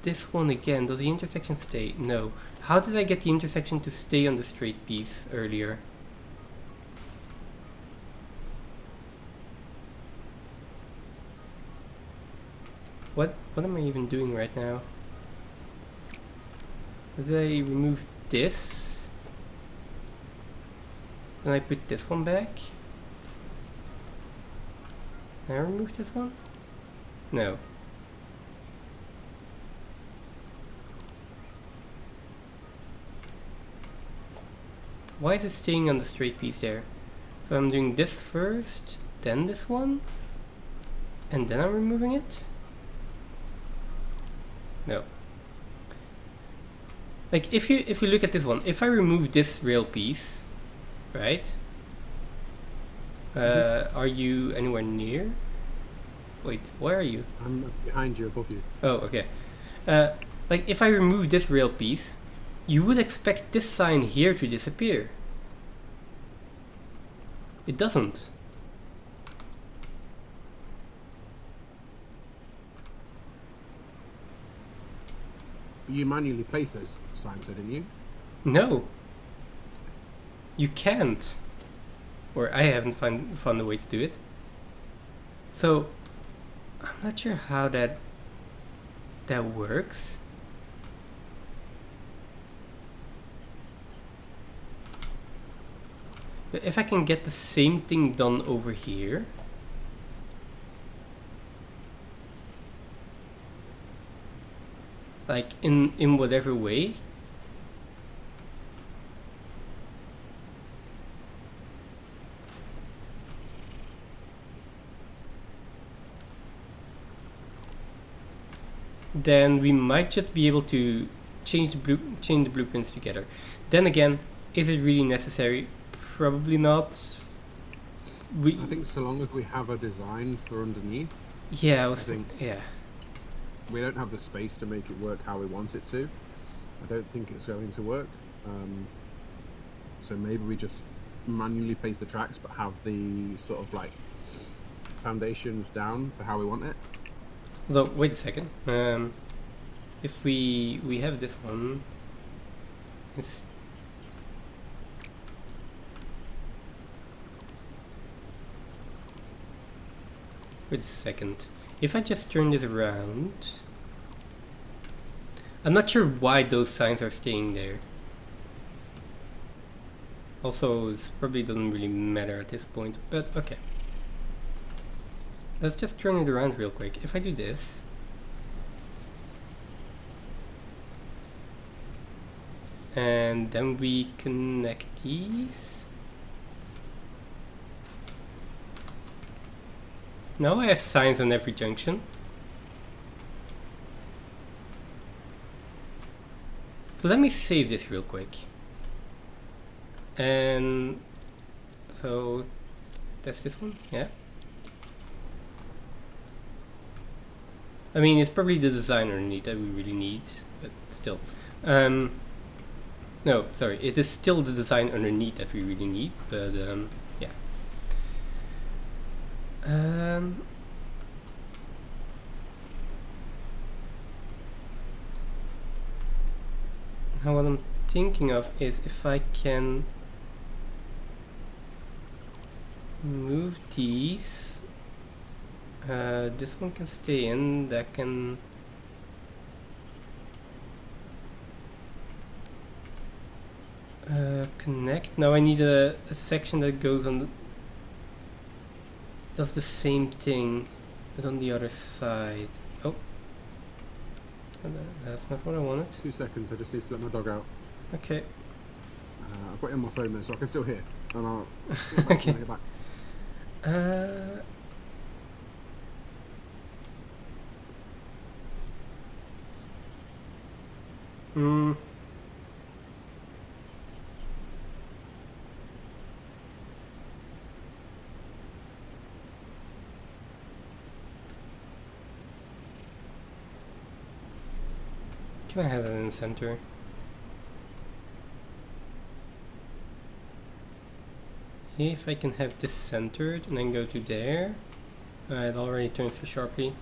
this one again, does the intersection stay? No. How did I get the intersection to stay on the straight piece earlier? What am I even doing right now? Did I remove this? Then I put this one back? Can I remove this one? No. Why is it staying on the straight piece there? So I'm doing this first, then this one, and then I'm removing it? No. Like if you look at this one, if I remove this rail piece, right? Are you anywhere near? Wait, where are you? I'm behind you, above you. Oh, okay. Like if I remove this rail piece, you would expect this sign here to disappear. It doesn't. You manually place those signs, though, didn't you? No. You can't. Or I haven't found a way to do it. So, I'm not sure how that works. But if I can get the same thing done over here. Like in whatever way. Then we might just be able to change the blueprints together. Then again, is it really necessary? Probably not. I think so long as we have a design for underneath. Yeah, yeah. We don't have the space to make it work how we want it to. I don't think it's going to work. So maybe we just manually place the tracks, but have the sort of like foundations down for how we want it. Although, wait a second. If we have this one, it's wait a second. If I just turn this around, I'm not sure why those signs are staying there. Also, it probably doesn't really matter at this point, but okay. Let's just turn it around real quick. If I do this, and then we connect these. Now I have signs on every junction. So let me save this real quick. And so that's this one, yeah. I mean, it's probably the design underneath that we really need, but still. No, sorry, it is still the design underneath that we really need, but yeah. Now what I'm thinking of is if I can move these, this one can stay in, that can connect. Now I need a section that goes on the, does the same thing but on the other side. Oh, that's not what I wanted. 2 seconds, I just need to let my dog out. Okay. I've got it on my phone though, so I can still hear. And I'll okay. get back. Can I have it in the center? If I can have this centered and then go to there, it already turns to sharply.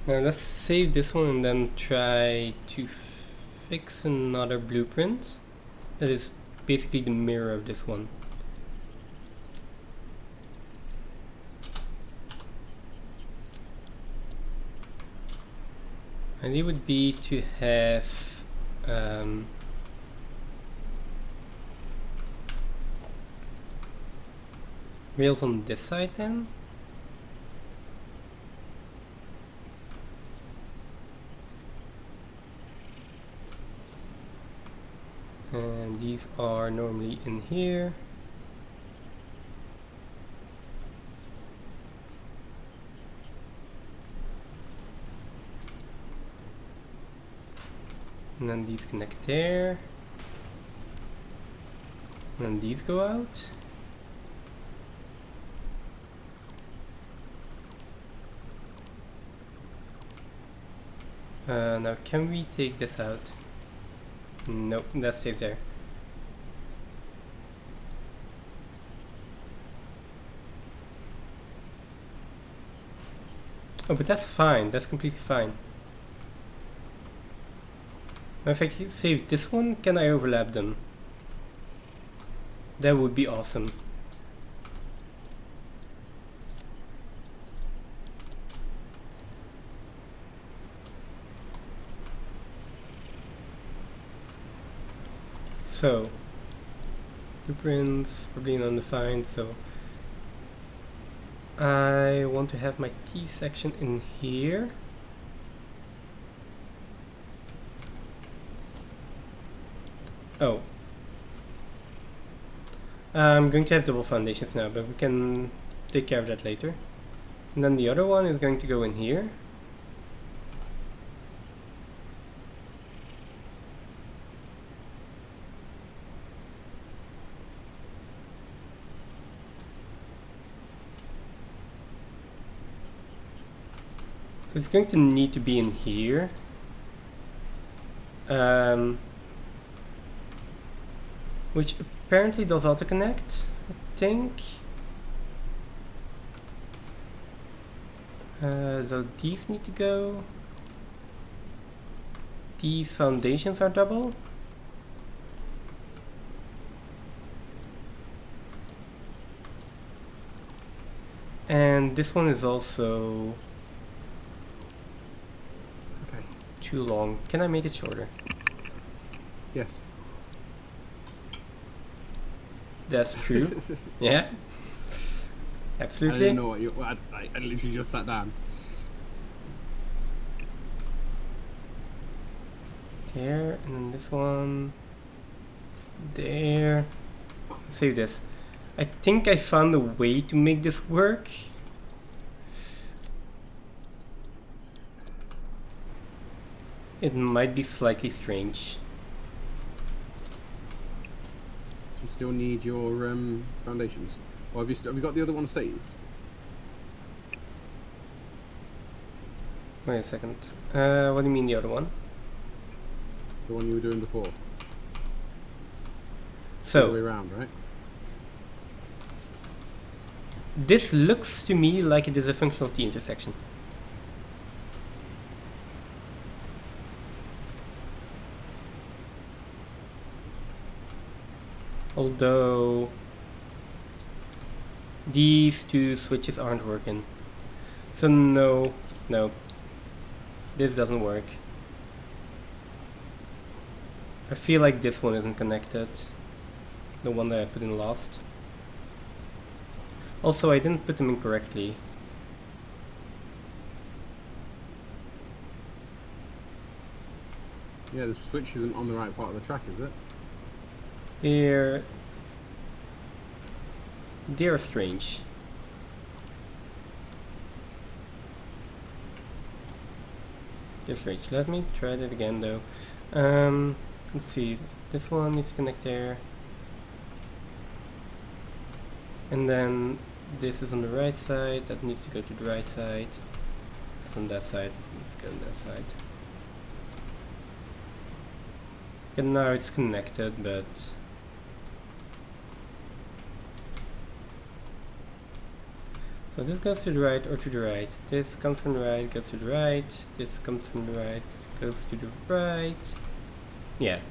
Now let's save this one and then try to fix another blueprint that is basically the mirror of this one. And it would be to have rails on this side then. And these are normally in here. And then these connect there. And then these go out. Now can we take this out? Nope, that stays there. Oh, but that's fine. That's completely fine. Now if I save this one, can I overlap them? That would be awesome. So, blueprints, probably undefined, so I want to have my key section in here. Oh. I'm going to have double foundations now, but we can take care of that later. And then the other one is going to go in here. So it's going to need to be in here. Which apparently does auto-connect, I think. So these need to go. These foundations are double. And this one is also Okay. too long. Can I make it shorter? Yes. That's true. Yeah. I Absolutely. didn't know what you. I literally just sat down. There, and then this one. There. Save this. I think I found a way to make this work. It might be slightly strange. You still need your foundations. Or have you got the other one saved? Wait a second. What do you mean the other one? The one you were doing before. The other way So, around, right? this looks to me like it is a functional T intersection. Although these two switches aren't working. So no, this doesn't work. I feel like this one isn't connected. The one that I put in last. Also, I didn't put them in correctly. Yeah, the switch isn't on the right part of the track, is it? They're strange. They're strange. Let me try that again though. Let's see. This one needs to connect there. And then this is on the right side. That needs to go to the right side. It's on that side. It needs to go on that side. And now it's connected, but so this goes to the right or to the right. This comes from the right, goes to the right. This comes from the right, goes to the right. Yeah.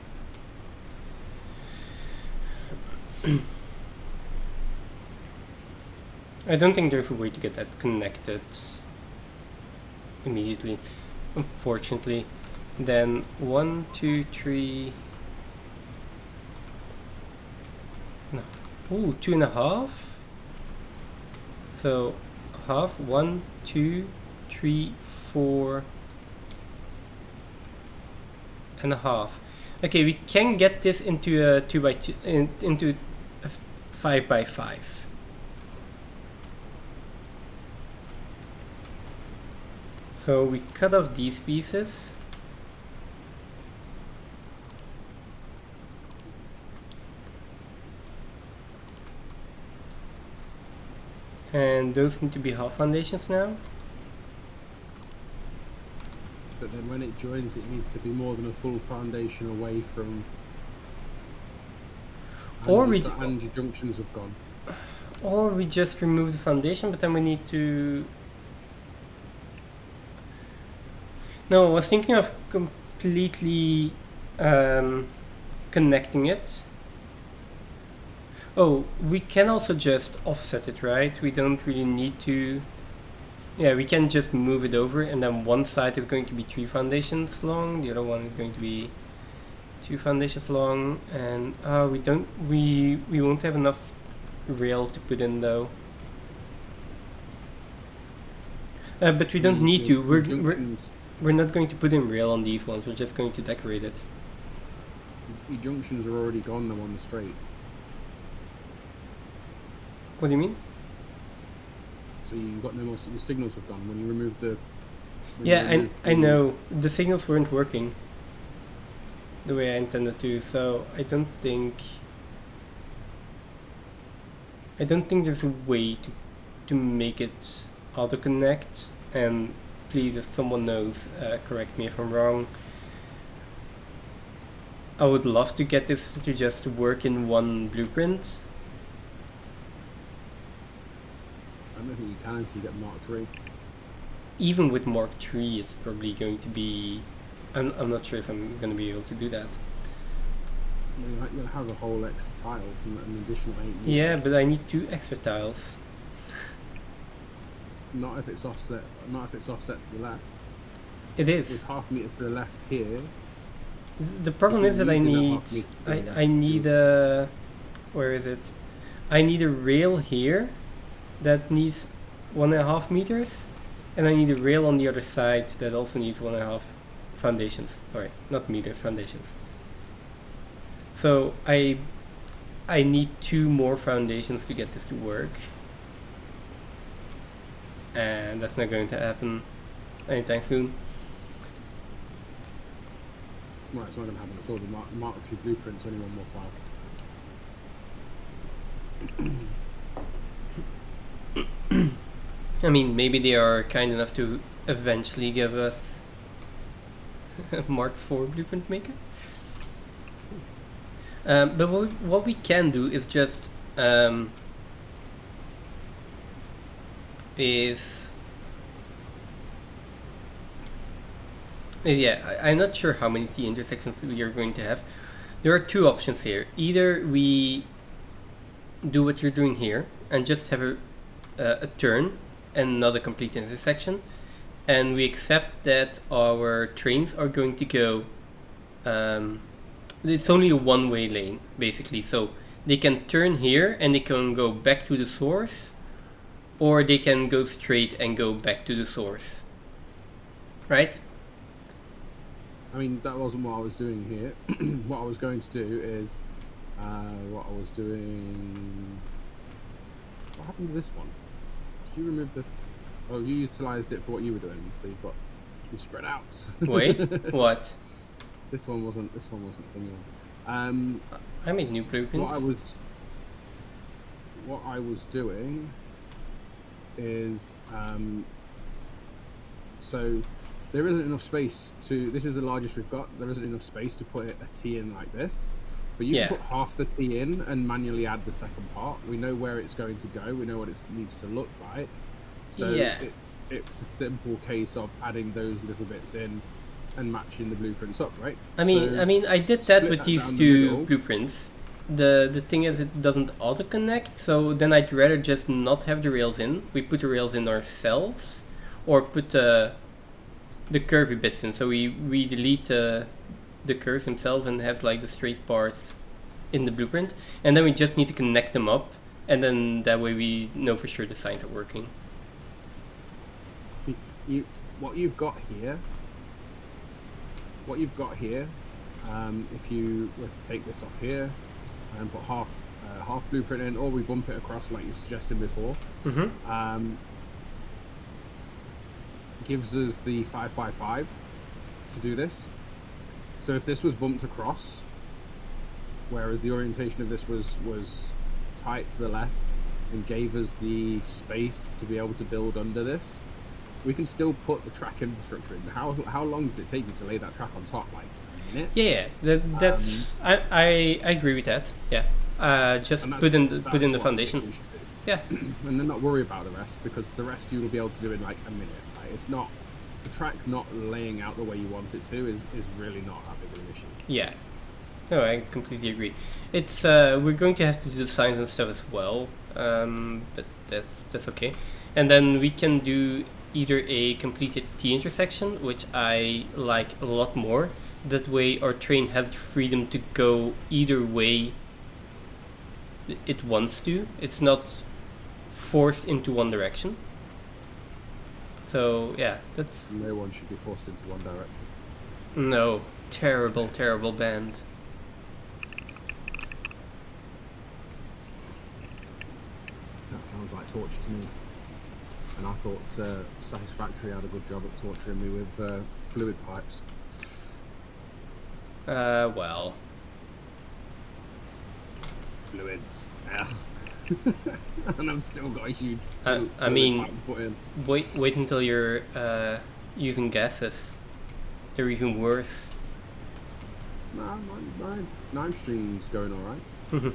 I don't think there's a way to get that connected immediately, unfortunately. Then 1, 2, 3. No. Ooh, 2.5. So half, 1, 2, 3, 4 and a half. Okay, we can get this into a 2 by 2, into a 5 by 5. So we cut off these pieces. And those need to be half foundations now. But then when it joins, it needs to be more than a full foundation away from. Or And your junctions have gone. Or we just remove the foundation, but then we need to... No, I was thinking of completely connecting it. Oh, we can also just offset it, right? We don't really need to... Yeah, we can just move it over, and then one side is going to be 3 foundations long, the other one is going to be 2 foundations long, and we won't have enough rail to put in though. But we don't need to. We're not going to put in rail on these ones. We're just going to decorate it. Your junctions are already gone though on the straight. What do you mean? So you've got no more. Your signals have gone when you remove the. Yeah, I know the signals weren't working the way I intended to. So I don't think there's a way to make it auto connect. And please, if someone knows, correct me if I'm wrong. I would love to get this to just work in one blueprint. I don't think you can until you get Mark 3. Even with Mark 3, it's probably going to be... I'm not sure if I'm going to be able to do that. You're going to have a whole extra tile, an additional 8 meters. Yeah, but I need 2 extra tiles. Not if it's offset. Not if it's offset to the left. It is. With half meter to the left here. The problem is that I need a... Where is it? I need a rail here that needs 1.5 meters, and I need a rail on the other side that also needs 1.5 foundations. Sorry, not meters, foundations. So I need 2 more foundations to get this to work, and that's not going to happen anytime soon. Well, it's not going to happen at all. The Mark 3 blueprint's only 1 more tile. I mean, maybe they are kind enough to eventually give us a Mark 4 blueprint maker. But what we can do is just I'm not sure how many T intersections we are going to have. There are 2 options here. Either we do what you're doing here and just have a turn and not a complete intersection, and we accept that our trains are going to go it's only a one-way lane basically, so they can turn here and they can go back to the source, or they can go straight and go back to the source, right? I mean, that wasn't what I was doing here. What I was going to do is what happened to this one? Did you remove the... Oh, you utilised it for what you were doing, so you've spread out. Wait, what? This one wasn't thingy. I made new blueprints. What I was doing is so there isn't enough space to... This is the largest we've got. There isn't enough space to put a T in like this. But you can put half the T in and manually add the second part. We know where it's going to go. We know what it needs to look like. So it's a simple case of adding those little bits in and matching the blueprints up, right? I mean, I did that with these 2 blueprints. The thing is, it doesn't auto connect. So then I'd rather just not have the rails in. We put the rails in ourselves, or put the curvy bits in. So we delete the curves themselves and have like the straight parts in the blueprint, and then we just need to connect them up, and then that way we know for sure the signs are working. See, what you've got here, if you were to take this off here and put half blueprint in, or we bump it across like you suggested before, gives us the 5x5 to do this. So if this was bumped across, whereas the orientation of this was tight to the left and gave us the space to be able to build under this, we can still put the track infrastructure in. How long does it take you to lay that track on top? Like a minute? Yeah, that's I agree with that. Yeah, just And that's- put in that's the what I think foundation. we should do. Yeah, And then not worry about the rest, because the rest you will be able to do in like a minute. Like, it's not the track not laying out the way you want it to is really not that big of an issue. yeah. No, I completely agree. It's we're going to have to do the signs and stuff as well, but that's okay. And then we can do either a completed T intersection, which I like a lot more. That way, our train has the freedom to go either way it wants to. It's not forced into one direction. So yeah, that's No one should be forced into one direction. no terrible band. That sounds like torture to me. And I thought Satisfactory had a good job at torturing me with fluid pipes. Well, Fluids. Yeah. And I've still got a huge I fluid mean, pipe put in. wait until you're using gases. They're even worse. Nah, my stream's going alright.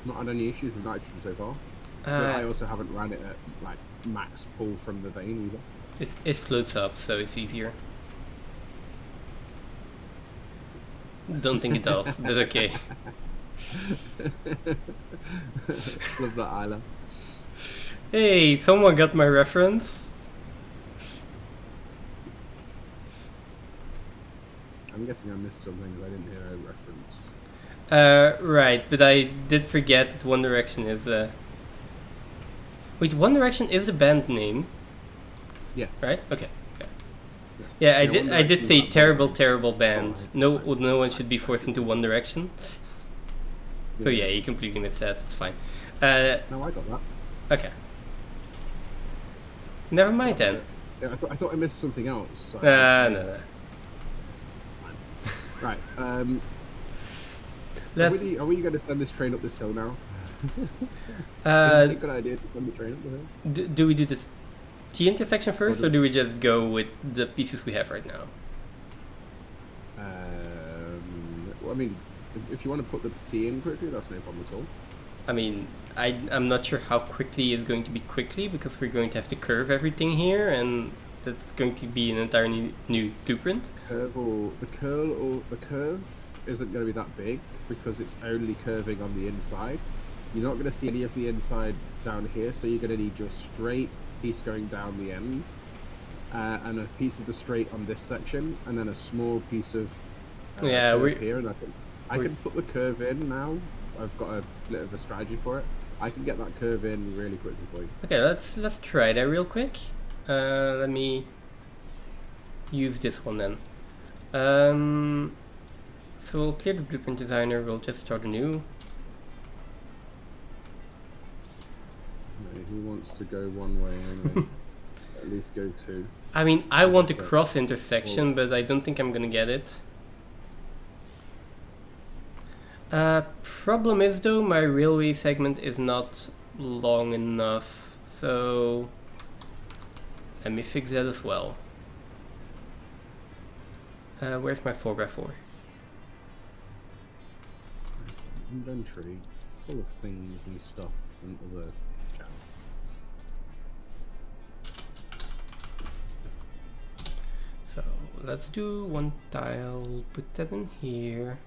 Not had any issues with nitrogen so far. But I also haven't ran it at like max pull from the vein either. It floats up, so it's easier. Don't think it does, but okay. Love that, Isla. Hey, someone got my reference. I'm guessing I missed something because I didn't hear a reference. Right, but I did forget that One Direction is the. Wait, One Direction is the band name, Yes. right? Okay. Yeah, I Yeah, did. One I did Direction say is not terrible, bad. terrible band. Oh, No one should be forced into One Direction. So Yeah. yeah, you completely missed that. It's fine. No, I got that. Okay. Never mind then. Yeah, I thought I missed something else. So No. It's fine. Right. Are Let's. we going to send this train up this hill now? Uh, a good idea to send the train up the hill. do we do this T intersection first, or do we just go with the pieces we have right now? Well, I mean, if you want to put the T in quickly, that's no problem at all. I mean, I'm not sure how quickly is going to be quickly, because we're going to have to curve everything here, and that's going to be an entirely new blueprint. The curve isn't going to be that big because it's only curving on the inside. You're not going to see any of the inside down here, so you're going to need your straight piece going down the end, and a piece of the straight on this section, and then a small piece of curve here. And I can put the curve in now. I've got a bit of a strategy for it. I can get that curve in really quickly for you. Okay, let's try that real quick. Let me use this one then. So we'll clear the blueprint designer. We'll just start anew. Okay, who wants to go one way anyway? At least go two. I mean, I want a cross intersection, but I don't think I'm gonna get it. Problem is though, my railway segment is not long enough, so let me fix that as well. Where's my 4x4? Inventory full of things and stuff and other jazz. So let's do one tile, put that in here.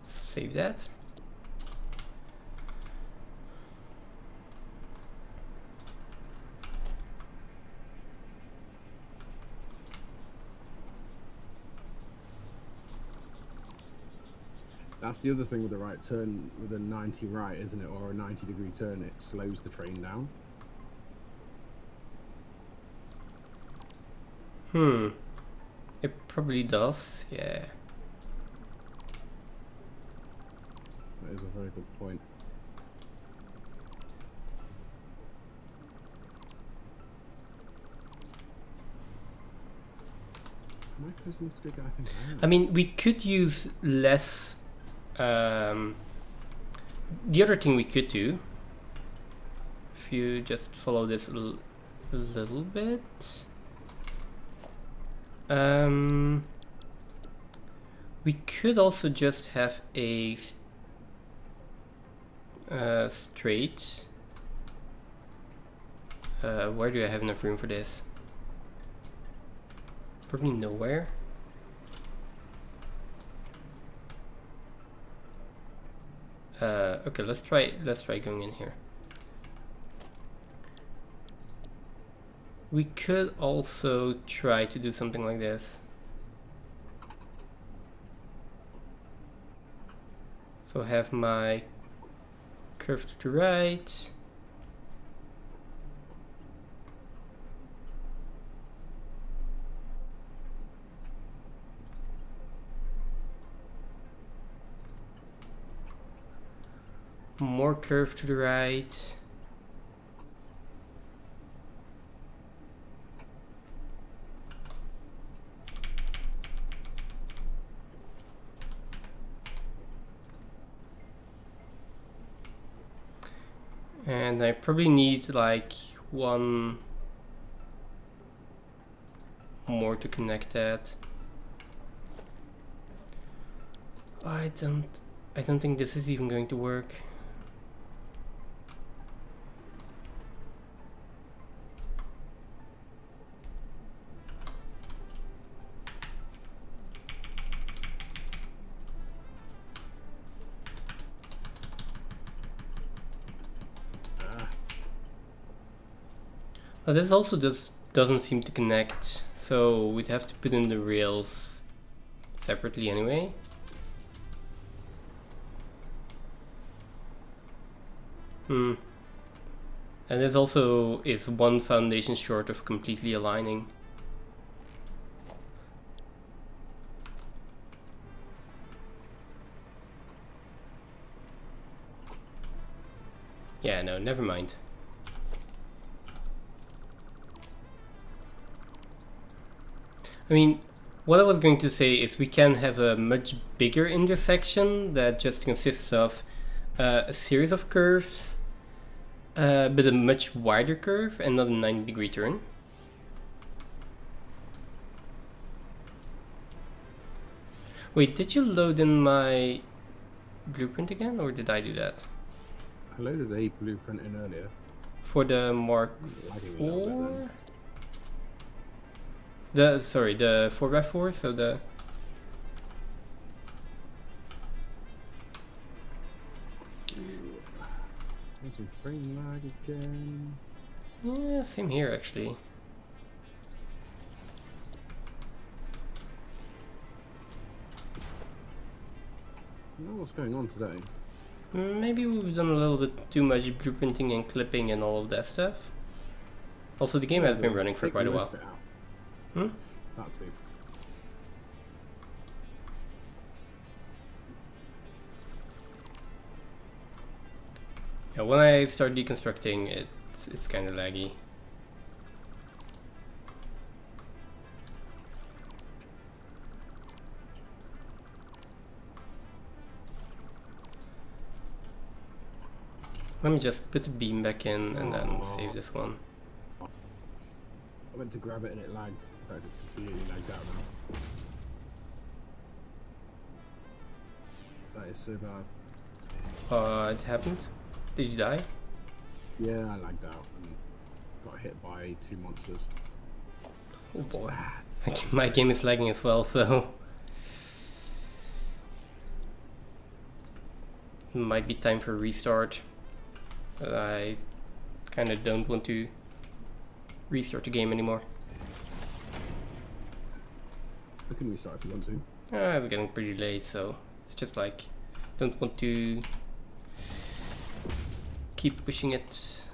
Save that. That's the other thing with the right turn, with a 90 right, isn't it? Or a 90-degree turn, it slows the train down. It probably does, yeah. That is a very good point. Am I close enough to go? I think I am. I mean, we could use less the other thing we could do, if you just follow this a little bit, we could also just have a straight. Where do I have enough room for this? Probably nowhere. Okay, let's try going in here. We could also try to do something like this. So have my curve to the right. More curve to the right. And I probably need like one more to connect that. I don't think this is even going to work. This also just doesn't seem to connect, so we'd have to put in the rails separately anyway. And this also is one foundation short of completely aligning. Yeah, no, never mind. I mean, what I was going to say is we can have a much bigger intersection that just consists of a series of curves, but a much wider curve and not a 90-degree turn. Wait, did you load in my blueprint again, or did I do that? I loaded a blueprint in earlier. For the Mark IV? The 4x4, so the... There's some frame lag again. Yeah, same here actually. I don't know what's going on today. Maybe we've done a little bit too much blueprinting and clipping and all of that stuff. Also, the game has been running for quite a while. That too. Yeah, when I start deconstructing, it's kind of laggy. Let me just put the beam back in and then save this one. I went to grab it and it lagged. In fact, it's completely lagged out now. That is so bad. It happened? Did you die? Yeah, I lagged out and got hit by 2 monsters. Oh boy. My game is lagging as well, so... It might be time for a restart. But I kind of don't want to restart the game anymore. I can restart if you want to. It's getting pretty late, so it's just like, don't want to keep pushing it.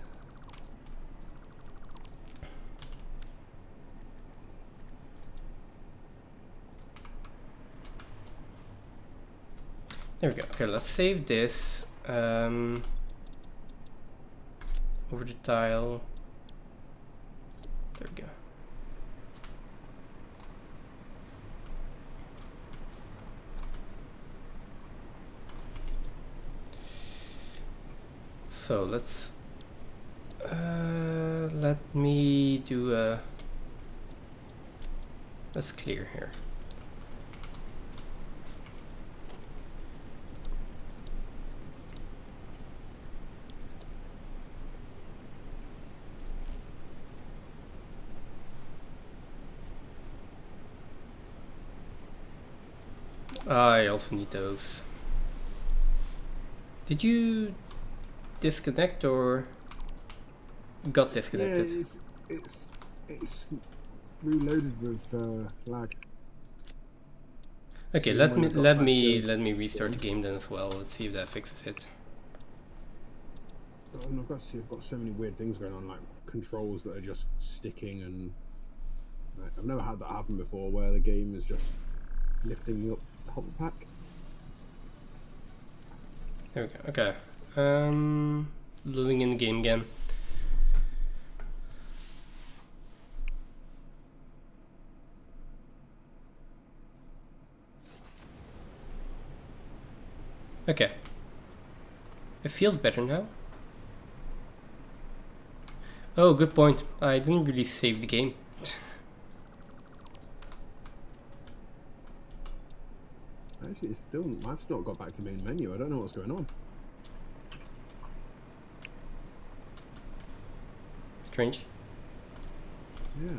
There we go. Okay, let's save this over the tile. There we go. So let's let me do a. Let's clear here. I also need those. Did you disconnect or got disconnected? Yeah, it's reloaded with lag. Okay, So let when me I got let back me to let me restart the Steam- game then as well. Let's see if that fixes it. I've got so many weird things going on, like controls that are just sticking, and like, I've never had that happen before, where the game is just lifting me up the hopper pack. There we go. Okay. Loading in the game again. Okay. It feels better now. Oh, good point. I didn't really save the game. Actually, I've still not got back to main menu. I don't know what's going on. Strange. Yeah,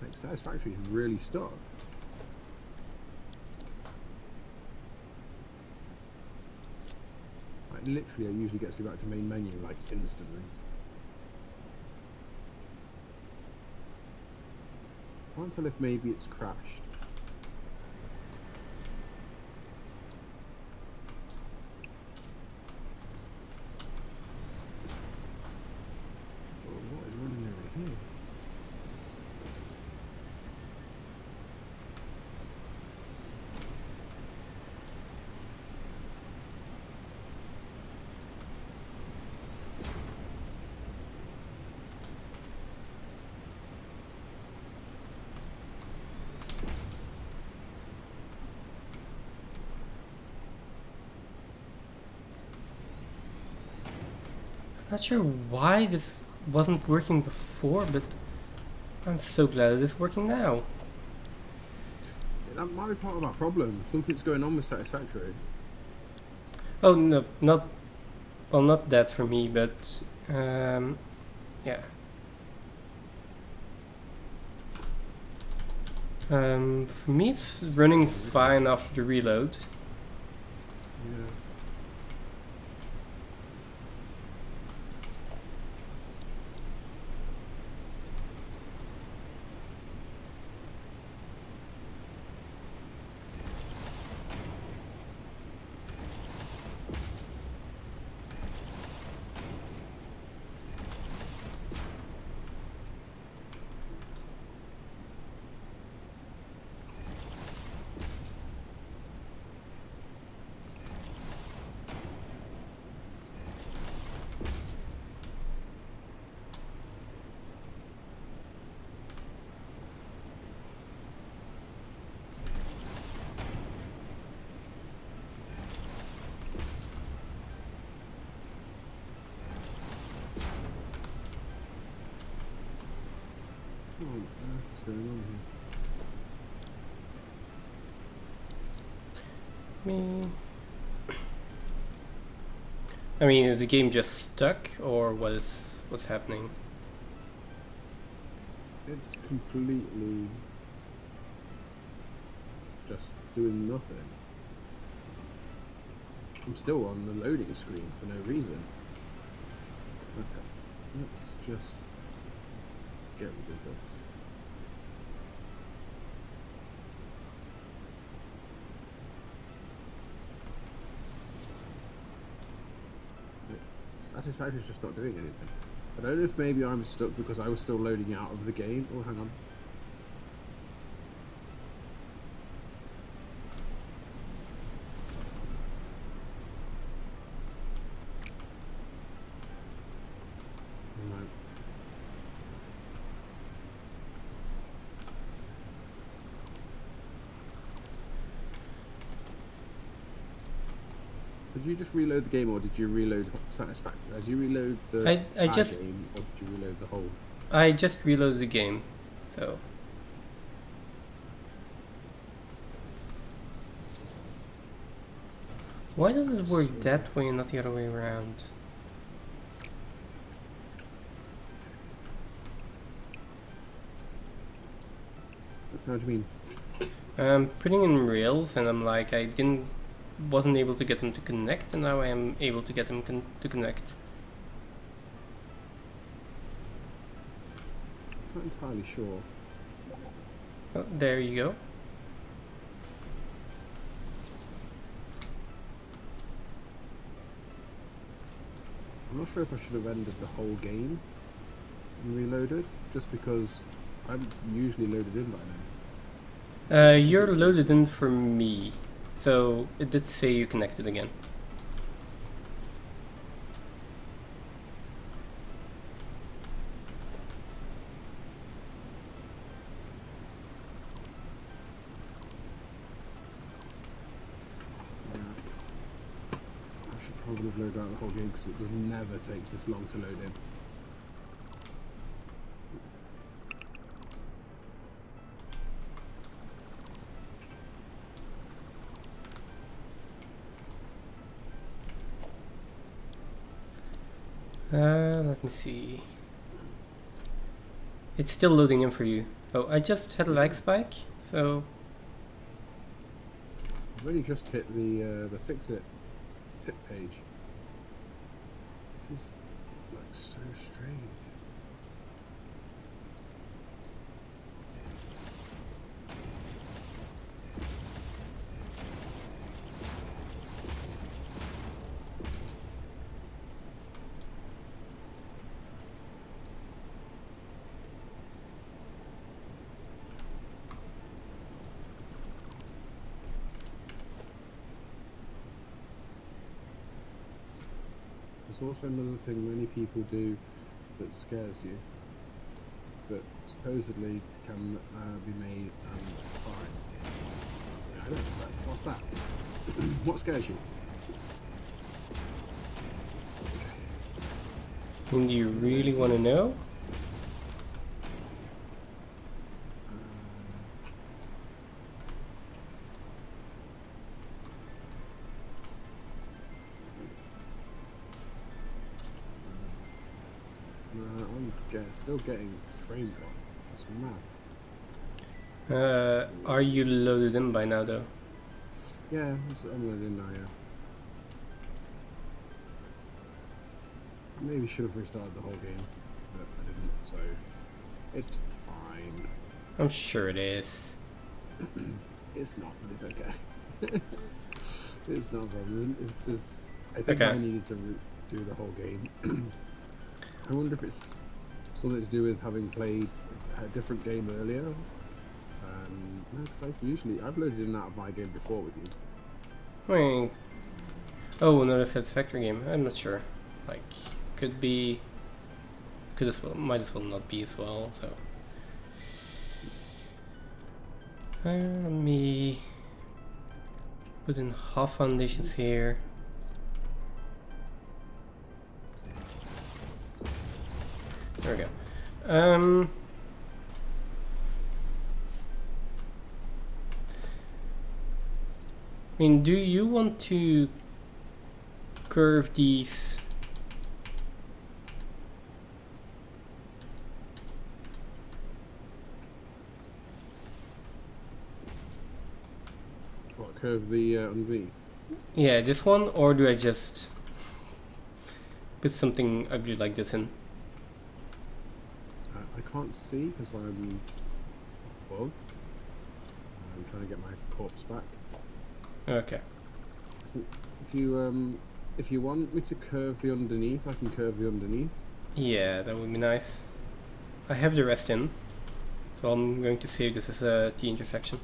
like Satisfactory is really stuck. Like literally, it usually gets you back to main menu like instantly. Can't tell if maybe it's crashed. Oh, what is running over here? Not sure why this wasn't working before, but I'm so glad it is working now. That might be part of our problem. Something's going on with Satisfactory. Oh no, not well, not that for me, but yeah. For me, it's running fine after the reload. Yeah. What on earth is going on here? I mean, is the game just stuck, or what's happening? It's completely just doing nothing. I'm still on the loading screen for no reason. Okay, let's just get rid of this. Satisfactory's just not doing anything. I don't know if maybe I'm stuck because I was still loading out of the game. Oh, hang on. Right. The Did you just reload the game, or did you reload Satisfactory? Did you reload the I just game, or did you reload the whole? I just reloaded the game, so. Why does it work that way and not the other way around? How do you mean? I'm putting in rails, and I'm like, wasn't able to get them to connect, and now I am able to get them to connect. Not entirely sure. Oh, there you go. I'm not sure if I should have ended the whole game and reloaded, just because I'm usually loaded in by now. You're loaded in for me, so it did say you connected again. I should probably have loaded out the whole game because it just never takes this long to load in. Let me see. It's still loading in for you. Oh, I just had a lag spike, so I've only just hit the fix it tip page. This is like so strange. There's also another thing many people do that scares you, that supposedly can be made fine. I don't know. What's that? What scares you? do you really want to know? I'm still getting frame drop. That's mad. Are you loaded in by now, though? Yeah, I'm loaded in now, yeah. I maybe should have restarted the whole game, but I didn't, so it's fine. I'm sure it is. It's not, but it's okay. It's not a problem. I think Okay. I needed to do the whole game. I wonder if it's something to do with having played a different game earlier. No, because I've loaded in and out of my game before with you. I mean, oh, another Satisfactory game. I'm not sure. Like, could be, could as well, might as well not be as well. So, let me put in half foundations here. There we go. I mean, do you want to curve these? What, curve the underneath? Yeah, this one, or do I just put something ugly like this in? I can't see because I'm above. I'm trying to get my corpse back. Okay. If you want me to curve the underneath, I can curve the underneath. Yeah, that would be nice. I have the rest in, so I'm going to save this as a T intersection.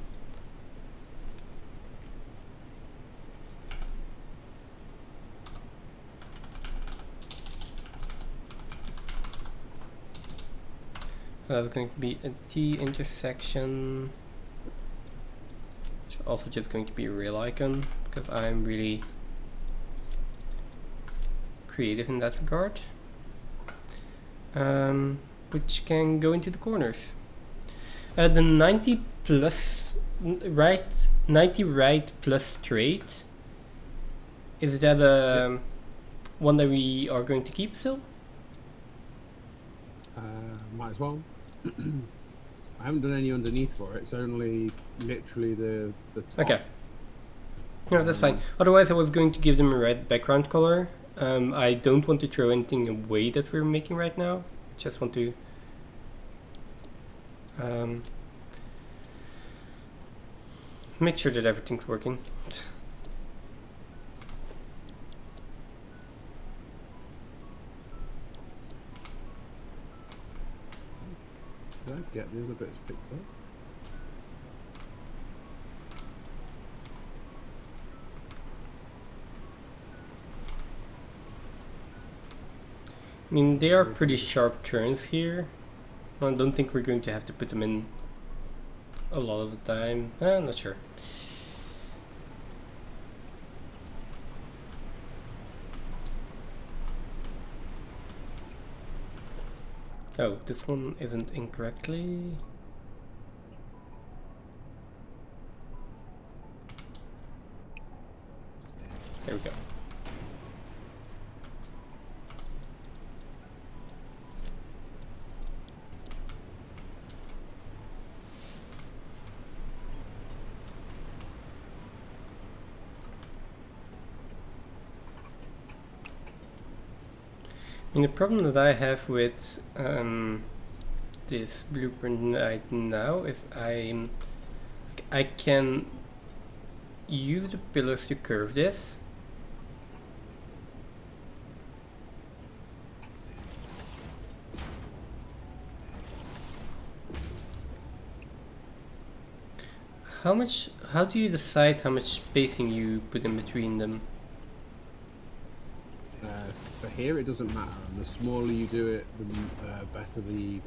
That's going to be a T intersection, which is also just going to be a real icon, because I'm really creative in that regard. Which can go into the corners. The 90 plus right, 90 right plus straight. Is that a one that we are going to keep still? Might as well. I haven't done any underneath for it. It's only literally the top. Okay. No, that's fine. Otherwise, I was going to give them a red background color. I don't want to throw anything away that we're making right now. Just want to make sure that everything's working. Did I get the other bits picked up? I mean, they are pretty sharp turns here. I don't think we're going to have to put them in a lot of the time. I'm not sure. Oh, this one isn't incorrectly. There we go. I mean, the problem that I have with this blueprint right now is I can use the pillars to curve this. How do you decide how much spacing you put in between them? For here, it doesn't matter. And the smaller you do it, the better the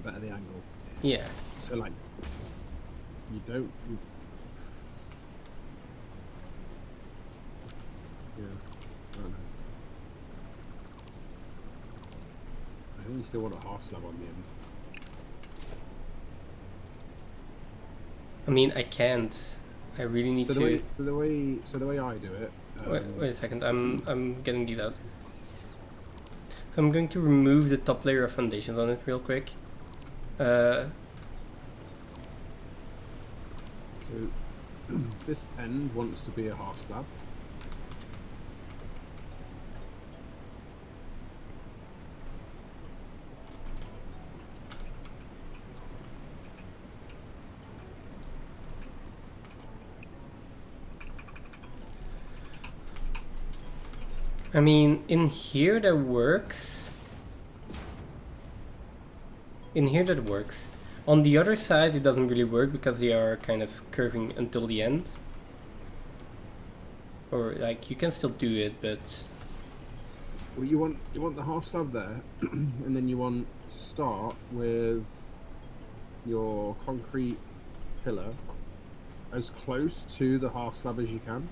better the angle. Yeah. So like, you don't. Yeah. I don't know. I think you still want a half slab on the end. I mean, I can't. I really need So to. the way I do it. Wait a second. I'm getting these out. So I'm going to remove the top layer of foundations on it real quick. So this end wants to be a half slab. I mean, in here that works. In here that works. On the other side it doesn't really work because they are kind of curving until the end. Or like, you can still do it, but... Well, you want the half slab there, and then you want to start with your concrete pillar as close to the half slab as you can.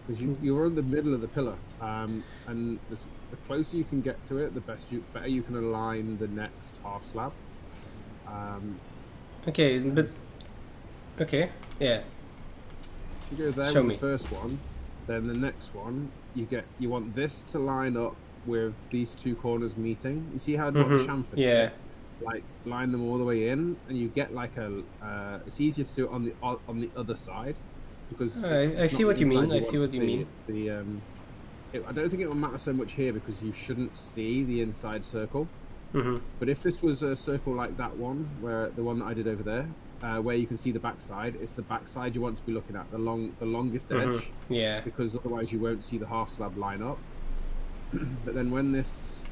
Because you're in the middle of the pillar, and the closer you can get to it, the better you can align the next half slab. Okay, but okay, yeah. If you go there Show with me. the first one, then the next one you want this to line up with these two corners meeting. You see how I've got the chamfer? Yeah. Like line them all the way in, and you get like a. It's easier to do it on the other side. Because I see what you mean. I see what you mean. It's the I don't think it will matter so much here because you shouldn't see the inside circle. But if this was a circle like that one, where the one that I did over there, where you can see the backside, it's the backside you want to be looking at, the longest edge. Yeah. Because otherwise you won't see the half slab line up. But then when this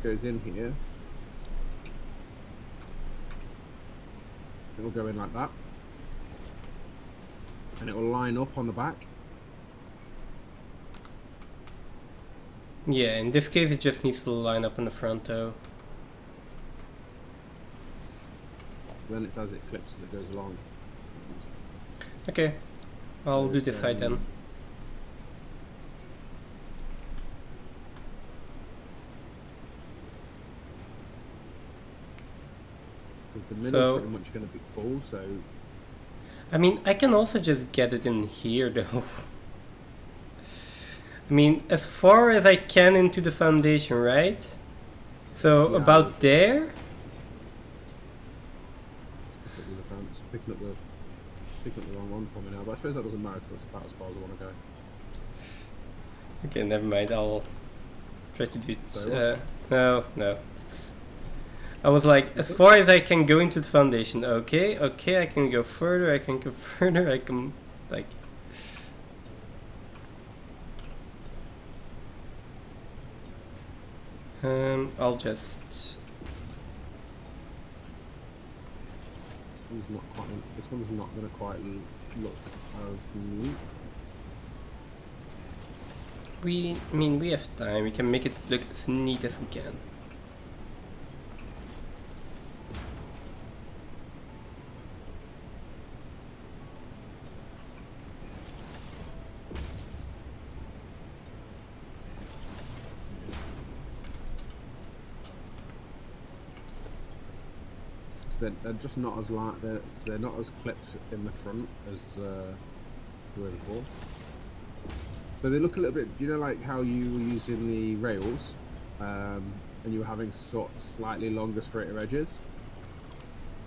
goes in here, it will go in like that. And it will line up on the back. Yeah, in this case it just needs to line up on the front though. Then it's as it clips as it goes along. Okay, I'll do this side then. the mill So- is pretty much going to be full, so I mean, I can also just get it in here, though. I mean, as far as I can into the foundation, right? So Yeah, about there. it's picking up the wrong one for me now. But I suppose that doesn't matter because that's about as far as I want to go. Okay, never mind. I'll try to do it. Sorry, No. I was like, as far as I can go into the foundation. Okay, I can go further. I can go further. I can like. I'll just. This one's not going to quite look as neat. We have time. We can make it look as neat as we can. They're just not as they're not as clipped in the front as the way before. So they look a little bit. You know, like how you were using the rails, and you were having slightly longer, straighter edges.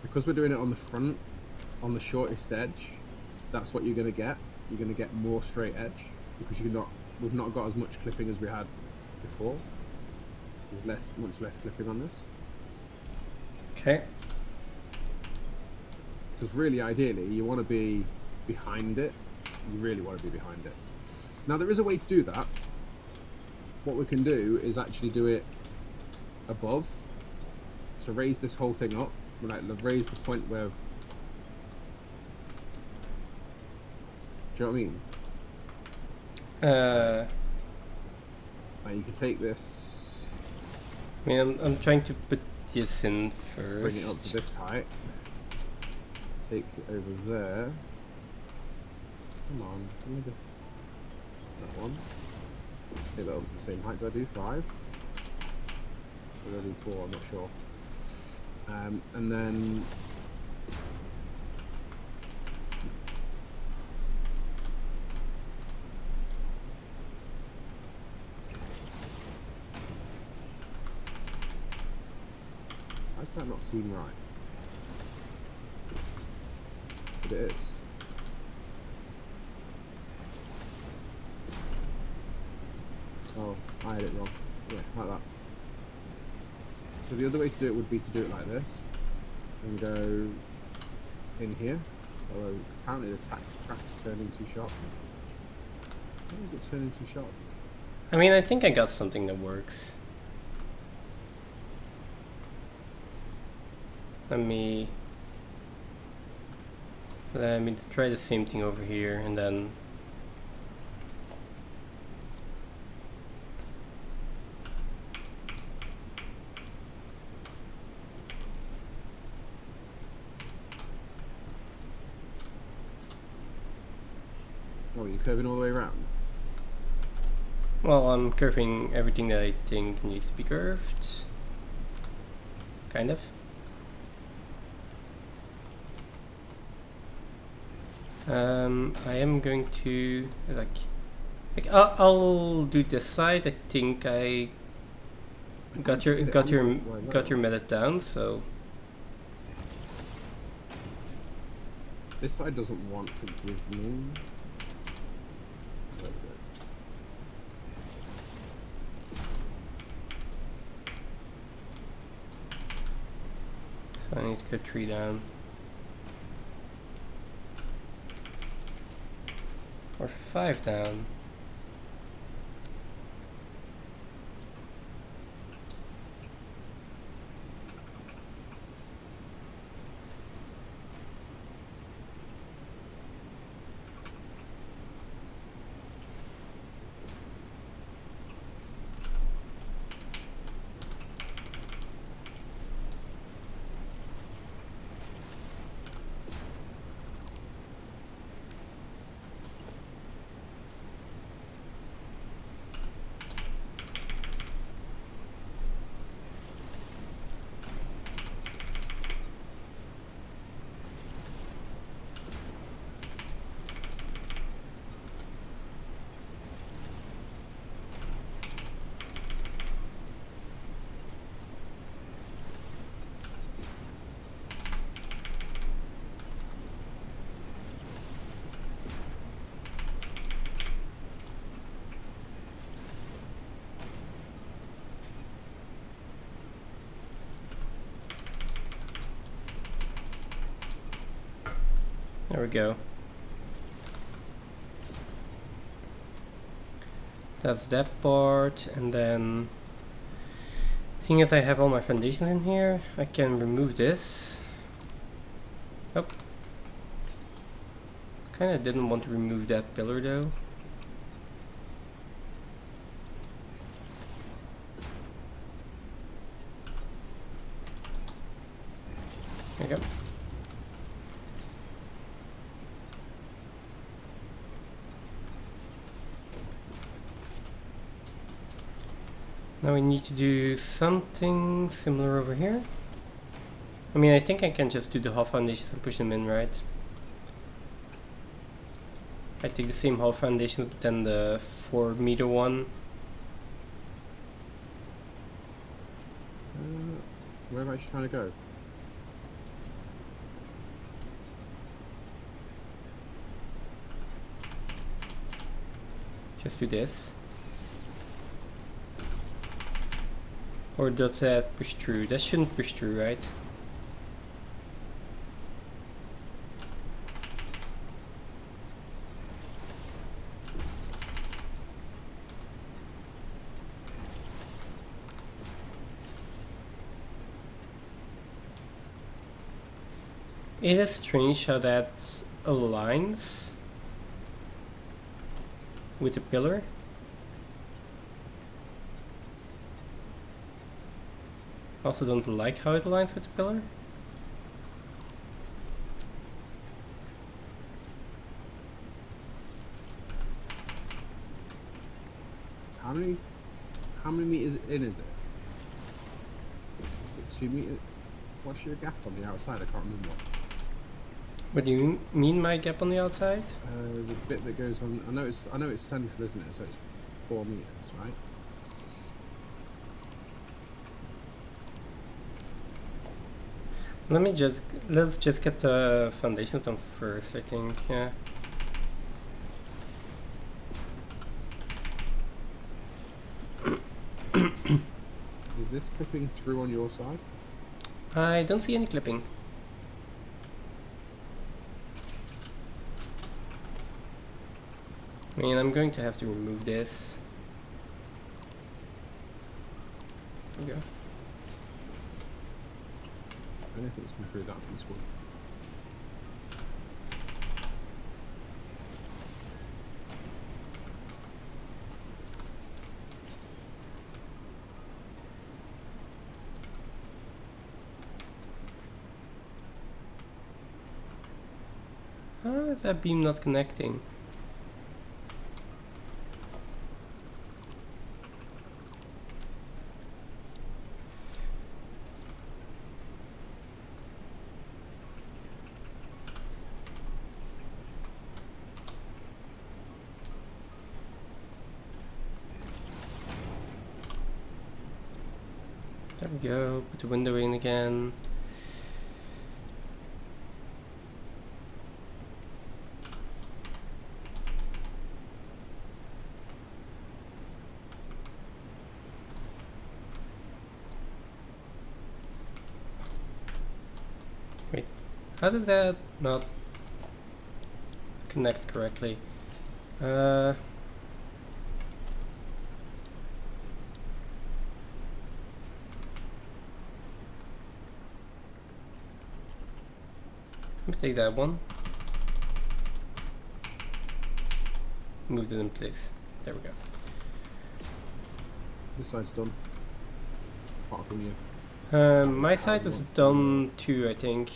Because we're doing it on the front, on the shortest edge, that's what you're going to get. You're going to get more straight edge because we've not got as much clipping as we had before. There's much less clipping on this. Okay. Because really, ideally, you want to be behind it. You really want to be behind it. Now, there is a way to do that. What we can do is actually do it above. So raise this whole thing up. Like, raise the point where... Do you know what I mean? Like, you can take this... I mean, I'm trying to put this in first. Bring it up to this height. Take it over there. Come on, let me go. That one. Take that up to the same height. Did I do 5? Or did I do 4? I'm not sure. And then why does that not seem right? But it is. Oh, I had it wrong. Yeah, like that. So the other way to do it would be to do it like this. And go in here. Although apparently the track's turning too sharp. Why is it turning too sharp? I mean, I think I got something that works. Let me try the same thing over here and then Oh, you're curving all the way around? well, I'm curving everything that I think needs to be curved. Kind of. I am going to like I'll do this side. I think I got your meta down, so This side doesn't want to give me. I need to cut 3 down. Or 5 down. we go. That's that part, and then seeing as I have all my foundations in here, I can remove this. Oh. Kinda didn't want to remove that pillar though. There you go. Now we need to do something similar over here. I mean, I think I can just do the half foundations and push them in, right? I take the same half foundation, but then the 4-meter one. Where am I trying to go? Just do this. Or does that push through? That shouldn't push through, right? It is strange how that aligns with the pillar. Also don't like how it aligns with the pillar. How many meters in is it? Is it 2 meters? What's your gap on the outside? I can't remember. What do you mean my gap on the outside? The bit that goes on. I know it's central, isn't it? So it's 4 meters, right? Let's just get the foundations done first, I think, yeah. Is this clipping through on your side? I don't see any clipping. I mean, I'm going to have to remove this. There we go. I don't think it's come through that peaceful. How is that beam not connecting? There we go, put the window in again. Wait, how does that not connect correctly? Let me take that one. Move it in place. There we go. This side's done. Apart from you. My side is done too, I think.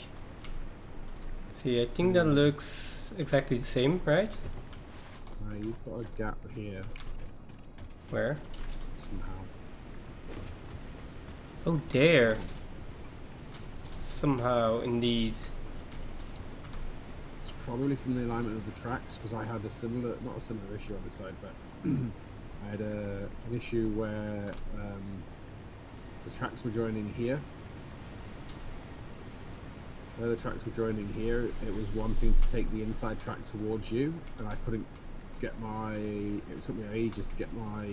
See, I think that looks exactly the same, right? You've got a gap here Where? somehow. Oh, there. Somehow, indeed. It's probably from the alignment of the tracks, because I had a similar, not a similar issue on this side, but I had an issue where the tracks were joining here. Where the tracks were joining here, it was wanting to take the inside track towards you, and I couldn't get my, it took me ages to get my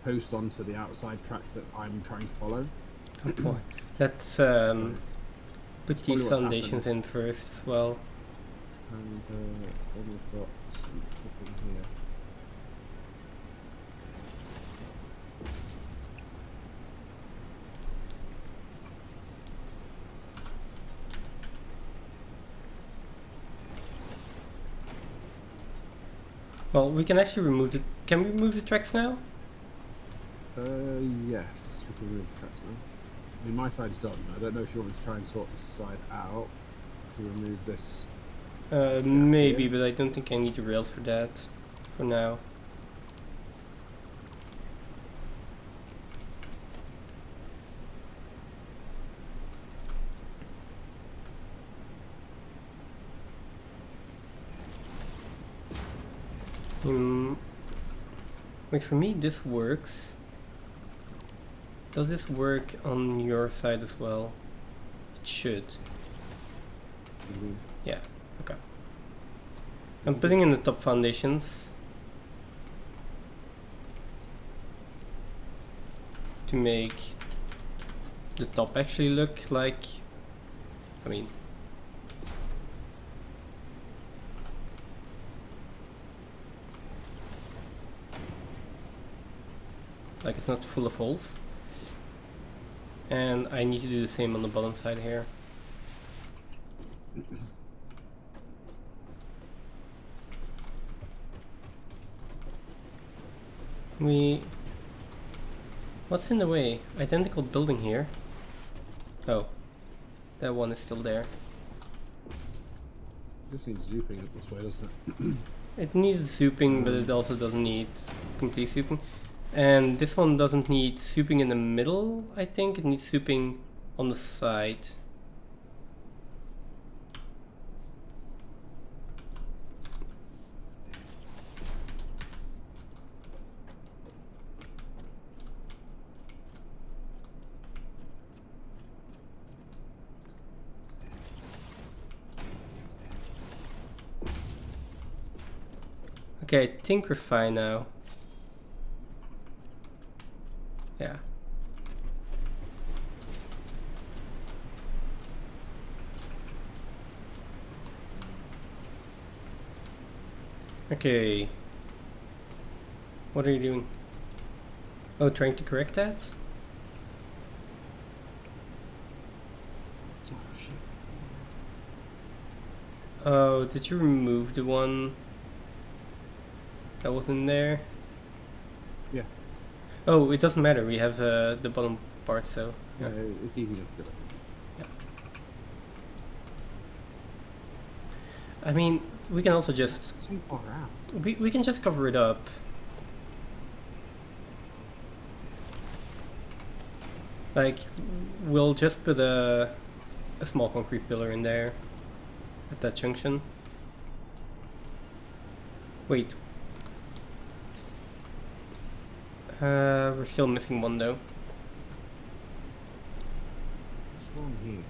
post onto the outside track that I'm trying to follow. Oh boy. Let's put these foundations in first as well. And then we've got some flipping here. Well, we can actually remove the... Can we remove the tracks now? Yes, we can remove the tracks now. I mean, my side's done. I don't know if you want me to try and sort this side out to remove this. Maybe, but I don't think I need the rails for that for now. Wait, for me this works. Does this work on your side as well? It should. Yeah, okay. I'm putting in the top foundations to make the top actually look like, I mean, like it's not full of holes. And I need to do the same on the bottom side here. What's in the way? Identical building here. Oh, that one is still there. This needs zooping up this way, doesn't it? It needs souping, but it also doesn't need complete souping. And this one doesn't need souping in the middle, I think. It needs souping on the side. Okay, I think we're fine now. Yeah. Okay. What are you doing? Oh, trying to correct that? Oh, shit. Oh, did you remove the one that was in there? Yeah. Oh, it doesn't matter. We have the bottom part, so Yeah, it's easy enough to get it. yeah. I mean, we can also just It's too far out. we can just cover it up. Like, we'll just put a small concrete pillar in there at that junction. Wait. We're still missing one though. What's wrong here?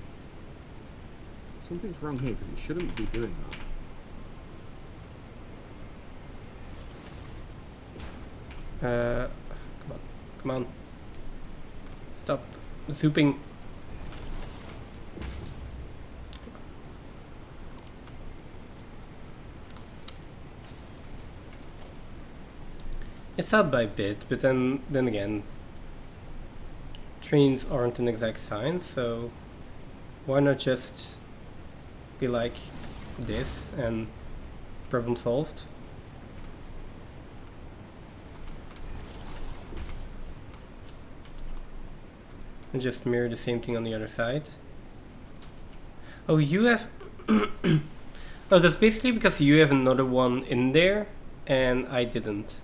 Something's wrong here because it shouldn't be doing that. Come on. Stop zooping. It's out by a bit, but then again, trains aren't an exact science, so why not just be like this and problem solved? And just mirror the same thing on the other side. Oh, you have... Oh, that's basically because you have another one in there and I didn't.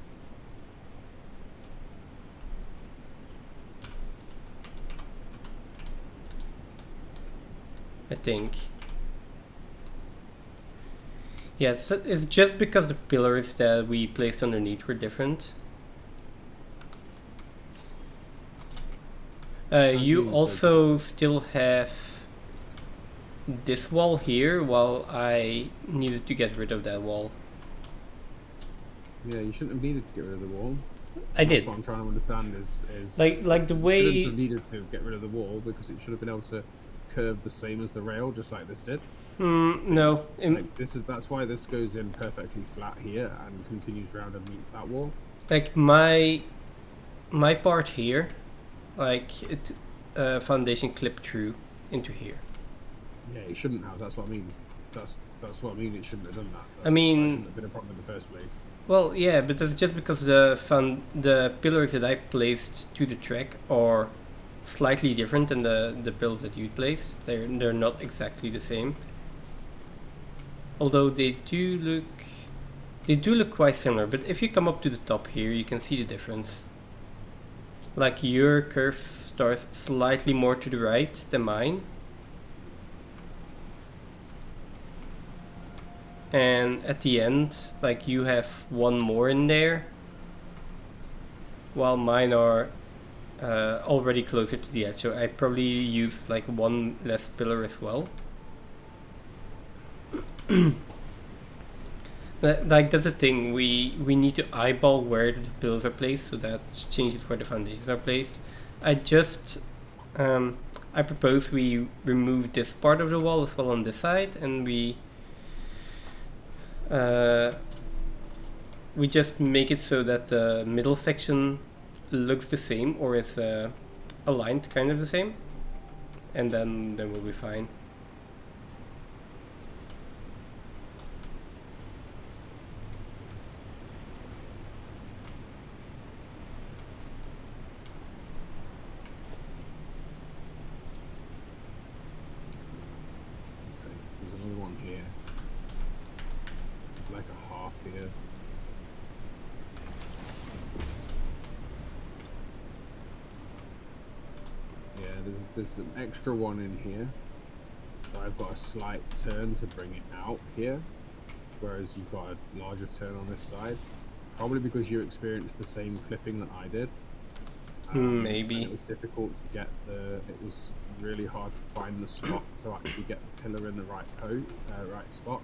I think. Yeah, it's just because the pillars that we placed underneath were different. You also still have this wall here, while I needed to get rid of that wall. Yeah, you shouldn't have needed to get rid of the wall. I did. That's what I'm trying to understand is like the you way... shouldn't have needed to get rid of the wall because it should have been able to curve the same as the rail, just like this did. No. Like that's why this goes in perfectly flat here and continues round and meets that wall. Like my part here, like it foundation clipped through into here. Yeah, it shouldn't have. That's what I mean. That's what I mean. It shouldn't have done that. I mean, that shouldn't have been a problem in the first place. Well, yeah, but that's just because the pillars that I placed to the track are slightly different than the pillars that you placed. They're not exactly the same. Although they do look quite similar. But if you come up to the top here, you can see the difference. Like your curve starts slightly more to the right than mine. And at the end, like you have one more in there, while mine are already closer to the edge. So I probably used like one less pillar as well. Like that's the thing. We need to eyeball where the pillars are placed, so that changes where the foundations are placed. I propose we remove this part of the wall as well on this side, and we just make it so that the middle section looks the same or is aligned kind of the same, and then we'll be fine. Okay, there's another one here. It's like a half here. Yeah, there's an extra one in here. So I've got a slight turn to bring it out here, whereas you've got a larger turn on this side. Probably because you experienced the same clipping that I did. Maybe. It was difficult to get it was really hard to find the spot to actually get the pillar in the right right spot.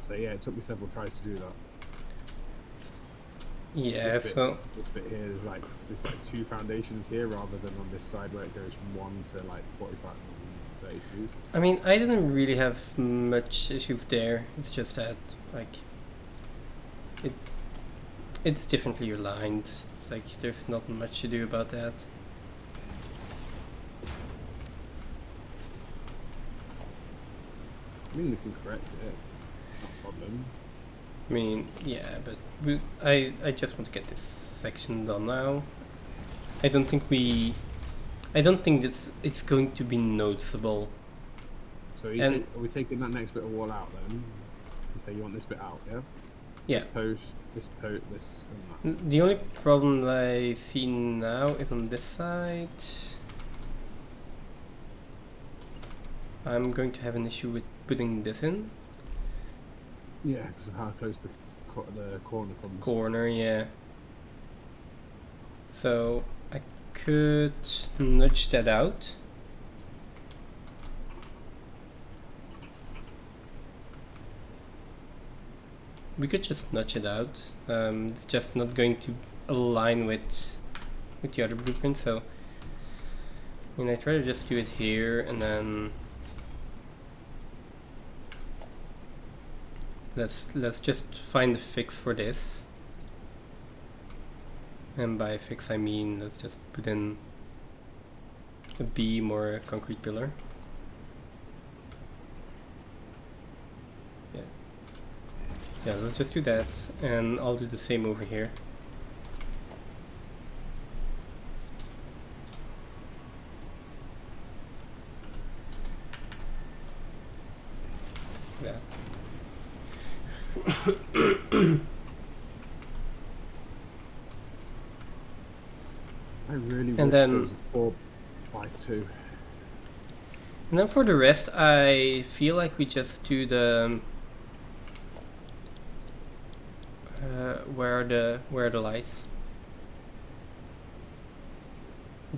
So yeah, it took me several tries to do that. Yeah, so this bit here is like there's like two foundations here rather than on this side where it goes from 1 to like 45 and 30 degrees. I mean, I didn't really have much issues there. It's just that like it's differently aligned. Like there's not much to do about that. I mean, we can correct it. It's not a problem. I mean, yeah, but I just want to get this section done now. I don't think it's going to be noticeable. So are we taking that next bit of wall out then? You say you want this bit out, yeah? Yeah. This post, this and that. The only problem that I see now is on this side. I'm going to have an issue with putting this in. Yeah, because of how close the corner comes. Corner, yeah. So I could nudge that out. We could just nudge it out. It's just not going to align with the other blueprint. So I mean, I try to just do it here, and then let's just find a fix for this. And by fix I mean let's just put in a beam or a concrete pillar. Yeah, let's just do that, and I'll do the same over here. Yeah. I really And wish then- there was a 4x2. And then for the rest, I feel like we just do the where are the lights?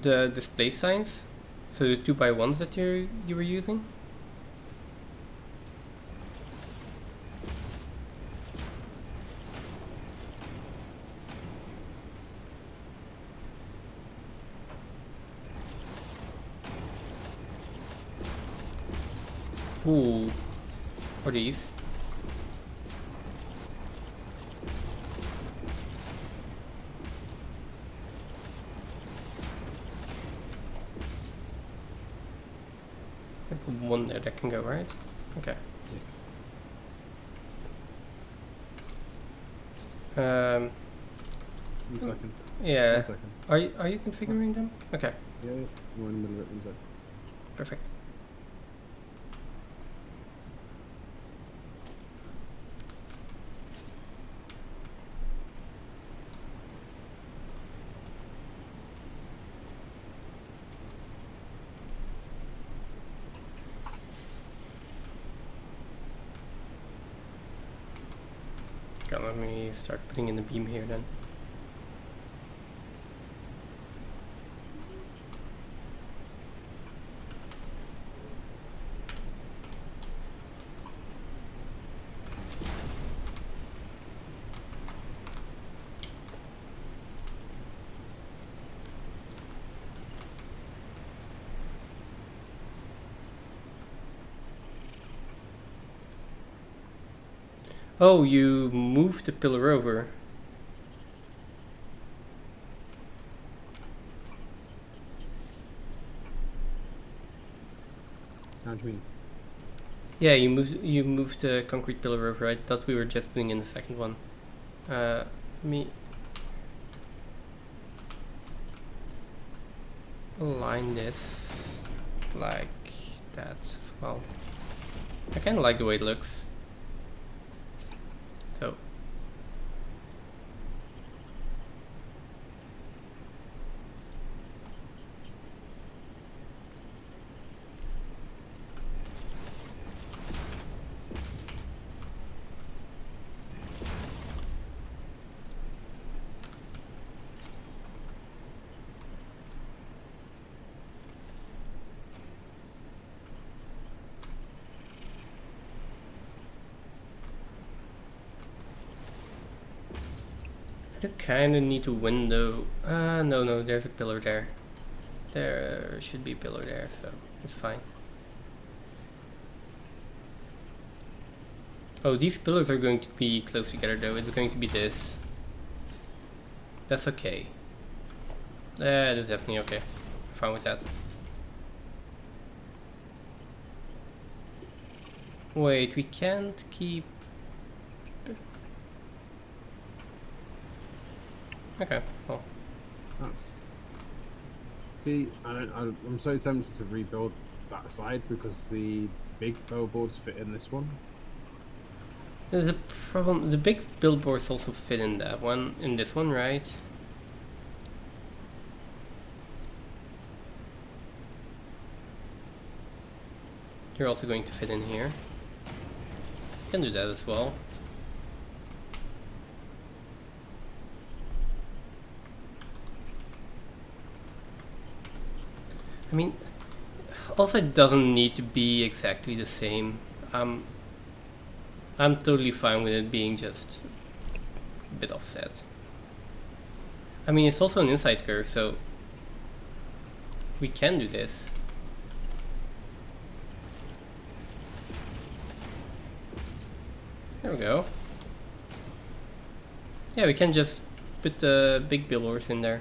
The display signs. So the 2x1s that you were using. Ooh. What are these? There's one there that can go, right? Okay. One second. Yeah. 1 second. Are you configuring them? Okay. Yeah, you're in the middle of it. 1 second. Perfect. Okay, let me start putting in the beam here then. Oh, you moved the pillar over. How do you mean? Yeah, you moved the concrete pillar over. I thought we were just putting in the second one. Let me align this like that as well. I kind of like the way it looks. So. I kind of need a window. No, there's a pillar there. There should be a pillar there, so it's fine. Oh, these pillars are going to be close together though. It's going to be this. That's okay. That is definitely okay. I'm fine with that. Wait, we can't keep... Okay, well. That's... See, I'm so tempted to rebuild that side because the big billboards fit in this one. There's a problem. The big billboards also fit in that one, in this one, right? You're also going to fit in here. You can do that as well. I mean, also it doesn't need to be exactly the same. I'm totally fine with it being just a bit offset. I mean, it's also an inside curve, so we can do this. There we go. Yeah, we can just put the big billboards in there.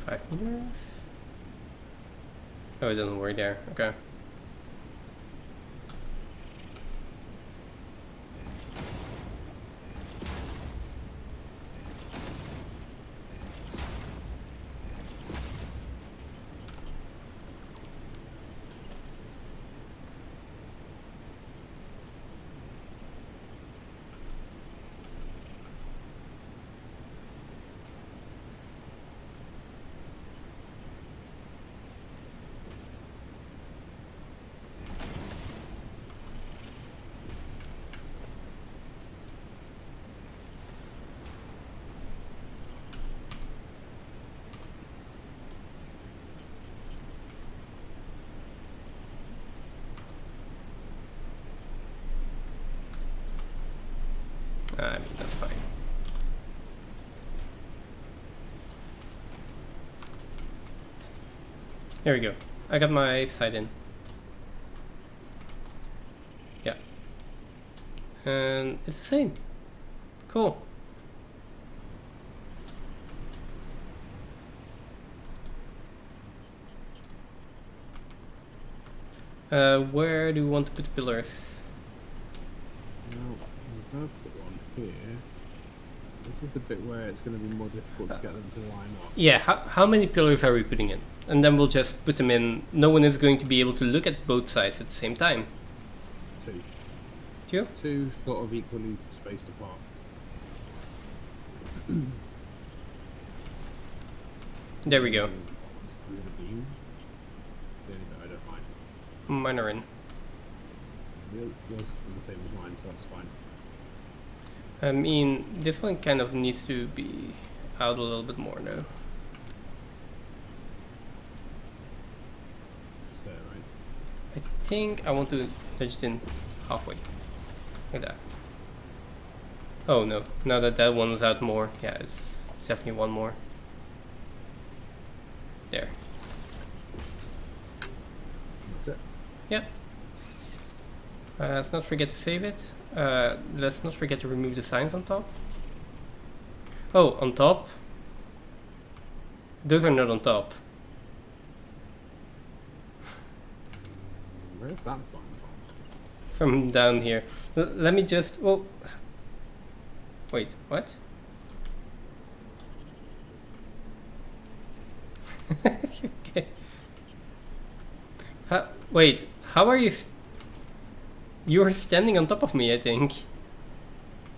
So 5 meters. Oh, it doesn't work there. Okay. There we go. I got my side in. Yeah. And it's the same. Cool. Where do we want to put the pillars? Now, I'm going to put one here. This is the bit where it's going to be more difficult to get them to line up. Yeah, how many pillars are we putting in? And then we'll just put them in. No one is going to be able to look at both sides at the same time. 2. 2? 2 sort of equally spaced apart. There we go. Through the beam. It's the only bit I don't mind. Mine are in. Yours is still the same as mine, so that's fine. I mean, this one kind of needs to be out a little bit more now. It's there, right? I think I want to nudge it in halfway. Like that. Oh no, now that that one is out more, yeah, it's definitely one more. There. That's it. Yeah. Let's not forget to save it. Let's not forget to remove the signs on top. Oh, on top? Those are not on top. Where's that sign from? From down here. Let me just... Well... Wait, what? Okay. Wait, how are you... You were standing on top of me, I think.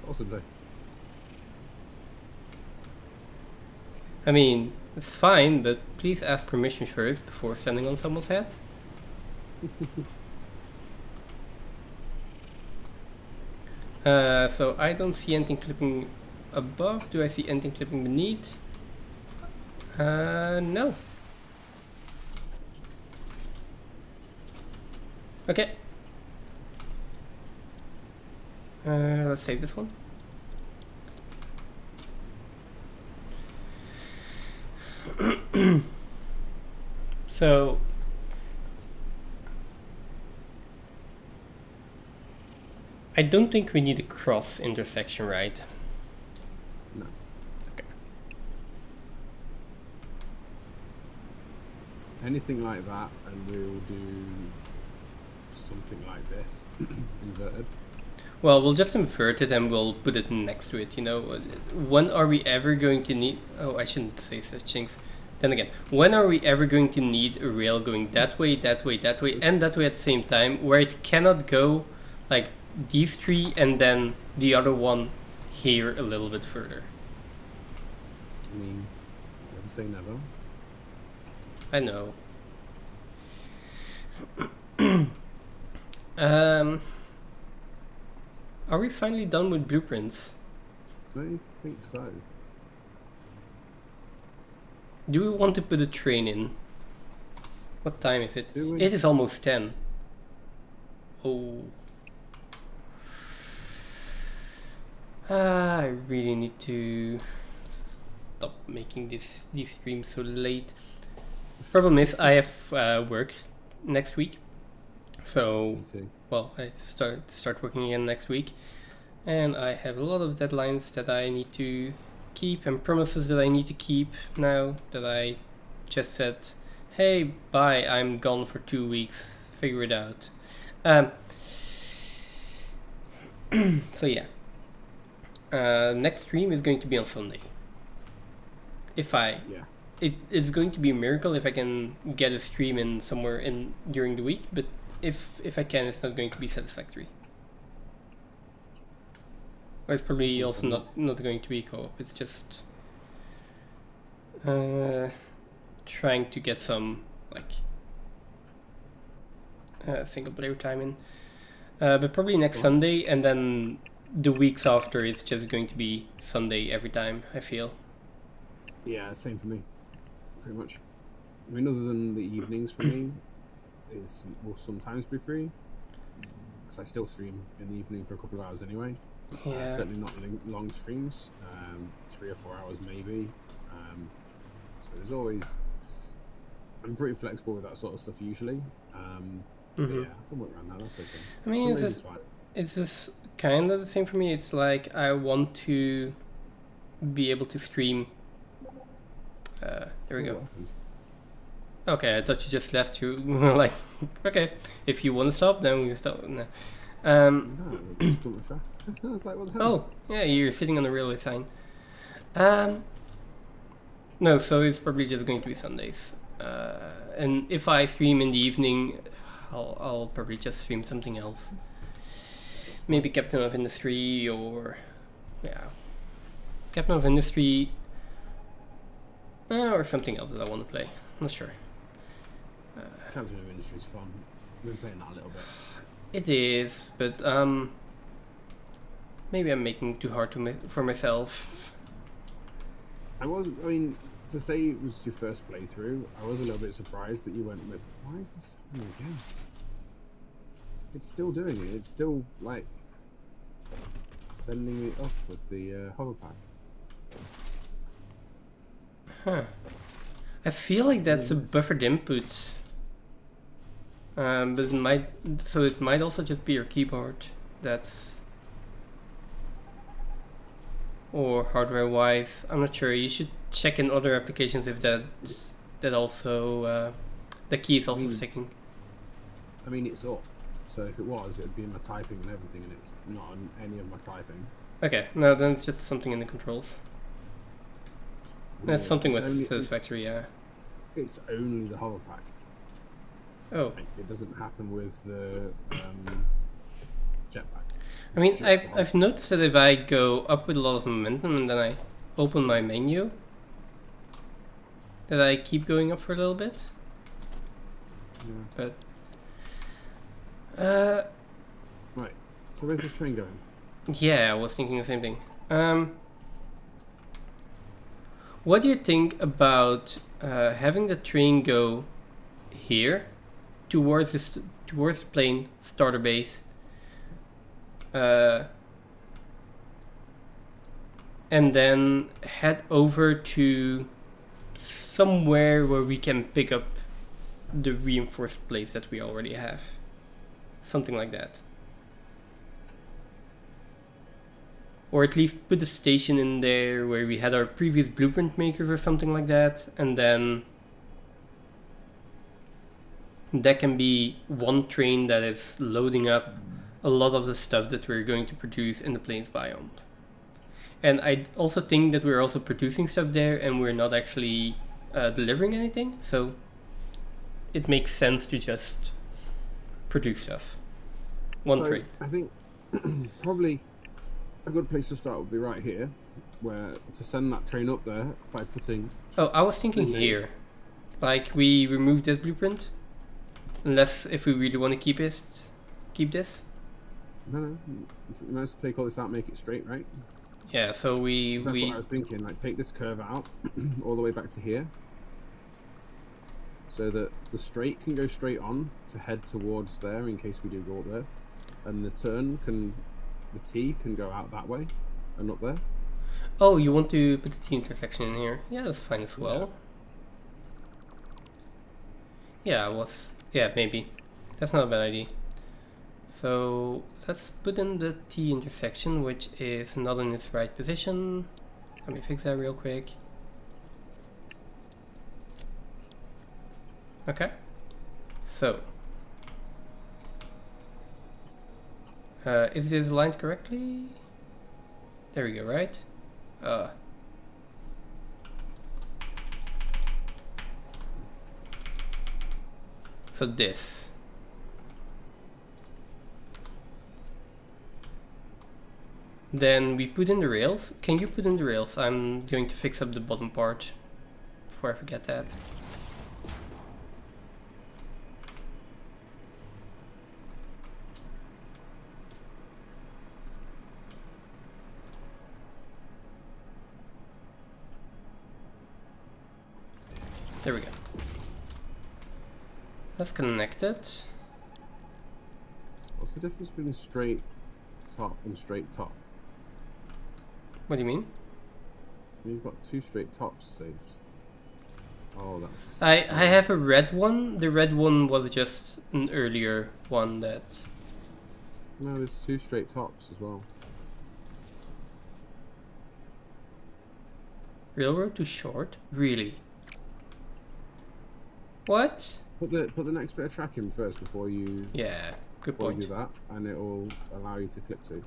Possibly. I mean, it's fine, but please ask permission first before standing on someone's head. So I don't see anything clipping above. Do I see anything clipping beneath? No. Okay. Let's save this one. So I don't think we need a cross intersection, right? No. Okay. Anything like that, and we'll do something like this, inverted. Well, we'll just invert it and we'll put it next to it, you know. When are we ever going to need... Oh, I shouldn't say such things. Then again, when are we ever going to need a rail going that way, that way, that way, and that way at the same time, where it cannot go like these three and then the other one here a little bit further? I mean, never say never. I know. Are we finally done with blueprints? I think so. Do we want to put a train in? What time is it? Do we? It is almost 10. Oh. I really need to stop making these streams so late. Problem is, I have work next week. So, Me too. well, I start working again next week. And I have a lot of deadlines that I need to keep and promises that I need to keep now that I just said, hey, bye, I'm gone for 2 weeks, figure it out. So yeah, next stream is going to be on Sunday. It's going to be a miracle if I can get a stream in somewhere in during the week, but if I can, it's not going to be Satisfactory. Or it's probably also not going to be co-op. It's just trying to get some like single player time in. But probably next Sunday, and then the weeks after it's just going to be Sunday every time, I feel. Yeah, same for me. Pretty much. I mean, other than the evenings for me, will sometimes be free. Because I still stream in the evening for a couple of hours anyway. Yeah. Certainly not long streams, 3 or 4 hours maybe. So there's always I'm pretty flexible with that sort of stuff usually. But yeah, I can work around that. That's okay. I mean, Sundays is fine. it's just kind of the same for me. It's like I want to be able to stream. There we go. What happened? Okay, I thought you just left. You like, okay, if you want to stop, then we can stop. No. No, it just don't refresh. I was like, what the hell? Oh, yeah, you're sitting on the railway sign. No, so it's probably just going to be Sundays. And if I stream in the evening, I'll probably just stream something else. Maybe Captain of Industry or Captain of Industry or something else that I want to play. I'm not sure. Captain of Industry is fun. We've been playing that a little bit. It is, but maybe I'm making it too hard for myself. I mean, to say it was your first playthrough, I was a little bit surprised that you went with, why is this happening again? It's still doing it. It's still, like, sending it up with the hover pack. Huh. I feel like that's a buffered input. But it might also just be your keyboard. That's... Or hardware-wise, I'm not sure. You should check in other applications if that also the key is also sticking. I mean, it's up. So if it was, it'd be in my typing and everything, and it's not on any of my typing. Okay, no, then it's just something in the controls. That's Yeah, something it's with Satisfactory, yeah. It's only the hover pack. Oh, Like, it doesn't happen with the jetpack. I mean, It's just I've noticed that if I go up with a lot of momentum and then I open my menu, that I keep going up for a little bit. Yeah. But Right. So where's this train going? yeah, I was thinking the same thing. What do you think about having the train go here towards the plane starter base, and then head over to somewhere where we can pick up the reinforced plates that we already have, something like that. Or at least put a station in there where we had our previous blueprint makers or something like that, and then that can be one train that is loading up a lot of the stuff that we're going to produce in the plains biome. And I also think that we're also producing stuff there and we're not actually delivering anything, so it makes sense to just produce stuff. One train. I think probably a good place to start would be right here, where to send that train up there by putting... Oh, I was thinking Nice. here. Like, we remove this blueprint. Unless, if we really want to keep this. No, it's nice to take all this out and make it straight, right? Yeah, so That's what I was thinking, like take this curve out all the way back to here, so that the straight can go straight on to head towards there in case we do go up there, and the T can go out that way and up there. Oh, you want to put the T intersection in here? Yeah, that's fine as well. Yeah, maybe. That's not a bad idea. So let's put in the T intersection, which is not in its right position. Let me fix that real quick. Okay. So is this aligned correctly? There we go, right? So this. Then we put in the rails. Can you put in the rails? I'm going to fix up the bottom part before I forget that. There we go. That's connected. What's the difference between straight top and straight top? What do you mean? You've got two straight tops saved. Oh, that's. I have a red one. The red one was just an earlier one that. No, there's 2 straight tops as well. Railroad too short? Really? What? Put the next bit of track in first before you. Yeah, good Before you point. do that, and it will allow you to clip to.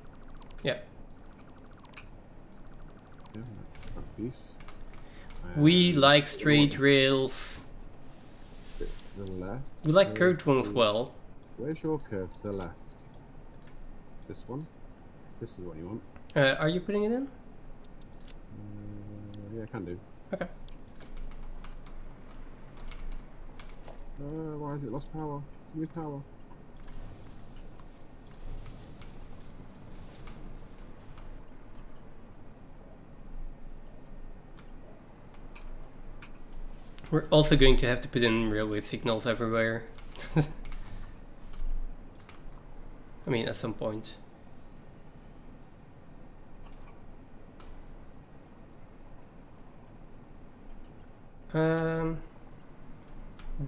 Yeah. Yeah, that piece. We And like the straight one rails. bit to the left. We like curve curved ones to- well. Where's your curve to the left? This one? This is what you want. Are you putting it in? Yeah, can do. Okay. Why has it lost power? Give me power. We're also going to have to put in railway signals everywhere. I mean, at some point.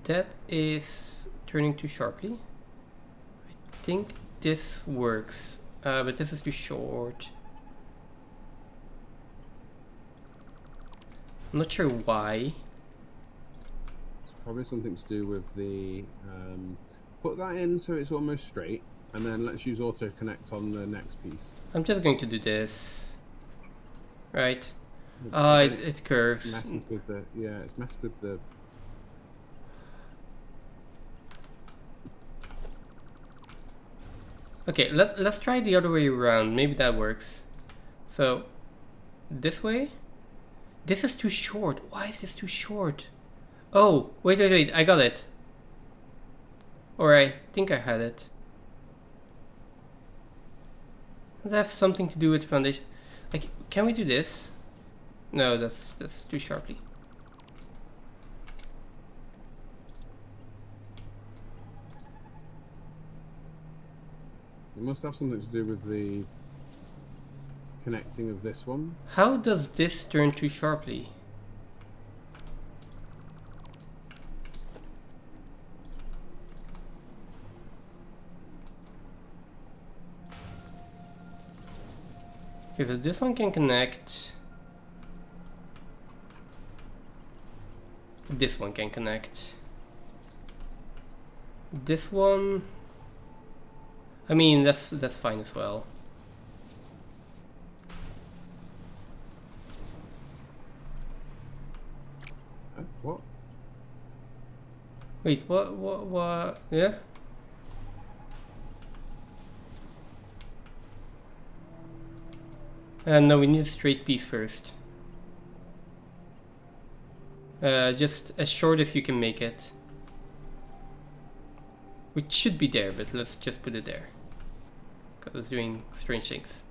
That is turning too sharply. I think this works, but this is too short. I'm not sure why. It's probably something to do with the. Put that in so it's almost straight, and then let's use auto connect on the next piece. I'm just going to do this. Right. It's Oh, again, it curves. messes with the it's messed with the. Okay, let's try the other way around. Maybe that works. So, this way? This is too short. Why is this too short? Oh, wait. I got it. Or I think I had it. Does that have something to do with the foundation? Like, can we do this? No, that's too sharply. It must have something to do with the connecting of this one. How does this turn too sharply? Okay, so this one can connect. This one can connect. This one, I mean, that's fine as well. What? Wait, what? Yeah. No, we need a straight piece first. Just as short as you can make it. Which should be there, but let's just put it there. Because it's doing strange things.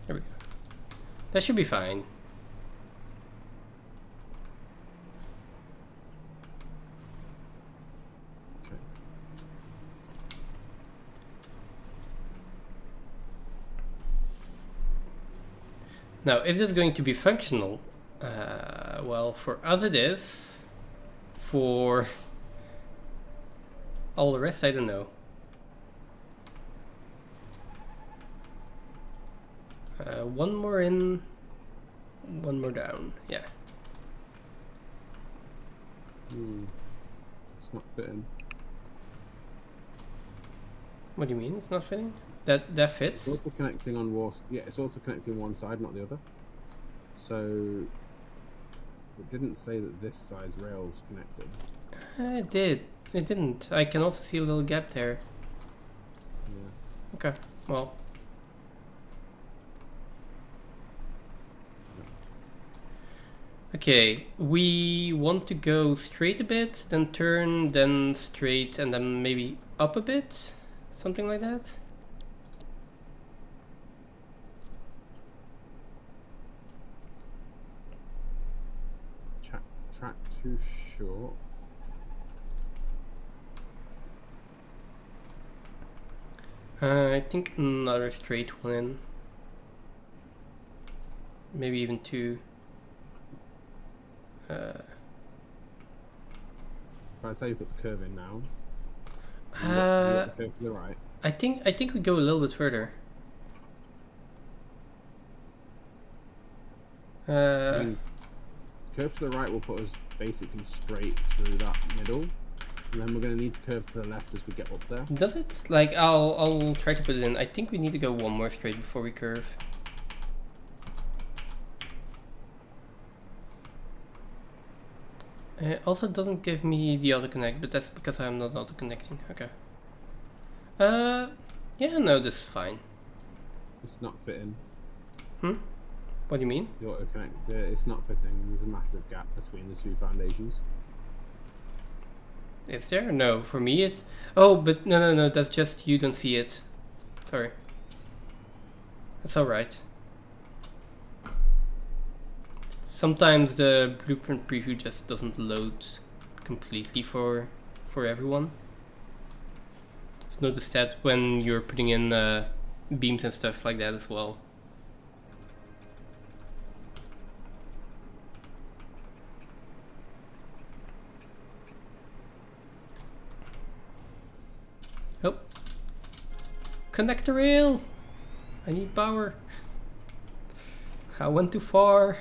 There we go. That should be fine. Okay. Now, is this going to be functional? Well, for us it is. For all the rest, I don't know. One more in, one more down. Yeah. It's not fitting. What do you mean? It's not fitting? That fits. It's also connecting on it's also connecting one side, not the other. So it didn't say that this side's rail was connected. It did. It didn't. I can also see a little gap there. Yeah. Okay. Well. Okay, we want to go straight a bit, then turn, then straight, and then maybe up a bit? Something like that? Track too short. I think another straight one in. Maybe even two. If I say you put the curve in now, have you got the curve to the right? I think we go a little bit further. I mean, curve to the right will put us basically straight through that middle, and then we're going to need to curve to the left as we get up there. Does it? Like, I'll try to put it in. I think we need to go one more straight before we curve. It also doesn't give me the auto-connect, but that's because I'm not auto-connecting. Okay. Yeah, no, this is fine. It's not fitting. What do you mean? The auto-connect, it's not fitting. There's a massive gap between the two foundations. Is there? No, for me it's... Oh, but no, that's just you don't see it. Sorry. That's alright. Sometimes the blueprint preview just doesn't load completely for everyone. I've noticed that when you're putting in beams and stuff like that as well. Oh. Connect the rail! I need power. I went too far.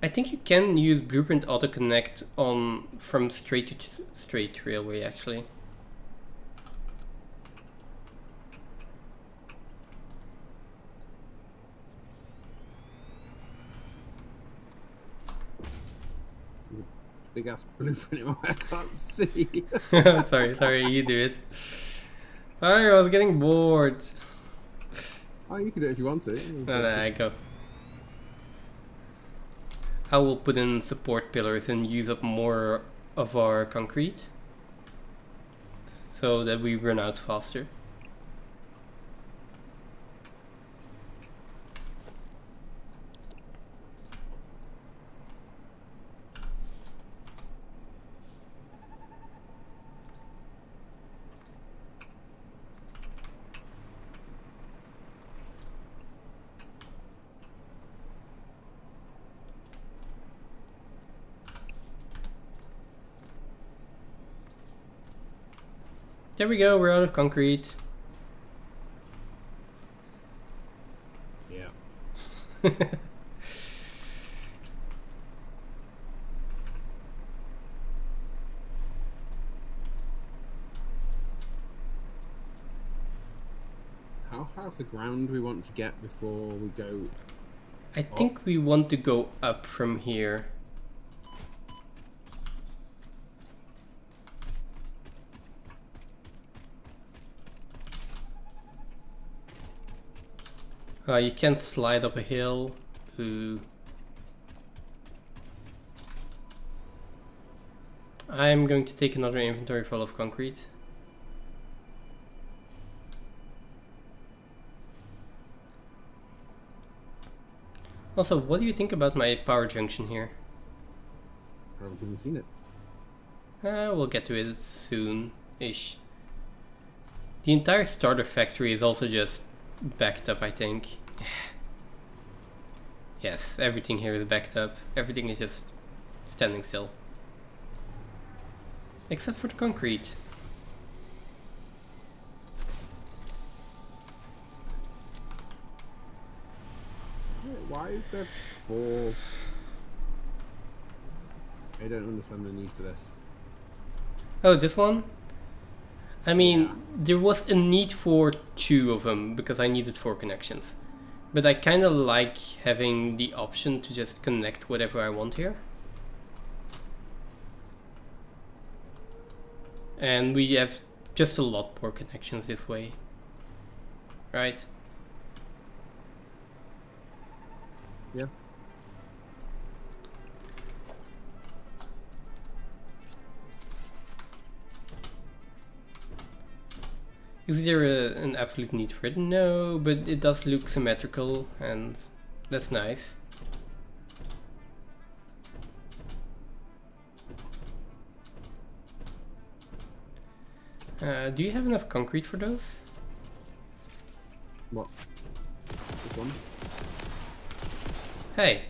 I think you can use Blueprint Auto Connect on from straight to straight railway actually. Big ass blueprint in my way, I can't see. sorry, you do it. Sorry, I was getting bored. Oh, you can do it if you want to. No, I go. I will put in support pillars and use up more of our concrete so that we run out faster. There we go, we're out of concrete. Yeah. How high off the ground do we want to get before we go? I think we want to go up from here. You can't slide up a hill. Ooh. I'm going to take another inventory full of concrete. Also, what do you think about my power junction here? I haven't even seen it. We'll get to it soon-ish. The entire starter factory is also just backed up, I think. Yes, everything here is backed up. Everything is just standing still. Except for the concrete. Why is there 4? I don't understand the need for this. Oh, this one? I mean, there was a need for 2 of them because I needed 4 connections. But I kind of like having the option to just connect whatever I want here. And we have just a lot more connections this way. Right? Yeah. Is there an absolute need for it? No, but it does look symmetrical and that's nice. Do you have enough concrete for those? What? This one? Hey.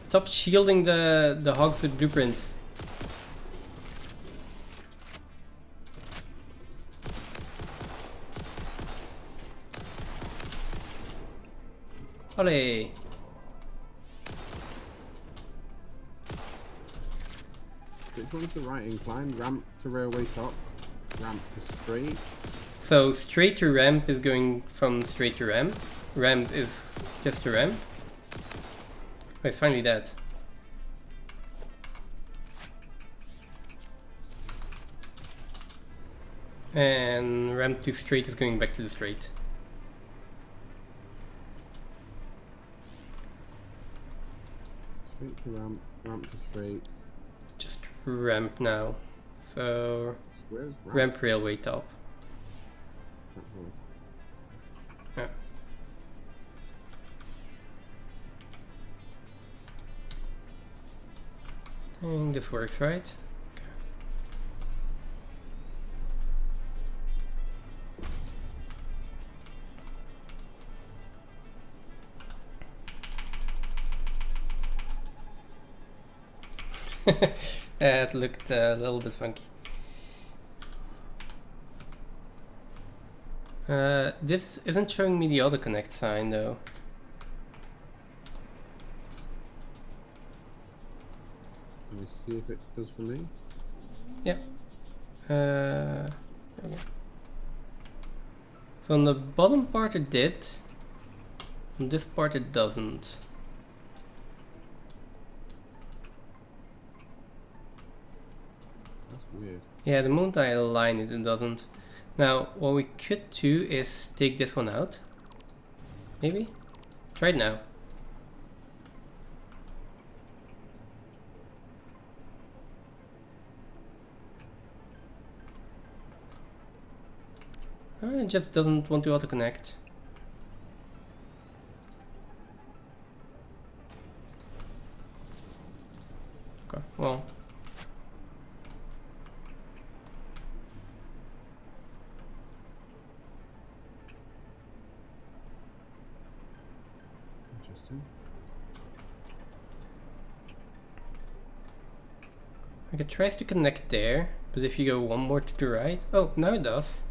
Stop shielding the hogs with blueprints. Olé. Which one's the right incline? Ramp to railway top, ramp to straight. So straight to ramp is going from straight to ramp. Ramp is just a ramp. Oh, it's finally that. And ramp to straight is going back to the straight. Straight to ramp, ramp to straight. Just ramp now. So Where's ramp railway top. Ramp railway top. Yeah. I think this works, right? Okay. It looked a little bit funky. This isn't showing me the auto connect sign though. Let me see if it does for me. Yeah. Okay. So on the bottom part it did. On this part it doesn't. That's weird. Yeah, the moment I align it, it doesn't. Now, what we could do is take this one out. Maybe? Try it now. It just doesn't want to auto-connect. Okay, well. Interesting. Like it tries to connect there, but if you go one more to the right... Oh, now it does.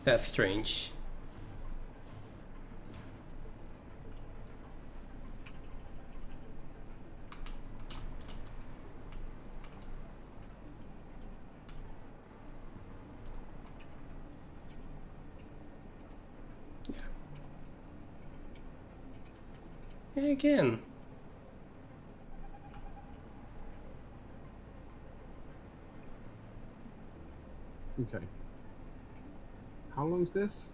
That's strange. Yeah, again. Okay. How long is this?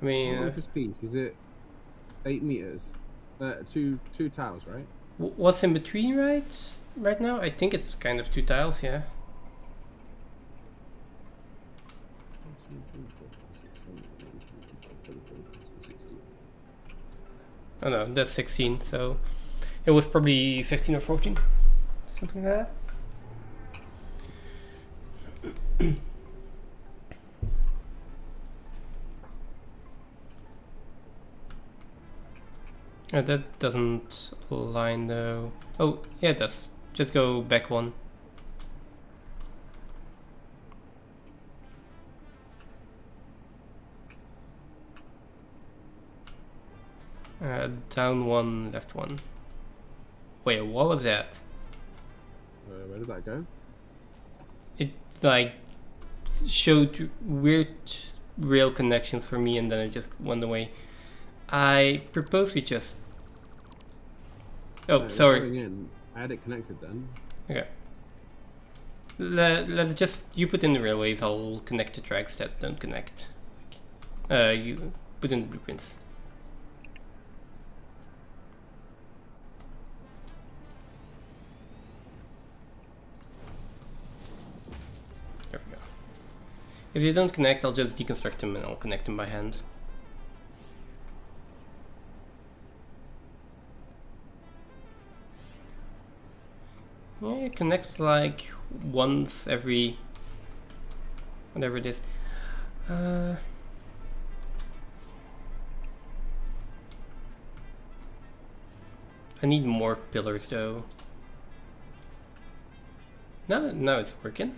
I mean, How long is this piece? Is it 8 meters? Two tiles, right? what's in between right now? I think it's kind of 2 tiles, yeah. 1, 2, 3, 4, 5, 6, 7, 8, 9, 10, 11, 12, 13, 14, 15, 16. Oh no, that's 16, so it was probably 15 or 14. Something like that. That doesn't align though. Oh, yeah, it does. Just go back one. Down one, left one. Wait, what was that? Where did that go? It like showed weird rail connections for me and then it just went away. I propose we just... Oh, It's sorry. going in. I had it connected then. Okay. Let's just... You put in the railways, I'll connect the tracks that don't connect. You put in the blueprints. There we go. If they don't connect, I'll just deconstruct them and I'll connect them by hand. Yeah, it connects like once every whatever it is. I need more pillars though. No, now it's working.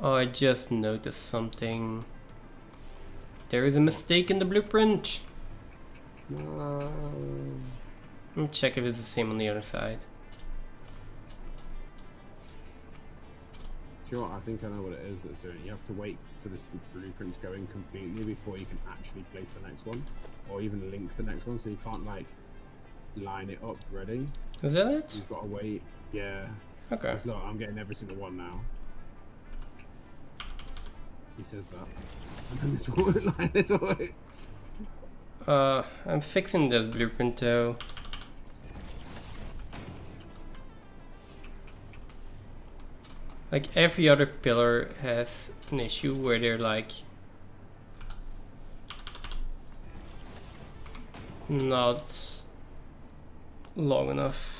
Oh, I just noticed something. There is a mistake in the blueprint. No. Let me check if it's the same on the other side. Do you know what? I think I know what it is that's doing it. You have to wait for this blueprint to go in completely before you can actually place the next one, or even link the next one. So you can't like line it up ready. Is that it? You've got to wait. Yeah. Okay. Look, I'm getting every single one now. He says that. And then this one line is away. I'm fixing this blueprint though. Like every other pillar has an issue where they're like not long enough.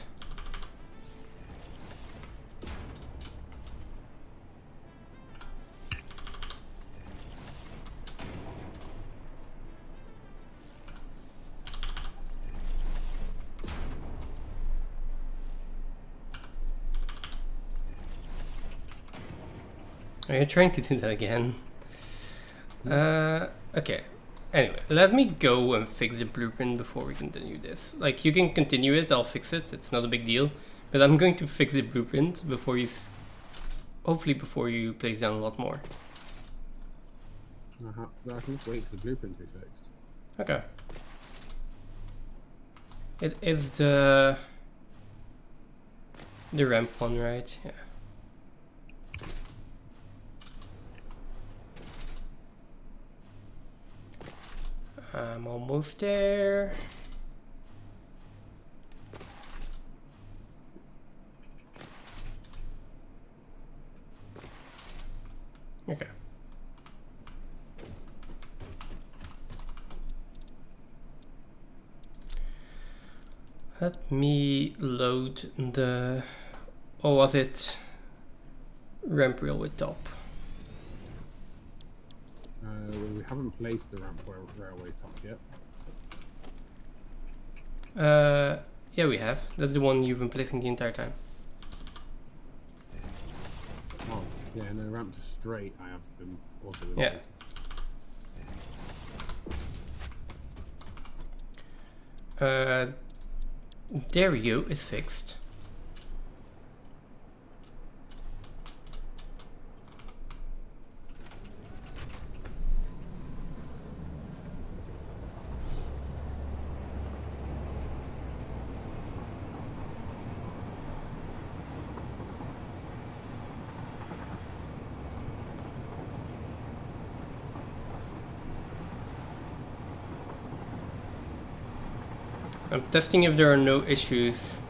Are you trying to do that again? Okay. Anyway, let me go and fix the blueprint before we continue this. Like, you can continue it, I'll fix it, it's not a big deal. But I'm going to fix the blueprint before you... hopefully before you place down a lot more. I can just wait for the blueprint to be fixed. Okay. It is the ramp one, right? Yeah. I'm almost there. Okay. Let me load the... or was it ramp railway top? We haven't placed the ramp railway top yet. Yeah, we have. That's the one you've been placing the entire time. Oh, yeah, and the ramp to straight I have been also been Yeah. placing. There we go, it's fixed. I'm testing if there are no issues.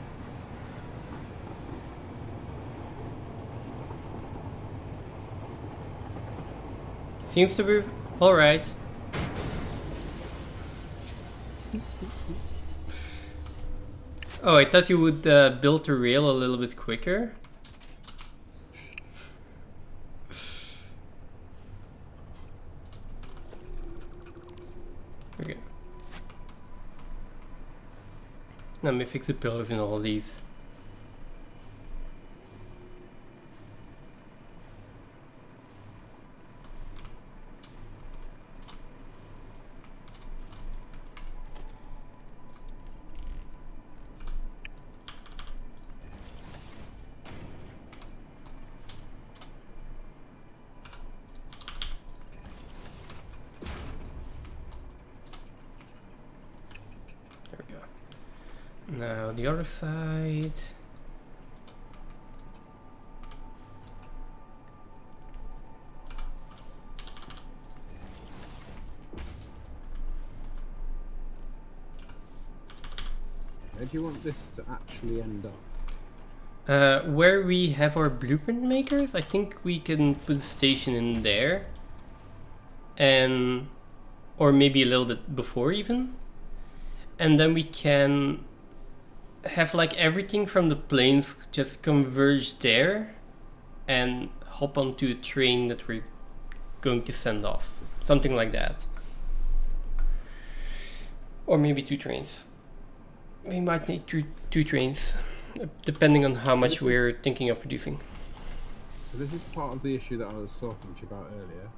Seems to be alright. Oh, I thought you would build the rail a little bit quicker. Okay. Let me fix the pillars in all these. There we go. Now the other side. Where do you want this to actually end up? Where we have our blueprint makers, I think we can put a station in there. And, or maybe a little bit before even. And then we can have like everything from the planes just converge there and hop onto a train that we're going to send off. Something like that. Or maybe 2 trains. We might need two trains, depending on how much we're thinking of producing. So this is part of the issue that I was talking to you about earlier,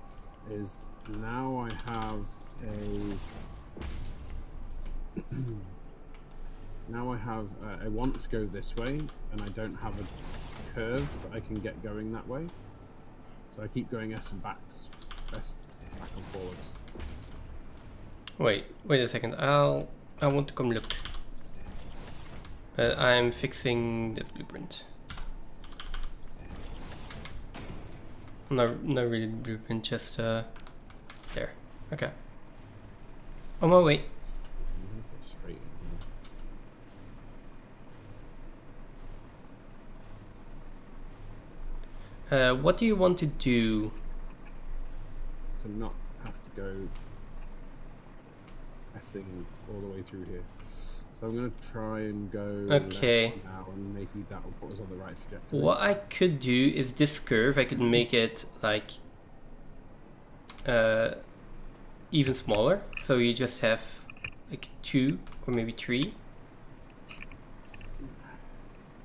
is now I have I want to go this way, and I don't have a curve that I can get going that way. So I keep going S and back and forwards. Wait a second. I want to come look. But I'm fixing this blueprint. Not really the blueprint, just there. Okay. On my way. Straight in. What do you want to do? To not have to go S-ing all the way through here. So I'm going to try and go left now, and maybe that will put us on the right trajectory. What I could do is this curve, I could make it like even smaller. So you just have like 2 or maybe 3.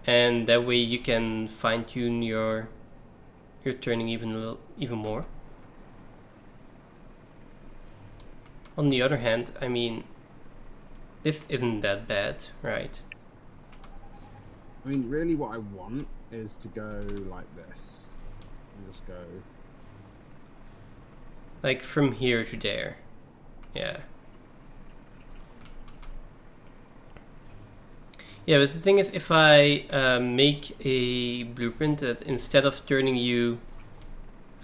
And that way you can fine tune your turning even more. On the other hand, I mean, this isn't that bad, right? I mean, really what I want is to go like this. And just go... Like from here to there. Yeah. Yeah, but the thing is, if I make a blueprint that instead of turning you...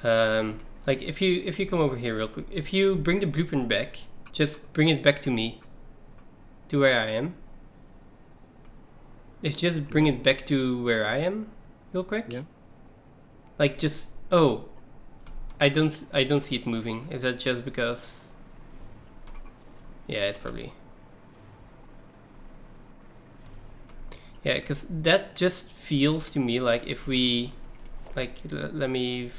like if you come over here real quick, if you bring the blueprint back, just bring it back to me. To where I am. Just bring it back to where I am, real quick. Yeah. Like just oh, I don't see it moving. Is that just because? Yeah, it's probably. Yeah, because that just feels to me like if we, like, let me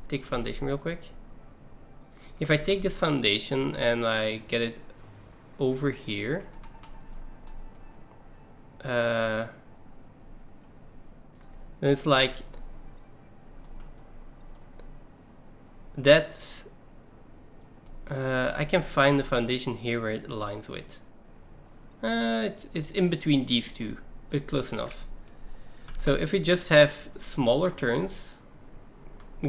take foundation real quick. If I take this foundation and I get it over here, then it's like that's I can find the foundation here where it aligns with. It's in between these two, but close enough. So if we just have smaller turns,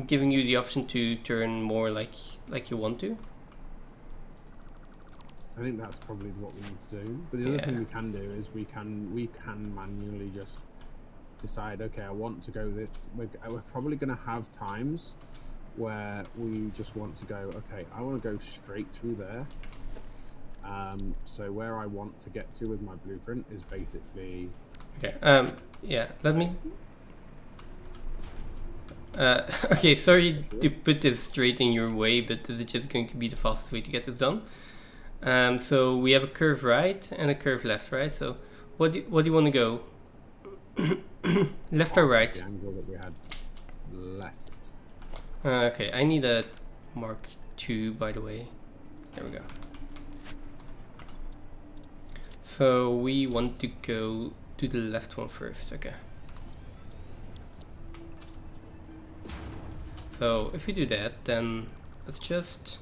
giving you the option to turn more like you want to. I think that's probably what we need to do. But the other thing we can do is we can manually just decide, okay, I want to go this. We're probably going to have times where we just want to go, okay, I want to go straight through there. So where I want to get to with my blueprint is basically... Okay, yeah, let me... okay, sorry to put this straight in your way, but this is just going to be the fastest way to get this done. So we have a curve right and a curve left, right? So what do you want to go? Left or right? The angle that we had left. Okay, I need a Mark II, by the way. There we go. So we want to go to the left one first, okay. So if we do that, then let's just...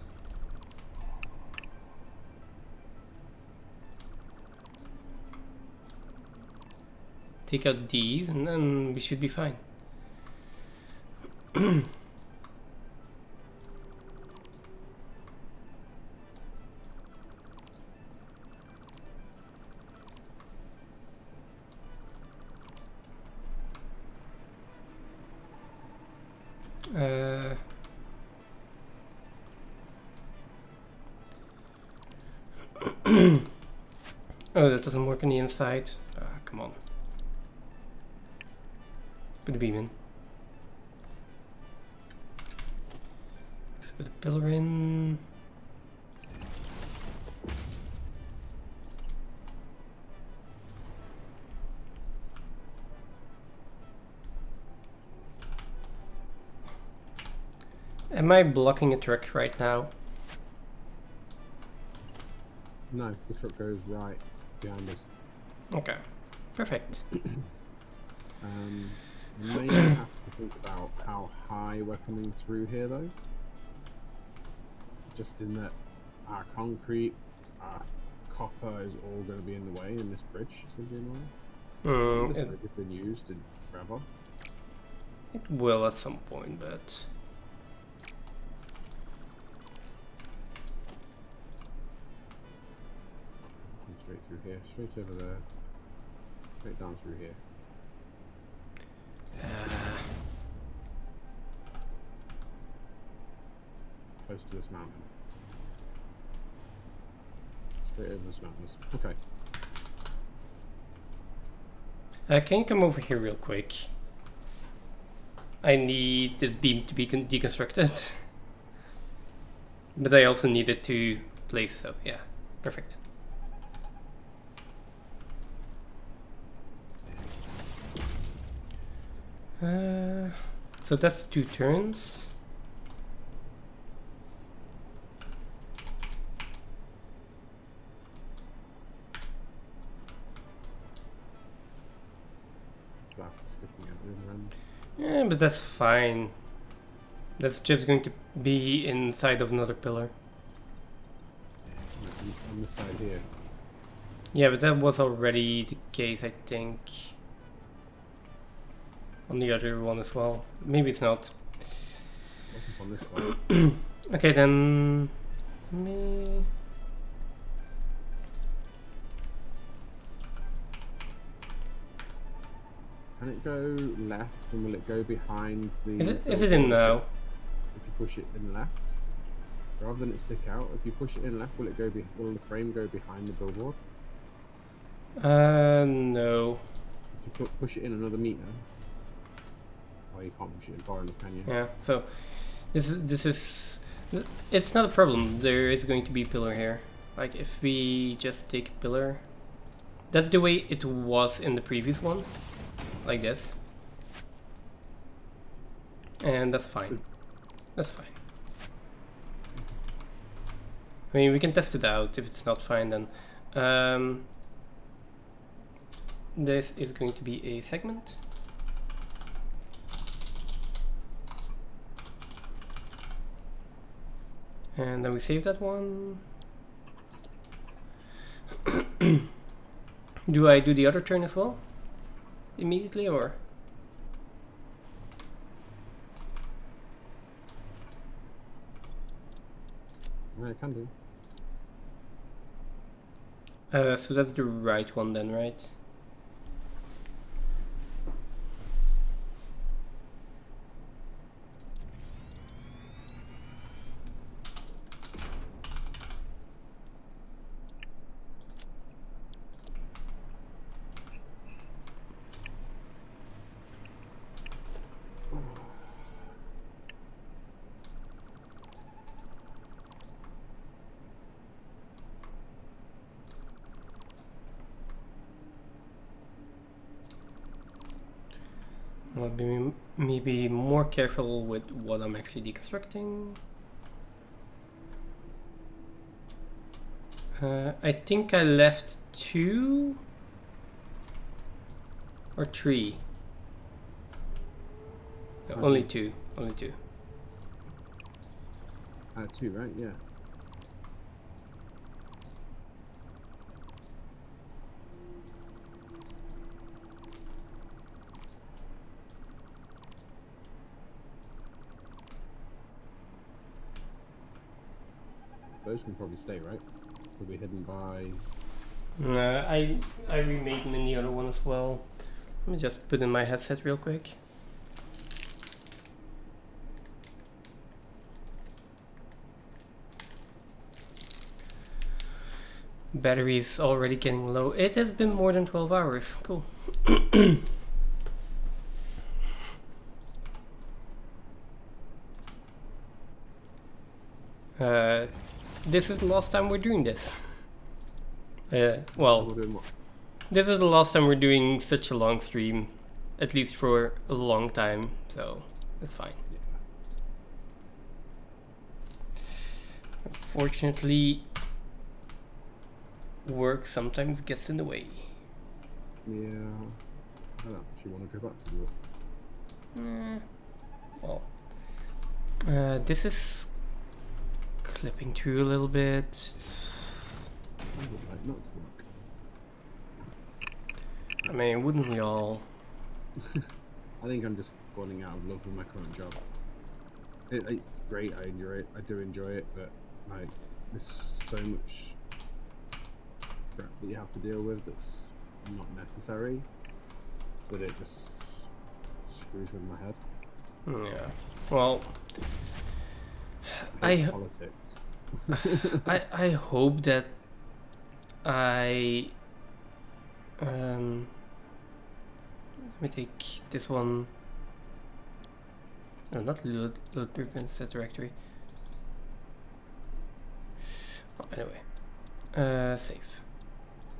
take out these and then we should be fine. Oh, that doesn't work on the inside. Ah, come on. put the beam in. Let's put the pillar in. Am I blocking a truck right now? No, the truck goes right behind us. Okay, perfect. We may have to think about how high we're coming through here, though. Just in that our concrete, our copper is all going to be in the way, and this bridge is going to be in the way. This bridge has been used in forever. It will at some point, but... Come straight through here, straight over there, straight down through here. Close to this mountain. Straight over this mountain. Okay. Can you come over here real quick? I need this beam to be deconstructed. But I also need it to place, so yeah, perfect. So that's 2 turns. Glass is sticking out the other end. Yeah, but that's fine. That's just going to be inside of another pillar. On this side here. Yeah, but that was already the case, I think. On the other one as well. Maybe it's not. Wasn't on this side. Okay, then... Me... Can it go left, and will it go behind the... Is it in now? If you push it in left? Rather than it stick out, if you push it in left, will the frame go behind the billboard? No. If you push it in another meter... Well, you can't push it in far enough, can you? Yeah, so... This is... It's not a problem. There is going to be a pillar here. Like, if we just take a pillar... That's the way it was in the previous one. Like this. And that's fine. That's fine. I mean, we can test it out. If it's not fine, then... this is going to be a segment. And then we save that one. Do I do the other turn as well? Immediately, or? Yeah, I can do. So that's the right one then, right? I'll be maybe more careful with what I'm actually deconstructing. I think I left 2 or 3. No, only 2. Only 2. 2, right? Yeah. Those can probably stay, right? Will be hidden by... I remade them in the other one as well. Let me just put in my headset real quick. Battery is already getting low. It has been more than 12 hours. Cool. This is the last time we're doing this. We're Well, doing what? this is the last time we're doing such a long stream, at least for a long time, so it's fine. Yeah. Unfortunately, work sometimes gets in the way. Yeah. I don't actually want to go back to work. Well, this is clipping through a little bit. I would like not to work. I mean, wouldn't we all? I think I'm just falling out of love with my current job. It's great. I enjoy it. I do enjoy it, but like, there's so much crap that you have to deal with that's not necessary. But it just screws with my head. Yeah. Well, I politics. I hope that I let me take this one. No, not load blueprint Satisfactory. Oh, anyway, save.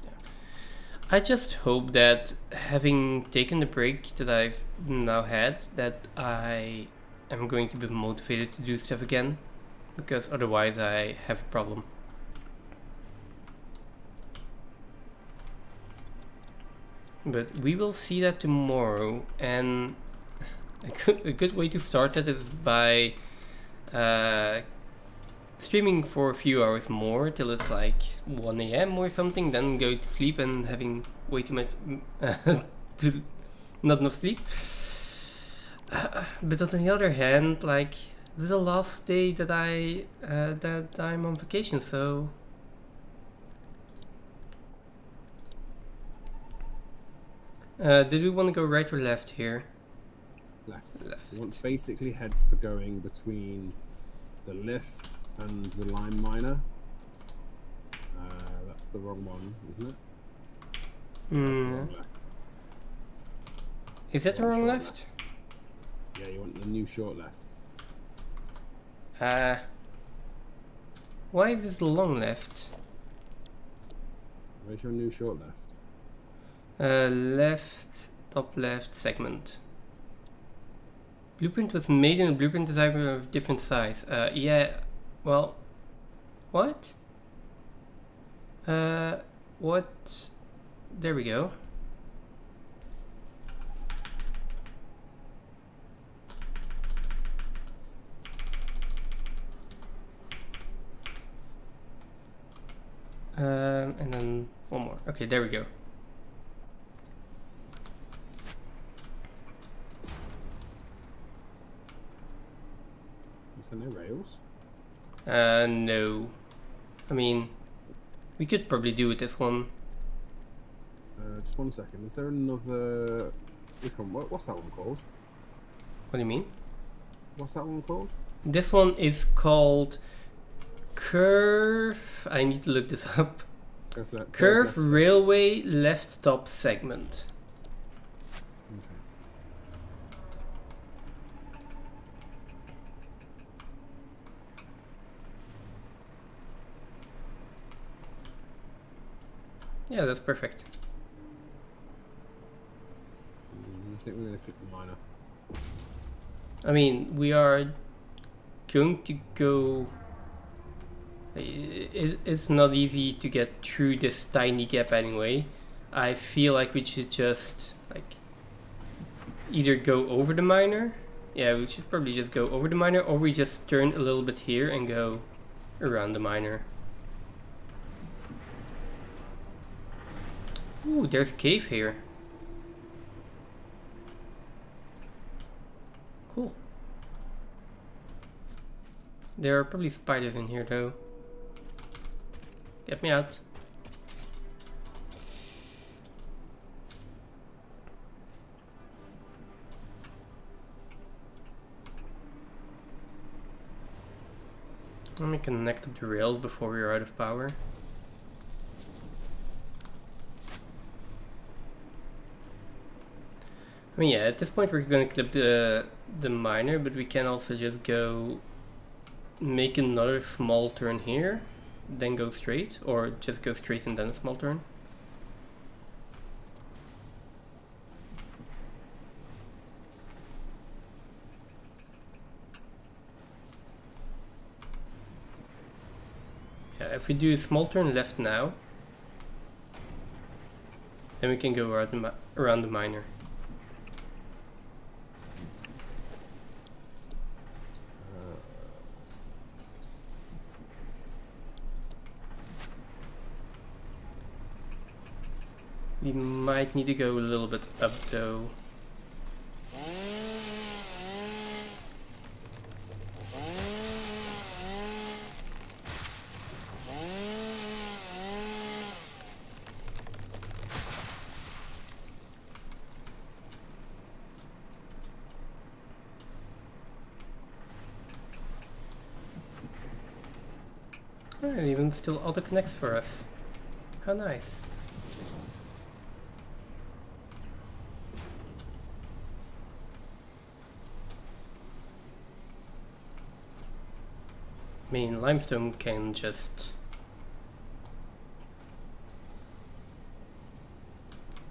Yeah. I just hope that having taken the break that I've now had, that I am going to be motivated to do stuff again, because otherwise I have a problem. But we will see that tomorrow, and a good way to start that is by streaming for a few hours more till it's like 1 a.m. or something, then go to sleep and having way too much to not enough sleep. But on the other hand, like, this is the last day that I'm on vacation, so did we want to go right or left here? Left. Left. You want to basically head for going between the lift and the lime miner. That's the wrong one, isn't it? That's the wrong left. Is that the wrong left? Yeah, you want the new short left. Why is this the long left? Where's your new short left? Left, top left segment. Blueprint was made in a blueprint designer of different size. Yeah, well, what? What? There we go. And then one more. Okay, there we go. Is there no rails? No. I mean, we could probably do with this one. Just 1 second. Is there another? Which one? What's that one called? What do you mean? What's that one called? This one is called Curve. I need to look this up. Curve left Railway Left Top Segment. Okay. Yeah, that's perfect. I think we're going to click the miner. I mean, we are going to go. It's not easy to get through this tiny gap anyway. I feel like we should just like either go over the miner. Yeah, we should probably just go over the miner, or we just turn a little bit here and go around the miner. Ooh, there's a cave here. Cool. There are probably spiders in here though. Get me out. Let me connect up the rails before we're out of power. I mean, yeah, at this point we're going to clip the miner, but we can also just go make another small turn here, then go straight, or just go straight and then a small turn? Yeah, if we do a small turn left now, then we can go around the miner. We might need to go a little bit up though. And even still auto connects for us. How nice. I mean, limestone can just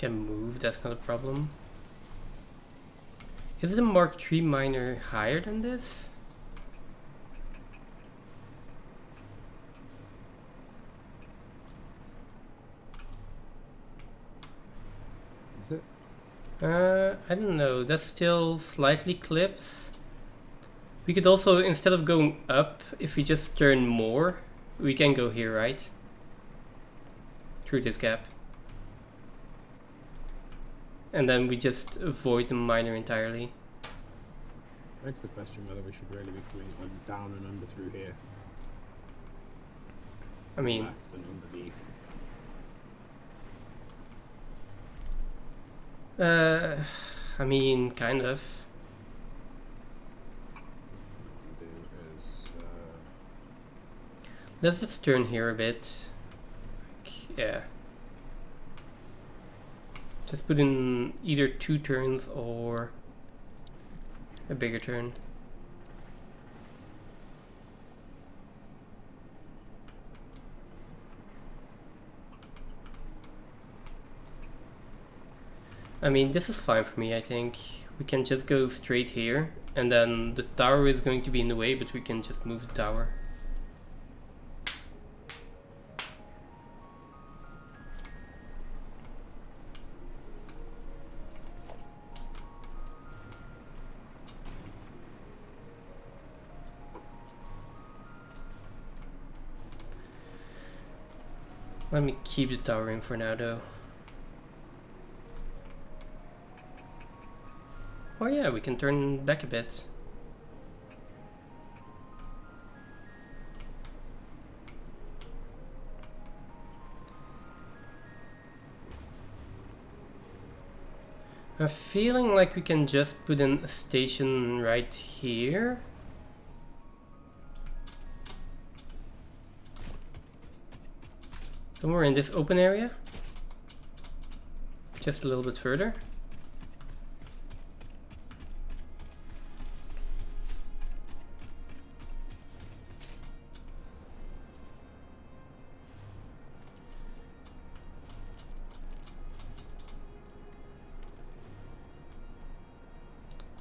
move, that's not a problem. Is the Mark III miner higher than this? Is it? I don't know, that's still slightly clips. We could also, instead of going up, if we just turn more, we can go here, right? Through this gap. And then we just avoid the miner entirely. Begs the question whether we should really be coming down and under through here. I mean, left and underneath. I mean, kind of. Let's just turn here a bit. Yeah. Just put in either 2 turns or a bigger turn. I mean, this is fine for me, I think. We can just go straight here, and then the tower is going to be in the way, but we can just move the tower. Let me keep the tower in for now, though. Oh yeah, we can turn back a bit. I'm feeling like we can just put in a station right here. Somewhere in this open area. Just a little bit further.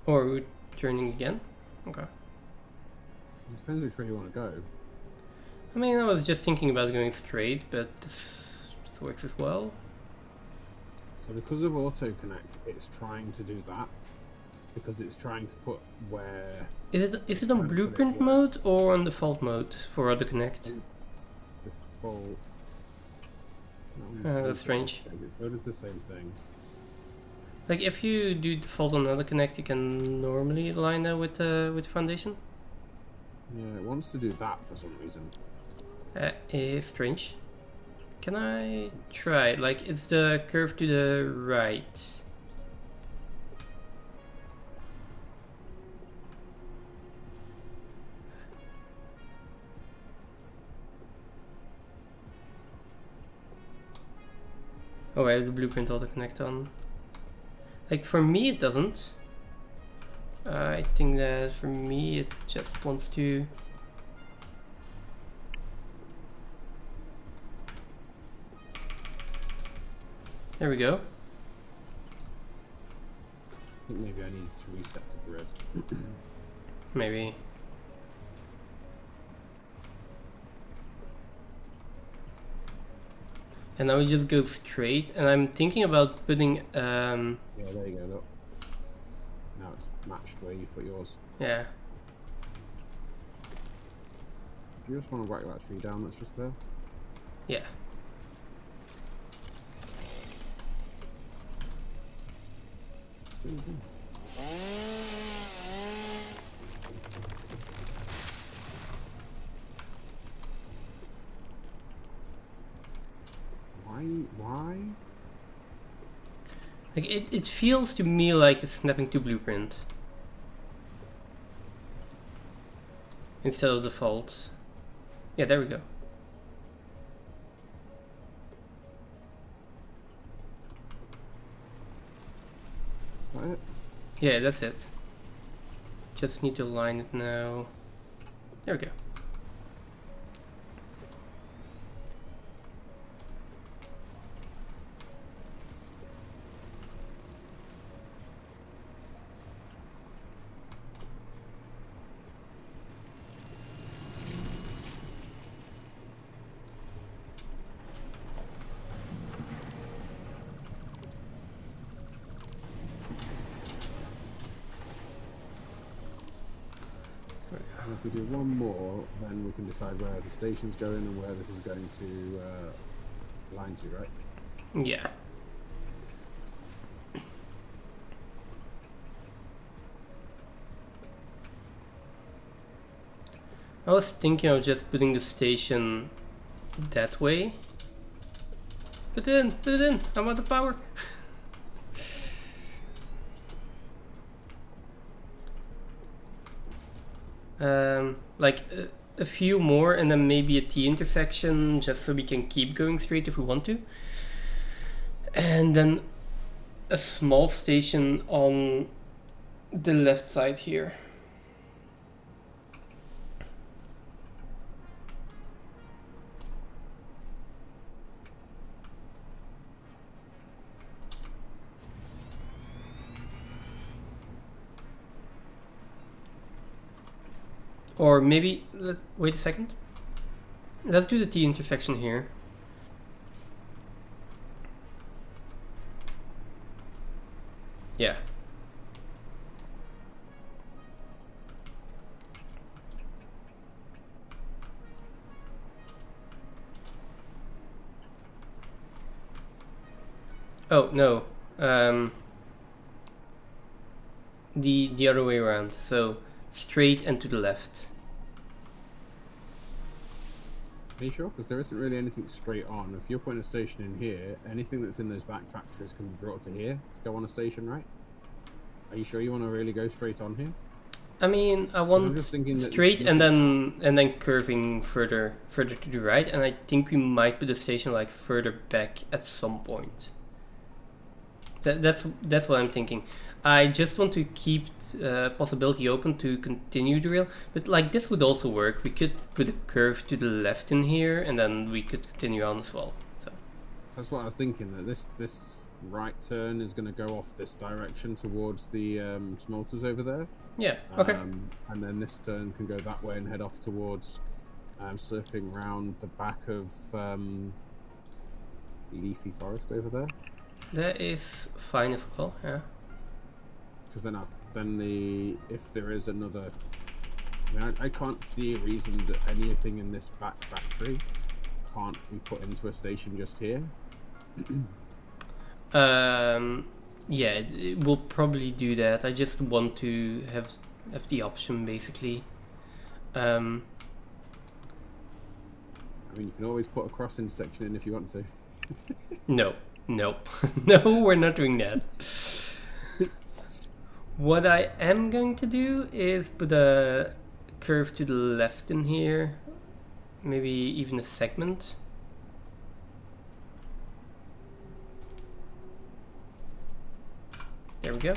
Or we're turning again? Okay. It depends which way you want to go. I mean, I was just thinking about going straight, but this works as well. So because of auto connect, it's trying to do that. Because it's trying to put where... Is it on blueprint mode or on default mode for auto connect? Default. That's strange. It still does the same thing. Like if you do default on auto connect, you can normally align that with the foundation. Yeah, it wants to do that for some reason. Is strange. Can I try? Like it's the curve to the right. Oh, I have the blueprint auto connect on. Like for me it doesn't. I think that for me it just wants to There we go. I think maybe I need to reset the grid. Maybe. And now we just go straight, and I'm thinking about putting, Yeah, there you go, look. Now it's matched where you've put yours. yeah. Do you just want to whack that tree down that's just there? Yeah. Why? Like it feels to me like it's snapping to blueprint instead of default. Yeah, there we go. Is that it? Yeah, that's it. Just need to align it now. There we go. And if we do one more, then we can decide where the station's going and where this is going to line to, right? Yeah. I was thinking of just putting the station that way. Put it in, I'm out of power. Like a few more and then maybe a T intersection just so we can keep going straight if we want to. And then a small station on the left side here. Or maybe, wait a second. Let's do the T intersection here. Yeah. Oh, no. The other way around. So straight and to the left. Are you sure? Because there isn't really anything straight on. If you're putting a station in here, anything that's in those back factories can be brought to here to go on a station, right? Are you sure you want to really go straight on here? I mean, I want straight and then curving further to the right, and I think we might put the station like further back at some point. That's what I'm thinking. I just want to keep possibility open to continue the rail, but like this would also work. We could put a curve to the left in here, and then we could continue on as well. So that's what I was thinking. That this right turn is going to go off this direction towards the smelters over there. Yeah. Okay. And then this turn can go that way and head off towards circling round the back of leafy forest over there. That is fine as well. Yeah. Because then if there is another, I can't see a reason that anything in this back factory can't be put into a station just here. Yeah, it will probably do that. I just want to have the option basically. I mean, you can always put a cross intersection in if you want to. No, no, we're not doing that. What I am going to do is put a curve to the left in here, maybe even a segment. There we go.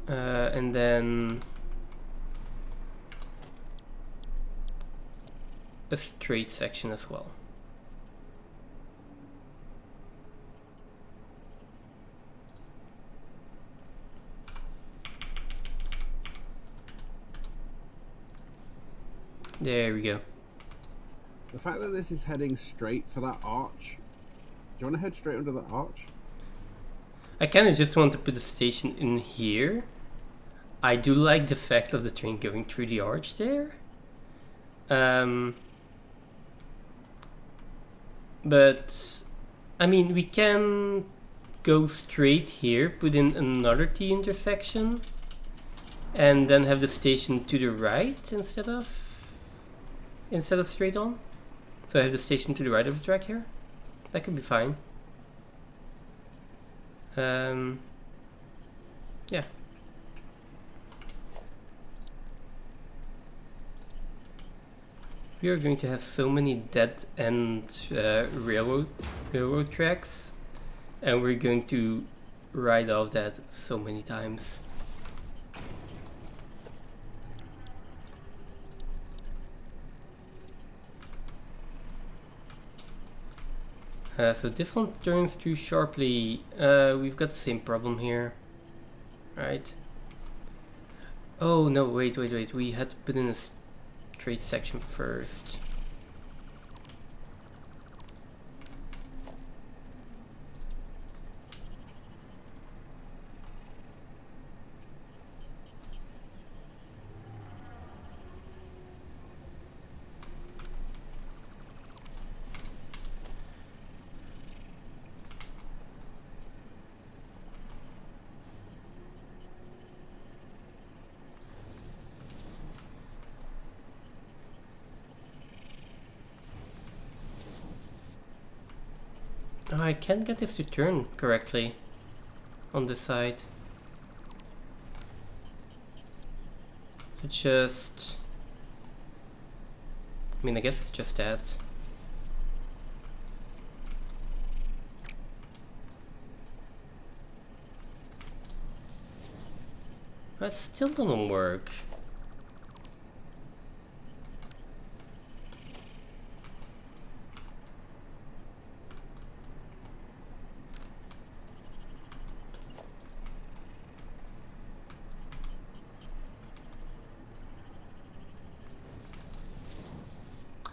And then a straight section as well. There we go. The fact that this is heading straight for that arch. Do you want to head straight under that arch? I kind of just want to put a station in here. I do like the fact of the train going through the arch there. But I mean, we can go straight here, put in another T intersection, and then have the station to the right instead of straight on. So I have the station to the right of the track here. That could be fine. Yeah. We are going to have so many dead end railroad tracks, and we're going to ride off that so many times. So this one turns too sharply. We've got the same problem here, right? Oh no, wait. We had to put in a straight section first. Oh, I can't get this to turn correctly on this side. It's just... I mean, I guess it's just that. That still doesn't work.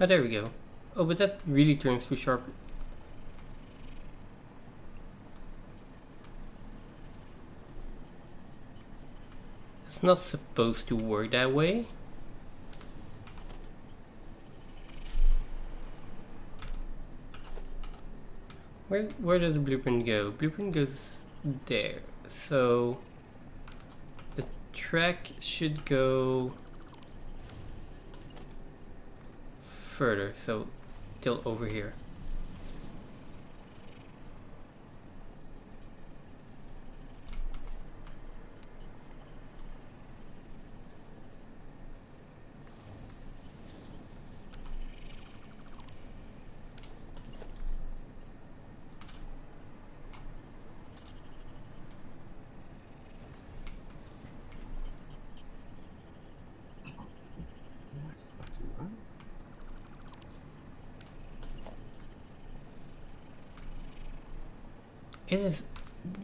Oh, there we go. Oh, but that really turns too sharp. It's not supposed to work that way. Where does the blueprint go? Blueprint goes there. So the track should go further, so till over here. Why does that do that? It is...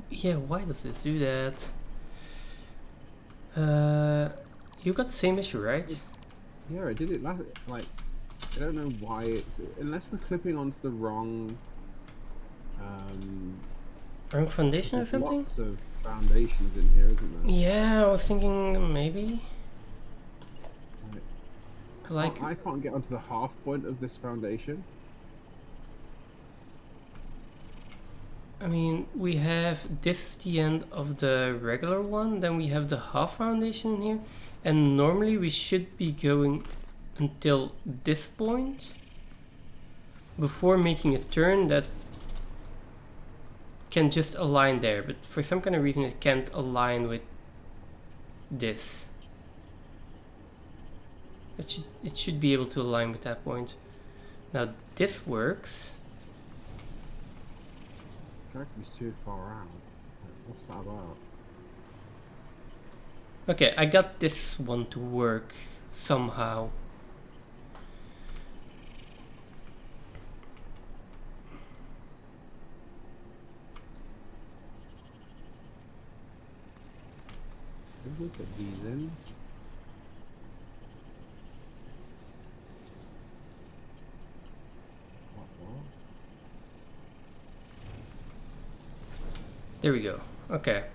Yeah, why does this do that? You got the same issue, right? Yeah, I did it last. Like, I don't know why it's unless we're clipping onto the wrong. Wrong foundation or There's something? lots of foundations in here, isn't there? Yeah, I was thinking maybe. Like, Like, I can't get onto the half point of this foundation. I mean, we have this is the end of the regular one, then we have the half foundation in here, and normally we should be going until this point before making a turn that can just align there, but for some kind of reason it can't align with this. It should be able to align with that point. Now this works. Tractor's too far out. What's that about? Okay, I got this one to work somehow. We'll put these in. There we go. Okay.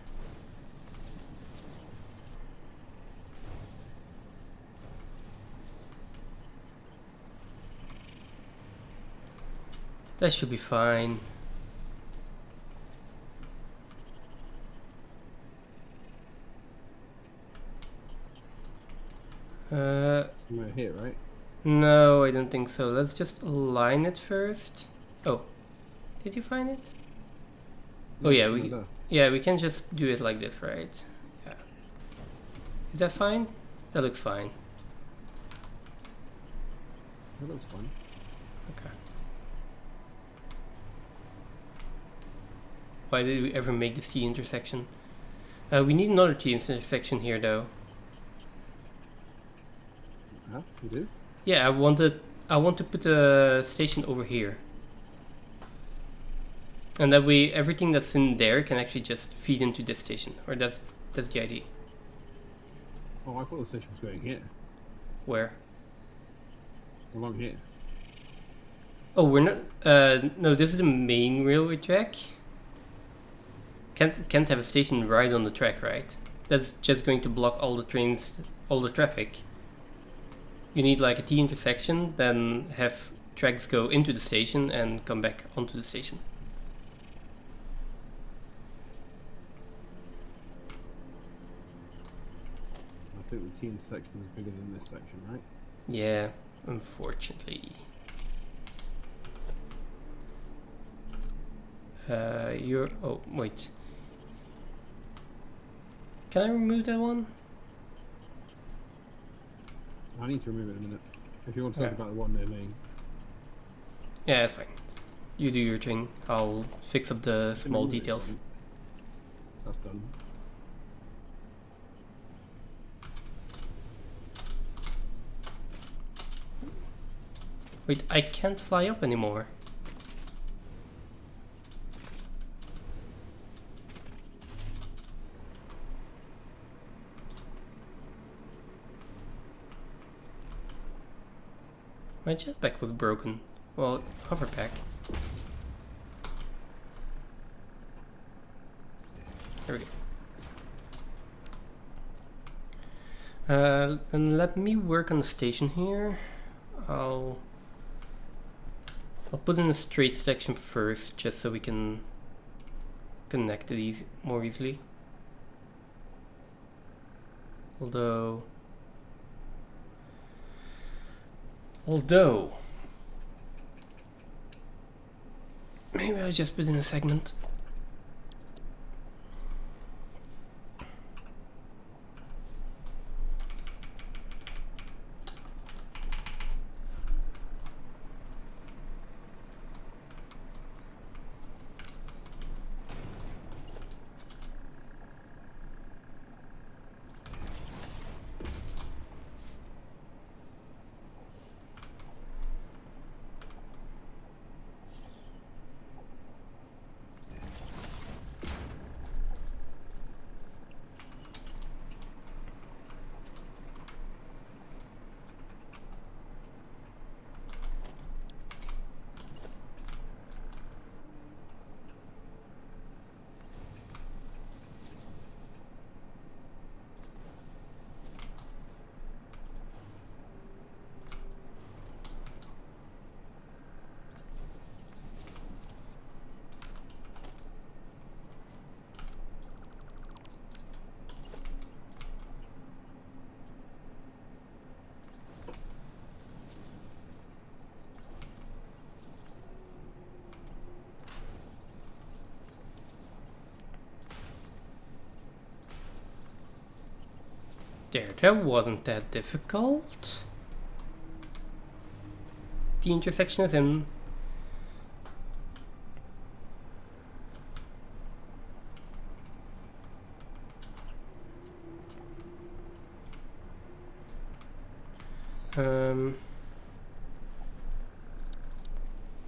That should be fine. Somewhere here, right? No, I don't think so. Let's just align it first. Oh, did you find it? Oh yeah, we can just do it like this, right? Yeah. Is that fine? That looks fine. That looks fine. Okay. Why did we ever make this T intersection? We need another T intersection here, though. Huh? You do? Yeah, I want to put a station over here. And that way everything that's in there can actually just feed into this station. Or that's the idea. Oh, I thought the station was going here. Where? Along here. Oh, we're not no, this is the main railway track. Can't have a station right on the track, right? That's just going to block all the trains, all the traffic. You need like a T intersection, then have tracks go into the station and come back onto the station. I think the T intersection is bigger than this section, right? Yeah, unfortunately. Oh, wait. Can I remove that one? I need to remove it in a minute. If you want to talk about the one near me. Yeah, that's fine. You do your thing. I'll fix up the small details. That's done. Wait, I can't fly up anymore. My jetpack was broken. Well, hoverpack. There we go. And let me work on the station here. I'll put in a straight section first, just so we can connect it more easily. Although maybe I just put in a segment. There, that wasn't that difficult. The intersection is in.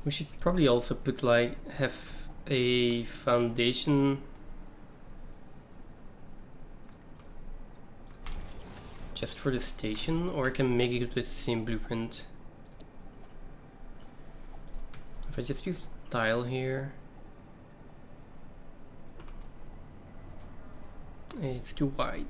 We should probably also put have a foundation just for the station, or I can make it with the same blueprint. If I just use tile here, it's too wide.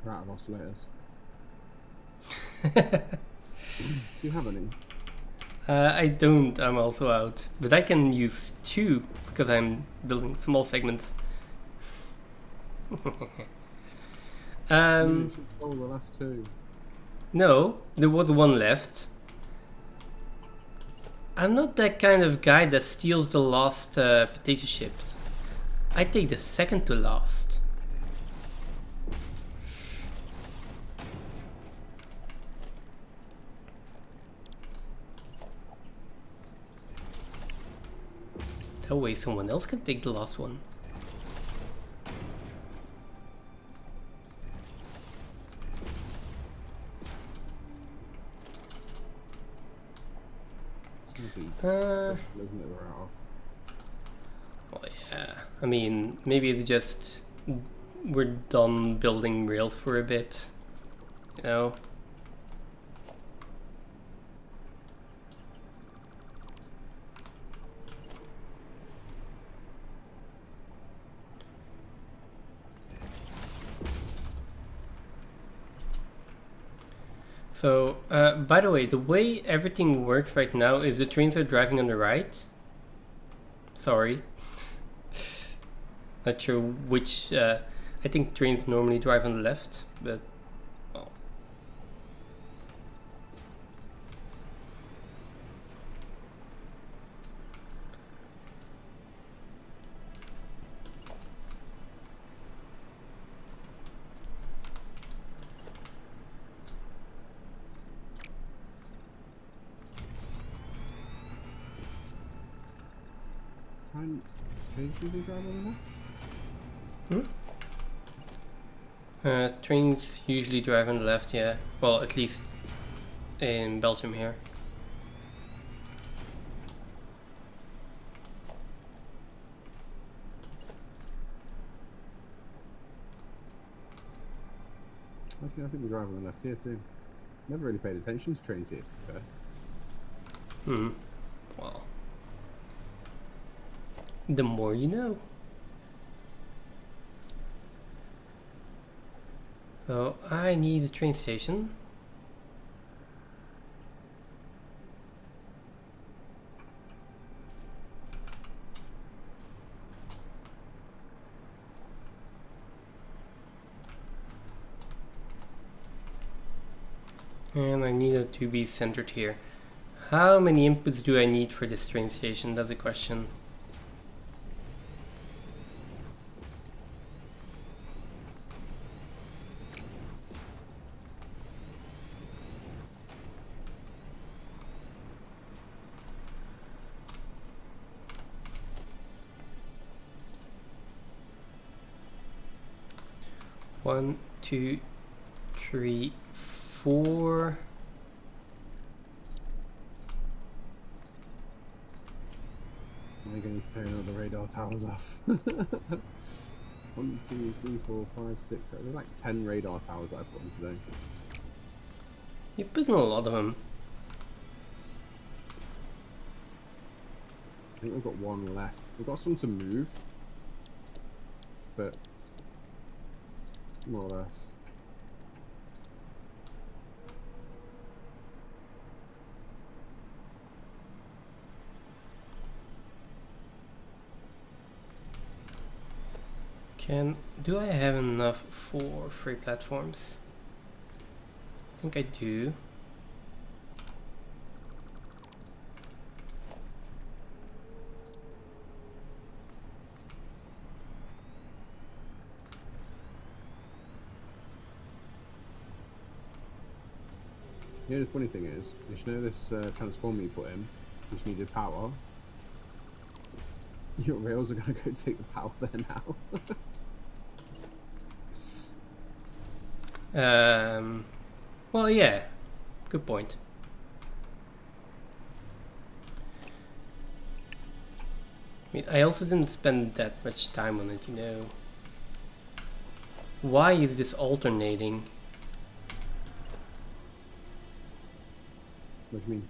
We're out of oscillators. Do you have any? I don't, I'm also out. But I can use 2 because I'm building small segments. You should follow the last 2. No, there was 1 left. I'm not that kind of guy that steals the last potato chip. I take the second to last. That way someone else can take the last one. It's gonna be first, isn't it, we're out of? Well, yeah. I mean, maybe it's just we're done building rails for a bit, you know? So, by the way, the way everything works right now is the trains are driving on the right. Sorry. Not sure which, I think trains normally drive on the left, but, well. Trains usually drive on the left? Trains usually drive on the left, yeah. Well, at least in Belgium here. Actually, I think we drive on the left here too. Never really paid attention to trains here, to be fair. Well. The more you know. So I need a train station. And I need it to be centered here. How many inputs do I need for this train station? That's a question. One, 2, 3, 4. Am I going to turn all the radar towers off? 1, 2, 3, 4, 5, 6. There's like 10 radar towers that I put on today. You put in a lot of them. I think we've got 1 left. We've got some to move, but more or less. Do I have enough for 3 platforms? I think I do. You know, the funny thing is, you know this transformer you put in, which needed power? Your rails are going to go take the power there now. Well, yeah, good point. mean, I also didn't spend that much time on it, you know. Why is this alternating? What do you mean?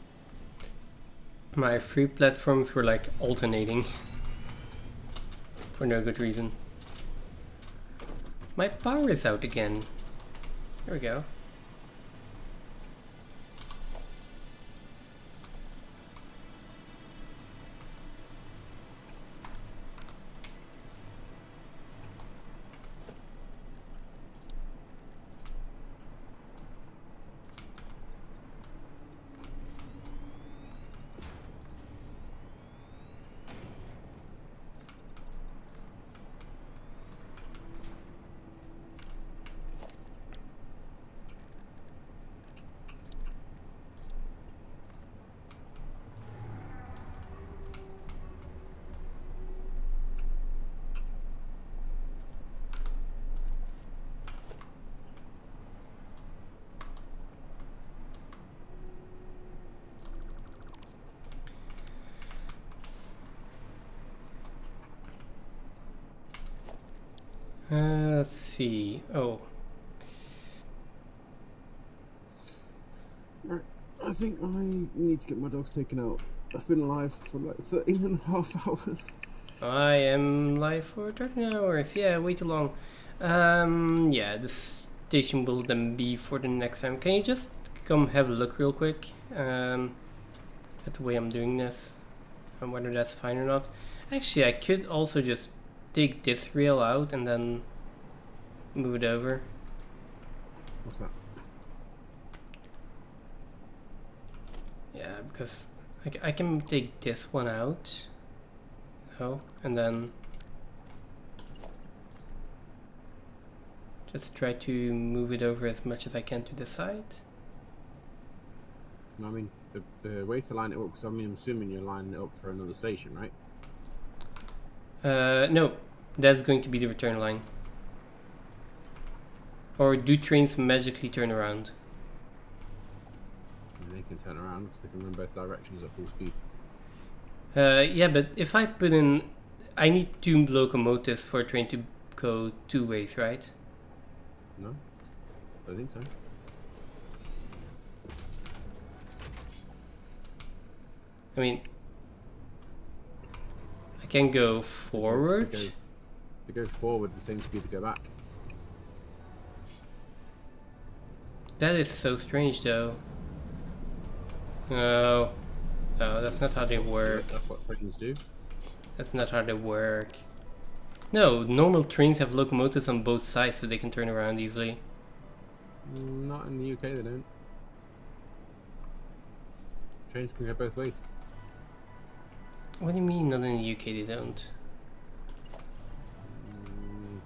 My free platforms were like alternating for no good reason. My power is out again. There we go. Let's see. Oh, Right. I think I need to get my dogs taken out. I've been alive for like 13 and a half hours. I am live for 13 hours. Yeah, way too long. Yeah, the station will then be for the next time. Can you just come have a look real quick at the way I'm doing this and whether that's fine or not? Actually, I could also just take this rail out and then move it over. What's that? Yeah, because I can take this one out. Oh, and then just try to move it over as much as I can to the side. I mean, the way to line it up, because I'm assuming you're lining it up for another station, right? No, that's going to be the return line. Or do trains magically turn around? And they can turn around because they can run both directions at full speed. Yeah, but if I put in... I need 2 locomotives for a train to go 2 ways, right? No? I don't think so. I mean... I can go forward. They go forward the same speed to go back. That is so strange, though. No. No, that's not how they work. That's what trains do. That's not how they work. No, normal trains have locomotives on both sides so they can turn around easily. Not in the UK, they don't. Trains can go both ways. What do you mean not in the UK they don't?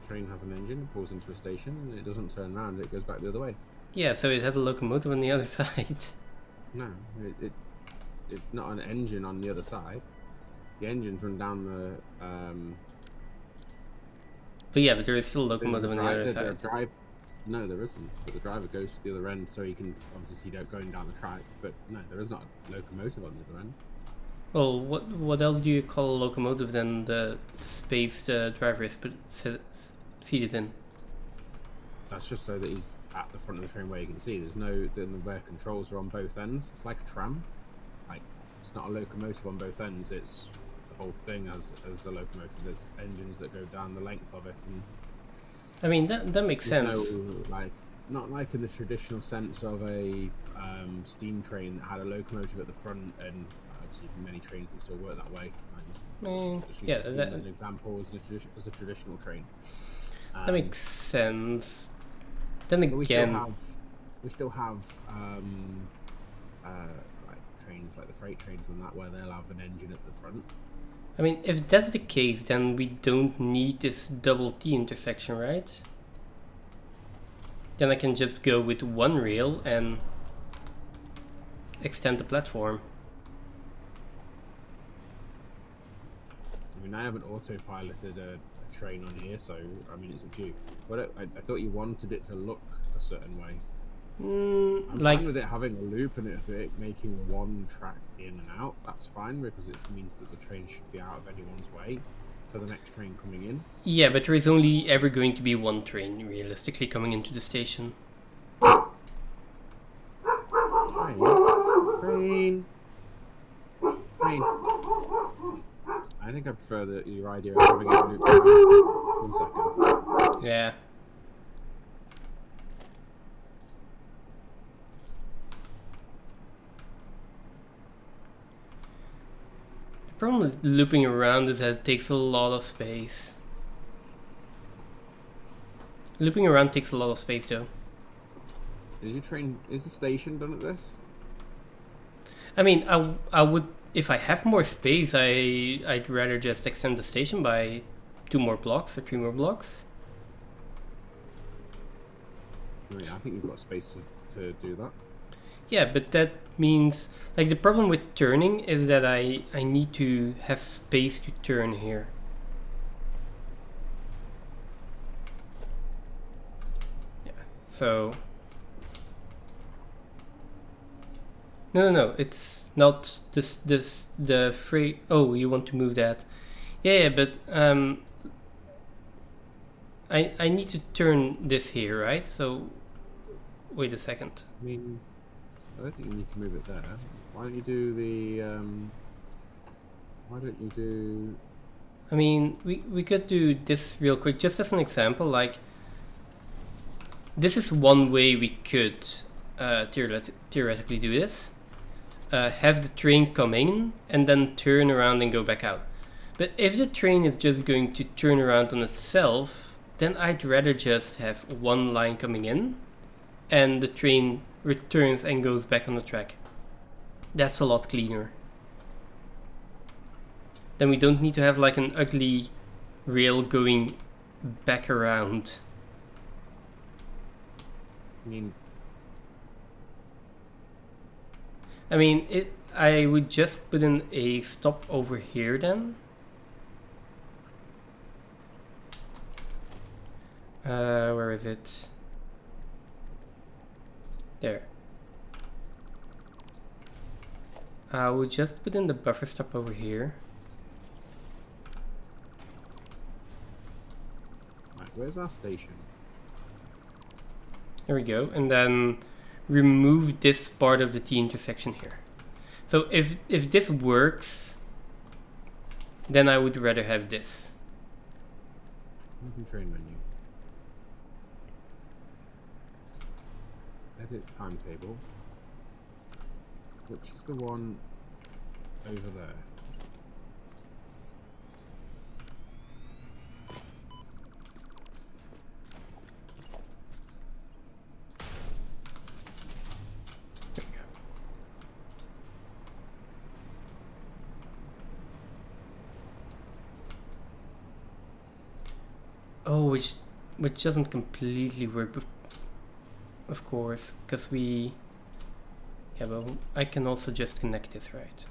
Train has an engine, it pulls into a station, and it doesn't turn around, it goes back the other way. Yeah, so it had a locomotive on the other side. No, it's not an engine on the other side. The engines run down the... But yeah, but there is still a locomotive on the other side. No, there isn't. But the driver goes to the other end, so you can obviously see that going down the track. But no, there is not a locomotive on the other end. Well, what else do you call a locomotive than the space the driver is seated in? That's just so that he's at the front of the train where you can see. There's no where controls are on both ends. It's like a tram. Like, it's not a locomotive on both ends. It's the whole thing as a locomotive. There's engines that go down the length of it, and I mean that makes sense. no, like, not like in the traditional sense of a steam train that had a locomotive at the front, and obviously many trains that still work that way. Yeah, as an example, as a traditional train. That makes sense. Then again, we still have like trains like the freight trains and that, where they'll have an engine at the front. I mean, if that's the case, then we don't need this double T intersection, right? Then I can just go with one rail and extend the platform. I mean, I haven't autopiloted a train on here, so I mean, it's up to you. But I thought you wanted it to look a certain way. I'm Like, fine with it having a loop and it making one track in and out. That's fine because it means that the train should be out of anyone's way for the next train coming in. yeah, but there is only ever going to be one train realistically coming into the station. Train. I think I prefer your idea of having it loop around. 1 second. Yeah. The problem with looping around is that it takes a lot of space. Looping around takes a lot of space though. Is the station done at this? I mean, I would, if I have more space, I'd rather just extend the station by 2 more blocks or 3 more blocks. I mean, I think you've got space to do that. Yeah, but that means, like, the problem with turning is that I need to have space to turn here. Yeah, so... No, it's not the free... Oh, you want to move that. Yeah, but, I need to turn this here, right? So, wait a second. I mean, I don't think you need to move it there. Why don't you do the, why don't you do... I mean, we could do this real quick, just as an example, like, this is one way we could theoretically do this. Have the train come in and then turn around and go back out. But if the train is just going to turn around on itself, then I'd rather just have one line coming in and the train returns and goes back on the track. That's a lot cleaner. Then we don't need to have like an ugly rail going back around. I mean, I would just put in a stop over here then. Where is it? There. I would just put in the buffer stop over here. Right, where's our station? There we go. And then remove this part of the T intersection here. So if this works, then I would rather have this. Open train menu. Edit timetable. Which is the one over there? There we go. Oh, which doesn't completely work, of course, because we... Yeah, but I can also just connect this, right?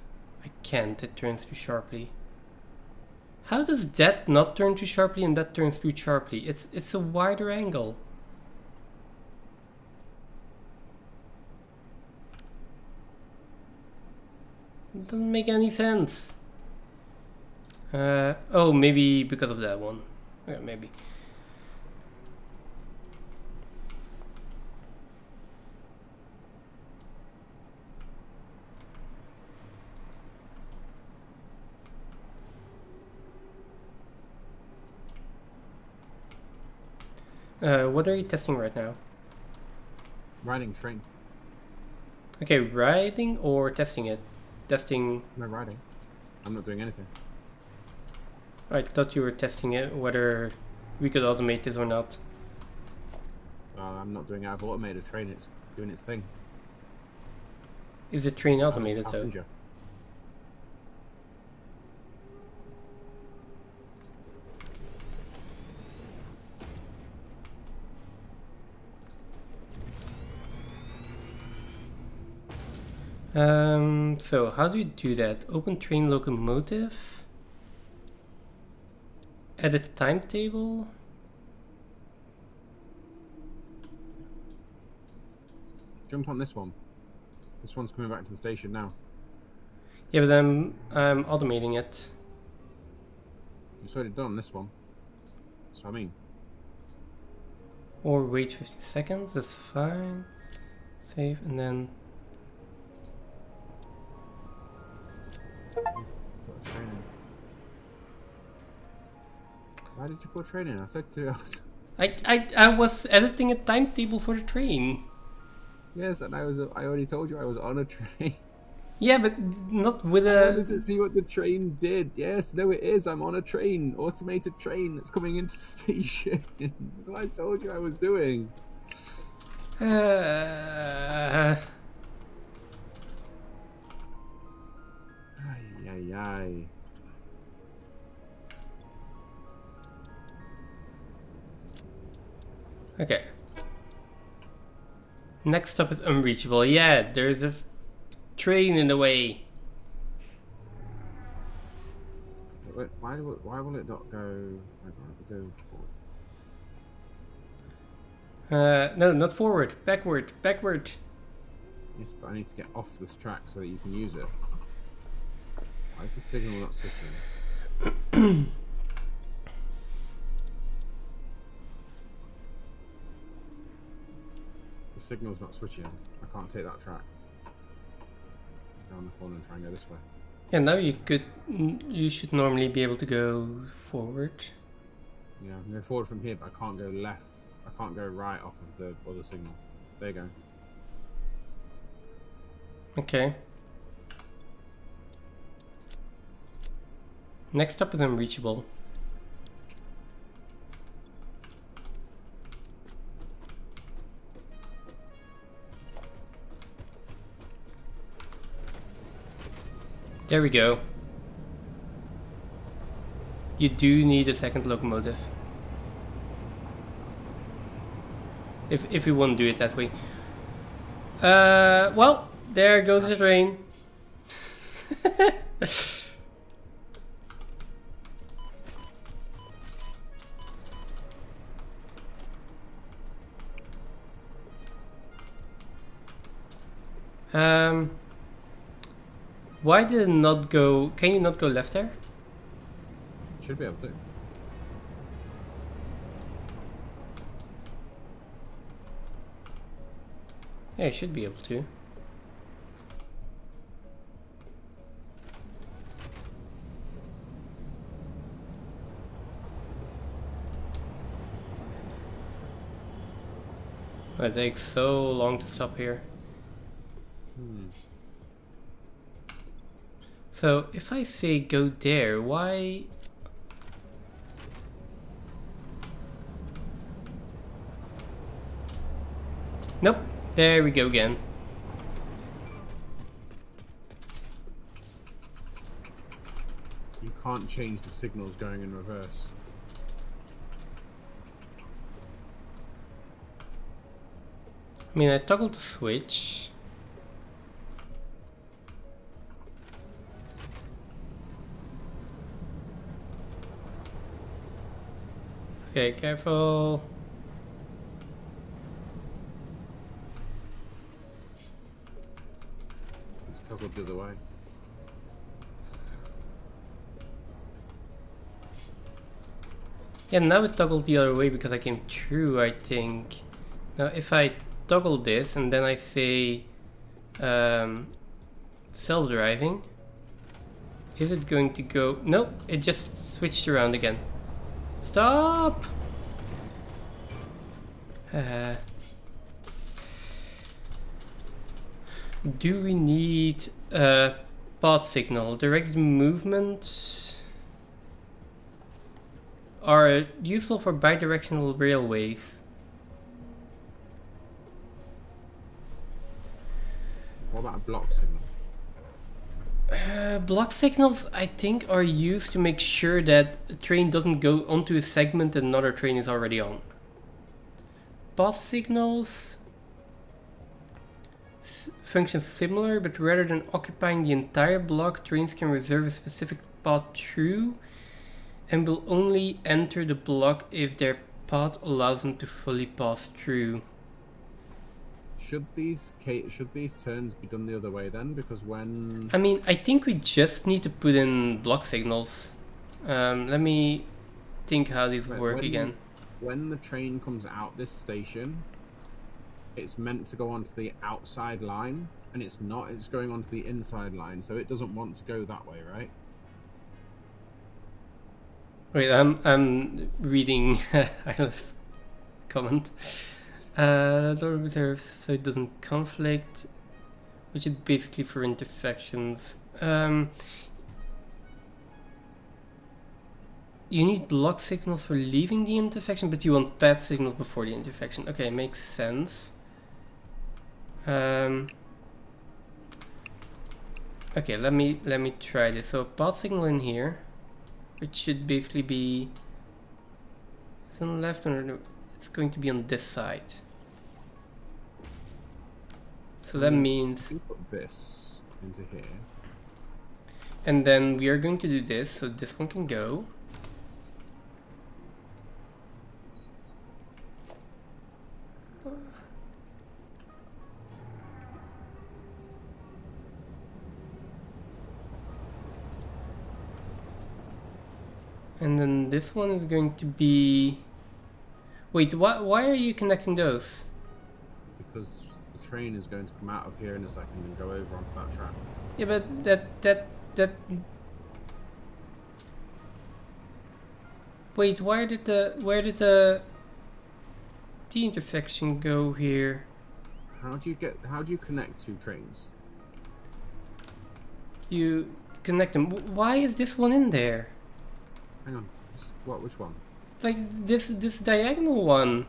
I can't, it turns too sharply. How does that not turn too sharply and that turns too sharply? It's a wider angle. It doesn't make any sense. Oh, maybe because of that one. Yeah, maybe. What are you testing right now? Riding train. Okay, riding or testing it? Testing. No, riding. I'm not doing anything. I thought you were testing it, whether we could automate this or not. I'm not doing it. I've automated a train. It's doing its thing. Is the train I'm just a automated though? passenger. So how do you do that? Open train locomotive. Edit timetable. Jump on this one. This one's coming back to the station now. Yeah, but I'm automating it. You saw it done, this one. That's what I mean. Or wait 50 seconds, that's fine. Save, and then... Put a train in. Why did you put a train in? I said to us. I was editing a timetable for the train. Yes, and I already told you I was on a train. Yeah, but not with I a... wanted to see what the train did. Yes, no it is. I'm on a train. Automated train that's coming into the station. That's what I told you I was doing. Ay, ay, ay. Okay. Next stop is unreachable. Yeah, there's a train in the way. Wait, why will it not go? Go forward. No, not forward. Backward. Backward. Yes, but I need to get off this track so that you can use it. Why is the signal not switching? The signal's not switching. I can't take that track. Go on the corner and try and go this way. Yeah, now you should normally be able to go forward. Yeah, I'm going forward from here, but I can't go left. I can't go right off of the other signal. There you go. Okay. Next stop is unreachable. There we go. You do need a second locomotive. If you want to do it that way. Well, there goes the train. Why did it not go? Can you not go left there? Should be able to. Yeah, you should be able to. It takes so long to stop here. So if I say go there, why? Nope, there we go again. You can't change the signals going in reverse. I mean, I toggled the switch. Okay, careful. It's toggled the other way. Yeah, now it toggled the other way because I came through, I think. Now if I toggle this and then I say self-driving, is it going to go? Nope, it just switched around again. Stop! Do we need a path signal? Direct movement are useful for bidirectional railways. What about a block signal? Block signals, I think, are used to make sure that a train doesn't go onto a segment that another train is already on. Path signals function similar, but rather than occupying the entire block, trains can reserve a specific path through and will only enter the block if their path allows them to fully pass through. Should these turns be done the other way then? Because when I mean, I think we just need to put in block signals. Let me think how these work again. When the train comes out this station, it's meant to go onto the outside line, and it's not. It's going onto the inside line, so it doesn't want to go that way, right? Wait, I'm reading Isla's comment. Orbiter, so it doesn't conflict, which is basically for intersections. You need block signals for leaving the intersection, but you want path signals before the intersection. Okay, makes sense. Okay, let me try this. So path signal in here, which should basically be it's on the left, or it's going to be on this side. So that means you put this into here, and then we are going to do this, so this one can go. And then this one is going to be... Wait, why are you connecting those? because the train is going to come out of here in a second and go over onto that track. Yeah, but that... Wait, where did the intersection go here? How do you connect two trains? You connect them. Why is this one in there? Hang on, which one? Like this diagonal one.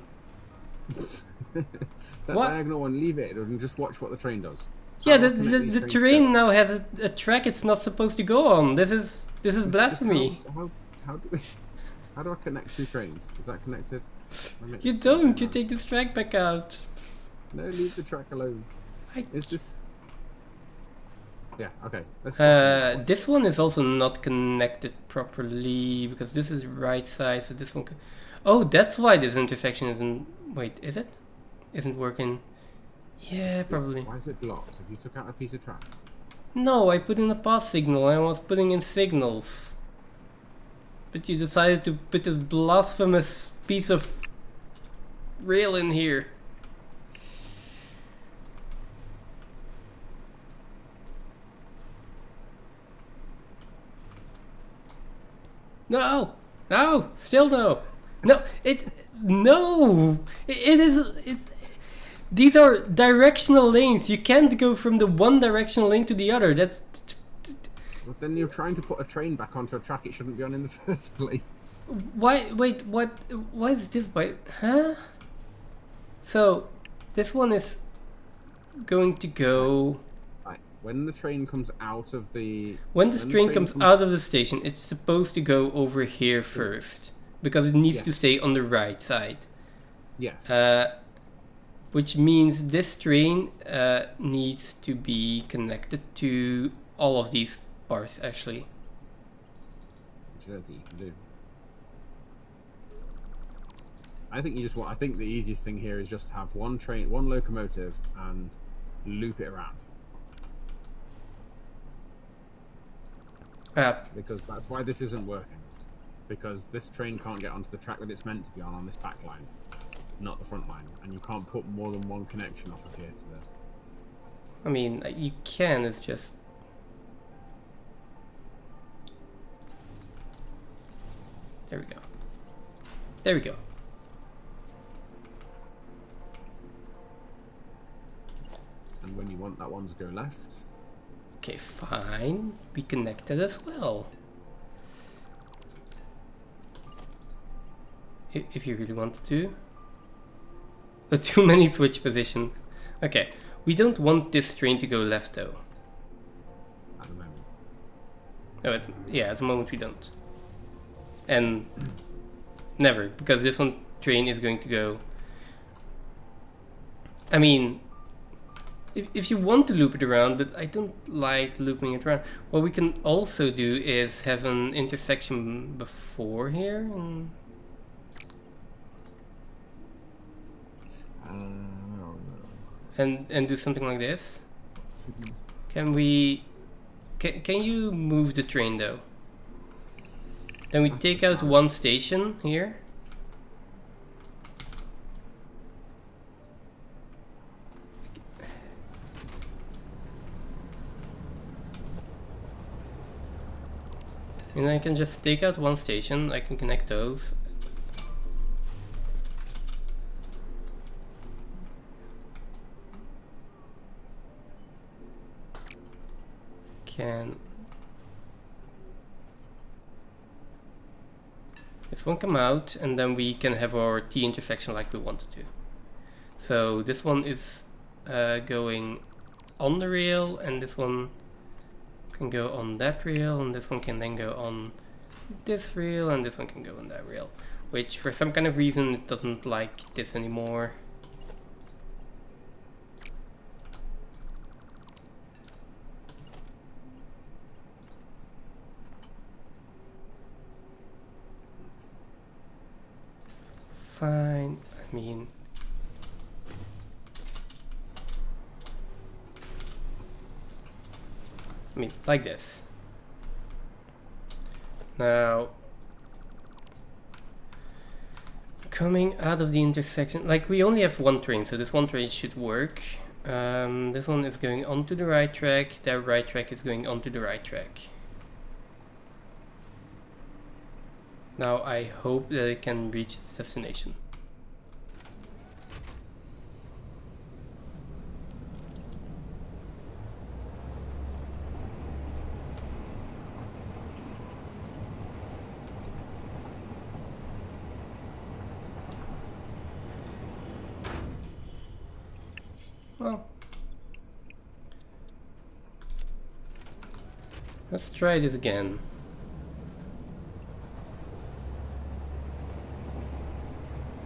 That What? diagonal one, leave it and just watch what the train does. Yeah, How do I connect these the trains terrain together? now has a track it's not supposed to go on. This is blasphemy. How do I connect two trains? Is that connected? You don't. You take this track back out. No, leave the track alone. I- Is this? Yeah. Okay. Let's watch it. This one is also not connected properly because this is right side, so this one. Oh, that's why this intersection isn't. Wait, is it? Isn't working? Yeah, probably. Why is it blocked? If you took out a piece of track. No, I put in a pass signal. I was putting in signals, but you decided to put this blasphemous piece of rail in here. No, no, still no. No, no. It is. It's. These are directional lanes. You can't go from the one directional lane to the other. That's. But then you're trying to put a train back onto a track it shouldn't be on in the first place. Why? Wait. What? Why is this by? Huh? So, this one is going to go. Right. When the train comes out of the. When the train comes out of the station, it's supposed to go over here first because it needs to stay on the right side. Yes. Which means this train needs to be connected to all of these bars, actually. Which I don't think you can do. I think you just want. I think the easiest thing here is just have one train, one locomotive, and loop it around. Because that's why this isn't working. Because this train can't get onto the track that it's meant to be on this back line, not the front line, and you can't put more than one connection off of here to there. I mean, you can, it's just... There we go. There we go. And when you want that one to go left... Okay, fine. Be connected as well. If you really wanted to. But too many switch position. Okay, we don't want this train to go left though. At the moment. No, at the moment we don't. And never, because this one train is going to go... I mean, if you want to loop it around, but I don't like looping it around. What we can also do is have an intersection before here. And... and do something like this. Can we? Can you move the train though? Then we take out one station here. And I can just take out one station. I can connect those. Can this one come out, and then we can have our T intersection like we wanted to. So this one is going on the rail, and this one can go on that rail, and this one can then go on this rail, and this one can go on that rail, which for some kind of reason it doesn't like this anymore. Fine, I mean, like this. Now, coming out of the intersection, like we only have one train, so this one train should work. This one is going onto the right track, that right track is going onto the right track. Now I hope that it can reach its destination. Well, let's try this again.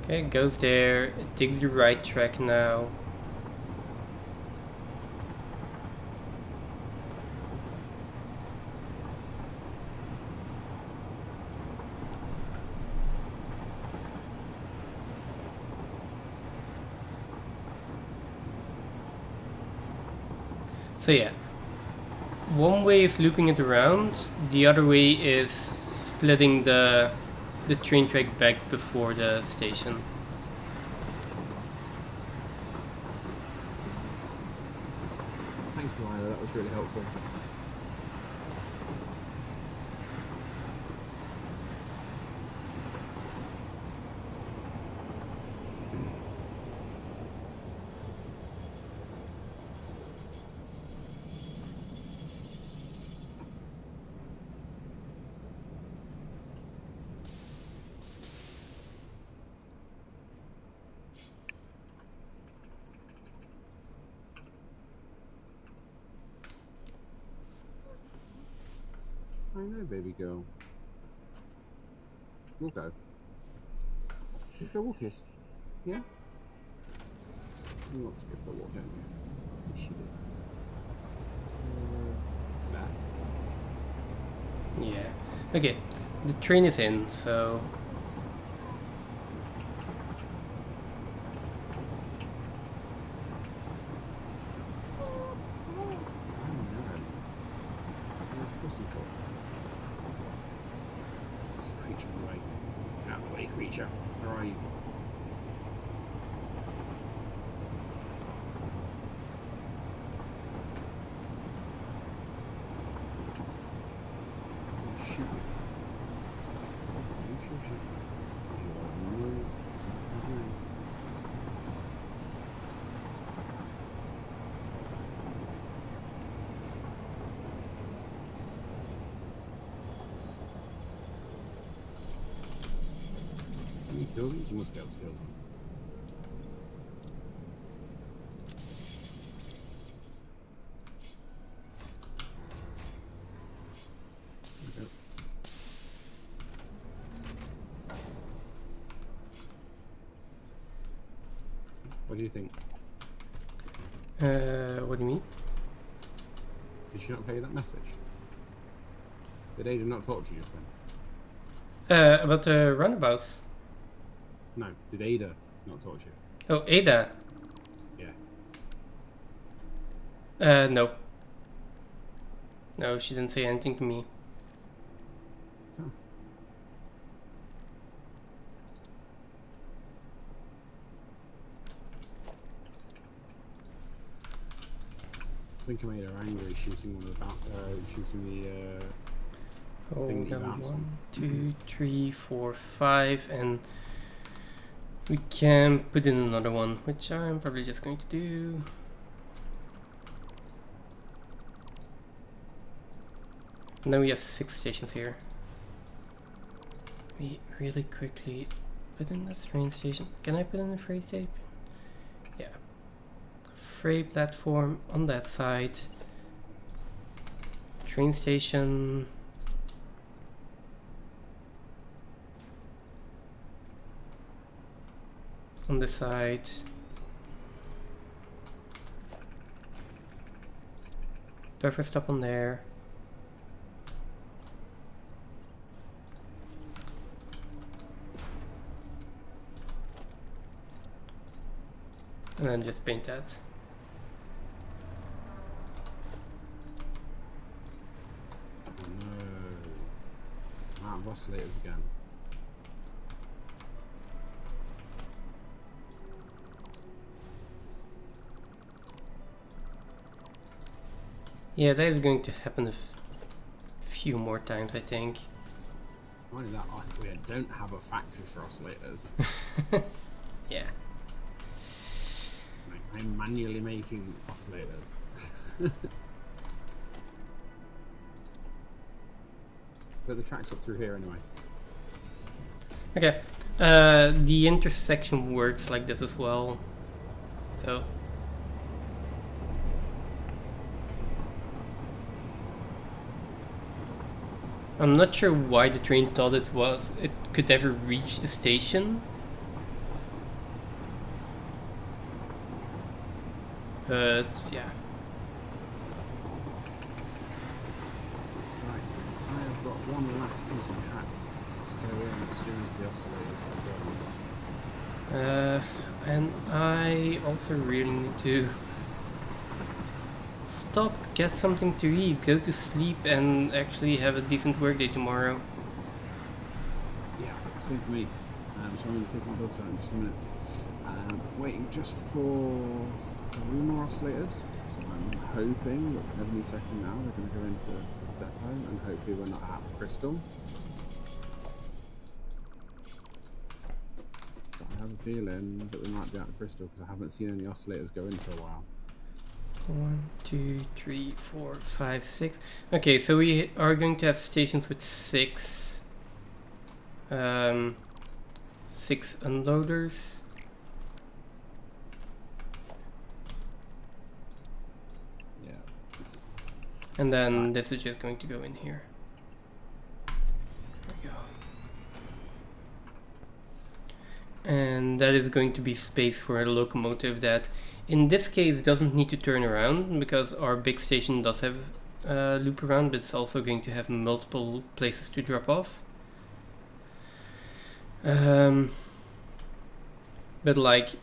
Okay, it goes there, it takes the right track now. So yeah, one way is looping it around, the other way is splitting the train track back before the station. Thank you, Ida. That was really helpful. I know, baby girl. We'll go. Let's go walk, kiss. Yeah? You want to go for a walk, don't you? Yes, you do. Left. Yeah. Okay, the train is in, so... Creature, where are you? Shoot me. Shoot. Kill these? You must be able to kill them. Okay. What do you think? What do you mean? Did she not play that message? Did Ada not talk to you just then? About the roundabouts. No, did Ada not talk to you? Oh, Ada. Yeah. No. No, she didn't say anything to me. Huh. I think I made her angry shooting one of the shooting the Oh, thing that you then bounce on. 1, 2, 3, 4, 5, and we can put in another one, which I'm probably just going to do. Now we have 6 stations here. We really quickly put in the train station. Can I put in a freight station? Yeah. Freight platform on that side. Train station. On this side. Buffer stop on there. And then just paint that. Oh no. Out of oscillators again. Yeah, that is going to happen a few more times, I think. Not only that, we don't have a factory for oscillators. Yeah. I'm manually making oscillators. But the track's up through here anyway. Okay. The intersection works like this as well. So. I'm not sure why the train thought it could ever reach the station. But yeah. Right, I have got one last piece of track to go in as soon as the oscillators are done. And I also really need to stop, get something to eat, go to sleep, and actually have a decent workday tomorrow. Yeah, same for me. So I'm going to take my dogs out in just a minute. Waiting just for 3 more oscillators. So I'm hoping that every second now they're going to go into the depot, and hopefully we're not out of crystal. But I have a feeling that we might be out of crystal because I haven't seen any oscillators go in for a while. 1, 2, 3, 4, 5, 6. Okay, so we are going to have stations with 6 unloaders. Yeah. And then this is just going to go in here. There we go. And that is going to be space for a locomotive that in this case doesn't need to turn around because our big station does have a loop around, but it's also going to have multiple places to drop off. But like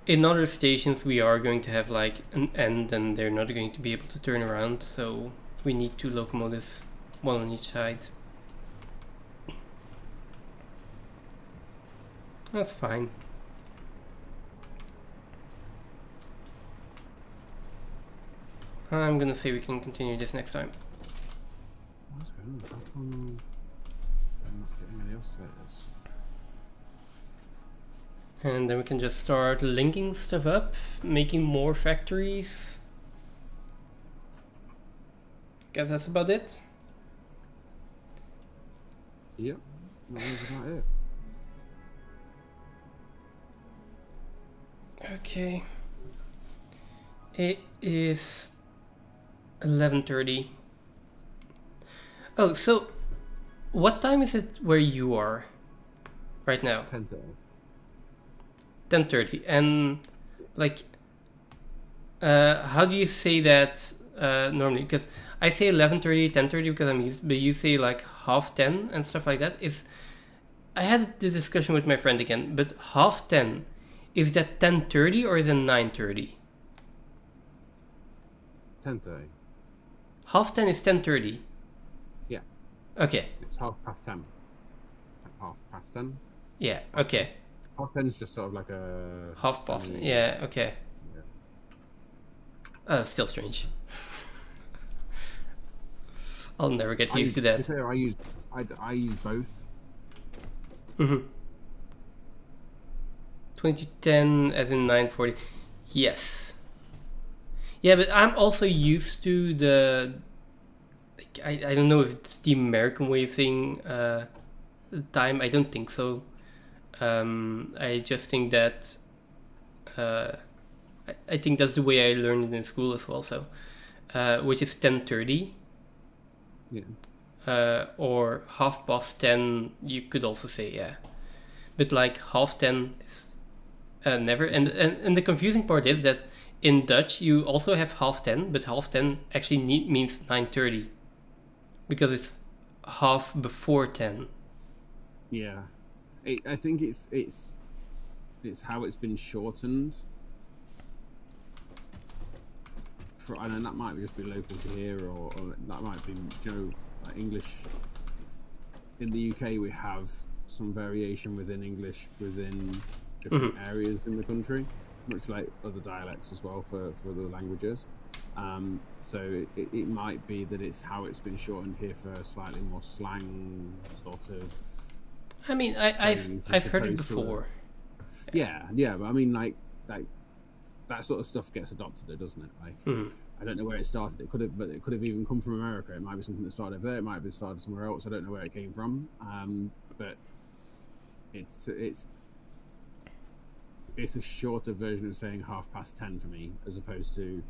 in other stations we are going to have like an end and they're not going to be able to turn around, so we need 2 locomotives, 1 on each side. That's fine. I'm gonna say we can continue this next time. What's going on? How come I'm not getting any oscillators? And then we can just start linking stuff up, making more factories. Guess that's about it. Yep, that was about it. Okay. It is 11:30. Oh, so what time is it where you are right now? 10:30. 10:30. And like how do you say that normally? Because I say 11:30, 10:30 because I'm used, but you say like 9:30 and stuff like that. I had the discussion with my friend again, but 9:30, is that 10:30 or is it 9:30? 10:30. 10:30 is 10:30. Yeah. Okay. It's 10:30. Like 10:30. Yeah. Okay. 10:30 is just sort of like a Half past. semi- Yeah. Okay. Yeah. That's still strange. I'll never get used to To be that. fair, I use both. 2010 as in 9:40. Yes. Yeah, but I'm also used to the. Like, I don't know if it's the American way of saying time. I don't think so. I just think that. I think that's the way I learned it in school as well. So, which is 10:30. Yeah. Or 10:30. You could also say, yeah. But like 10:30 is never. And the confusing part is that in Dutch you also have 10:30, but 10:30 actually means 9:30 because it's half before 10. Yeah. I think it's how it's been shortened. I know that might just be local to here, or that might be, like English. In the UK, we have some variation within English within different areas in the country, much like other dialects as well for other languages. So it might be that it's how it's been shortened here for slightly more slang sort of. I mean, I've heard it before. Yeah, but I mean, like that sort of stuff gets adopted, doesn't it? Like, I don't know where it started. It could have even come from America. It might be something that started there. It might have been started somewhere else. I don't know where it came from. But it's a shorter version of saying 10:30 for me, as opposed to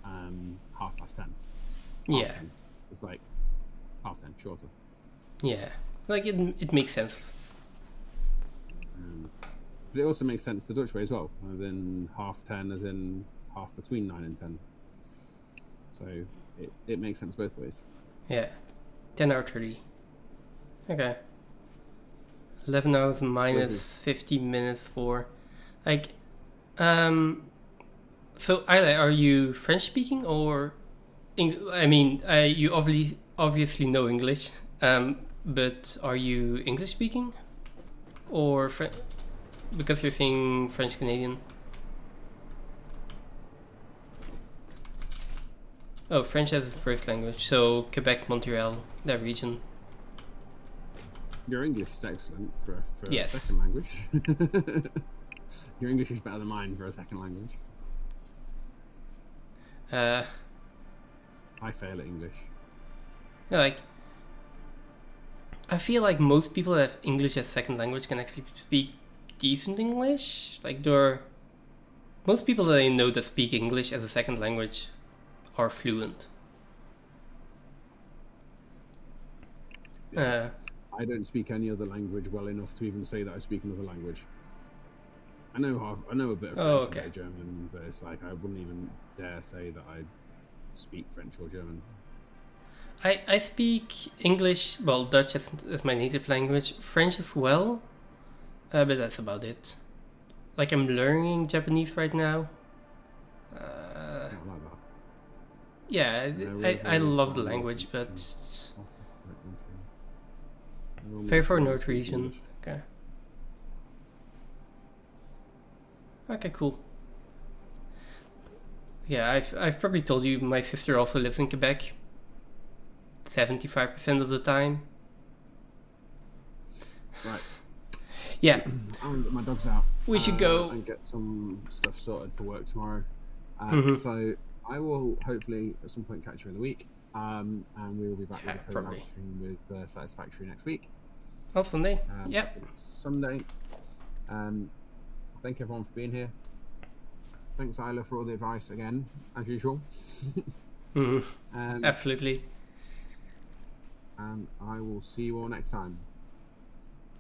10:30. Yeah, 10. It's like 10:30 shorter. Yeah, like it makes sense. But it also makes sense the Dutch way as well, as in 10:30, as in half between 9 and 10. So it makes sense both ways. Yeah, 10:30. Okay. 11 hours minus 50 minutes for, like, so Ayla, are you French speaking or, I mean, you obviously know English, but are you English speaking or because you're saying French Canadian? Oh, French as a first language, so Quebec, Montreal, that region. Your English is excellent for Yes. a second language. Your English is better than mine for a second language. I fail at English. Yeah, like, I feel like most people that have English as second language can actually speak decent English. Like, most people that I know that speak English as a second language are fluent. Yeah. I don't speak any other language well enough to even say that I speak another language. I know a bit of French and a bit of German, but it's like I wouldn't even dare say that I speak French or German. I speak English, well, Dutch as my native language, French as well, but that's about it. Like, I'm learning Japanese right now. Not like that. Yeah, I love the language, but very far north region. Okay. Okay, cool. Yeah, I've probably told you my sister also lives in Quebec. 75% of the time. Right. Yeah. I'm gonna get my dogs out. We should go and get some stuff sorted for work tomorrow. So I will hopefully at some point catch you in the week. And we will be back with a co-live stream with Satisfactory next week. On Sunday. Yep. Sunday. Thank everyone for being here. Thanks, Isla, for all the advice again, as usual. Absolutely. And I will see you all next time.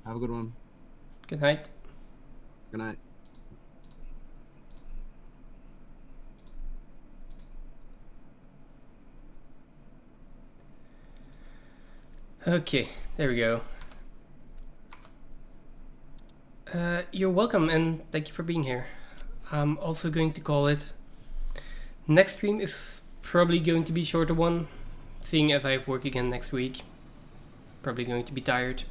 Have a good one. Good night. Good night. Okay, there we go. You're welcome and thank you for being here. I'm also going to call it. Next stream is probably going to be a shorter one, seeing as I have work again next week. Probably going to be tired.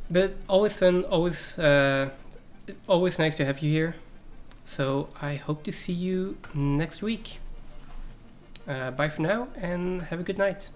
But always fun, always nice to have you here. So I hope to see you next week. Bye for now and have a good night.